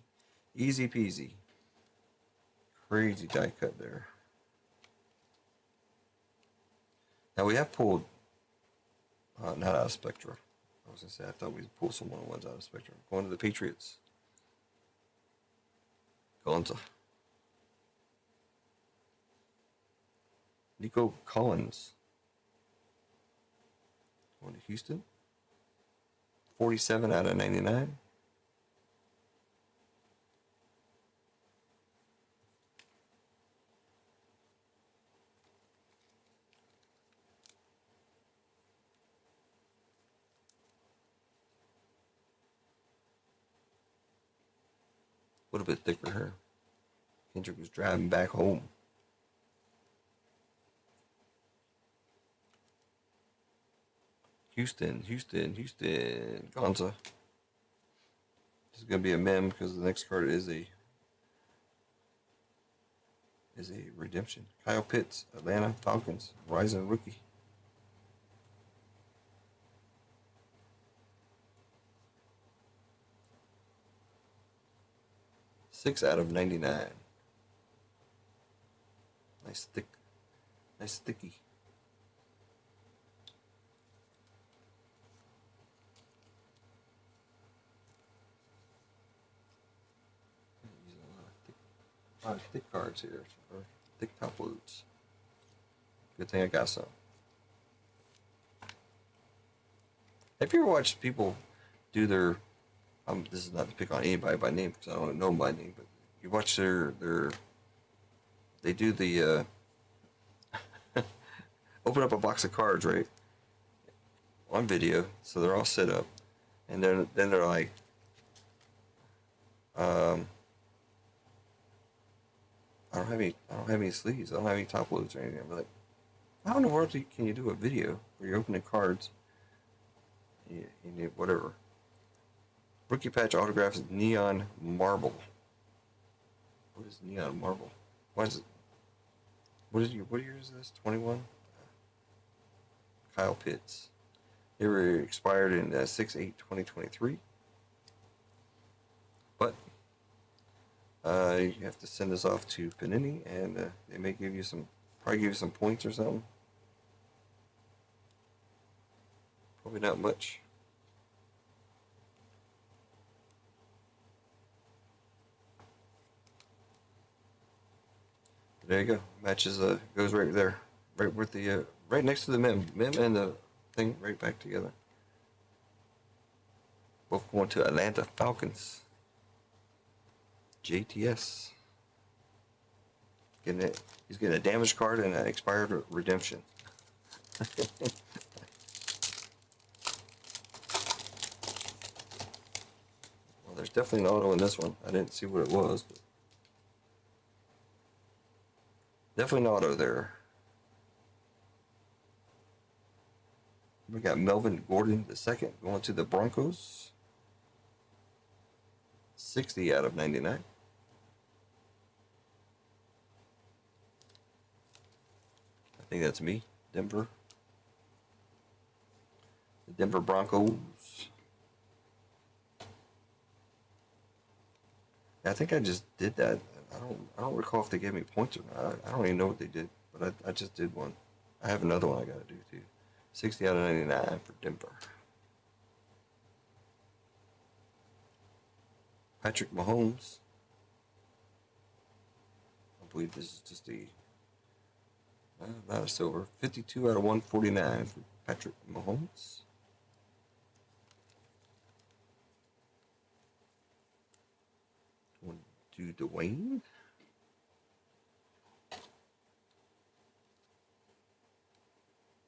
Easy peasy. Crazy die cut there. Now we have pulled, not out of Spectra. I was going to say, I thought we'd pull some 101s out of Spectra. Going to the Patriots. Gonza. Nico Collins. Going to Houston. 47 out of 99. A little bit thicker here. Kendrick was driving back home. Houston. Gonza. This is going to be a mem because the next card is a redemption. Kyle Pitts, Atlanta Falcons, rising rookie. Six out of 99. Nice sticky. A lot of thick cards here, or thick top loads. Good thing I got some. Have you ever watched people do their? This is not to pick on anybody by name because I don't know them by name, but you watch their. They do the open up a box of cards, right? On video, so they're all set up, and then they're like, I don't have any sleeves. I don't have any top loads or anything. I'm like, how in the world can you do a video where you're opening cards? You need whatever. Rookie patch autograph is Neon Marble. What is Neon Marble? Why is it? What year is this? 21? Kyle Pitts. They were expired in 6/8/2023. But you have to send this off to Panini, and they may give you probably give you some points or something. Probably not much. There you go. Matches goes right there, right with the right next to the mem and the thing right back together. Both going to Atlanta Falcons. JTS. He's getting a damaged card and an expired redemption. Well, there's definitely an auto in this one. I didn't see what it was, but definitely an auto there. We got Melvin Gordon the second going to the Broncos. 60 out of 99. I think that's me. Denver. The Denver Broncos. I think I just did that. I don't recall if they gave me points or not. I don't even know what they did, but I just did one. I have another one I got to do too. 60 out of 99 for Denver. Patrick Mahomes. I believe this is just not a silver. 52 out of 149 for Patrick Mahomes. One to Dwayne.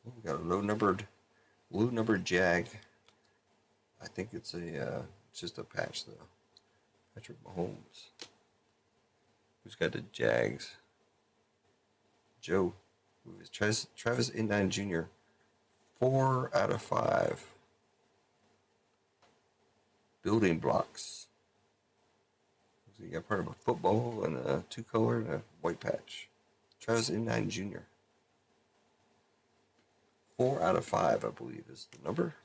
We got a low numbered Jag. I think it's just a patch though. Patrick Mahomes. Who's got the Jags? Joe. Travis Etienne Jr. 4 out of 5. Building blocks. So you got part of a football and a 2-color and a white patch. Travis Etienne Jr. 4 out of 5, I believe, is the number.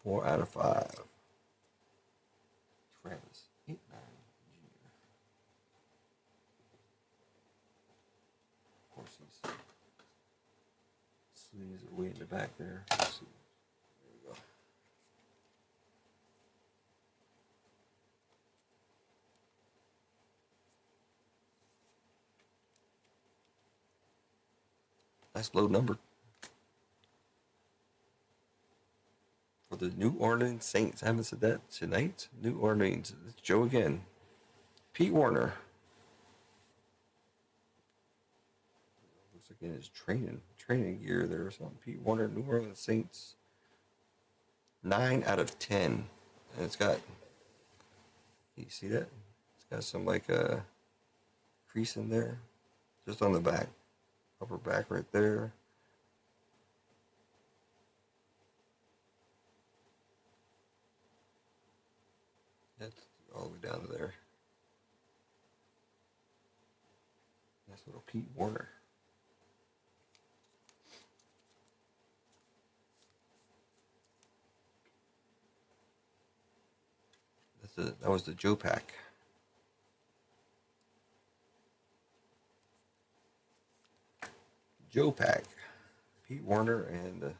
Four out of 5. Travis Etienne Jr. Of course, he's sleeves are way in the back there. Let's see. There we go. Nice low number. For the New Orleans Saints. I haven't said that tonight. New Orleans. It's Joe again. Pete Werner. Looks like in his training gear there or something. Pete Werner, New Orleans Saints. 9 out of 10. And it's got, you see that? It's got some like crease in there. Just on the back. Upper back right there. That's all the way down to there. Nice little Pete Werner. That was the Joe pack. Joe pack. Pete Werner and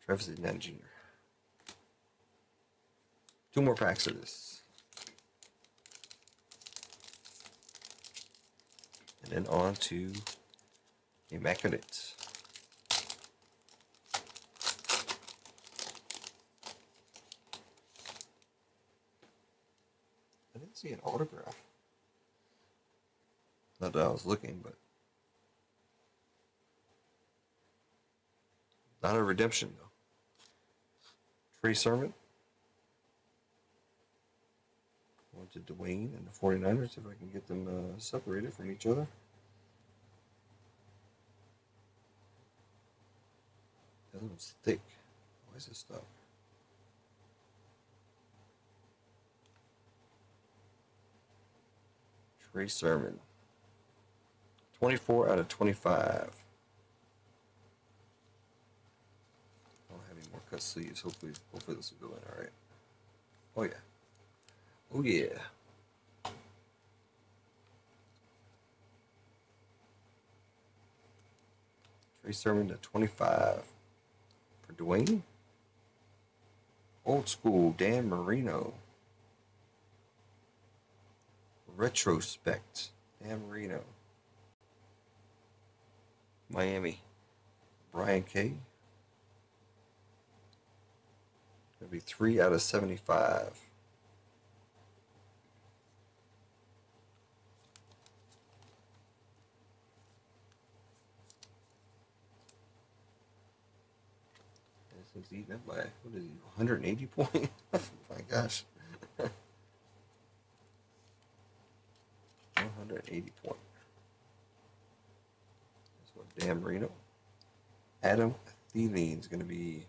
Travis Etienne Jr. 2 more packs of this. And then on to Immaculate. I didn't see an autograph. Not that I was looking, but not a redemption though. Trey Sermon. Going to Dwayne and the 49ers, if I can get them separated from each other. That one's thick. Why is it stuck? Trey Sermon. 24 out of 25. I don't have any more cut sleeves. Hopefully this will go in all right. Oh yeah. Oh yeah. Trey Sermon to 25 for Dwayne. Old school Dan Marino. Retrospect Dan Marino. Miami. Brian K. Gonna be 3 out of 75. Nelson's eating up by, what is he, 180 points? Oh my gosh. 180 points. That's what Dan Marino. Adam Thielen is going to be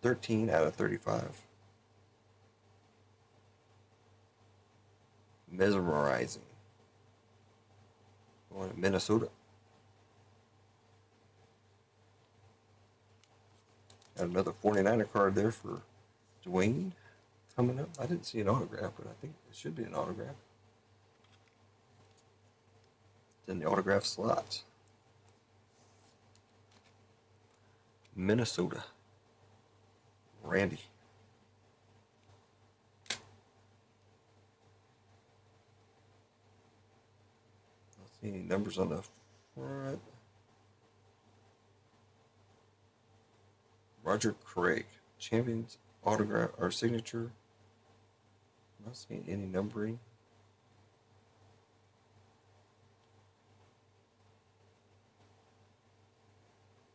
13 out of 35. Mesmerizing. Going to Minnesota. Got another 49er card there for Dwayne coming up. I didn't see an autograph, but I think it should be an autograph. It's in the autograph slot. Minnesota. Randy. Don't see any numbers on the front. Roger Craig. Champions autograph or signature. Not seeing any numbering.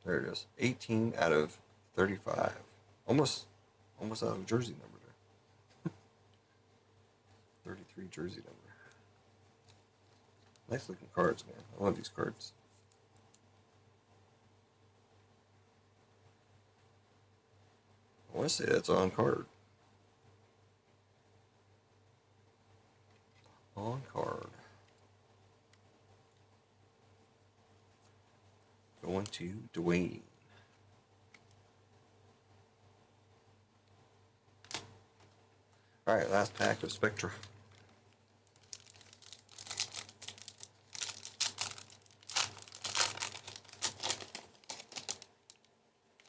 There it is. 18 out of 35. Almost out of jersey number there. 33 jersey number. Nice looking cards, man. I love these cards. I want to say that's on card. On card. Going to Dwayne. All right, last pack of Spectra.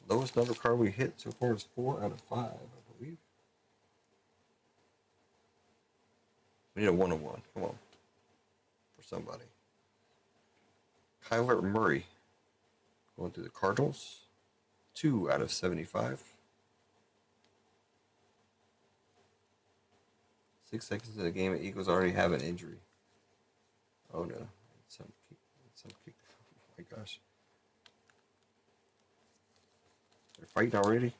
Lowest number card we hit so far is 4 out of 5, I believe. We need a 101. Come on. For somebody. Kyler Murray. Going to the Cardinals. 2 out of 75. 6 seconds of the game, the Eagles already have an injury. Oh no. Some kick. Oh my gosh. They're fighting already?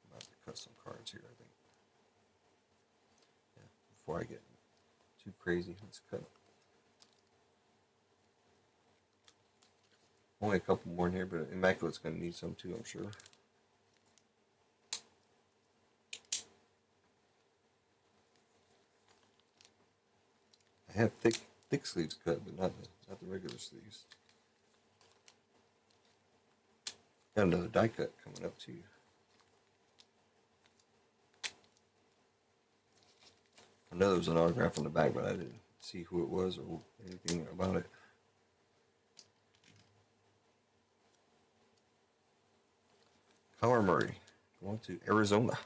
I'm about to cut some cards here, I think. Yeah, before I get too crazy, let's cut. Only a couple more in here, but Immaculate's going to need some too, I'm sure. I have thick sleeves cut, but not the regular sleeves. Got another die cut coming up too. I know there was an autograph on the back, but I didn't see who it was or anything about it. Kyler Murray going to Arizona.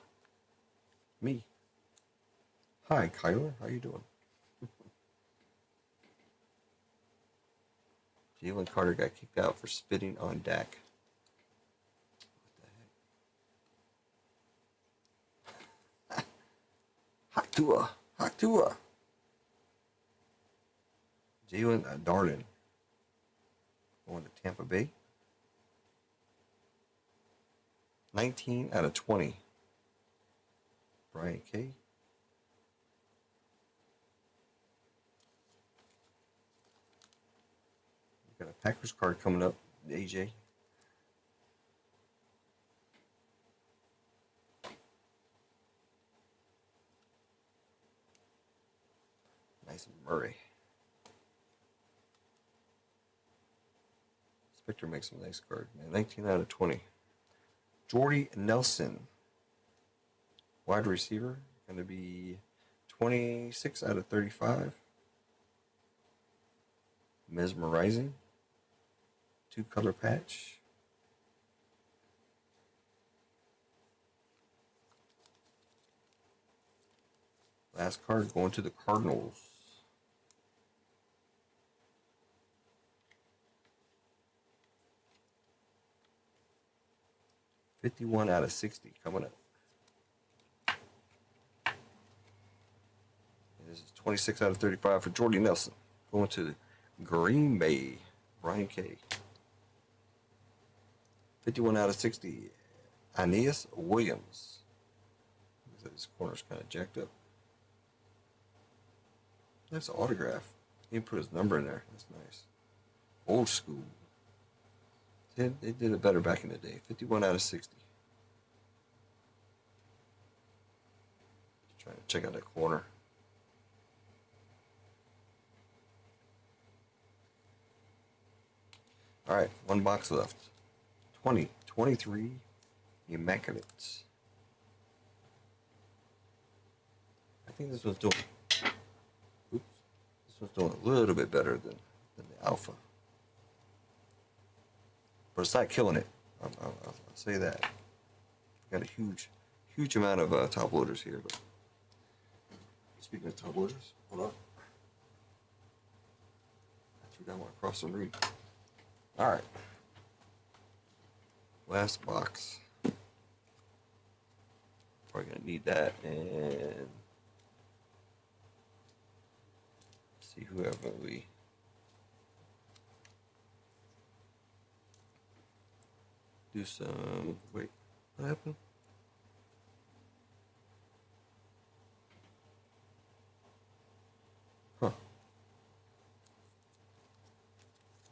Me. Hi, Kyler. How you doing? Jalen Carter got kicked out for spitting on Dak. What the heck? Hot Tua. Jalen Darden going to Tampa Bay. 19 out of 20. Brian K. Got a Packers card coming up, AJ. Nice Murray. Spectre makes some nice card, man. 19 out of 20. Jordy Nelson, wide receiver, going to be 26 out of 35. Mesmerizing. 2-color patch. Last card going to the Cardinals. $51 out of 60 coming up. And this is 26 out of 35 for Jordy Nelson. Going to Green Bay, Brian K. 51 out of 60, Aeneas Williams. His corner's kind of jacked up. That's an autograph. He put his number in there. That's nice. Old school. They did it better back in the day. 51 out of 60. Just trying to check out that corner. All right, one box left. 2023 Immaculate. I think this one's doing. Oops. This one's doing a little bit better than the Alpha. But it's not killing it. I'll say that. Got a huge amount of top loaders here. But speaking of top loaders, hold on. I threw that one across the room. All right. Last box. Probably gonna need that and see whoever we. Do some. Wait, what happened? Huh.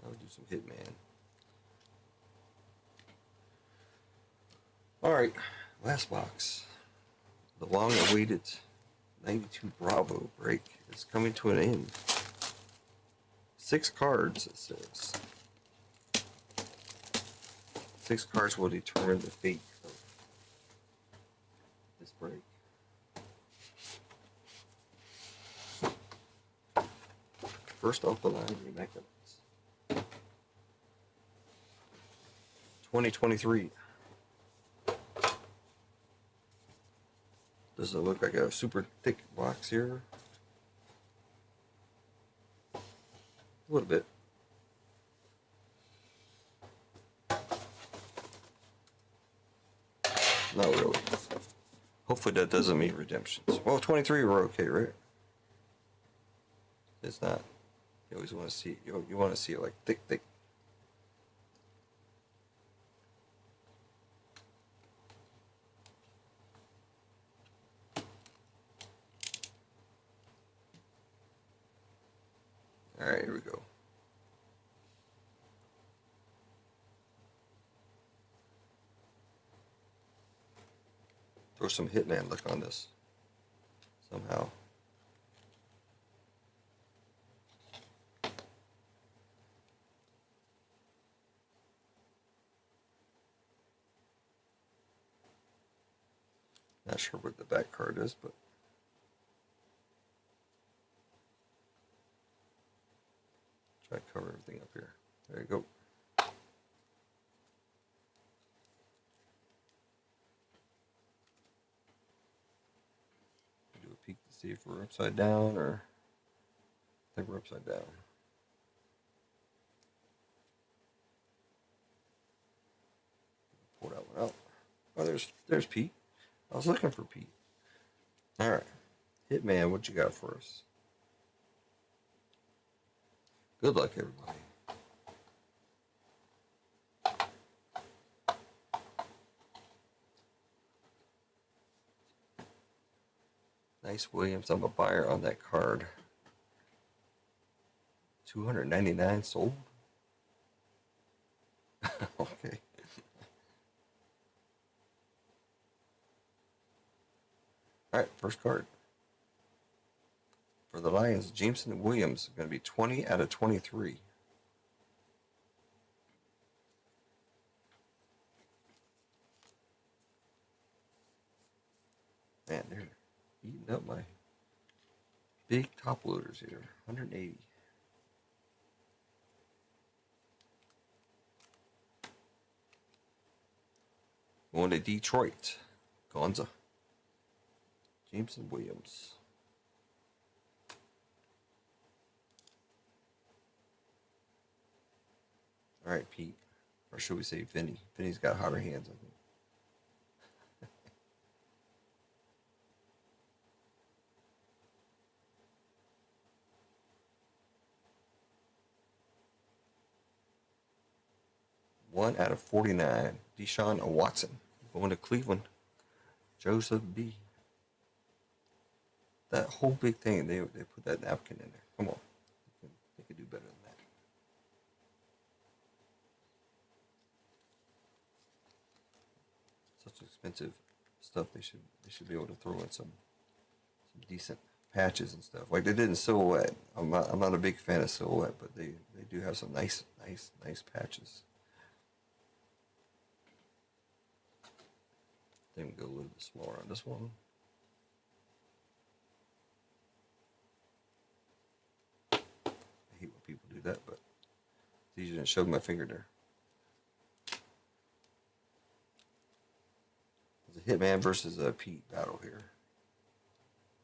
I'll do some Hitman. All right, last box. The long-awaited 92 Bravo break is coming to an end. 6 cards, it says. 6 cards will determine the fate of this break. First off the line, Immaculates. 2023. Does it look like a super thick box here? A little bit. Not really. Hopefully that doesn't mean redemptions. Well, 23 were okay, right? It's not. You always want to see it. You want to see it like thick. All right, here we go. Throw some Hitman look on this somehow. Not sure what the back card is, but try to cover everything up here. There you go. Do a peek to see if we're upside down, or I think we're upside down. Pull that one out. Oh, there's Pete. I was looking for Pete. All right, Hitman, what you got for us? Good luck, everybody. Nice Williams. I'm a buyer on that card. 299 sold. Okay. All right, first card. For the Lions, Jameson Williams, going to be 20 out of 23. Man, they're eating up my big top loaders here. 180. Going to Detroit. Gonza. Jameson Williams. All right, Pete. Or should we say Vinny? Vinny's got hotter hands, I think. 1/49. Deshaun Watson going to Cleveland. Joseph B. That whole big thing, they put that napkin in there. Come on. They could do better than that. Such expensive stuff. They should be able to throw in some decent patches and stuff. Like they did in Silhouette. I'm not a big fan of Silhouette, but they do have some nice patches. They can go a little bit smaller on this one. I hate when people do that, but it's easier than shoving my finger there. It's a Hitman versus a Pete battle here.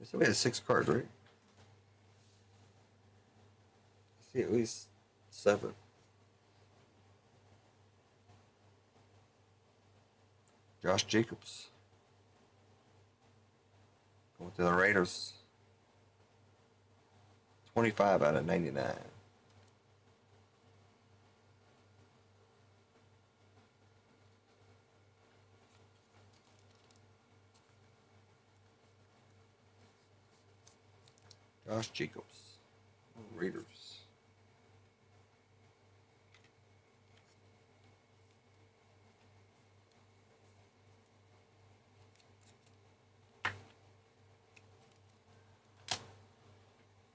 So we had 6 cards, right? I see at least 7. Josh Jacobs. Going to the Raiders. 25/99. Josh Jacobs. Raiders.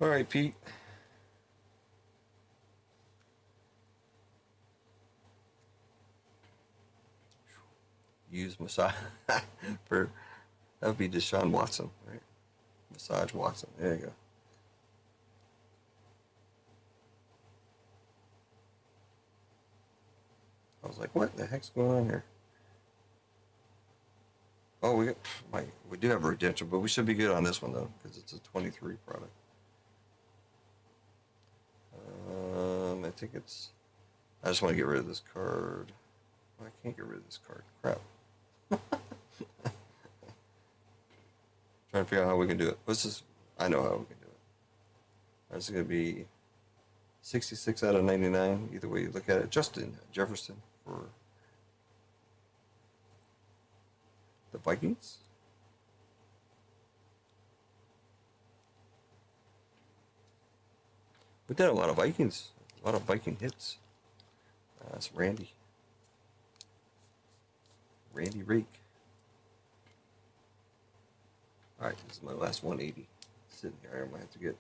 All right, Pete. Use massage for that would be Deshaun Watson, right? Massage Watson. There you go. I was like, what the heck's going on here? Oh, we do have a redemption, but we should be good on this one though, because it's a 23 product. I think it's. I just want to get rid of this card. I can't get rid of this card. Crap. Trying to figure out how we can do it. I know how we can do it. That's going to be 66/99. Either way you look at it. Justin Jefferson for the Vikings. We did a lot of Vikings. A lot of Viking hits. That's Randy. Randy Reek. All right, this is my last 180 sitting here. I might have to get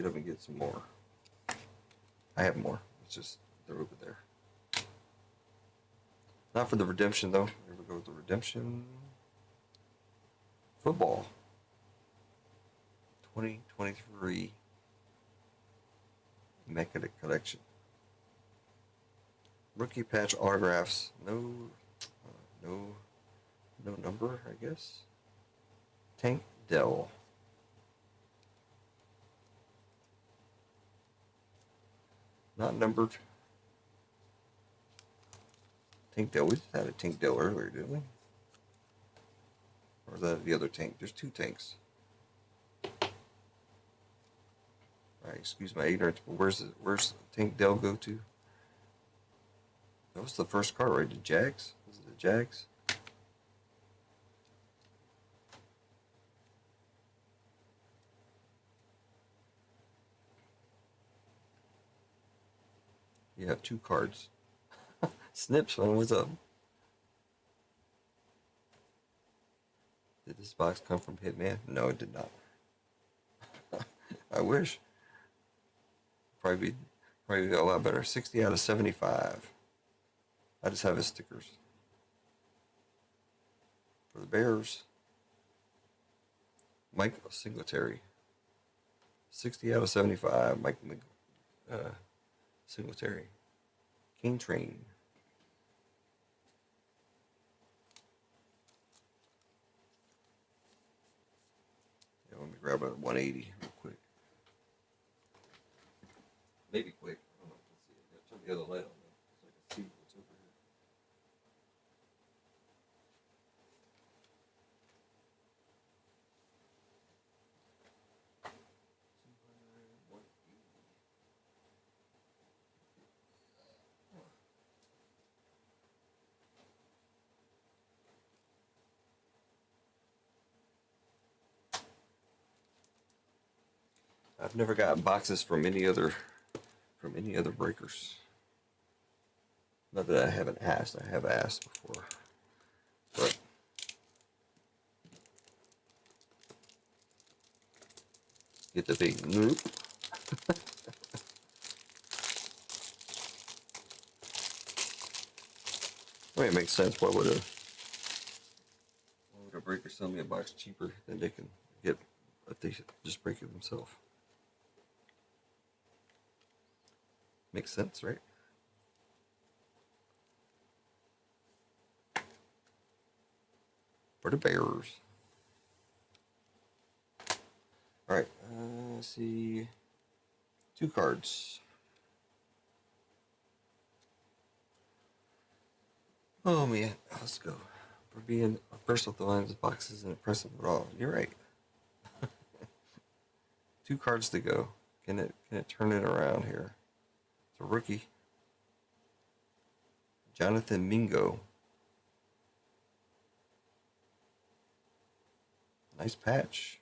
up and get some more. I have more. It's just they're over there. Not for the redemption though. Here we go with the redemption. Football. 2023 Mecca Collection. Rookie patch autographs. No number, I guess. Tank Dell. Not numbered. Tank Dell. We just had a Tank Dell earlier, didn't we? Or is that the other tank? There's 2 tanks. Alright, excuse my ignorance, but where's Tank Dell go to? That was the first card, right? The Jags? Was it the Jags? You have 2 cards. Snips, man, what's up? Did this box come from Hitman? No, it did not. I wish. Probably be a lot better. 60/75. I just have his stickers. For the Bears, Mike Singletary. 60/75. Mike Singletary. King Train. Yeah, let me grab a 180 real quick. Maybe quick. I don't know. Let's see. Turn the other light on so I can see what's over here. I've never got boxes from any other breakers. Not that I haven't asked. I have asked before, but get the big nope. I mean, it makes sense. Why would a breaker sell me a box cheaper than they can get if they just break it themselves? Makes sense, right? For the Bears. All right, let's see. 2 cards. Oh man, let's go. For being first off the lines, boxes and impressive at all. You're right. 2 cards to go. Can it turn it around here? It's a rookie. Jonathan Mingo. Nice patch.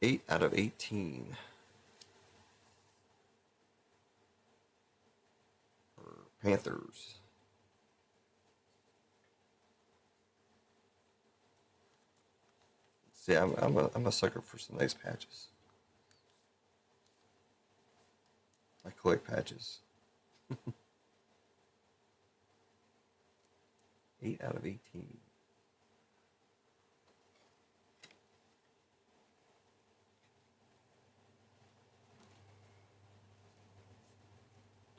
8 out of 18. For Panthers. See, I'm a sucker for some nice patches. I collect patches. 8 out of 18.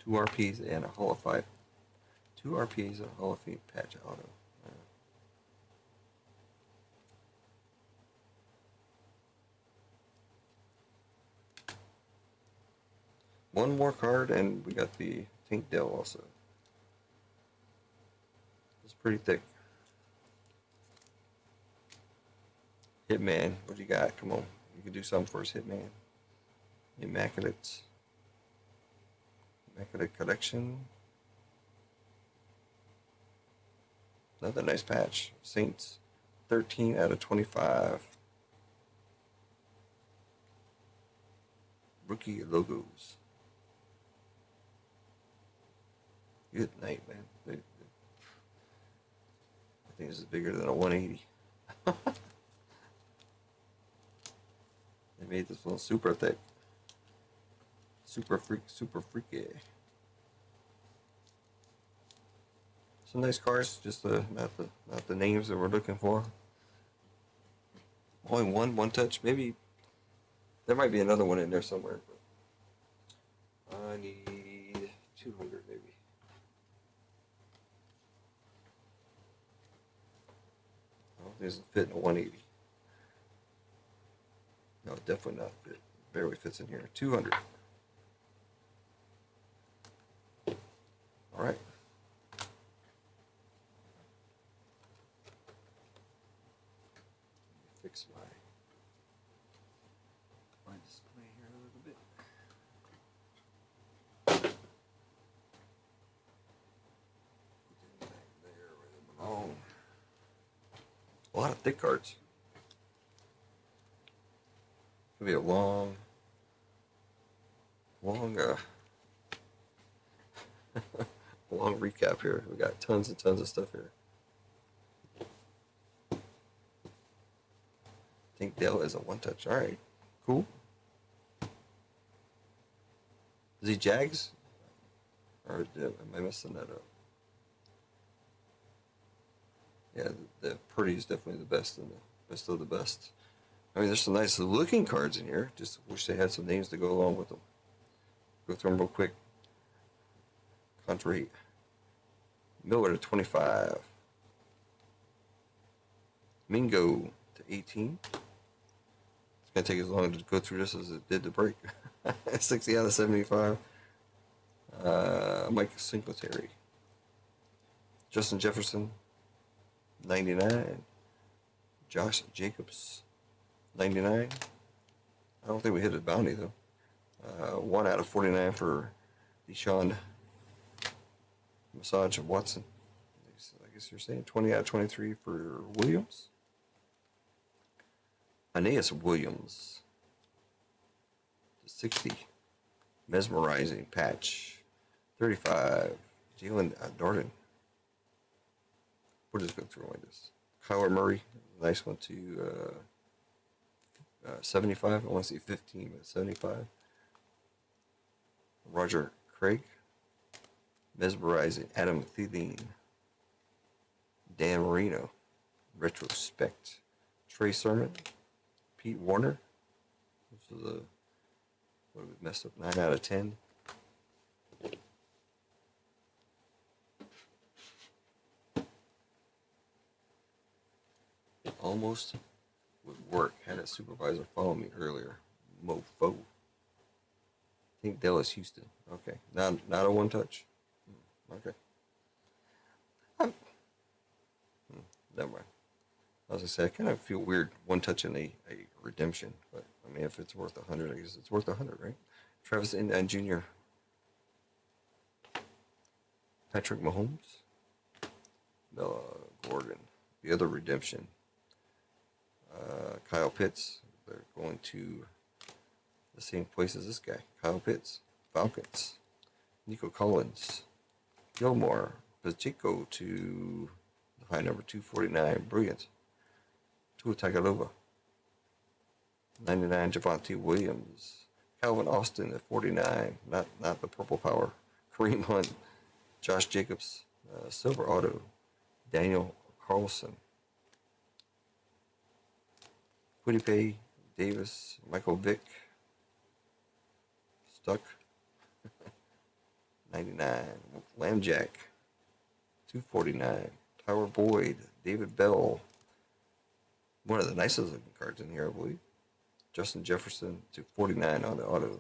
Two RPs and a Hall of Fame. 2 RPs and a Hall of Fame patch auto. One more card, and we got the Tank Dell also. It's pretty thick. Hitman, what do you got? Come on, you can do something for us, Hitman. Immaculate Collection. Another nice patch. Saints, 13 out of 25. Rookie logos. Good night, man. I think this is bigger than a 180. They made this one super thick. Super freaky. Some nice cars, just not the names that we're looking for. Only one touch, maybe. There might be another one in there somewhere. But I need 200 maybe. Oh, it doesn't fit in a 180. No, definitely not fit. Barely fits in here. 200. All right. Fix my display here a little bit. Put them back there where they belong. A lot of thick cards. Could be a long long recap here. We got tons and tons of stuff here. I think Dale is a 1-touch. All right, cool. Is he Jags? Or am I messing that up? Yeah, the Purdy is definitely the best and the best of the best. I mean, there's some nice looking cards in here. Just wish they had some names to go along with them. Go through them real quick. Country. Miller to 25. Mingo to 18. It's going to take as long to go through this as it did to break. 60 out of 75. Mike Singletary. Justin Jefferson, 99. Josh Jacobs, 99. I don't think we hit a bounty, though. 1 out of 49 for Deshaun Massage of Watson. I guess you're saying 20 out of 23 for Williams. Aeneas Williams. 60. Mesmerizing patch. 35. Jalen Darden. We'll just go through like this. Kyler Murray. Nice one to 75. I want to see 15, but 75. Roger Craig. Mesmerizing Adam Thielen. Dan Marino. Retrospect. Trey Sermon. Pete Warner. This was a, what we messed up, 9 out of 10. Almost would work. Had a supervisor follow me earlier. Mofo. I think Dallas Houston. Okay. Not a one touch. Okay. Never mind. As I say, I kind of feel weird one touching a redemption, but I mean, if it's worth 100, I guess it's worth 100, right? Travis Etienne Jr., Patrick Mahomes, Noah Gordon, the other redemption, Kyle Pitts. They're going to the same place as this guy, Kyle Pitts, Falcons, Nico Collins, Gilmore, Pacheco to the high number 249, brilliant. Tua Tagovailoa, 99, Javonte Williams, Calvin Austin at 49, not the purple power, Kareem Hunt, Josh Jacobs, silver auto, Daniel Carlson, Quiddipe Davis, Michael Vick, Stuck, 99, Lambjack, 249, Tyler Boyd, David Bell, one of the nicest looking cards in here, I believe. Justin Jefferson to 49 on the auto.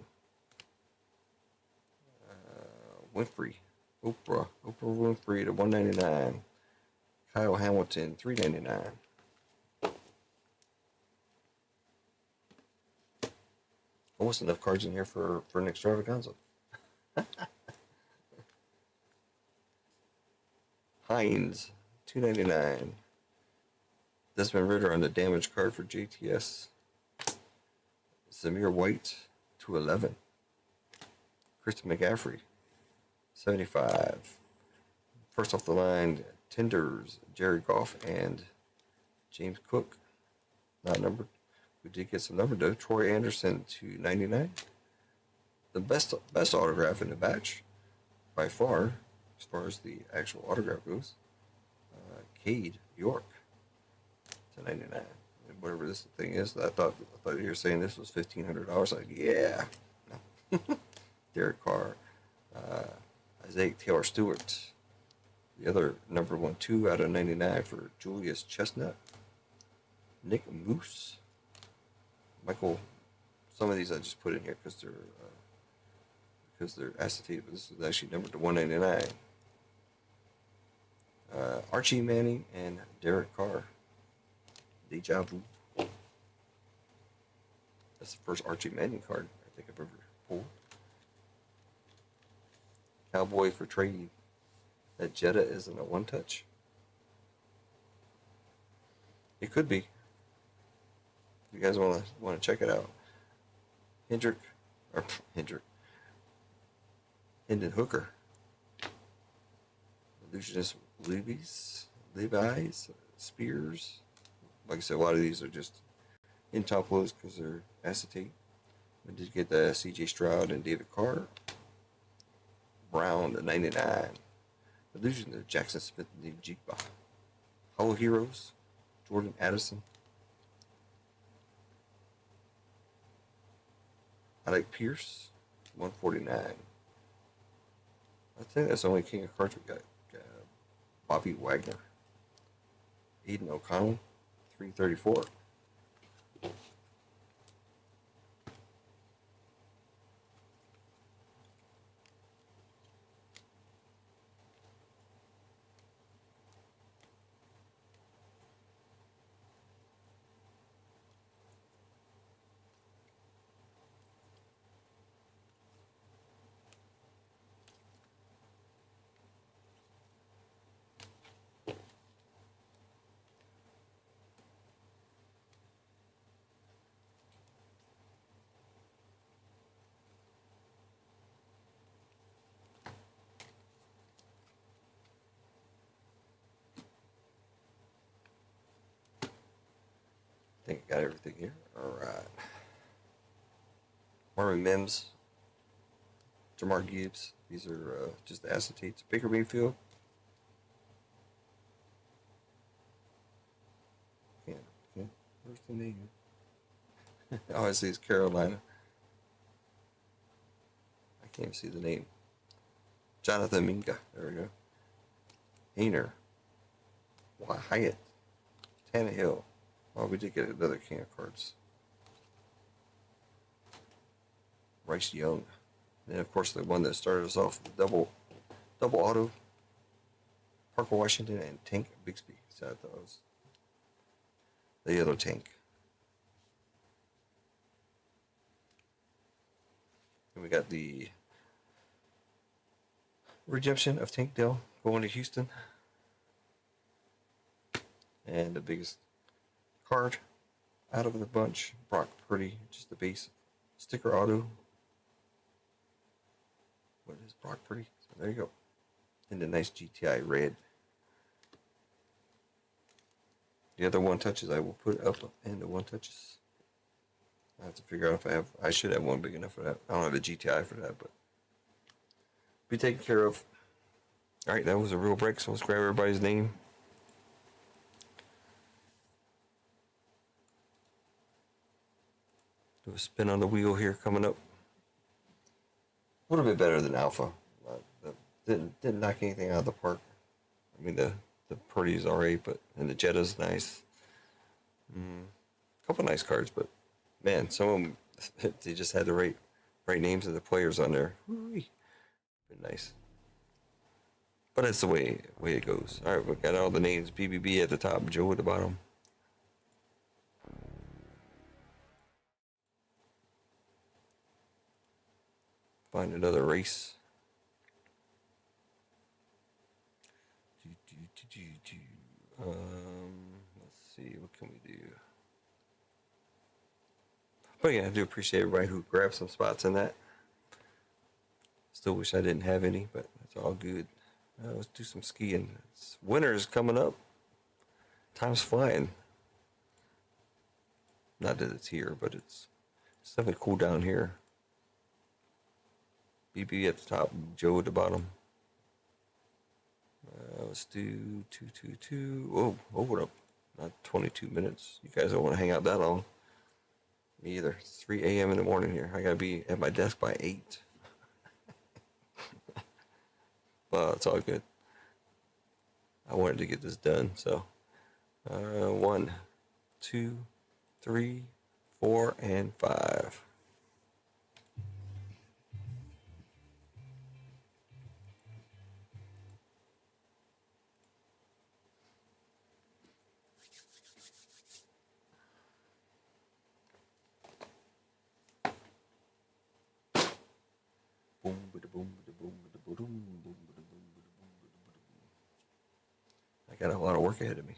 Winfrey, Oprah Winfrey to 199. Kyle Hamilton, 399. Almost enough cards in here for an extravaganza. Hines, 299. Desmond Ritter on the damage card for JTS. Zamir White, 211. Christian McCaffrey, 75. First off the line, Tenders, Jared Goff, and James Cook. Not numbered. We did get some numbered though. Troy Anderson to 99. The best autograph in the batch, by far, as far as the actual autograph goes. Cade York to 99. And whatever this thing is, I thought you were saying this was $1,500. Like, yeah. No. Derek Carr, Isaiah Taylor Stewart. The other number 1, 2 out of 99 for Julius Chestnut. Nick Moose. Michael. Some of these I just put in here because they're acetate, but this is actually numbered to 199. Archie Manning and Derek Carr. Deja vu. That's the first Archie Manning card I think I've ever pulled. Cowboy for trade. That Jetta isn't a one touch. It could be. If you guys want to check it out. Hendon Hooker. Illusionist Levi's, Spears. Like I said, a lot of these are just in top loads because they're acetate. We did get the CJ Stroud and David Carr. Brown, the 99. Illusion, the Jackson Smith and Jigba. Hollow Heroes, Jordan Addison. Alec Pierce, 149. I think that's the only King of Cards we got. Bobby Wagner. Aiden O'Connell, 334. think I got everything here. All right. Marvin Mims, Jamar Gibbs. These are just the acetates. Baker Mayfield. Can't. Where's the name? Obviously, it's Carolina. I can't even see the name. Jonathan Minka. There we go. Hayner. Hyatt. Tannehill. Oh, we did get another can of cards. Bryce Young. And then, of course, the one that started us off, the double auto. Parker Washington and Tank Bixby. So I thought it was the yellow tank. And we got the redemption of Tank Dell going to Houston. And the biggest card out of the bunch, Brock Purdy, just the base sticker auto. What is Brock Purdy? So there you go. And the nice GTI red. The other one touches I will put up in the one touches. I have to figure out if I should have one big enough for that. I don't have a GTI for that, but be taken care of. All right, that was a real break, so let's grab everybody's name. Do a spin on the wheel here coming up. A little bit better than Alpha. Didn't knock anything out of the park. I mean, the Purdy's alright, but and the Jetta's nice. Couple nice cards, but man, some of them they just had the right names of the players on there. Been nice, but it's the way it goes. All right, we got all the names. BBB at the top, Joe at the bottom. Find another race. Let's see, what can we do? But yeah, I do appreciate everybody who grabbed some spots in that. Still wish I didn't have any, but that's all good. Let's do some skiing. Winter is coming up. Time's flying. Not that it's here, but it's definitely cool down here. BB at the top, Joe at the bottom. Let's do 222. Oh, hold up. Not 22 minutes. You guys don't want to hang out that long. Me either. It's 3 a.m. in the morning here. I got to be at my desk by 8. Well, it's all good. I wanted to get this done, so 1, 2, 3, 4, and 5. Boom, boom, boom, boom, boom, boom. I got a lot of work ahead of me.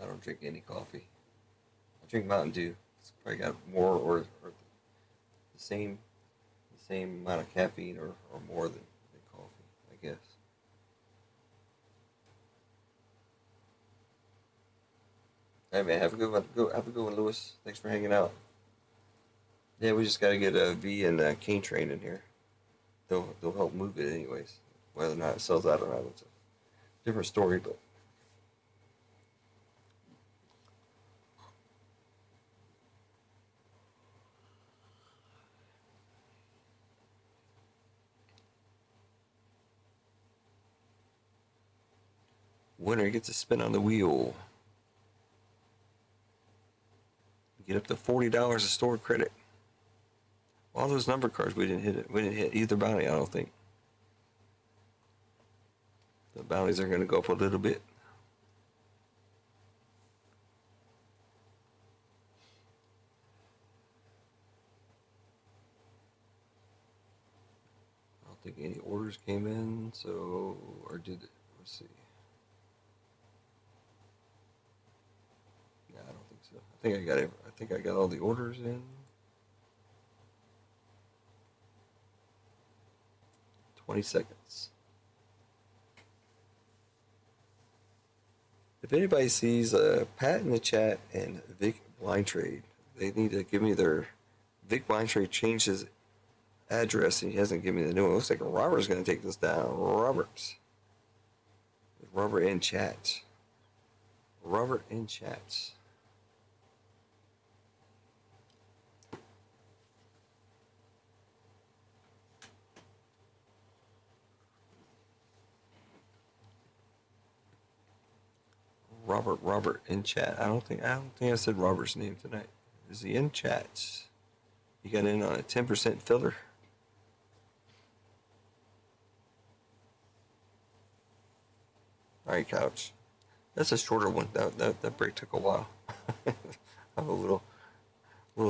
I don't drink any coffee. I drink Mountain Dew. It's probably got more or the same amount of caffeine or more than coffee, I guess. Hey man, have a good one. Have a good one, Lewis. Thanks for hanging out. Yeah, we just gotta get a V and a Cane Train in here. They'll help move it anyways. Whether or not it sells out or not, it's a different story. But winner gets a spin on the wheel. Get up to $40 of store credit. All those number cards, we didn't hit it. We didn't hit either bounty, I don't think. The bounties are going to go up a little bit. I don't think any orders came in, so, or did it? Let's see. Yeah, I don't think so. So I think I got it. I think I got all the orders in. 20 seconds. If anybody sees Pat in the chat and Vic Blind Trade, they need to give me their. Vic Blind Trade changed his address and he hasn't given me the new one. It looks like Robert's going to take this down. Robert in chat. Robert in chat. Robert in chat. I don't think I said Robert's name tonight. Is he in chat? He got in on a 10% filler. All right, couch. That's a shorter one. That break took a while. I'm a little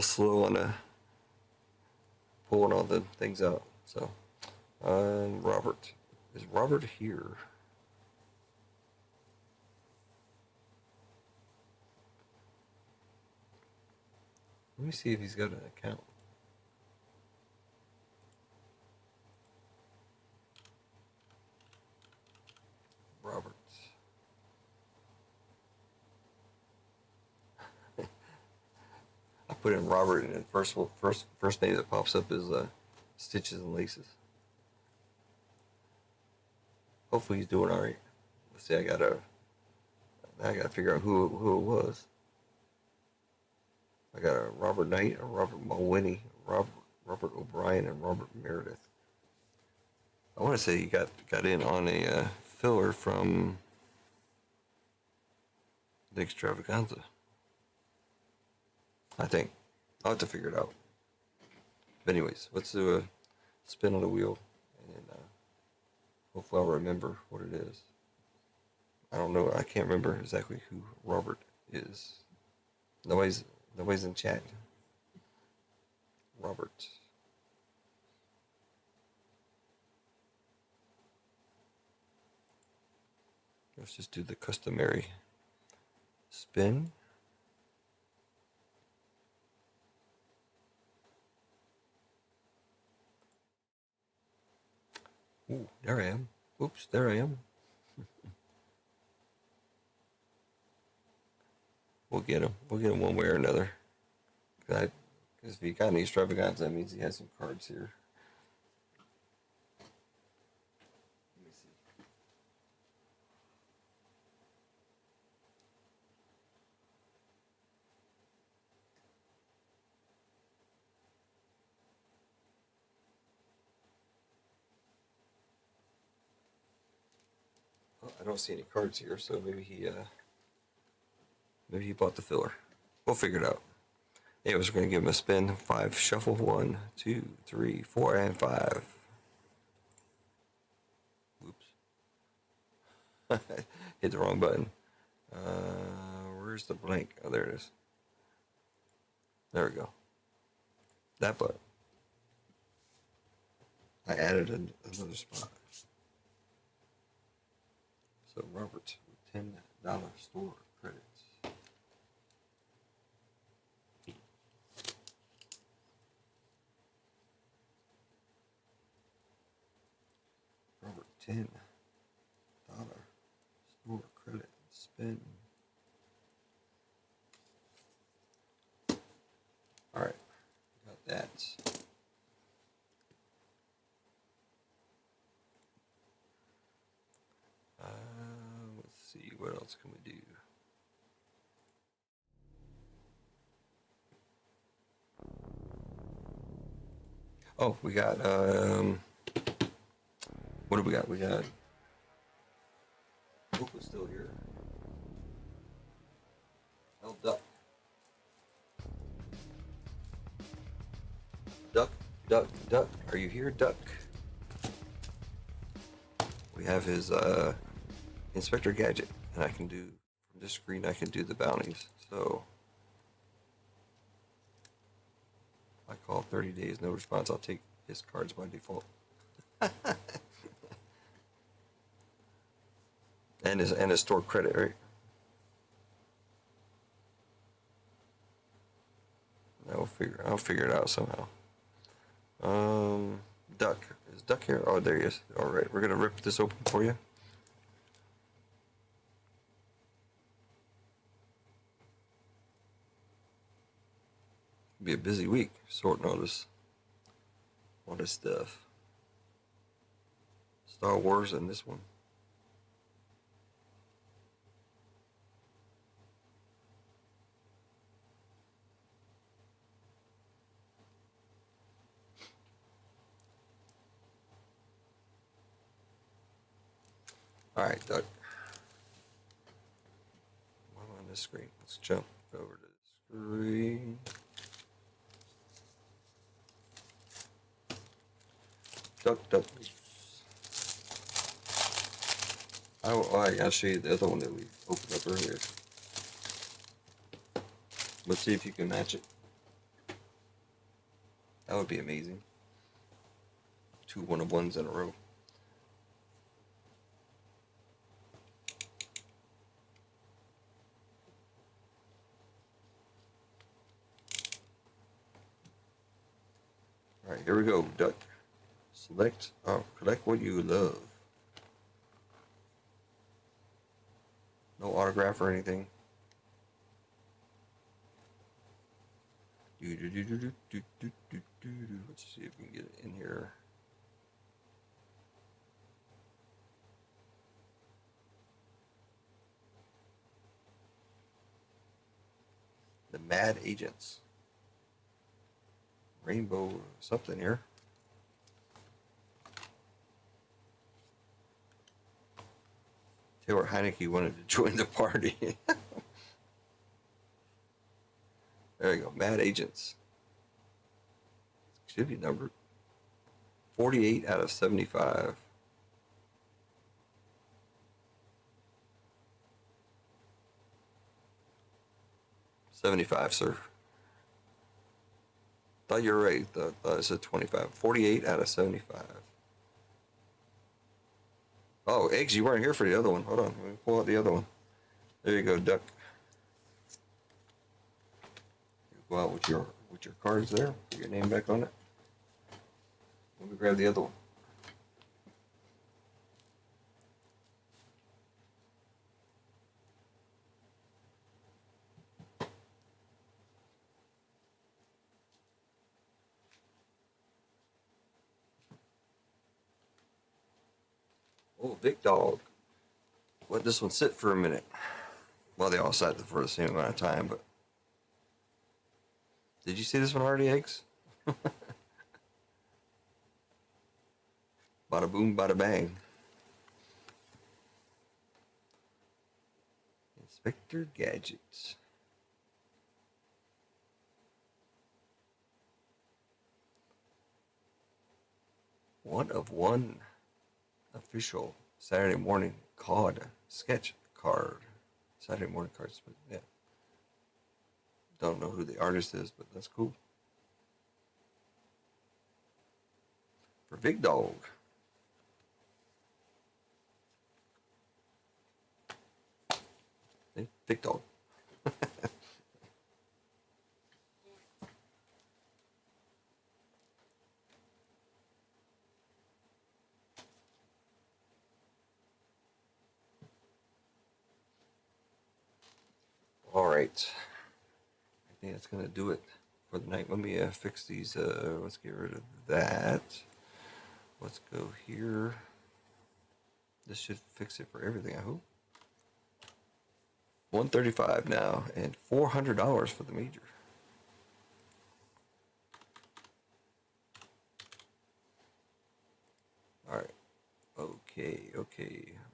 slow on pulling all the things out. So, Robert, is Robert here? Let me see if he's got an account. Robert. I put in Robert, and the first name that pops up is Stitches and Laces. Hopefully he's doing all right. Let's see. I gotta figure out who it was. I got a Robert Knight, a Robert Mulwiney, Robert O'Brien, and Robert Meredith. I want to say he got in on a filler from the Extravaganza. I think. I'll have to figure it out. But anyways, let's do a spin on the wheel, and hopefully I'll remember what it is. I don't know. I can't remember exactly who Robert is. Nobody's in chat. Robert. Let's just do the customary spin. Ooh, there I am. Oops, there I am. We'll get him. We'll get him one way or another. Because if he got any extravaganza, that means he has some cards here. Let me see. Oh, I don't see any cards here, so maybe he bought the filler. We'll figure it out. Anyways, we're gonna give him a spin. 5 shuffle. 1, 2, 3, 4, and 5. Oops. Hit the wrong button. Where's the blank? Oh, there it is. There we go. That button. I added another spot. So Robert, $10 store credits. Robert, $10 store credit. Spin. All right, got that. Let's see, what else can we do? Oh, we got what do we got? We got Hope is still here. El Duck. Duck. Are you here, Duck? We have his Inspector Gadget, and I can do from this screen. I can do the bounties. So I call 30 days, no response. I'll take his cards by default. and his store credit, right? I'll figure it out somehow. Duck. Is Duck here? Oh, there he is. All right, we're gonna rip this open for you. Be a busy week sorting all this stuff. Star Wars and this one. All right, Doug. I'm on this screen. Let's jump over to the screen. Duck. I gotta show you the other one that we opened up earlier. Let's see if you can match it. That would be amazing. 2 1-of-1s in a row. All right, here we go, Duck. Collect what you love. No autograph or anything. Let's see if we can get it in here. The Mad Agents. Rainbow something here. Taylor Heineke wanted to join the party. There you go. Mad Agents. Should be numbered. 48 out of 75. $75, sir. Thought you were right. Thought it said 25. 48 out of 75. Oh, Eggs, you weren't here for the other one. Hold on. Let me pull out the other one. There you go, Duck. You go out with your cards there. Put your name back on it. Let me grab the other one. Oh, Vic Dog. Let this one sit for a minute. Well, they all sat for the same amount of time, but did you see this one already, Eggs? Bada boom, bada bang. Inspector Gadgets. 1-of-1 official Saturday morning COD sketch card. Saturday morning cards, but yeah. Don't know who the artist is, but that's cool. For Big Dog. Hey, Big Dog. All right. I think that's going to do it for the night. Let me fix these. Let's get rid of that. Let's go here. This should fix it for everything, I hope. $135 now and $400 for the major. All right. Okay.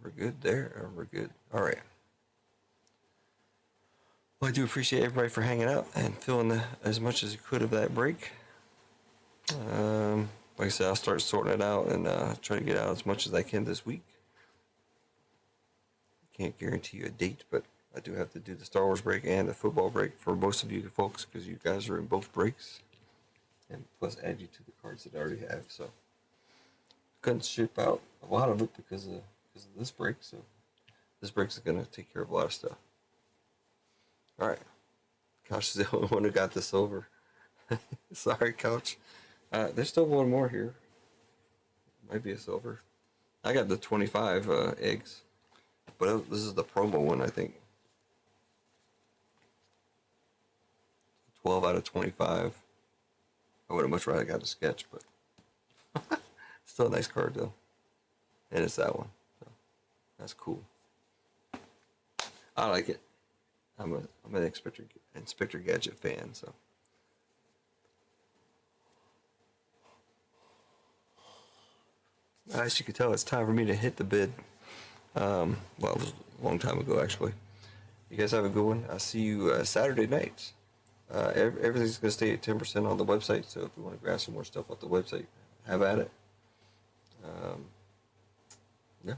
We're good there. We're good. All right. Well, I do appreciate everybody for hanging out and filling as much as you could of that break. Like I said, I'll start sorting it out and try to get out as much as I can this week. Can't guarantee you a date, but I do have to do the Star Wars break and the football break for most of you folks because you guys are in both breaks. And plus add you to the cards that I already have. So couldn't ship out a lot of it because of this break. So this break is going to take care of a lot of stuff. All right. Gosh is the only one who got this over. Sorry, Couch. There's still one more here. Might be a silver. I got the 25 eggs, but this is the promo one, I think. 12 out of 25. I would have much rather got a sketch, but still a nice card though. And it's that one. So that's cool. I like it. I'm an Inspector Gadget fan, so. As you can tell, it's time for me to hit the bid. Well, it was a long time ago, actually. You guys have a good one. I'll see you Saturday night. Everything's going to stay at 10% on the website, so if you want to grab some more stuff off the website, have at it. Yeah.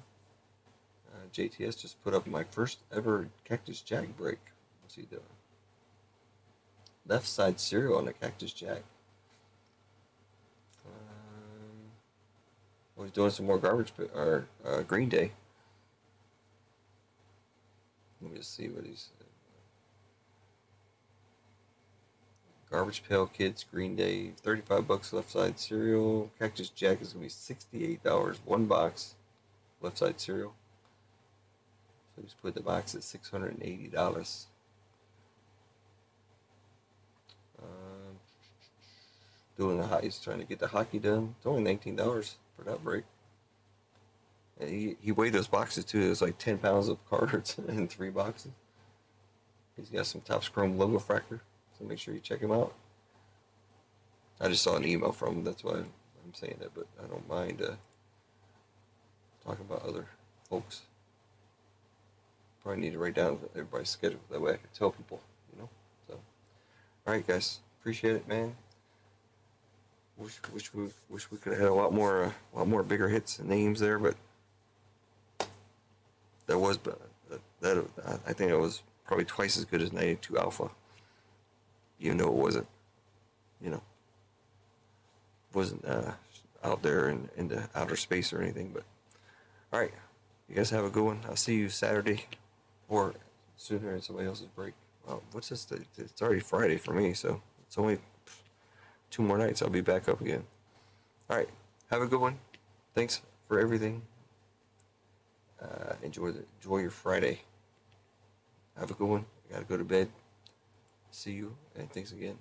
JTS just put up my first ever Cactus Jack break. What's he doing? Left side cereal on a Cactus Jack. I was doing some more or Green Day. Let me just see what he's. Garbage Pail Kids, Green Day, $35 left side cereal. Cactus Jack is gonna be $68, one box, left side cereal. So just put the box at $680. Doing he's trying to get the hockey done. It's only $19 for that break. And he weighed those boxes too. It was like 10 pounds of cards in 3 boxes. He's got some Topps Chrome logo fractor, so make sure you check him out. I just saw an email from him, that's why I'm saying that, but I don't mind talking about other folks. Probably need to write down everybody's schedule, that way I can tell people, you know. So, all right, guys, appreciate it, man. Wish we could have had a lot more bigger hits and names there, but that was that I think it was probably twice as good as 92 Alpha. Even though it wasn't, you know, wasn't out there in the outer space or anything. But all right, you guys have a good one. I'll see you Saturday or sooner in somebody else's break. Well, what's this? It's already Friday for me, so it's only 2 more nights. I'll be back up again. All right, have a good one. Thanks for everything. Enjoy your Friday. Have a good one. I gotta go to bed. See you, and thanks again.